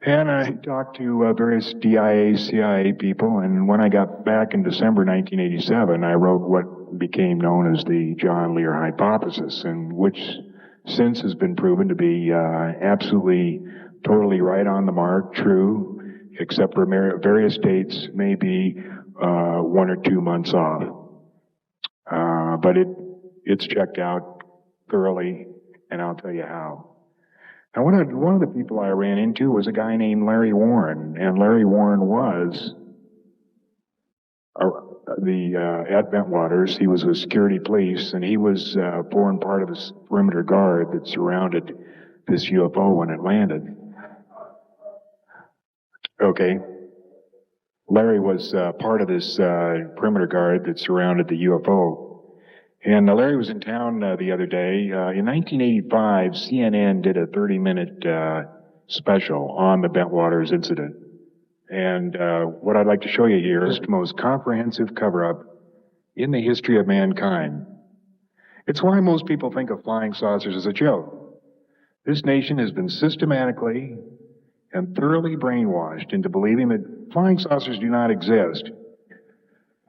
And I talked to various DIA, CIA people, and when I got back in December 1987, I wrote what became known as the John Lear hypothesis, and which since has been proven to be absolutely, totally right on the mark, true, except for various dates, maybe 1 or 2 months off. But it's checked out thoroughly, and I'll tell you how. Now, one of the people I ran into was a guy named Larry Warren, and Larry Warren was at Bentwaters. He was with security police, and he was forming part of this perimeter guard that surrounded this UFO when it landed. Okay. Larry was part of this perimeter guard that surrounded the UFO. And Larry was in town the other day. In 1985, CNN did a 30-minute special on the Bentwaters incident. And what I'd like to show you here is the most comprehensive cover-up in the history of mankind. It's why most people think of flying saucers as a joke. This nation has been systematically and thoroughly brainwashed into believing that flying saucers do not exist.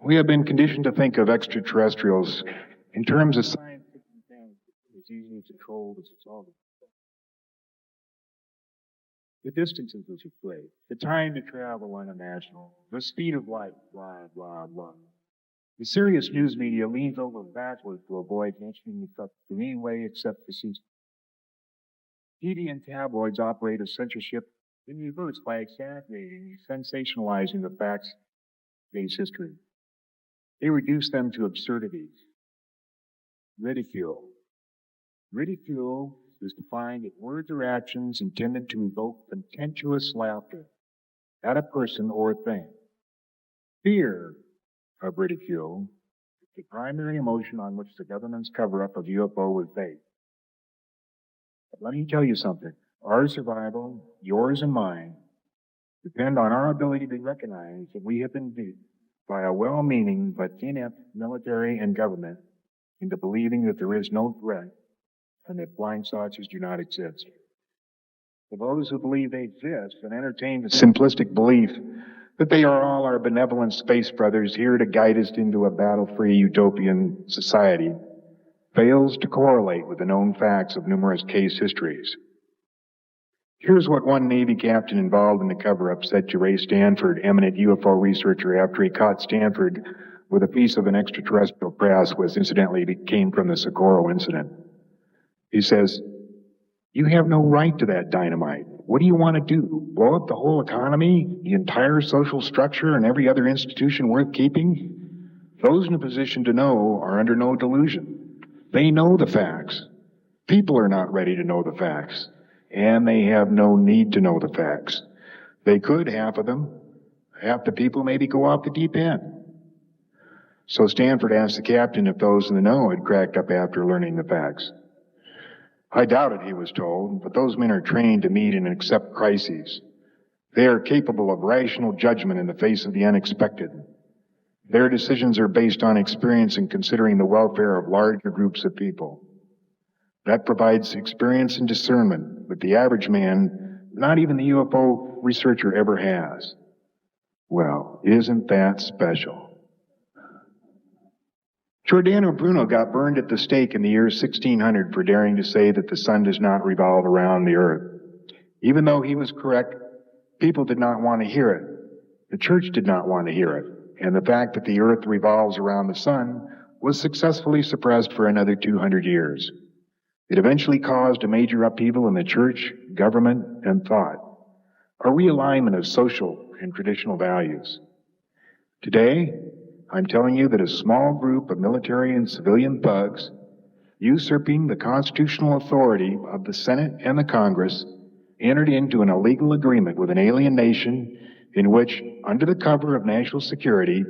We have been conditioned to think of extraterrestrials in terms of science fiction things as easily controlled as it's all. The distances are great. The time to travel unimaginable. The speed of light, blah, blah, blah. The serious news media leans over backwards to avoid mentioning the subject in any way except facetious. TV and tabloids operate as censorship in reverse by exaggerating and sensationalizing the facts-based history. They reduce them to absurdities. Ridicule. Ridicule is defined as words or actions intended to evoke contemptuous laughter at a person or thing. Fear of ridicule is the primary emotion on which the government's cover-up of UFO was based. But let me tell you something. Our survival, yours and mine, depend on our ability to recognize that we have been duped by a well-meaning but inept military and government into believing that there is no threat and that flying saucers do not exist. For those who believe they exist and entertain the simplistic belief that they are all our benevolent space brothers here to guide us into a battle-free utopian society, fails to correlate with the known facts of numerous case histories. Here's what one Navy captain involved in the cover-up said to Ray Stanford, eminent UFO researcher, after he caught Stanford with a piece of an extraterrestrial craft, which incidentally came from the Socorro incident. He says, "You have no right to that dynamite. What do you want to do? Blow up the whole economy, the entire social structure, and every other institution worth keeping? Those in a position to know are under no delusion. They know the facts. People are not ready to know the facts, and they have no need to know the facts. They could, half of them. Half the people maybe go off the deep end." So Stanford asked the captain if those in the know had cracked up after learning the facts. "I doubt it," he was told, "but those men are trained to meet and accept crises. They are capable of rational judgment in the face of the unexpected. Their decisions are based on experience in considering the welfare of larger groups of people. That provides experience and discernment that the average man, not even the UFO researcher, ever has. Well, isn't that special?" Giordano Bruno got burned at the stake in the year 1600 for daring to say that the sun does not revolve around the earth. Even though he was correct, people did not want to hear it. The church did not want to hear it. And the fact that the earth revolves around the sun was successfully suppressed for another 200 years. It eventually caused a major upheaval in the church, government, and thought, a realignment of social and traditional values. Today, I'm telling you that a small group of military and civilian thugs, usurping the constitutional authority of the Senate and the Congress, entered into an illegal agreement with an alien nation in which, under the cover of national security,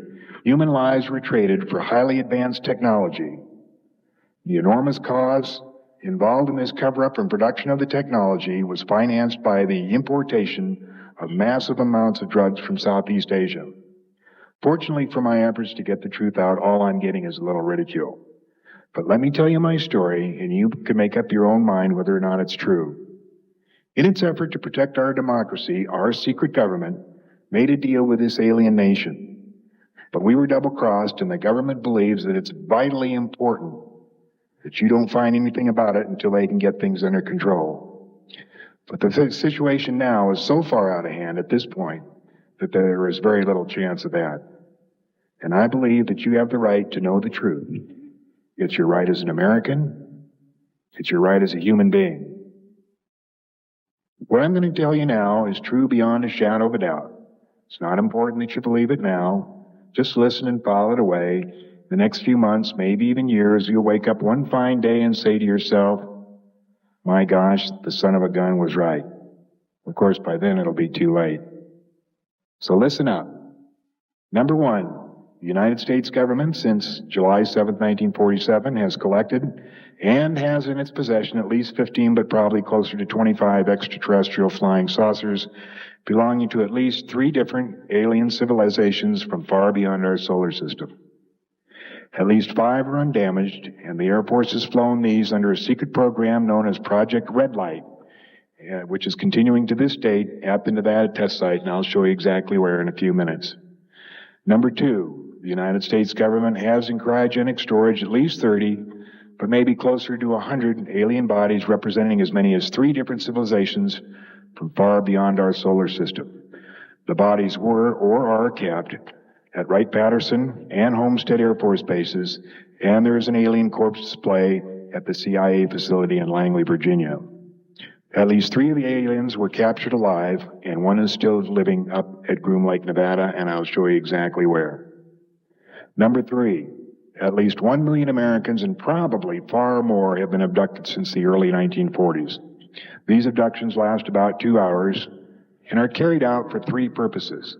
human lives were traded for highly advanced technology. The enormous cause involved in this cover-up and production of the technology was financed by the importation of massive amounts of drugs from Southeast Asia. Fortunately for my efforts to get the truth out, all I'm getting is a little ridicule. But let me tell you my story, and you can make up your own mind whether or not it's true. In its effort to protect our democracy, our secret government made a deal with this alien nation. But we were double-crossed, and the government believes that it's vitally important that you don't find anything about it until they can get things under control. But the situation now is so far out of hand at this point that there is very little chance of that. And I believe that you have the right to know the truth. It's your right as an American. It's your right as a human being. What I'm going to tell you now is true beyond a shadow of a doubt. It's not important that you believe it now. Just listen and file it away. The next few months, maybe even years, you'll wake up one fine day and say to yourself, my gosh, the son of a gun was right. Of course, by then it'll be too late. So listen up. Number one, the United States government, since July 7, 1947, has collected and has in its possession at least 15, but probably closer to 25 extraterrestrial flying saucers belonging to at least 3 different alien civilizations from far beyond our solar system. At least 5 are undamaged, and the Air Force has flown these under a secret program known as Project Red Light, which is continuing to this date at the Nevada test site, and I'll show you exactly where in a few minutes. Number 2, the United States government has in cryogenic storage at least 30, but maybe closer to 100 alien bodies representing as many as 3 different civilizations from far beyond our solar system. The bodies were or are kept at Wright-Patterson and Homestead Air Force bases, and there is an alien corpse display at the CIA facility in Langley, Virginia. At least 3 of the aliens were captured alive, and 1 is still living up at Groom Lake, Nevada, and I'll show you exactly where. Number 3, at least 1 million Americans, and probably far more, have been abducted since the early 1940s. These abductions last about 2 hours and are carried out for 3 purposes.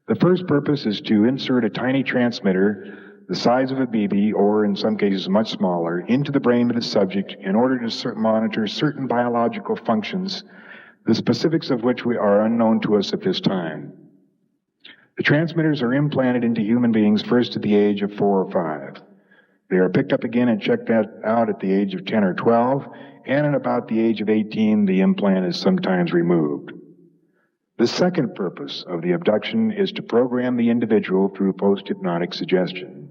The first purpose is to insert a tiny transmitter the size of a BB, or in some cases much smaller, into the brain of the subject in order to monitor certain biological functions, the specifics of which are unknown to us at this time. The transmitters are implanted into human beings first at the age of 4 or 5. They are picked up again and checked out at the age of 10 or 12, and at about the age of 18, the implant is sometimes removed. The second purpose of the abduction is to program the individual through post-hypnotic suggestion.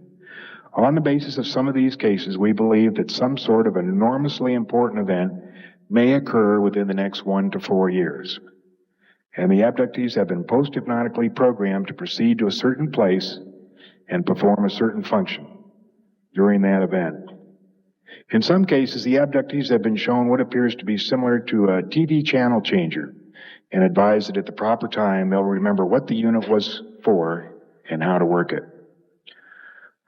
On the basis of some of these cases, we believe that some sort of enormously important event may occur within the next 1 to 4 years. And the abductees have been post-hypnotically programmed to proceed to a certain place and perform a certain function during that event. In some cases, the abductees have been shown what appears to be similar to a TV channel changer and advised that at the proper time they'll remember what the unit was for and how to work it.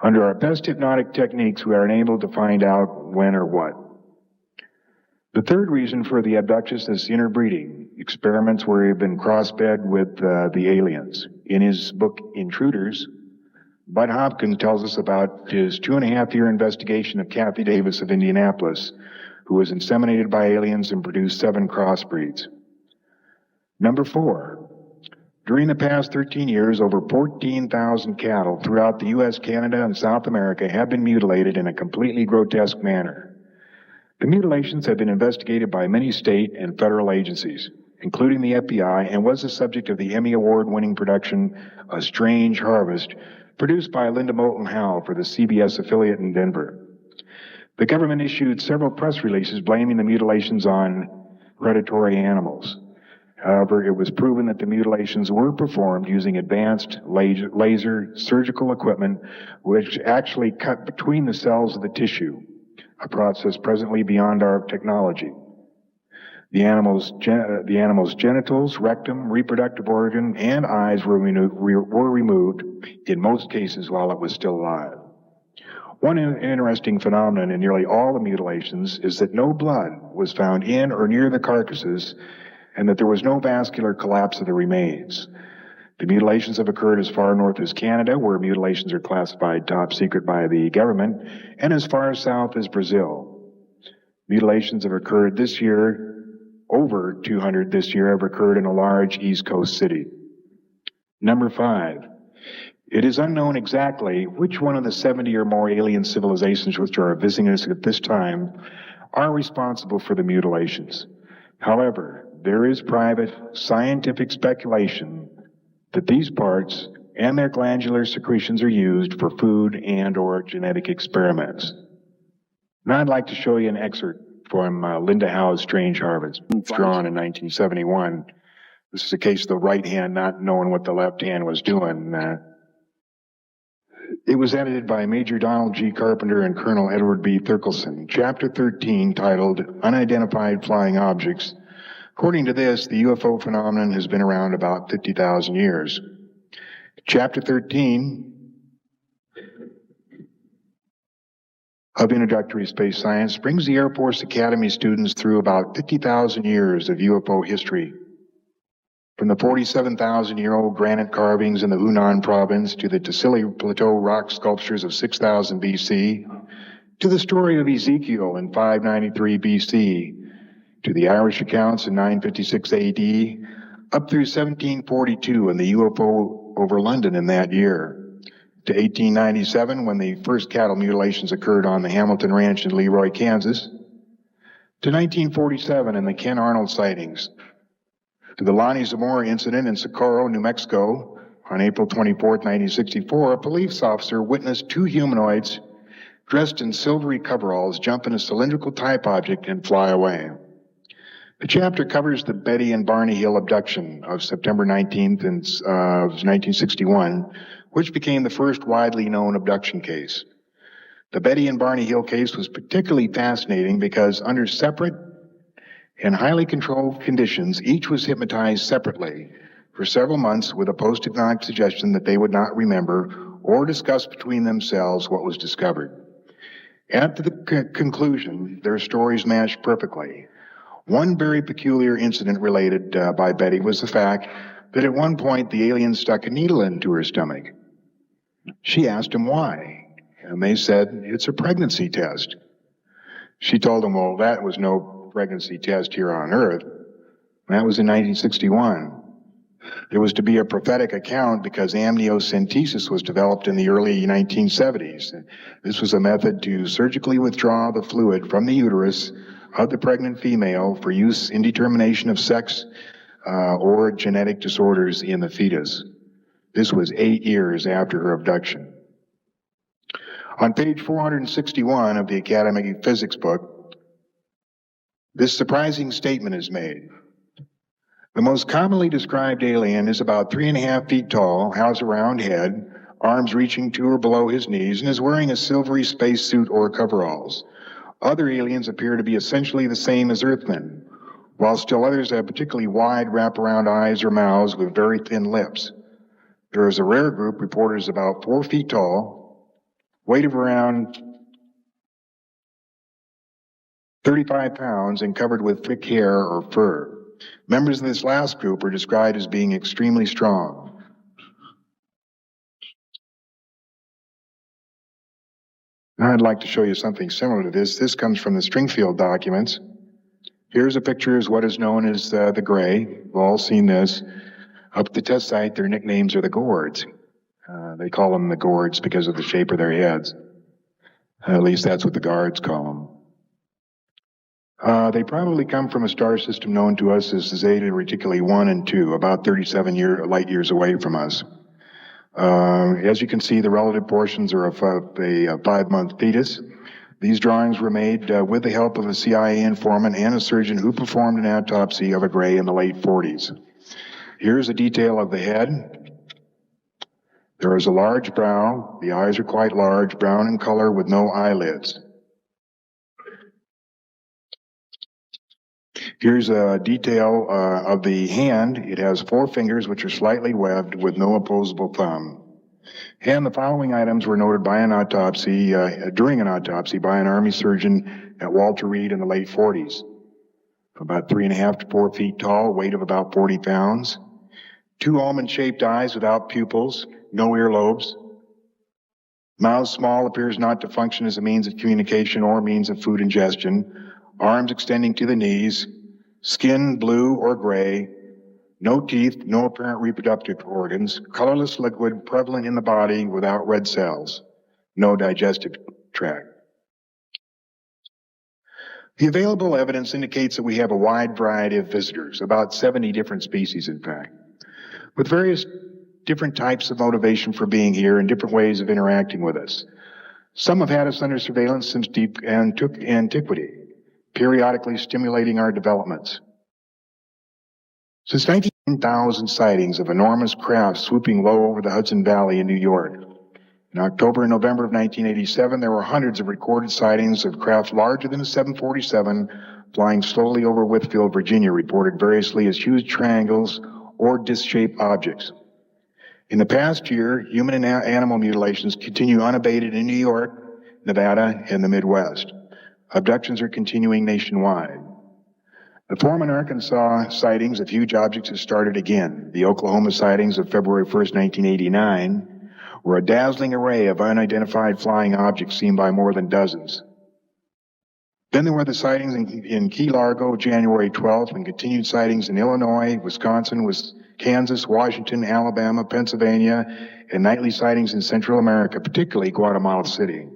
Under our best hypnotic techniques, we are unable to find out when or what. The third reason for the abductions is interbreeding, experiments where we've been crossbred with the aliens. In his book, Intruders, Bud Hopkins tells us about his 2.5-year investigation of Kathy Davis of Indianapolis, who was inseminated by aliens and produced 7 crossbreeds. Number 4, during the past 13 years, over 14,000 cattle throughout the U.S., Canada, and South America have been mutilated in a completely grotesque manner. The mutilations have been investigated by many state and federal agencies, including the FBI, and was the subject of the Emmy Award-winning production, A Strange Harvest, produced by Linda Moulton Howe for the CBS affiliate in Denver. The government issued several press releases blaming the mutilations on predatory animals. However, it was proven that the mutilations were performed using advanced laser surgical equipment which actually cut between the cells of the tissue, a process presently beyond our technology. The animal's genitals, rectum, reproductive organ, and eyes were removed, in most cases while it was still alive. One interesting phenomenon in nearly all the mutilations is that no blood was found in or near the carcasses, and that there was no vascular collapse of the remains. The mutilations have occurred as far north as Canada, where mutilations are classified top secret by the government, and as far south as Brazil. Mutilations have occurred this year, over 200 this year, have occurred in a large East Coast city. Number 5, it is unknown exactly which one of the 70 or more alien civilizations which are visiting us at this time are responsible for the mutilations. However, there is private scientific speculation that these parts and their glandular secretions are used for food and or genetic experiments. Now I'd like to show you an excerpt from Linda Howe's Strange Harvest, drawn in 1971. This is a case of the right hand not knowing what the left hand was doing. It was edited by Major Donald G. Carpenter and Colonel Edward B. Thurkelson. Chapter 13, titled Unidentified Flying Objects. According to this, the UFO phenomenon has been around about 50,000 years. Chapter 13 of Introductory Space Science brings the Air Force Academy students through about 50,000 years of UFO history. From the 47,000-year-old granite carvings in the Hunan province to the Tassili Plateau rock sculptures of 6000 BC, to the story of Ezekiel in 593 BC, to the Irish accounts in 956 AD, up through 1742 and the UFO over London in that year, to 1897 when the first cattle mutilations occurred on the Hamilton Ranch in Leroy, Kansas, to 1947 and the Ken Arnold sightings, to the Lonnie Zamora incident in Socorro, New Mexico. On April 24, 1964, a police officer witnessed two humanoids dressed in silvery coveralls jump in a cylindrical type object and fly away. The chapter covers the Betty and Barney Hill abduction of September 19th of 1961, which became the first widely known abduction case. The Betty and Barney Hill case was particularly fascinating because under separate and highly controlled conditions, each was hypnotized separately for several months with a post-hypnotic suggestion that they would not remember or discuss between themselves what was discovered. At the conclusion, their stories matched perfectly. One very peculiar incident related by Betty was the fact that at one point the alien stuck a needle into her stomach. She asked them why, and they said, "It's a pregnancy test." She told them, "Well, that was no pregnancy test here on Earth." That was in 1961. There was to be a prophetic account because amniocentesis was developed in the early 1970s. This was a method to surgically withdraw the fluid from the uterus of the pregnant female for use in determination of sex or genetic disorders in the fetus. This was 8 years after her abduction. On page 461 of the Academic Physics book, this surprising statement is made. The most commonly described alien is about 3.5 feet tall, has a round head, arms reaching to or below his knees, and is wearing a silvery spacesuit or coveralls. Other aliens appear to be essentially the same as Earthmen, while still others have particularly wide wraparound eyes or mouths with very thin lips. There is a rare group reported as about 4 feet tall, weight of around 35 pounds, and covered with thick hair or fur. Members of this last group are described as being extremely strong. Now I'd like to show you something similar to this. This comes from the Stringfield documents. Here's a picture of what is known as the Gray. We've all seen this. Up at the test site, their nicknames are the Gourds. They call them the Gourds because of the shape of their heads. At least that's what the guards call them. They probably come from a star system known to us as Zeta Reticuli 1 and 2, about 37 light years away from us. As you can see, the relative portions are of a 5-month fetus. These drawings were made with the help of a CIA informant and a surgeon who performed an autopsy of a Gray in the late 40s. Here's a detail of the head. There is a large brow. The eyes are quite large, brown in color with no eyelids. Here's a detail of the hand. It has 4 fingers which are slightly webbed with no opposable thumb. And the following items were noted by an autopsy, during an autopsy by an Army surgeon at Walter Reed in the late 40s. About 3.5 to 4 feet tall, weight of about 40 pounds. 2 almond-shaped eyes without pupils, no earlobes. Mouth small, appears not to function as a means of communication or means of food ingestion. Arms extending to the knees. Skin blue or gray. No teeth, no apparent reproductive organs. Colorless liquid prevalent in the body without red cells. No digestive tract. The available evidence indicates that we have a wide variety of visitors, about 70 different species in fact, with various different types of motivation for being here and different ways of interacting with us. Some have had us under surveillance since deep antiquity, periodically stimulating our developments. Since 19,000 sightings of enormous craft swooping low over the Hudson Valley in New York. In October and November of 1987, there were hundreds of recorded sightings of craft larger than a 747 flying slowly over Whitfield, Virginia, reported variously as huge triangles or disc-shaped objects. In the past year, human and animal mutilations continue unabated in New York, Nevada, and the Midwest. Abductions are continuing nationwide. The Foreman, Arkansas sightings of huge objects have started again. The Oklahoma sightings of February 1st, 1989 were a dazzling array of unidentified flying objects seen by more than dozens. Then there were the sightings in Key Largo, January 12th, and continued sightings in Illinois, Wisconsin, Kansas, Washington, Alabama, Pennsylvania, and nightly sightings in Central America, particularly Guatemala City.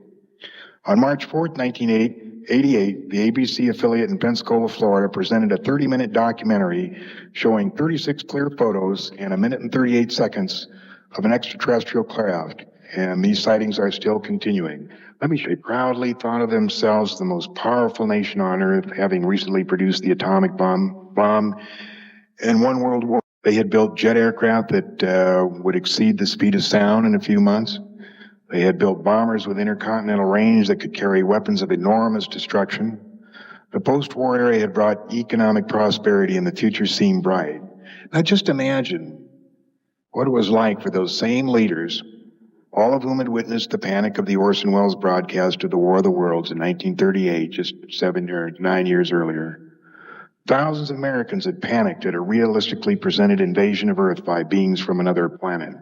On March 4th, 1988, the ABC affiliate in Pensacola, Florida, presented a 30-minute documentary showing 36 clear photos and 1 minute and 38 seconds of an extraterrestrial craft, and these sightings are still continuing. Let me show you. They proudly thought of themselves the most powerful nation on Earth, having recently produced the atomic bomb and won World War. They had built jet aircraft that would exceed the speed of sound in a few months. They had built bombers with intercontinental range that could carry weapons of enormous destruction. The post-war era had brought economic prosperity and the future seemed bright. Now just imagine what it was like for those same leaders, all of whom had witnessed the panic of the Orson Welles broadcast of the War of the Worlds in 1938, just 7 or 9 years earlier. Thousands of Americans had panicked at a realistically presented invasion of Earth by beings from another planet.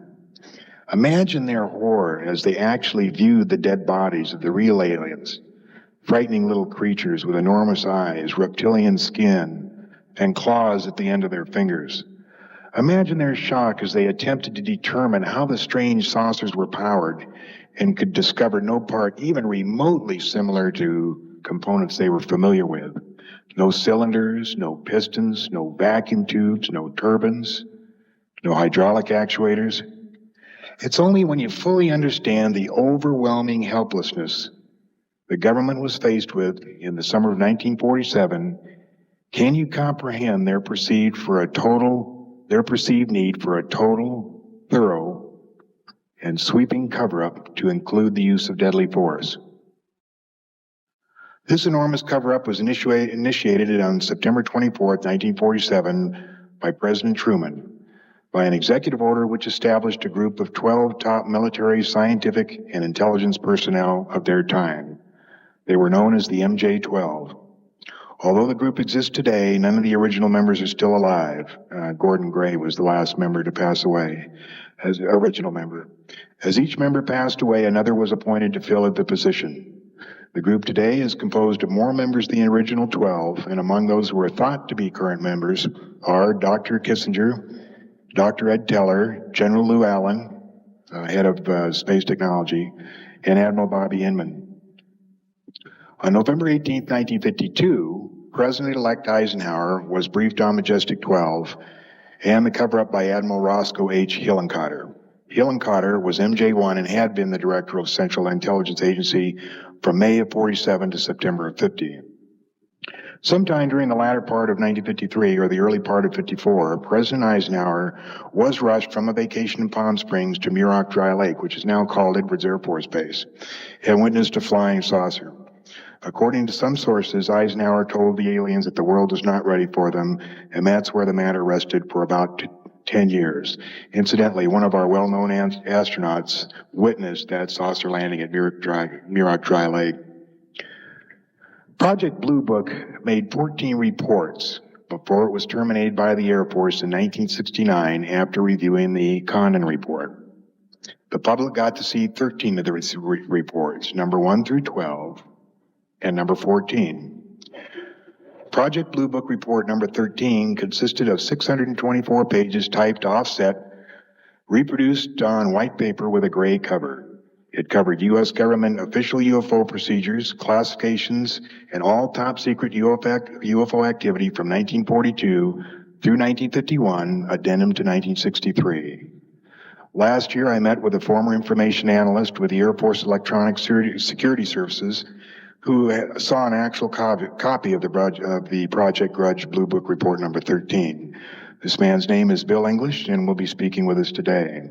Imagine their horror as they actually viewed the dead bodies of the real aliens, frightening little creatures with enormous eyes, reptilian skin, and claws at the end of their fingers. Imagine their shock as they attempted to determine how the strange saucers were powered and could discover no part even remotely similar to components they were familiar with. No cylinders, no pistons, no vacuum tubes, no turbines, no hydraulic actuators. It's only when you fully understand the overwhelming helplessness the government was faced with in the summer of 1947 can you comprehend their perceived need for a total, thorough, and sweeping cover-up to include the use of deadly force. This enormous cover-up was initiated on September 24, 1947 by President Truman by an executive order which established a group of 12 top military, scientific, and intelligence personnel of their time. They were known as the MJ-12. Although the group exists today, none of the original members are still alive. Gordon Gray was the last member to pass away as original member. As each member passed away, another was appointed to fill the position. The group today is composed of more members than the original 12, and among those who are thought to be current members are Dr. Kissinger, Dr. Ed Teller, General Lou Allen, head of space technology, and Admiral Bobby Inman. On November 18, 1952, President-elect Eisenhower was briefed on Majestic 12 and the cover-up by Admiral Roscoe H. Hillenkotter. Hillenkotter was MJ-1 and had been the director of Central Intelligence Agency from May of 47 to September of 50. Sometime during the latter part of 1953 or the early part of 54, President Eisenhower was rushed from a vacation in Palm Springs to Muroc Dry Lake, which is now called Edwards Air Force Base, and witnessed a flying saucer. According to some sources, Eisenhower told the aliens that the world was not ready for them, and that's where the matter rested for about 10 years. Incidentally, one of our well-known astronauts witnessed that saucer landing at Muroc Dry Lake. Project Blue Book made 14 reports before it was terminated by the Air Force in 1969 after reviewing the Condon Report. The public got to see 13 of the reports, number 1 through 12, and number 14. Project Blue Book Report number 13 consisted of 624 pages typed offset, reproduced on white paper with a gray cover. It covered U.S. government official UFO procedures, classifications, and all top-secret UFO activity from 1942 through 1951, addendum to 1963. Last year, I met with a former information analyst with the Air Force Electronic Security Services who saw an actual copy of the Project Grudge Blue Book Report number 13. This man's name is Bill English and will be speaking with us today.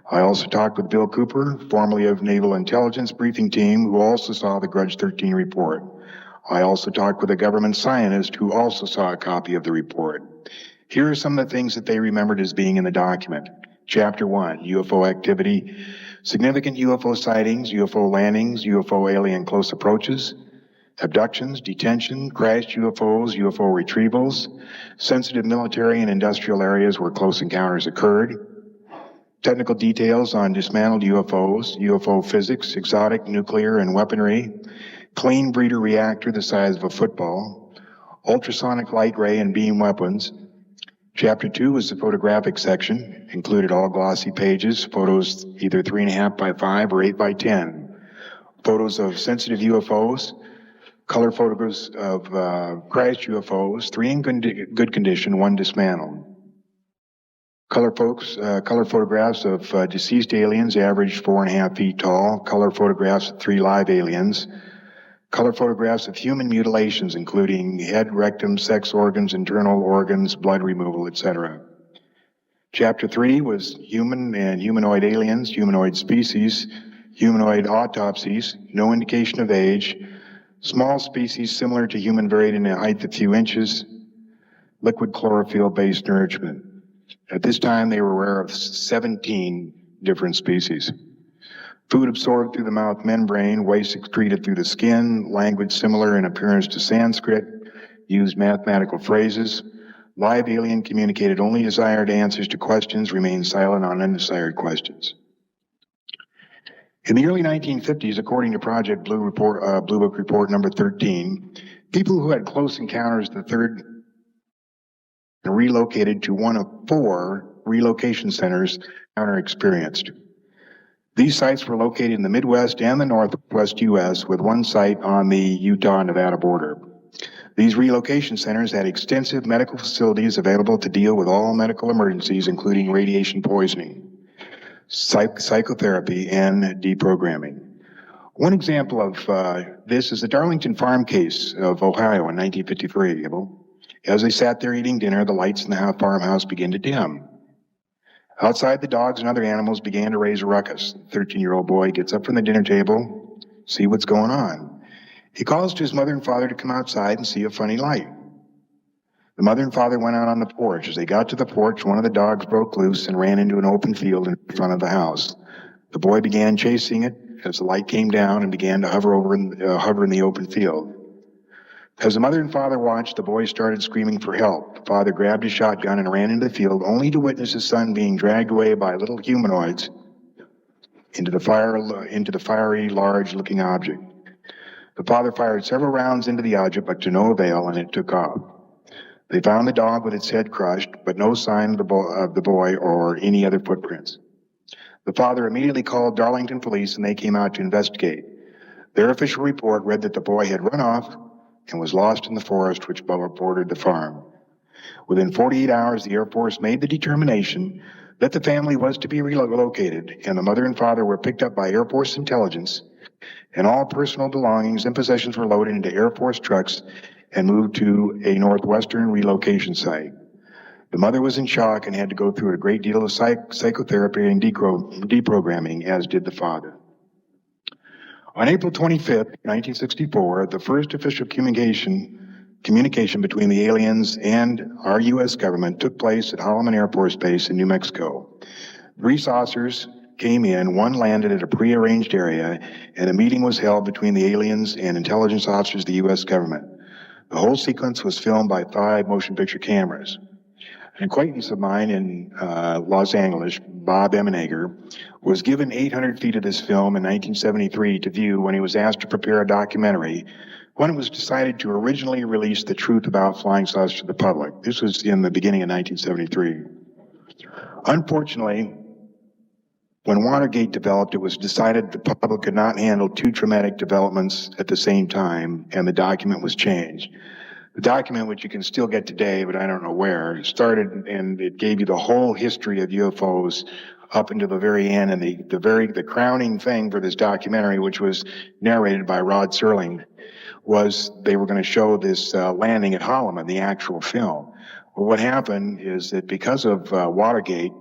I also talked with Bill Cooper, formerly of Naval Intelligence Briefing Team, who also saw the Grudge 13 report. I also talked with a government scientist who also saw a copy of the report. Here are some of the things that they remembered as being in the document. Chapter 1, UFO activity, significant UFO sightings, UFO landings, UFO alien close approaches, abductions, detention, crashed UFOs, UFO retrievals, sensitive military and industrial areas where close encounters occurred, technical details on dismantled UFOs, UFO physics, exotic nuclear and weaponry, clean breeder reactor the size of a football, ultrasonic light ray and beam weapons. Chapter 2 was the photographic section, included all glossy pages, photos either 3.5 by 5 or 8 by 10, photos of sensitive UFOs, color photographs of crashed UFOs, 3 in good condition, 1 dismantled. Color photographs of deceased aliens, averaged 4.5 feet tall. Color photographs of 3 live aliens. Color photographs of human mutilations, including head, rectum, sex organs, internal organs, blood removal, etc. Chapter 3 was human and humanoid aliens, humanoid species, humanoid autopsies, no indication of age, small species similar to human varied in a height of a few inches, liquid chlorophyll-based nourishment. At this time, they were aware of 17 different species. Food absorbed through the mouth membrane, waste excreted through the skin, language similar in appearance to Sanskrit, used mathematical phrases. Live alien communicated only desired answers to questions, remained silent on undesired questions. In the early 1950s, according to Project Blue Book Report number 13, people who had close encounters the third relocated to one of 4 relocation centers encounter experienced. These sites were located in the Midwest and the Northwest U.S., with one site on the Utah-Nevada border. These relocation centers had extensive medical facilities available to deal with all medical emergencies, including radiation poisoning, psychotherapy, and deprogramming. One example of this is the Darlington Farm case of Ohio in 1953. As they sat there eating dinner, the lights in the farmhouse began to dim. Outside, the dogs and other animals began to raise a ruckus. The 13-year-old boy gets up from the dinner table, see what's going on. He calls to his mother and father to come outside and see a funny light. The mother and father went out on the porch. As they got to the porch, one of the dogs broke loose and ran into an open field in front of the house. The boy began chasing it as the light came down and began to hover in the open field. As the mother and father watched, the boy started screaming for help. The father grabbed his shotgun and ran into the field, only to witness his son being dragged away by little humanoids into the fiery, large-looking object. The father fired several rounds into the object, but to no avail, and it took off. They found the dog with its head crushed, but no sign of the boy or any other footprints. The father immediately called Darlington police, and they came out to investigate. Their official report read that the boy had run off and was lost in the forest which bordered the farm. Within 48 hours, the Air Force made the determination that the family was to be relocated, and the mother and father were picked up by Air Force intelligence, and all personal belongings and possessions were loaded into Air Force trucks and moved to a northwestern relocation site. The mother was in shock and had to go through a great deal of psychotherapy and deprogramming, as did the father. On April 25th, 1964, the first official communication between the aliens and our U.S. government took place at Holloman Air Force Base in New Mexico. 3 saucers came in, 1 landed at a prearranged area, and a meeting was held between the aliens and intelligence officers of the U.S. government. The whole sequence was filmed by 5 motion picture cameras. An acquaintance of mine in Los Angeles, Bob Emenegger, was given 800 feet of this film in 1973 to view when he was asked to prepare a documentary when it was decided to originally release the truth about flying saucers to the public. This was in the beginning of 1973. Unfortunately, when Watergate developed, it was decided the public could not handle 2 traumatic developments at the same time, and the document was changed. The document, which you can still get today, but I don't know where, started and it gave you the whole history of UFOs up until the very end, and the crowning thing for this documentary, which was narrated by Rod Serling, was they were going to show this landing at Holloman, the actual film. Well, what happened is that because of Watergate,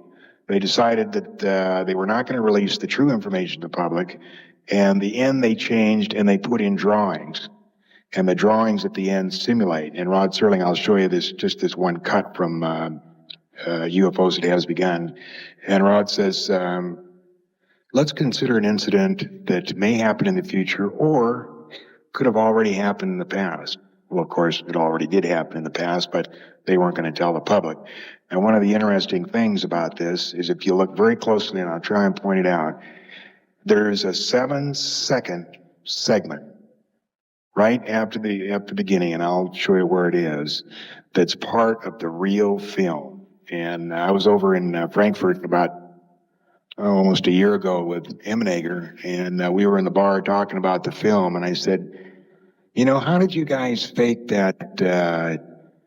they decided that they were not going to release the true information to the public, and the end they changed and they put in drawings. And the drawings at the end simulate. And Rod Serling, I'll show you this one cut from UFOs, it has begun. And Rod says, let's consider an incident that may happen in the future or could have already happened in the past. Well, of course, it already did happen in the past, but they weren't going to tell the public. And one of the interesting things about this is if you look very closely, and I'll try and point it out, there's a 7-second segment right after the beginning, and I'll show you where it is, that's part of the real film. And I was over in Frankfurt about almost a year ago with Emmenegger, and we were in the bar talking about the film, and I said, you know, how did you guys fake that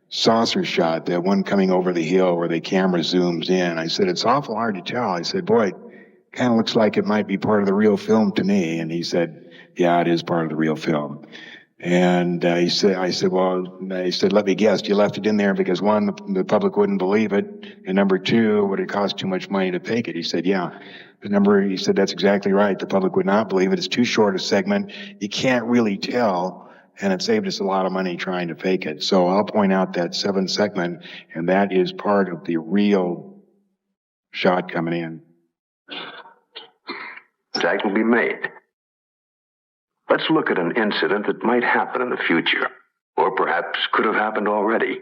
saucer shot, that one coming over the hill where the camera zooms in? I said, it's awful hard to tell. I said, boy, it kind of looks like it might be part of the real film to me. And he said, yeah, it is part of the real film. And I said, let me guess, you left it in there because one, the public wouldn't believe it, and number two, would it cost too much money to fake it? He said, yeah. He said, that's exactly right. The public would not believe it. It's too short a segment. You can't really tell. And it saved us a lot of money trying to fake it. So I'll point out that 7 segment, and that is part of the real shot coming in.
That will be made. Let's look at an incident that might happen in the future, or perhaps could have happened already.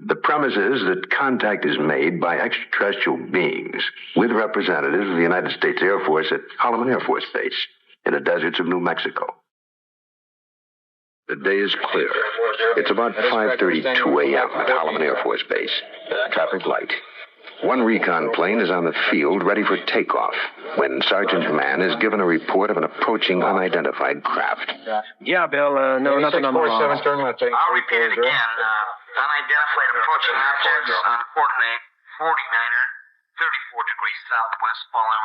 The premise is that contact is made by extraterrestrial beings with representatives of the United States Air Force at Holloman Air Force Base in the deserts of New Mexico. The day is clear. It's about 5:32 a.m. at Holloman Air Force Base. Traffic light. One recon plane is on the field ready for takeoff when Sergeant Mann is given a report of an approaching unidentified craft.
Yeah, Bill, no, nothing on the wall.
I'll repeat it again. Unidentified approaching objects on coordinate 49er, 34 degrees southwest following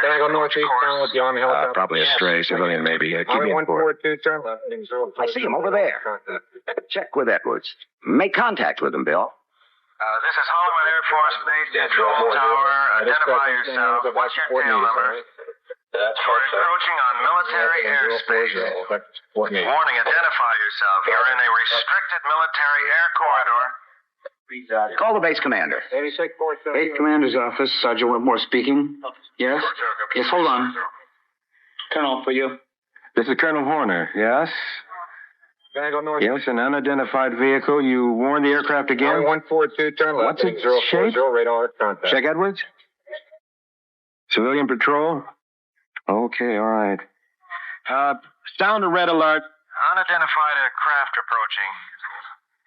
Can I go northeast down with the Army helicopter?
Probably a stray civilian, maybe. Keep me informed.
142, turn left.
I see him over there. Check with Edwards. Make contact with him, Bill.
This is Holloman Air Force Base Control Tower. Identify yourself. What's your tail number? We're encroaching on military airspace. Warning, identify yourself. You're in a restricted military air corridor.
Call the base commander.
Base commander's office. Sergeant Whitmore speaking. Yes? Yes, hold on. Colonel, for you.
This is Colonel Horner. Yes?
Can I go north?
Yes, an unidentified vehicle. You warned the aircraft again?
142, turn left.
What's its shape?
Radar contact.
Check Edwards. Civilian patrol? Okay, all right. Sound a red alert.
Unidentified craft approaching.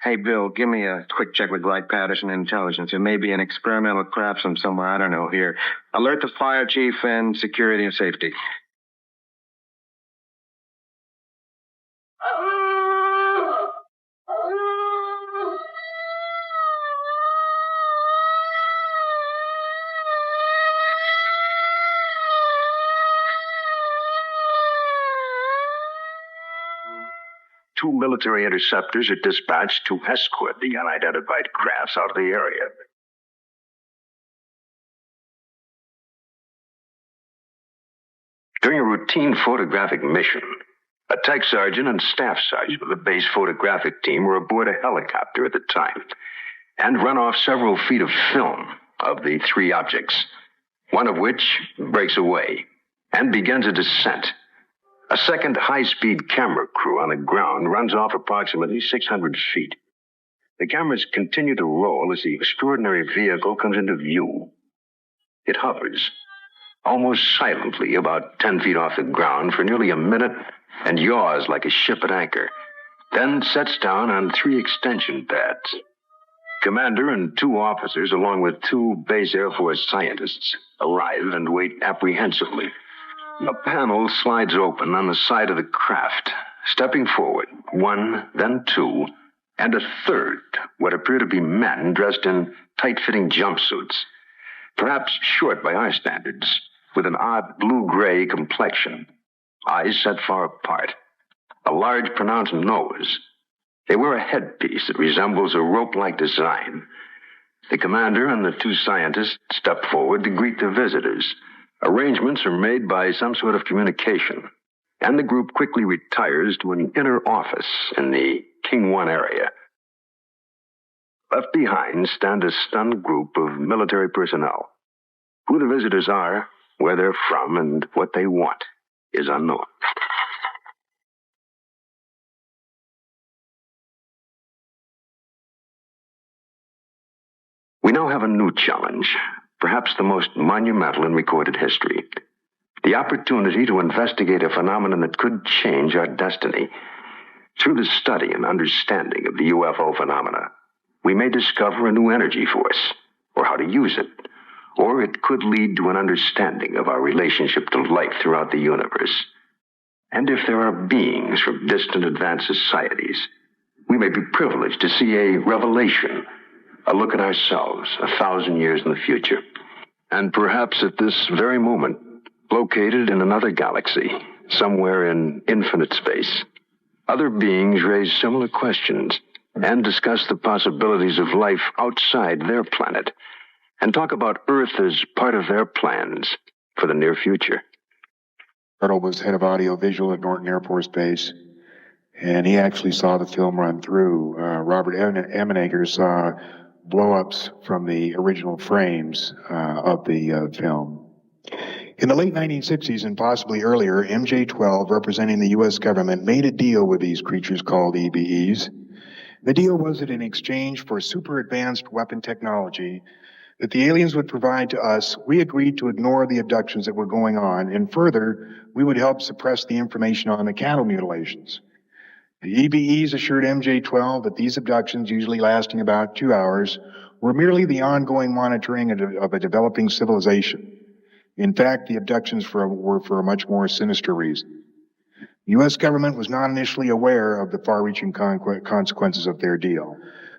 Hey, Bill, give me a quick check with Glide Patterson Intelligence. There may be an experimental craft from somewhere, I don't know, here. Alert the fire chief and security and safety.
Two military interceptors are dispatched to escort the unidentified crafts out of the area. During a routine photographic mission, a tech sergeant and staff sergeant of the base photographic team were aboard a helicopter at the time and run off several feet of film of the three objects, one of which breaks away and begins a descent. A second high-speed camera crew on the ground runs off approximately 600 feet. The cameras continue to roll as the extraordinary vehicle comes into view. It hovers, almost silently, about 10 feet off the ground for nearly a minute and yaws like a ship at anchor, then sets down on 3 extension pads. Commander and 2 officers, along with 2 base Air Force scientists, arrive and wait apprehensively. A panel slides open on the side of the craft. Stepping forward, 1, then 2, and a third, what appear to be men dressed in tight-fitting jumpsuits, perhaps short by our standards, with an odd blue-gray complexion, eyes set far apart, a large pronounced nose. They wear a headpiece that resembles a rope-like design. The commander and the 2 scientists step forward to greet the visitors. Arrangements are made by some sort of communication, and the group quickly retires to an inner office in the King 1 area. Left behind stand a stunned group of military personnel. Who the visitors are, where they're from, and what they want is unknown. We now have a new challenge, perhaps the most monumental in recorded history. The opportunity to investigate a phenomenon that could change our destiny. Through the study and understanding of the UFO phenomena, we may discover a new energy force, or how to use it, or it could lead to an understanding of our relationship to life throughout the universe. And if there are beings from distant advanced societies, we may be privileged to see a revelation, a look at ourselves 1,000 years in the future. And perhaps at this very moment, located in another galaxy, somewhere in infinite space, other beings raise similar questions and discuss the possibilities of life outside their planet, and talk about Earth as part of their plans for the near future.
Arnold was head of audiovisual at Norton Air Force Base, and he actually saw the film run through. Robert Emenegger saw blow-ups from the original frames of the film. In the late 1960s and possibly earlier, MJ-12, representing the U.S. government, made a deal with these creatures called EBEs. The deal was that in exchange for super advanced weapon technology that the aliens would provide to us, we agreed to ignore the abductions that were going on, and further, we would help suppress the information on the cattle mutilations. The EBEs assured MJ-12 that these abductions, usually lasting about 2 hours, were merely the ongoing monitoring of a developing civilization. In fact, the abductions were for a much more sinister reason. The U.S. government was not initially aware of the far-reaching consequences of their deal.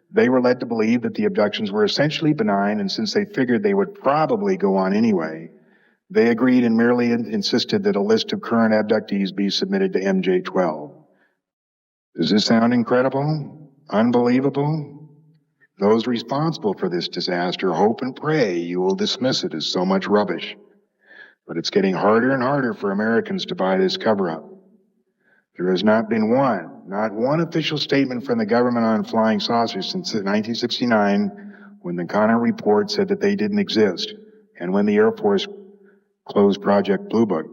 They were led to believe that the abductions were essentially benign, and since they figured they would probably go on anyway, they agreed and merely insisted that a list of current abductees be submitted to MJ-12. Does this sound incredible? Unbelievable? Those responsible for this disaster hope and pray you will dismiss it as so much rubbish. But it's getting harder and harder for Americans to buy this cover-up. There has not been not one official statement from the government on flying saucers since 1969, when the Connor report said that they didn't exist, and when the Air Force closed Project Blue Book.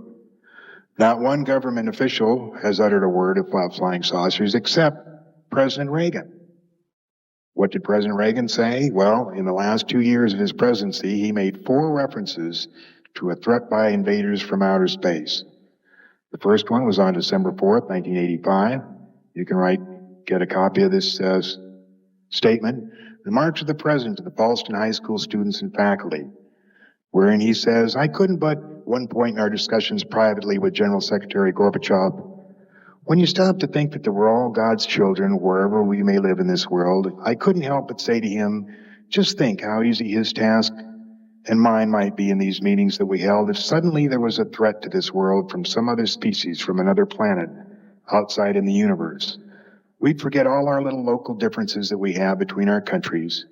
Not one government official has uttered a word about flying saucers except President Reagan. What did President Reagan say? Well, in the last 2 years of his presidency, he made 4 references to a threat by invaders from outer space. The first one was on December 4th, 1985. You can get a copy of this statement. The Remarks of the President to the Paulston High School students and faculty, wherein he says, I couldn't but, one point in our discussions privately with General Secretary Gorbachev, when you stop to think that we're all God's children wherever we may live in this world, I couldn't help but say to him, just think how easy his task and mine might be in these meetings that we held if suddenly there was a threat to this world from some other species from another planet outside in the universe. We'd forget all our little local differences that we have between our countries,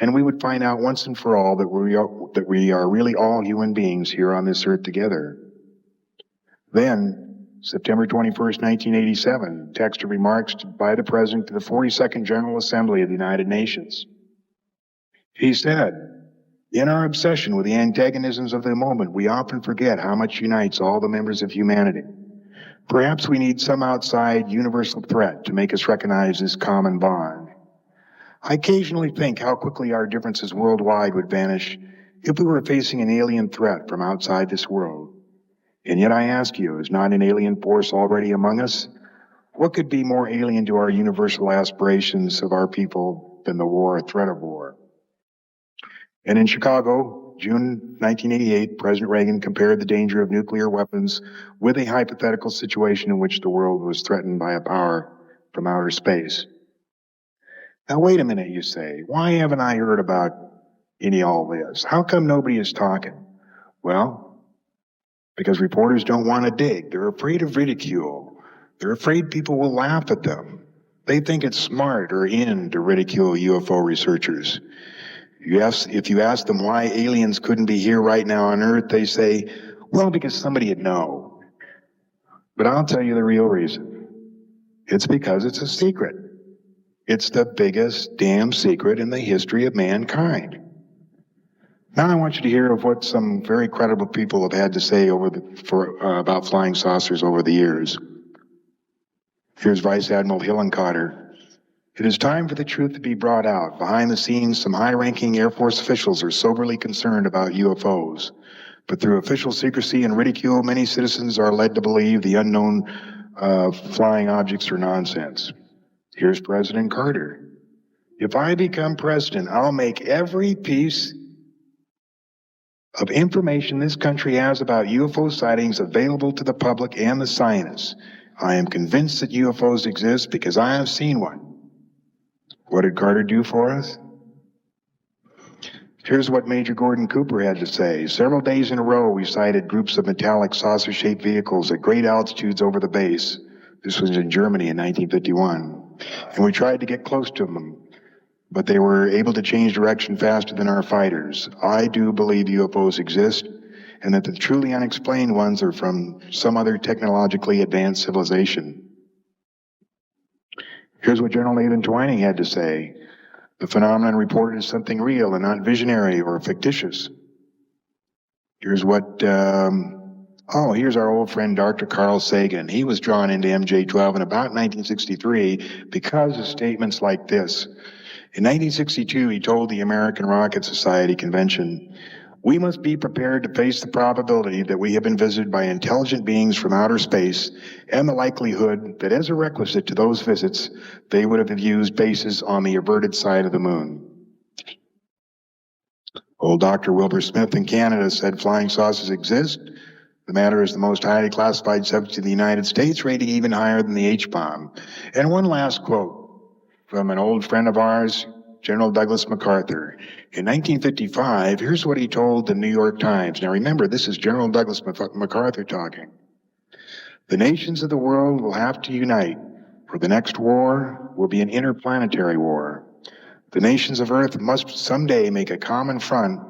and we would find out once and for all that we are really all human beings here on this earth together. Then, September 21st, 1987, text of remarks by the President to the 42nd General Assembly of the United Nations. He said, in our obsession with the antagonisms of the moment, we often forget how much unites all the members of humanity. Perhaps we need some outside universal threat to make us recognize this common bond. I occasionally think how quickly our differences worldwide would vanish if we were facing an alien threat from outside this world. And yet I ask you, is not an alien force already among us? What could be more alien to our universal aspirations of our people than the war or threat of war? And in Chicago, June 1988, President Reagan compared the danger of nuclear weapons with a hypothetical situation in which the world was threatened by a power from outer space. Now, wait a minute, you say. Why haven't I heard about all this? How come nobody is talking? Well, because reporters don't want to dig. They're afraid of ridicule. They're afraid people will laugh at them. They think it's smart or in to ridicule UFO researchers. If you ask them why aliens couldn't be here right now on Earth, they say, well, because somebody would know. But I'll tell you the real reason. It's because it's a secret. It's the biggest damn secret in the history of mankind. Now I want you to hear of what some very credible people have had to say about flying saucers over the years. Here's Vice Admiral Hillenkotter. It is time for the truth to be brought out. Behind the scenes, some high-ranking Air Force officials are soberly concerned about UFOs. But through official secrecy and ridicule, many citizens are led to believe the unknown flying objects are nonsense. Here's President Carter. If I become president, I'll make every piece of information this country has about UFO sightings available to the public and the scientists. I am convinced that UFOs exist because I have seen one. What did Carter do for us? Here's what Major Gordon Cooper had to say. Several days in a row, we sighted groups of metallic saucer-shaped vehicles at great altitudes over the base. This was in Germany in 1951. And we tried to get close to them, but they were able to change direction faster than our fighters. I do believe UFOs exist, and that the truly unexplained ones are from some other technologically advanced civilization. Here's what General Nathan Twining had to say. The phenomenon reported is something real and not visionary or fictitious. Here's what, here's our old friend Dr. Carl Sagan. He was drawn into MJ-12 in about 1963 because of statements like this. In 1962, he told the American Rocket Society convention, "We must be prepared to face the probability that we have been visited by intelligent beings from outer space and the likelihood that as a requisite to those visits, they would have used bases on the averted side of the moon." Old Dr. Wilbur Smith in Canada said flying saucers exist. The matter is the most highly classified subject in the United States, rating even higher than the H-bomb. And one last quote from an old friend of ours, General Douglas MacArthur. In 1955, here's what he told the New York Times. Now remember, this is General Douglas MacArthur talking. "The nations of the world will have to unite, for the next war will be an interplanetary war. The nations of Earth must someday make a common front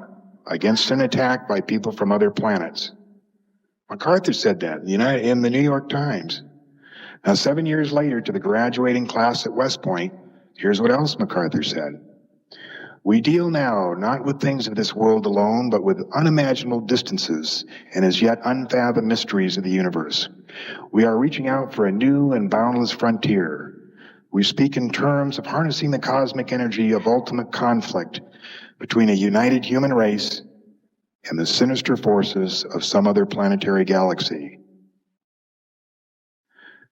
against an attack by people from other planets." MacArthur said that in the New York Times. Now, 7 years later, to the graduating class at West Point, here's what else MacArthur said. "We deal now not with things of this world alone, but with unimaginable distances and as yet unfathomed mysteries of the universe. We are reaching out for a new and boundless frontier. We speak in terms of harnessing the cosmic energy of ultimate conflict between a united human race and the sinister forces of some other planetary galaxy."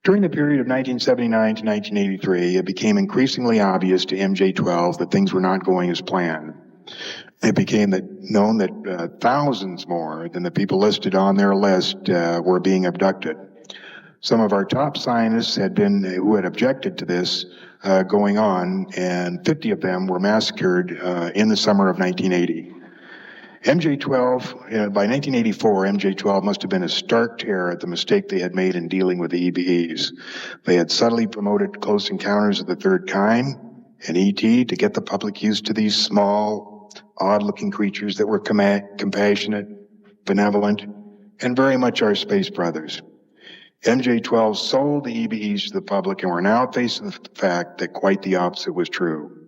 During the period of 1979 to 1983, it became increasingly obvious to MJ-12 that things were not going as planned. It became known that thousands more than the people listed on their list were being abducted. Some of our top scientists who had objected to this going on, and 50 of them were massacred in the summer of 1980. MJ-12, by 1984, MJ-12 must have been a stark terror at the mistake they had made in dealing with the EBEs. They had subtly promoted close encounters of the third kind and ET to get the public used to these small, odd-looking creatures that were compassionate, benevolent, and very much our space brothers. MJ-12 sold the EBEs to the public, and we're now facing the fact that quite the opposite was true.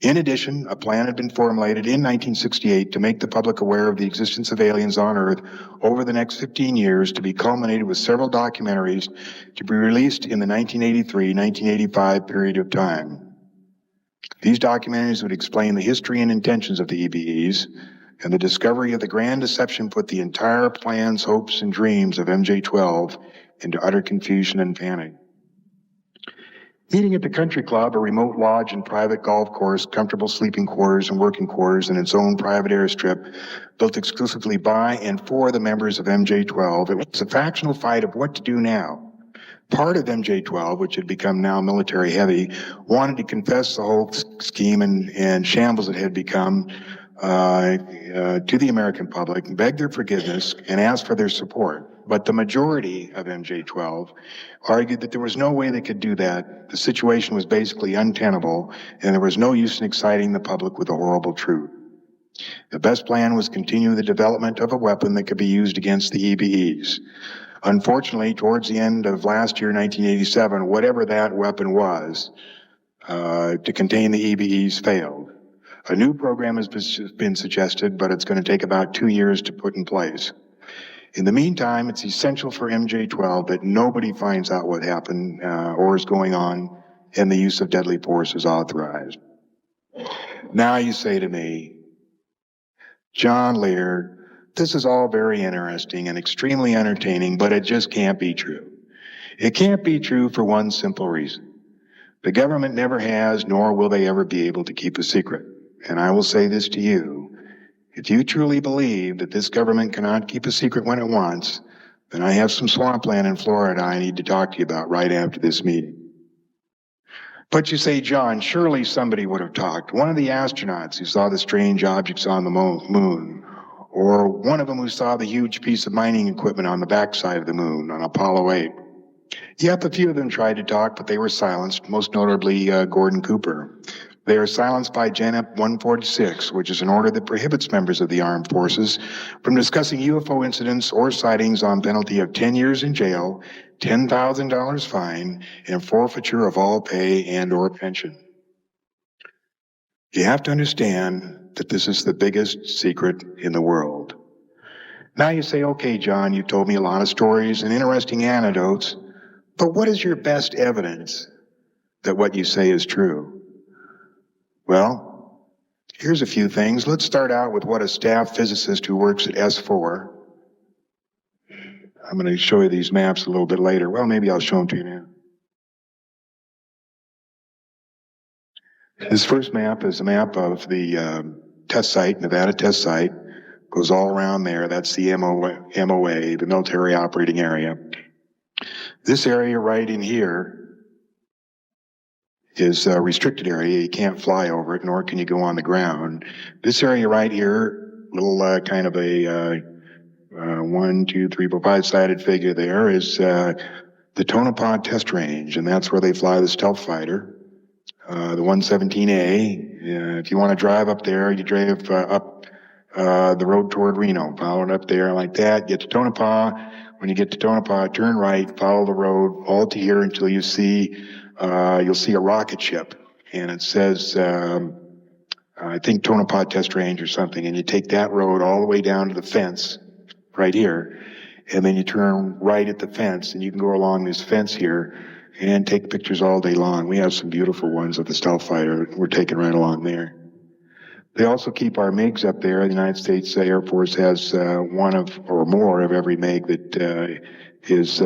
In addition, a plan had been formulated in 1968 to make the public aware of the existence of aliens on Earth over the next 15 years, to be culminated with several documentaries to be released in the 1983-1985 period of time. These documentaries would explain the history and intentions of the EBEs, and the discovery of the grand deception put the entire plans, hopes, and dreams of MJ-12 into utter confusion and panic. Meeting at the country club, a remote lodge and private golf course, comfortable sleeping quarters and working quarters, and its own private airstrip built exclusively by and for the members of MJ-12. It was a factional fight of what to do now. Part of MJ-12, which had become now military heavy, wanted to confess the whole scheme and shambles it had become to the American public, beg their forgiveness, and ask for their support. But the majority of MJ-12 argued that there was no way they could do that. The situation was basically untenable, and there was no use in exciting the public with a horrible truth. The best plan was to continue the development of a weapon that could be used against the EBEs. Unfortunately, towards the end of last year, 1987, whatever that weapon was, to contain the EBEs failed. A new program has been suggested, but it's going to take about 2 years to put in place. In the meantime, it's essential for MJ-12 that nobody finds out what happened or is going on, and the use of deadly force is authorized. Now you say to me, John Lear, this is all very interesting and extremely entertaining, but it just can't be true. It can't be true for one simple reason. The government never has, nor will they ever be able to keep a secret. And I will say this to you. If you truly believe that this government cannot keep a secret when it wants, then I have some swampland in Florida I need to talk to you about right after this meeting. But you say, John, surely somebody would have talked. One of the astronauts who saw the strange objects on the moon, or one of them who saw the huge piece of mining equipment on the backside of the moon on Apollo 8. Yep, a few of them tried to talk, but they were silenced, most notably Gordon Cooper. They are silenced by JANEP 146, which is an order that prohibits members of the armed forces from discussing UFO incidents or sightings on penalty of 10 years in jail, $10,000 fine, and forfeiture of all pay and or pension. You have to understand that this is the biggest secret in the world. Now you say, okay, John, you've told me a lot of stories and interesting anecdotes, but what is your best evidence that what you say is true? Well, here's a few things. Let's start out with what a staff physicist who works at S4. I'm going to show you these maps a little bit later. Well, maybe I'll show them to you now. This first map is a map of the test site, Nevada test site. Goes all around there. That's the MOA, the military operating area. This area right in here is a restricted area. You can't fly over it, nor can you go on the ground. This area right here, little kind of a 1, 2, 3, 4, 5-sided figure there is the Tonopah test range, and that's where they fly the stealth fighter, the 117A. If you want to drive up there, you drive up the road toward Reno, follow it up there like that, get to Tonopah. When you get to Tonopah, turn right, follow the road all to here until you see you'll see a rocket ship, and it says, I think Tonopah Test Range or something, and you take that road all the way down to the fence right here, and then you turn right at the fence, and you can go along this fence here and take pictures all day long. We have some beautiful ones of the stealth fighter we're taking right along there. They also keep our MiGs up there. The United States Air Force has one of, or more of every MiG that is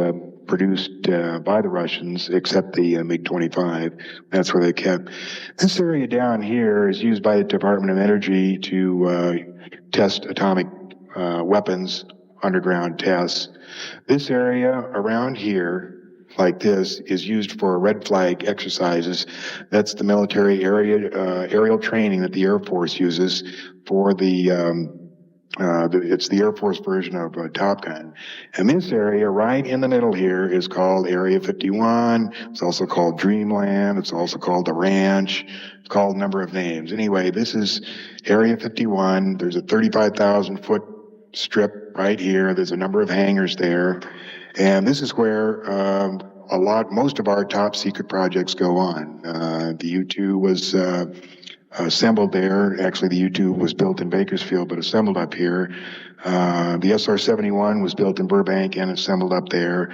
produced by the Russians, except the MiG-25. That's where they kept. This area down here is used by the Department of Energy to test atomic weapons, underground tests. This area around here, like this, is used for red flag exercises. That's the military aerial training that the Air Force uses for it's the Air Force version of Top Gun. And this area right in the middle here is called Area 51. It's also called Dreamland. It's also called the Ranch. It's called a number of names. Anyway, this is Area 51. There's a 35,000 foot strip right here. There's a number of hangars there. And this is where most of our top secret projects go on. The U-2 was assembled there. Actually, the U-2 was built in Bakersfield, but assembled up here. The SR-71 was built in Burbank and assembled up there.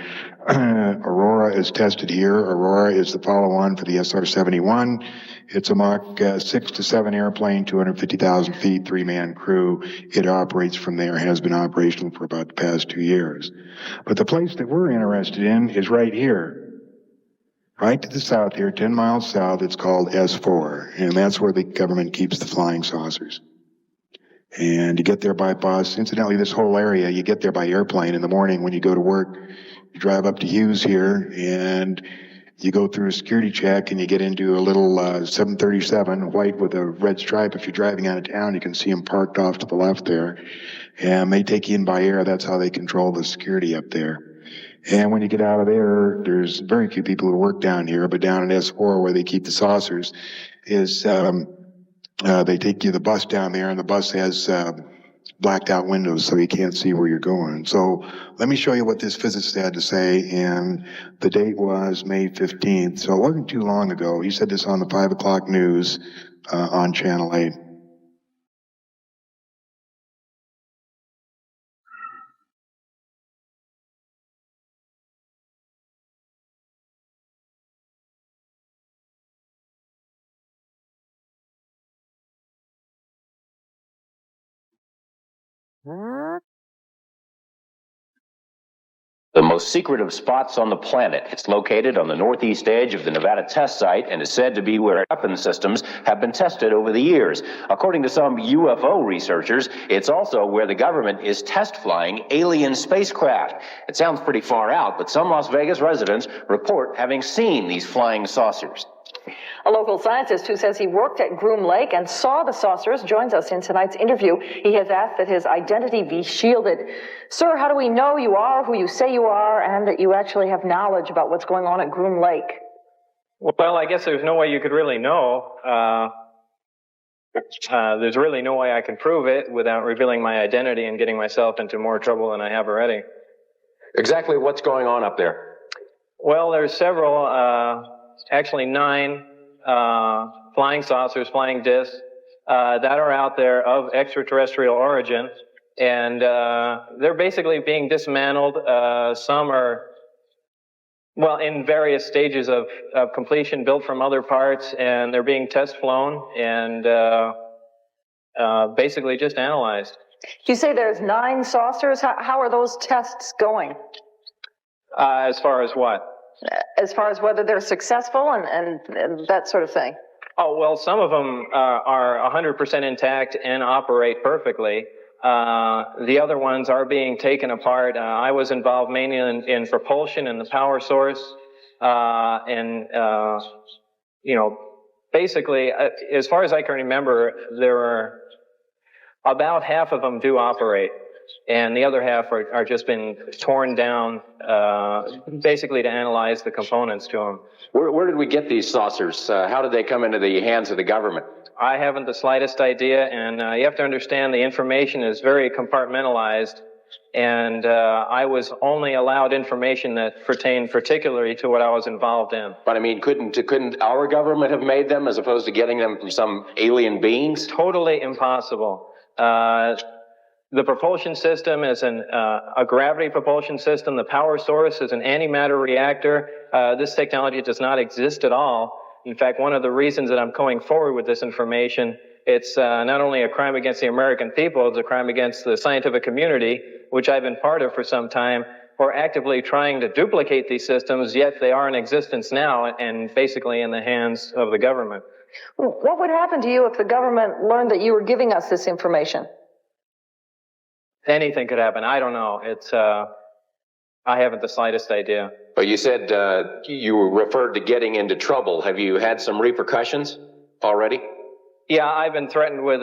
Aurora is tested here. Aurora is the follow-on for the SR-71. It's a Mach 6 to 7 airplane, 250,000 feet, 3-man crew. It operates from there, has been operational for about the past 2 years. But the place that we're interested in is right here. Right to the south here, 10 miles south, it's called S4, and that's where the government keeps the flying saucers. And you get there by bus. Incidentally, this whole area, you get there by airplane in the morning when you go to work. You drive up to Hughes here, and you go through a security check, and you get into a little 737, white with a red stripe. If you're driving out of town, you can see them parked off to the left there. And they take you in by air. That's how they control the security up there. And when you get out of there, there's very few people who work down here, but down at S4 where they keep the saucers is, they take you the bus down there, and the bus has blacked out windows so you can't see where you're going. So let me show you what this physicist had to say, and the date was May 15th, so it wasn't too long ago. He said this on the 5 o'clock news on Channel 8.
The most secret of spots on the planet. It's located on the northeast edge of the Nevada test site and is said to be where weapon systems have been tested over the years. According to some UFO researchers, it's also where the government is test flying alien spacecraft. It sounds pretty far out, but some Las Vegas residents report having seen these flying saucers.
A local scientist who says he worked at Groom Lake and saw the saucers joins us in tonight's interview. He has asked that his identity be shielded. Sir, how do we know you are who you say you are and that you actually have knowledge about what's going on at Groom Lake?
Well, I guess there's no way you could really know. There's really no way I can prove it without revealing my identity and getting myself into more trouble than I have already.
Exactly what's going on up there?
Well, there's several, actually 9 flying saucers, flying discs, that are out there of extraterrestrial origin, and they're basically being dismantled. Some are, well, in various stages of completion, built from other parts, and they're being test flown and basically just analyzed.
You say there's 9 saucers. How are those tests going?
As far as what?
As far as whether they're successful and that sort of thing.
Oh, well, some of them are 100% intact and operate perfectly. The other ones are being taken apart. I was involved mainly in propulsion and the power source. Basically, as far as I can remember, there are about half of them do operate. And the other half are just been torn down, basically to analyze the components to them.
Where did we get these saucers? How did they come into the hands of the government?
I haven't the slightest idea, and you have to understand the information is very compartmentalized, and I was only allowed information that pertained particularly to what I was involved in.
But I mean, couldn't our government have made them as opposed to getting them from some alien beings?
Totally impossible. The propulsion system is a gravity propulsion system. The power source is an antimatter reactor. This technology does not exist at all. In fact, one of the reasons that I'm going forward with this information, it's not only a crime against the American people, it's a crime against the scientific community, which I've been part of for some time. We're actively trying to duplicate these systems, yet they are in existence now and basically in the hands of the government.
What would happen to you if the government learned that you were giving us this information?
Anything could happen. I don't know. I haven't the slightest idea.
But you said you referred to getting into trouble. Have you had some repercussions already?
Yeah, I've been threatened with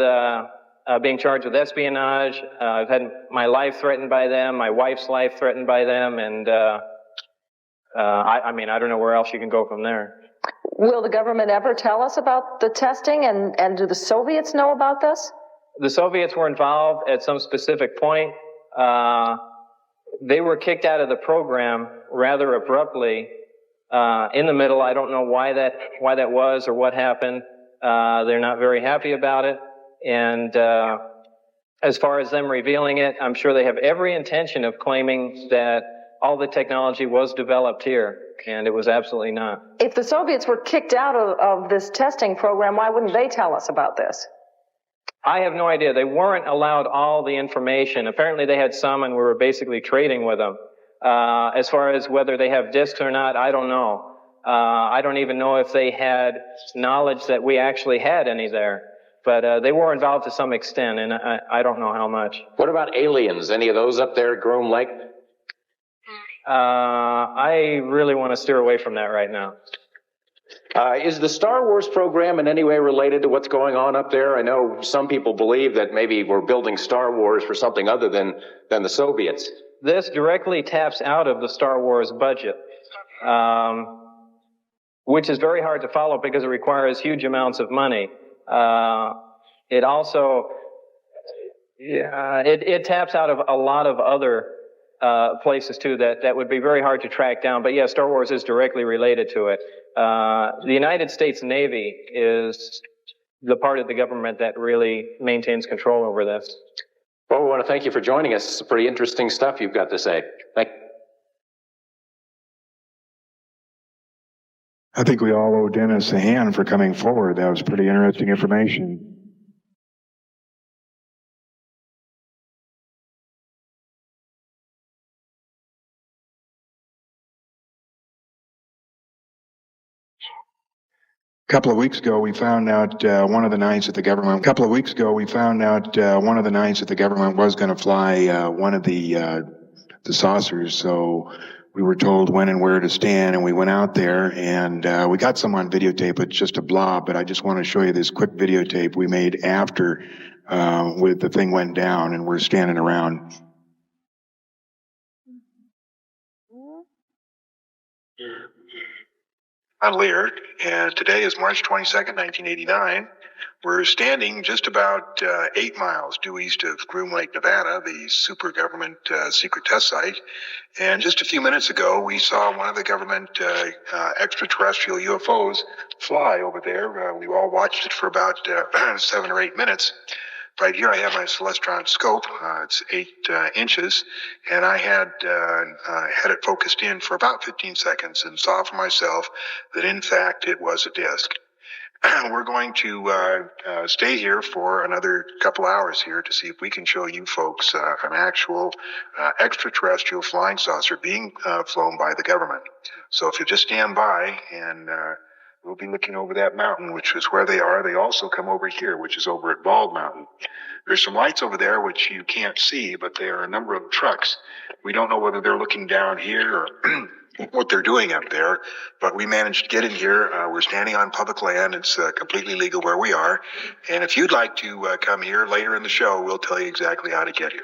being charged with espionage. I've had my life threatened by them, my wife's life threatened by them, and I mean, I don't know where else you can go from there.
Will the government ever tell us about the testing, and do the Soviets know about this?
The Soviets were involved at some specific point. They were kicked out of the program rather abruptly in the middle. I don't know why that was or what happened. They're not very happy about it. And as far as them revealing it, I'm sure they have every intention of claiming that all the technology was developed here, and it was absolutely not.
If the Soviets were kicked out of this testing program, why wouldn't they tell us about this?
I have no idea. They weren't allowed all the information. Apparently they had some, and we were basically trading with them. As far as whether they have discs or not, I don't know. I don't even know if they had knowledge that we actually had any there. But they were involved to some extent, and I don't know how much.
What about aliens? Any of those up there at Groom Lake?
I really want to steer away from that right now.
Is the Star Wars program in any way related to what's going on up there? I know some people believe that maybe we're building Star Wars for something other than the Soviets.
This directly taps out of the Star Wars budget, which is very hard to follow because it requires huge amounts of money. It also, Yeah, it taps out of a lot of other places too that would be very hard to track down. But yeah, Star Wars is directly related to it. The United States Navy is the part of the government that really maintains control over this.
Well, we want to thank you for joining us. It's pretty interesting stuff you've got to say.
I think we all owe Dennis a hand for coming forward. That was pretty interesting information. A couple of weeks ago, we found out one of the nights that the government was going to fly one of the saucers. So we were told when and where to stand, and we went out there, and we got some on videotape. It's just a blob, but I just want to show you this quick videotape we made after with the thing went down, and we're standing around. John Lear, and today is March 22nd, 1989. We're standing just about 8 miles due east of Groom Lake, Nevada, the super government secret test site. And just a few minutes ago, we saw one of the government extraterrestrial UFOs fly over there. We all watched it for about 7 or 8 minutes. Right here I have my Celestron scope. It's 8 inches, and I had it focused in for about 15 seconds and saw for myself that in fact it was a disc. We're going to stay here for another couple hours here to see if we can show you folks an actual extraterrestrial flying saucer being flown by the government. So if you just stand by, and we'll be looking over that mountain, which is where they are. They also come over here, which is over at Bald Mountain. There's some lights over there which you can't see, but there are a number of trucks. We don't know whether they're looking down here or what they're doing up there, but we managed to get in here. We're standing on public land. It's completely legal where we are. And if you'd like to come here later in the show, we'll tell you exactly how to get here.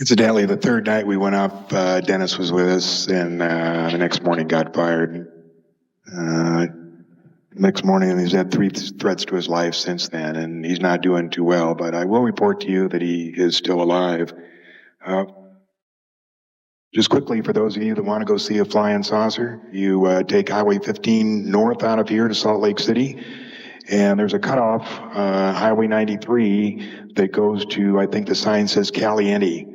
Incidentally, the third night we went up, Dennis was with us, and the next morning got fired. Next morning, he's had 3 threats to his life since then, and he's not doing too well, but I will report to you that he is still alive. Just quickly, for those of you that want to go see a flying saucer, you take Highway 15 north out of here to Salt Lake City, and there's a cutoff, Highway 93, that goes to, I think the sign says Caliente.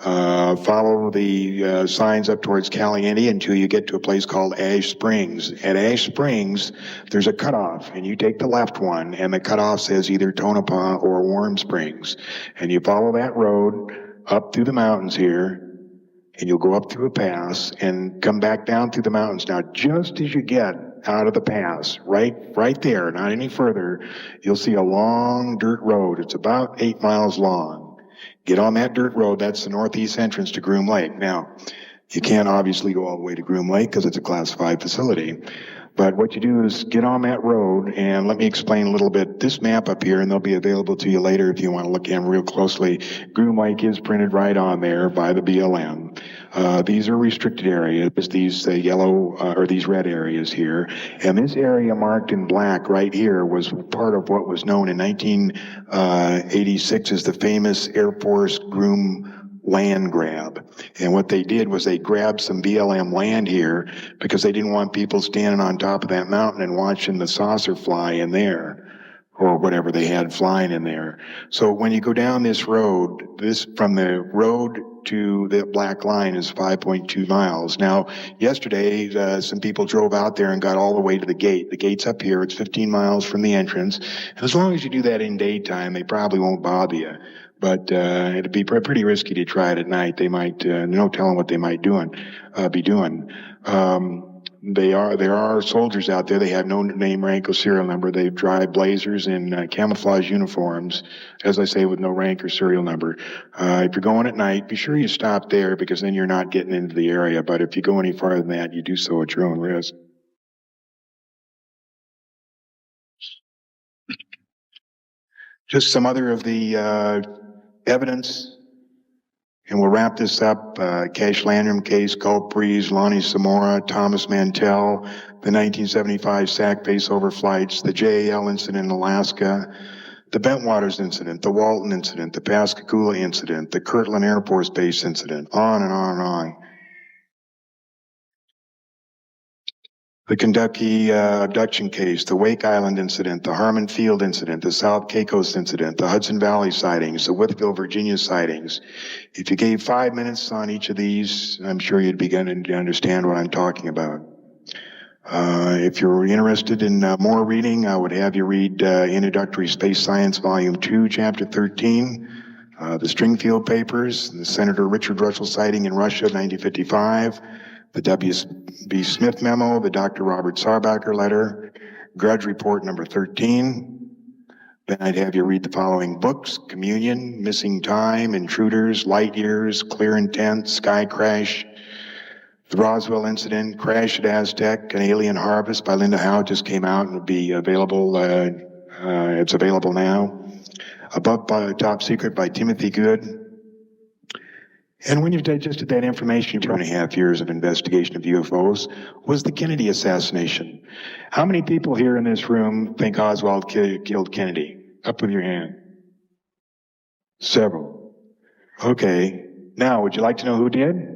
Follow the signs up towards Caliente until you get to a place called Ash Springs. At Ash Springs, there's a cutoff, and you take the left one, and the cutoff says either Tonopah or Warm Springs. And you follow that road up through the mountains here, and you'll go up through a pass and come back down through the mountains. Now, just as you get out of the pass, right there, not any further, you'll see a long dirt road. It's about 8 miles long. Get on that dirt road. That's the northeast entrance to Groom Lake. Now, you can't obviously go all the way to Groom Lake because it's a classified facility. But what you do is get on that road, and let me explain a little bit. This map up here, and they'll be available to you later if you want to look at them real closely. Groom Lake is printed right on there by the BLM. These are restricted areas, these yellow or these red areas here. And this area marked in black right here was part of what was known in 1986 as the famous Air Force Groom land grab. And what they did was they grabbed some BLM land here because they didn't want people standing on top of that mountain and watching the saucer fly in there, or whatever they had flying in there. So when you go down this road, from the road to the black line is 5.2 miles. Now, yesterday, some people drove out there and got all the way to the gate. The gate's up here. It's 15 miles from the entrance. And as long as you do that in daytime, they probably won't bother you. But it'd be pretty risky to try it at night. They might, no telling what they might be doing. There are soldiers out there. They have no name, rank, or serial number. They drive blazers in camouflage uniforms, as I say, with no rank or serial number. If you're going at night, be sure you stop there because then you're not getting into the area. But if you go any farther than that, you do so at your own risk. Just some other of the evidence And we'll wrap this up. Cash Landrum case, Gulf Breeze, Lonnie Samora, Thomas Mantell, the 1975 SAC base overflights, the JAL incident in Alaska, the Bentwaters incident, the Walton incident, the Pascagoula incident, the Kirtland Air Force Base incident, on and on and on. The Kentucky abduction case, the Wake Island incident, the Harmon Field incident, the South Caicos incident, the Hudson Valley sightings, the Wytheville, Virginia sightings. If you gave 5 minutes on each of these, I'm sure you'd begin to understand what I'm talking about. If you're interested in more reading, I would have you read Introductory Space Science, Volume 2, Chapter 13, the Stringfield Papers, the Senator Richard Russell sighting in Russia, 1955, the W.B. Smith memo, the Dr. Robert Sarbacher letter, Grudge Report number 13. Then I'd have you read the following books: Communion, Missing Time, Intruders, Light Years, Clear Intent, Sky Crash, The Roswell Incident, Crash at Aztec, An Alien Harvest by Linda Howe just came out and will be available. It's available now. Above Top Secret by Timothy Good. And when you've digested that information, 2.5 years of investigation of UFOs, was the Kennedy assassination. How many people here in this room think Oswald killed Kennedy? Up with your hand. Several. Okay. Now, would you like to know who did?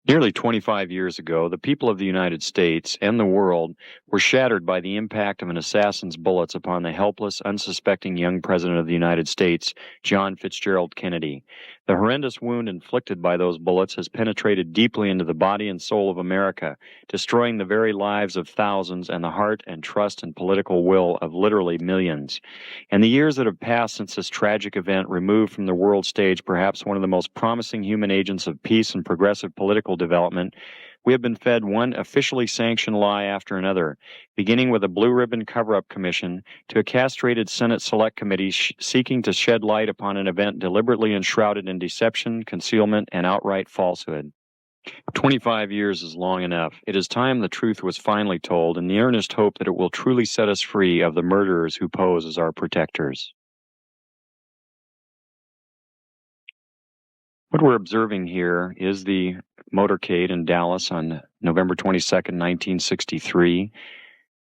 Nearly 25 years ago, the people of the United States and the world were shattered by the impact of an assassin's bullets upon the helpless, unsuspecting young President of the United States, John Fitzgerald Kennedy. The horrendous wound inflicted by those bullets has penetrated deeply into the body and soul of America, destroying the very lives of thousands and the heart and trust and political will of literally millions. In the years that have passed since this tragic event removed from the world stage perhaps one of the most promising human agents of peace and progressive political development, we have been fed one officially sanctioned lie after another, beginning with a blue ribbon cover-up commission to a castrated Senate Select Committee seeking to shed light upon an event deliberately enshrouded in deception, concealment, and outright falsehood. 25 years is long enough. It is time the truth was finally told, in the earnest hope that it will truly set us free of the murderers who pose as our protectors. What we're observing here is the motorcade in Dallas on November 22nd, 1963.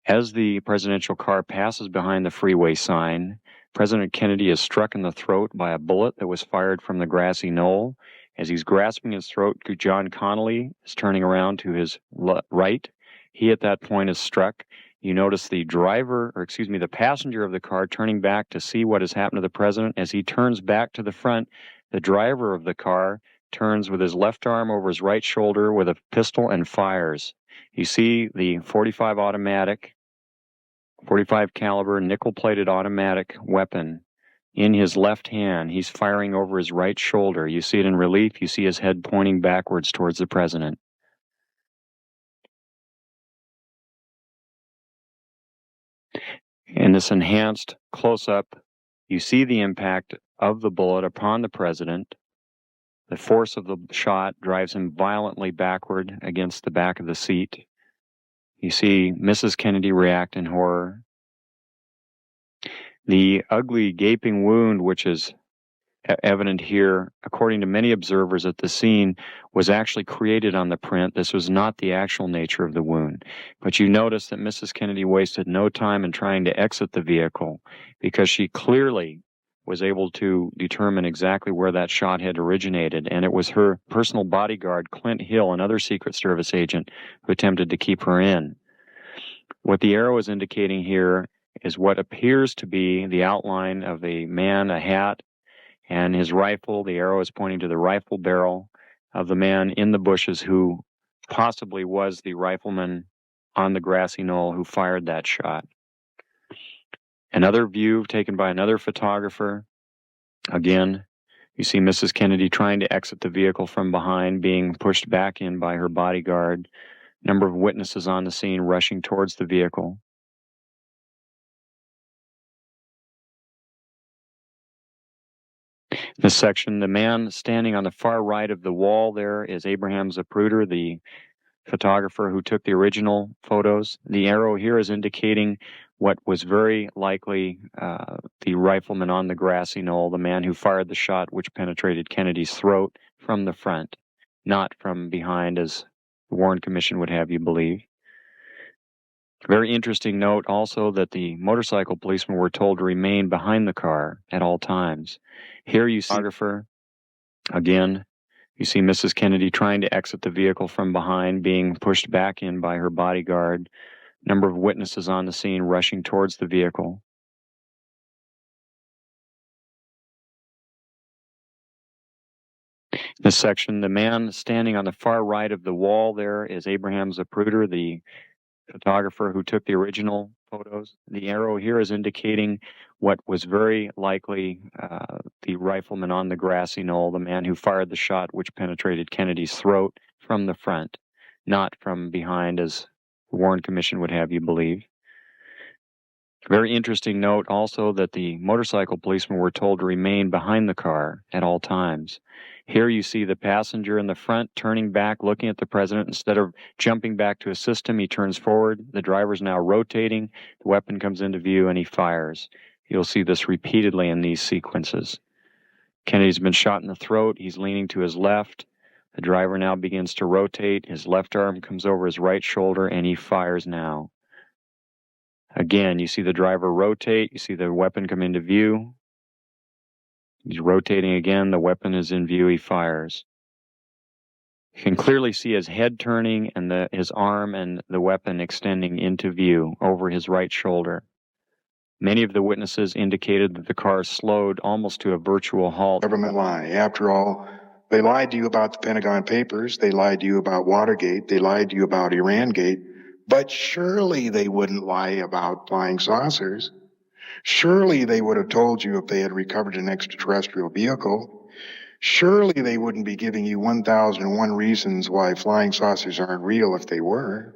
As the presidential car passes behind the freeway sign, President Kennedy is struck in the throat by a bullet that was fired from the grassy knoll. As he's grasping his throat, John Connolly is turning around to his right. He at that point is struck. You notice the the passenger of the car turning back to see what has happened to the president. As he turns back to the front, the driver of the car turns with his left arm over his right shoulder with a pistol and fires. You see the 45 caliber nickel-plated automatic weapon in his left hand. He's firing over his right shoulder. You see it in relief. You see his head pointing backwards towards the president. In this enhanced close-up, you see the impact of the bullet upon the president. The force of the shot drives him violently backward against the back of the seat. You see Mrs. Kennedy react in horror. The ugly gaping wound, which is evident here, according to many observers at the scene, was actually created on the print. This was not the actual nature of the wound. But you notice that Mrs. Kennedy wasted no time in trying to exit the vehicle because she clearly was able to determine exactly where that shot had originated, and it was her personal bodyguard, Clint Hill, another Secret Service agent, who attempted to keep her in. What the arrow is indicating here is what appears to be the outline of a man, a hat, and his rifle. The arrow is pointing to the rifle barrel of the man in the bushes who possibly was the rifleman on the grassy knoll who fired that shot. Another view taken by another photographer. Again, you see Mrs. Kennedy trying to exit the vehicle from behind, being pushed back in by her bodyguard. Number of witnesses on the scene rushing towards the vehicle. This section, the man standing on the far right of the wall there is Abraham Zapruder, the photographer who took the original photos. The arrow here is indicating what was very likely the rifleman on the grassy knoll, the man who fired the shot which penetrated Kennedy's throat from the front, not from behind, as the Warren Commission would have you believe. Very interesting note also that the motorcycle policemen were told to remain behind the car at all times. Here you see the photographer. Again, you see Mrs. Kennedy trying to exit the vehicle from behind, being pushed back in by her bodyguard. Number of witnesses on the scene rushing towards the vehicle. This section, the man standing on the far right of the wall there is Abraham Zapruder, the photographer who took the original photos. The arrow here is indicating what was very likely the rifleman on the grassy knoll, the man who fired the shot which penetrated Kennedy's throat from the front, not from behind, as the Warren Commission would have you believe. Very interesting note also that the motorcycle policemen were told to remain behind the car at all times. Here you see the passenger in the front turning back, looking at the president. Instead of jumping back to assist him, he turns forward. The driver's now rotating. The weapon comes into view and he fires. You'll see this repeatedly in these sequences. Kennedy's been shot in the throat. He's leaning to his left. The driver now begins to rotate. His left arm comes over his right shoulder and he fires now. Again, you see the driver rotate. You see the weapon come into view. He's rotating again. The weapon is in view. He fires. You can clearly see his head turning and his arm and the weapon extending into view over his right shoulder. Many of the witnesses indicated that the car slowed almost to a virtual halt.
Government lie. After all, they lied to you about the Pentagon Papers. They lied to you about Watergate. They lied to you about Iran-gate. But surely they wouldn't lie about flying saucers. Surely they would have told you if they had recovered an extraterrestrial vehicle. Surely they wouldn't be giving you 1,001 reasons why flying saucers aren't real if they were.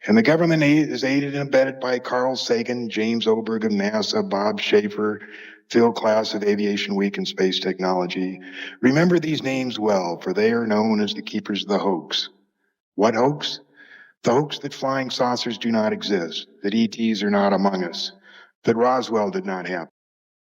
And the government is aided and abetted by Carl Sagan, James Oberg of NASA, Bob Schaefer, Phil Klass of Aviation Week and Space Technology. Remember these names well, for they are known as the keepers of the hoax. What hoax? The hoax that flying saucers do not exist, that ETs are not among us, that Roswell did not happen.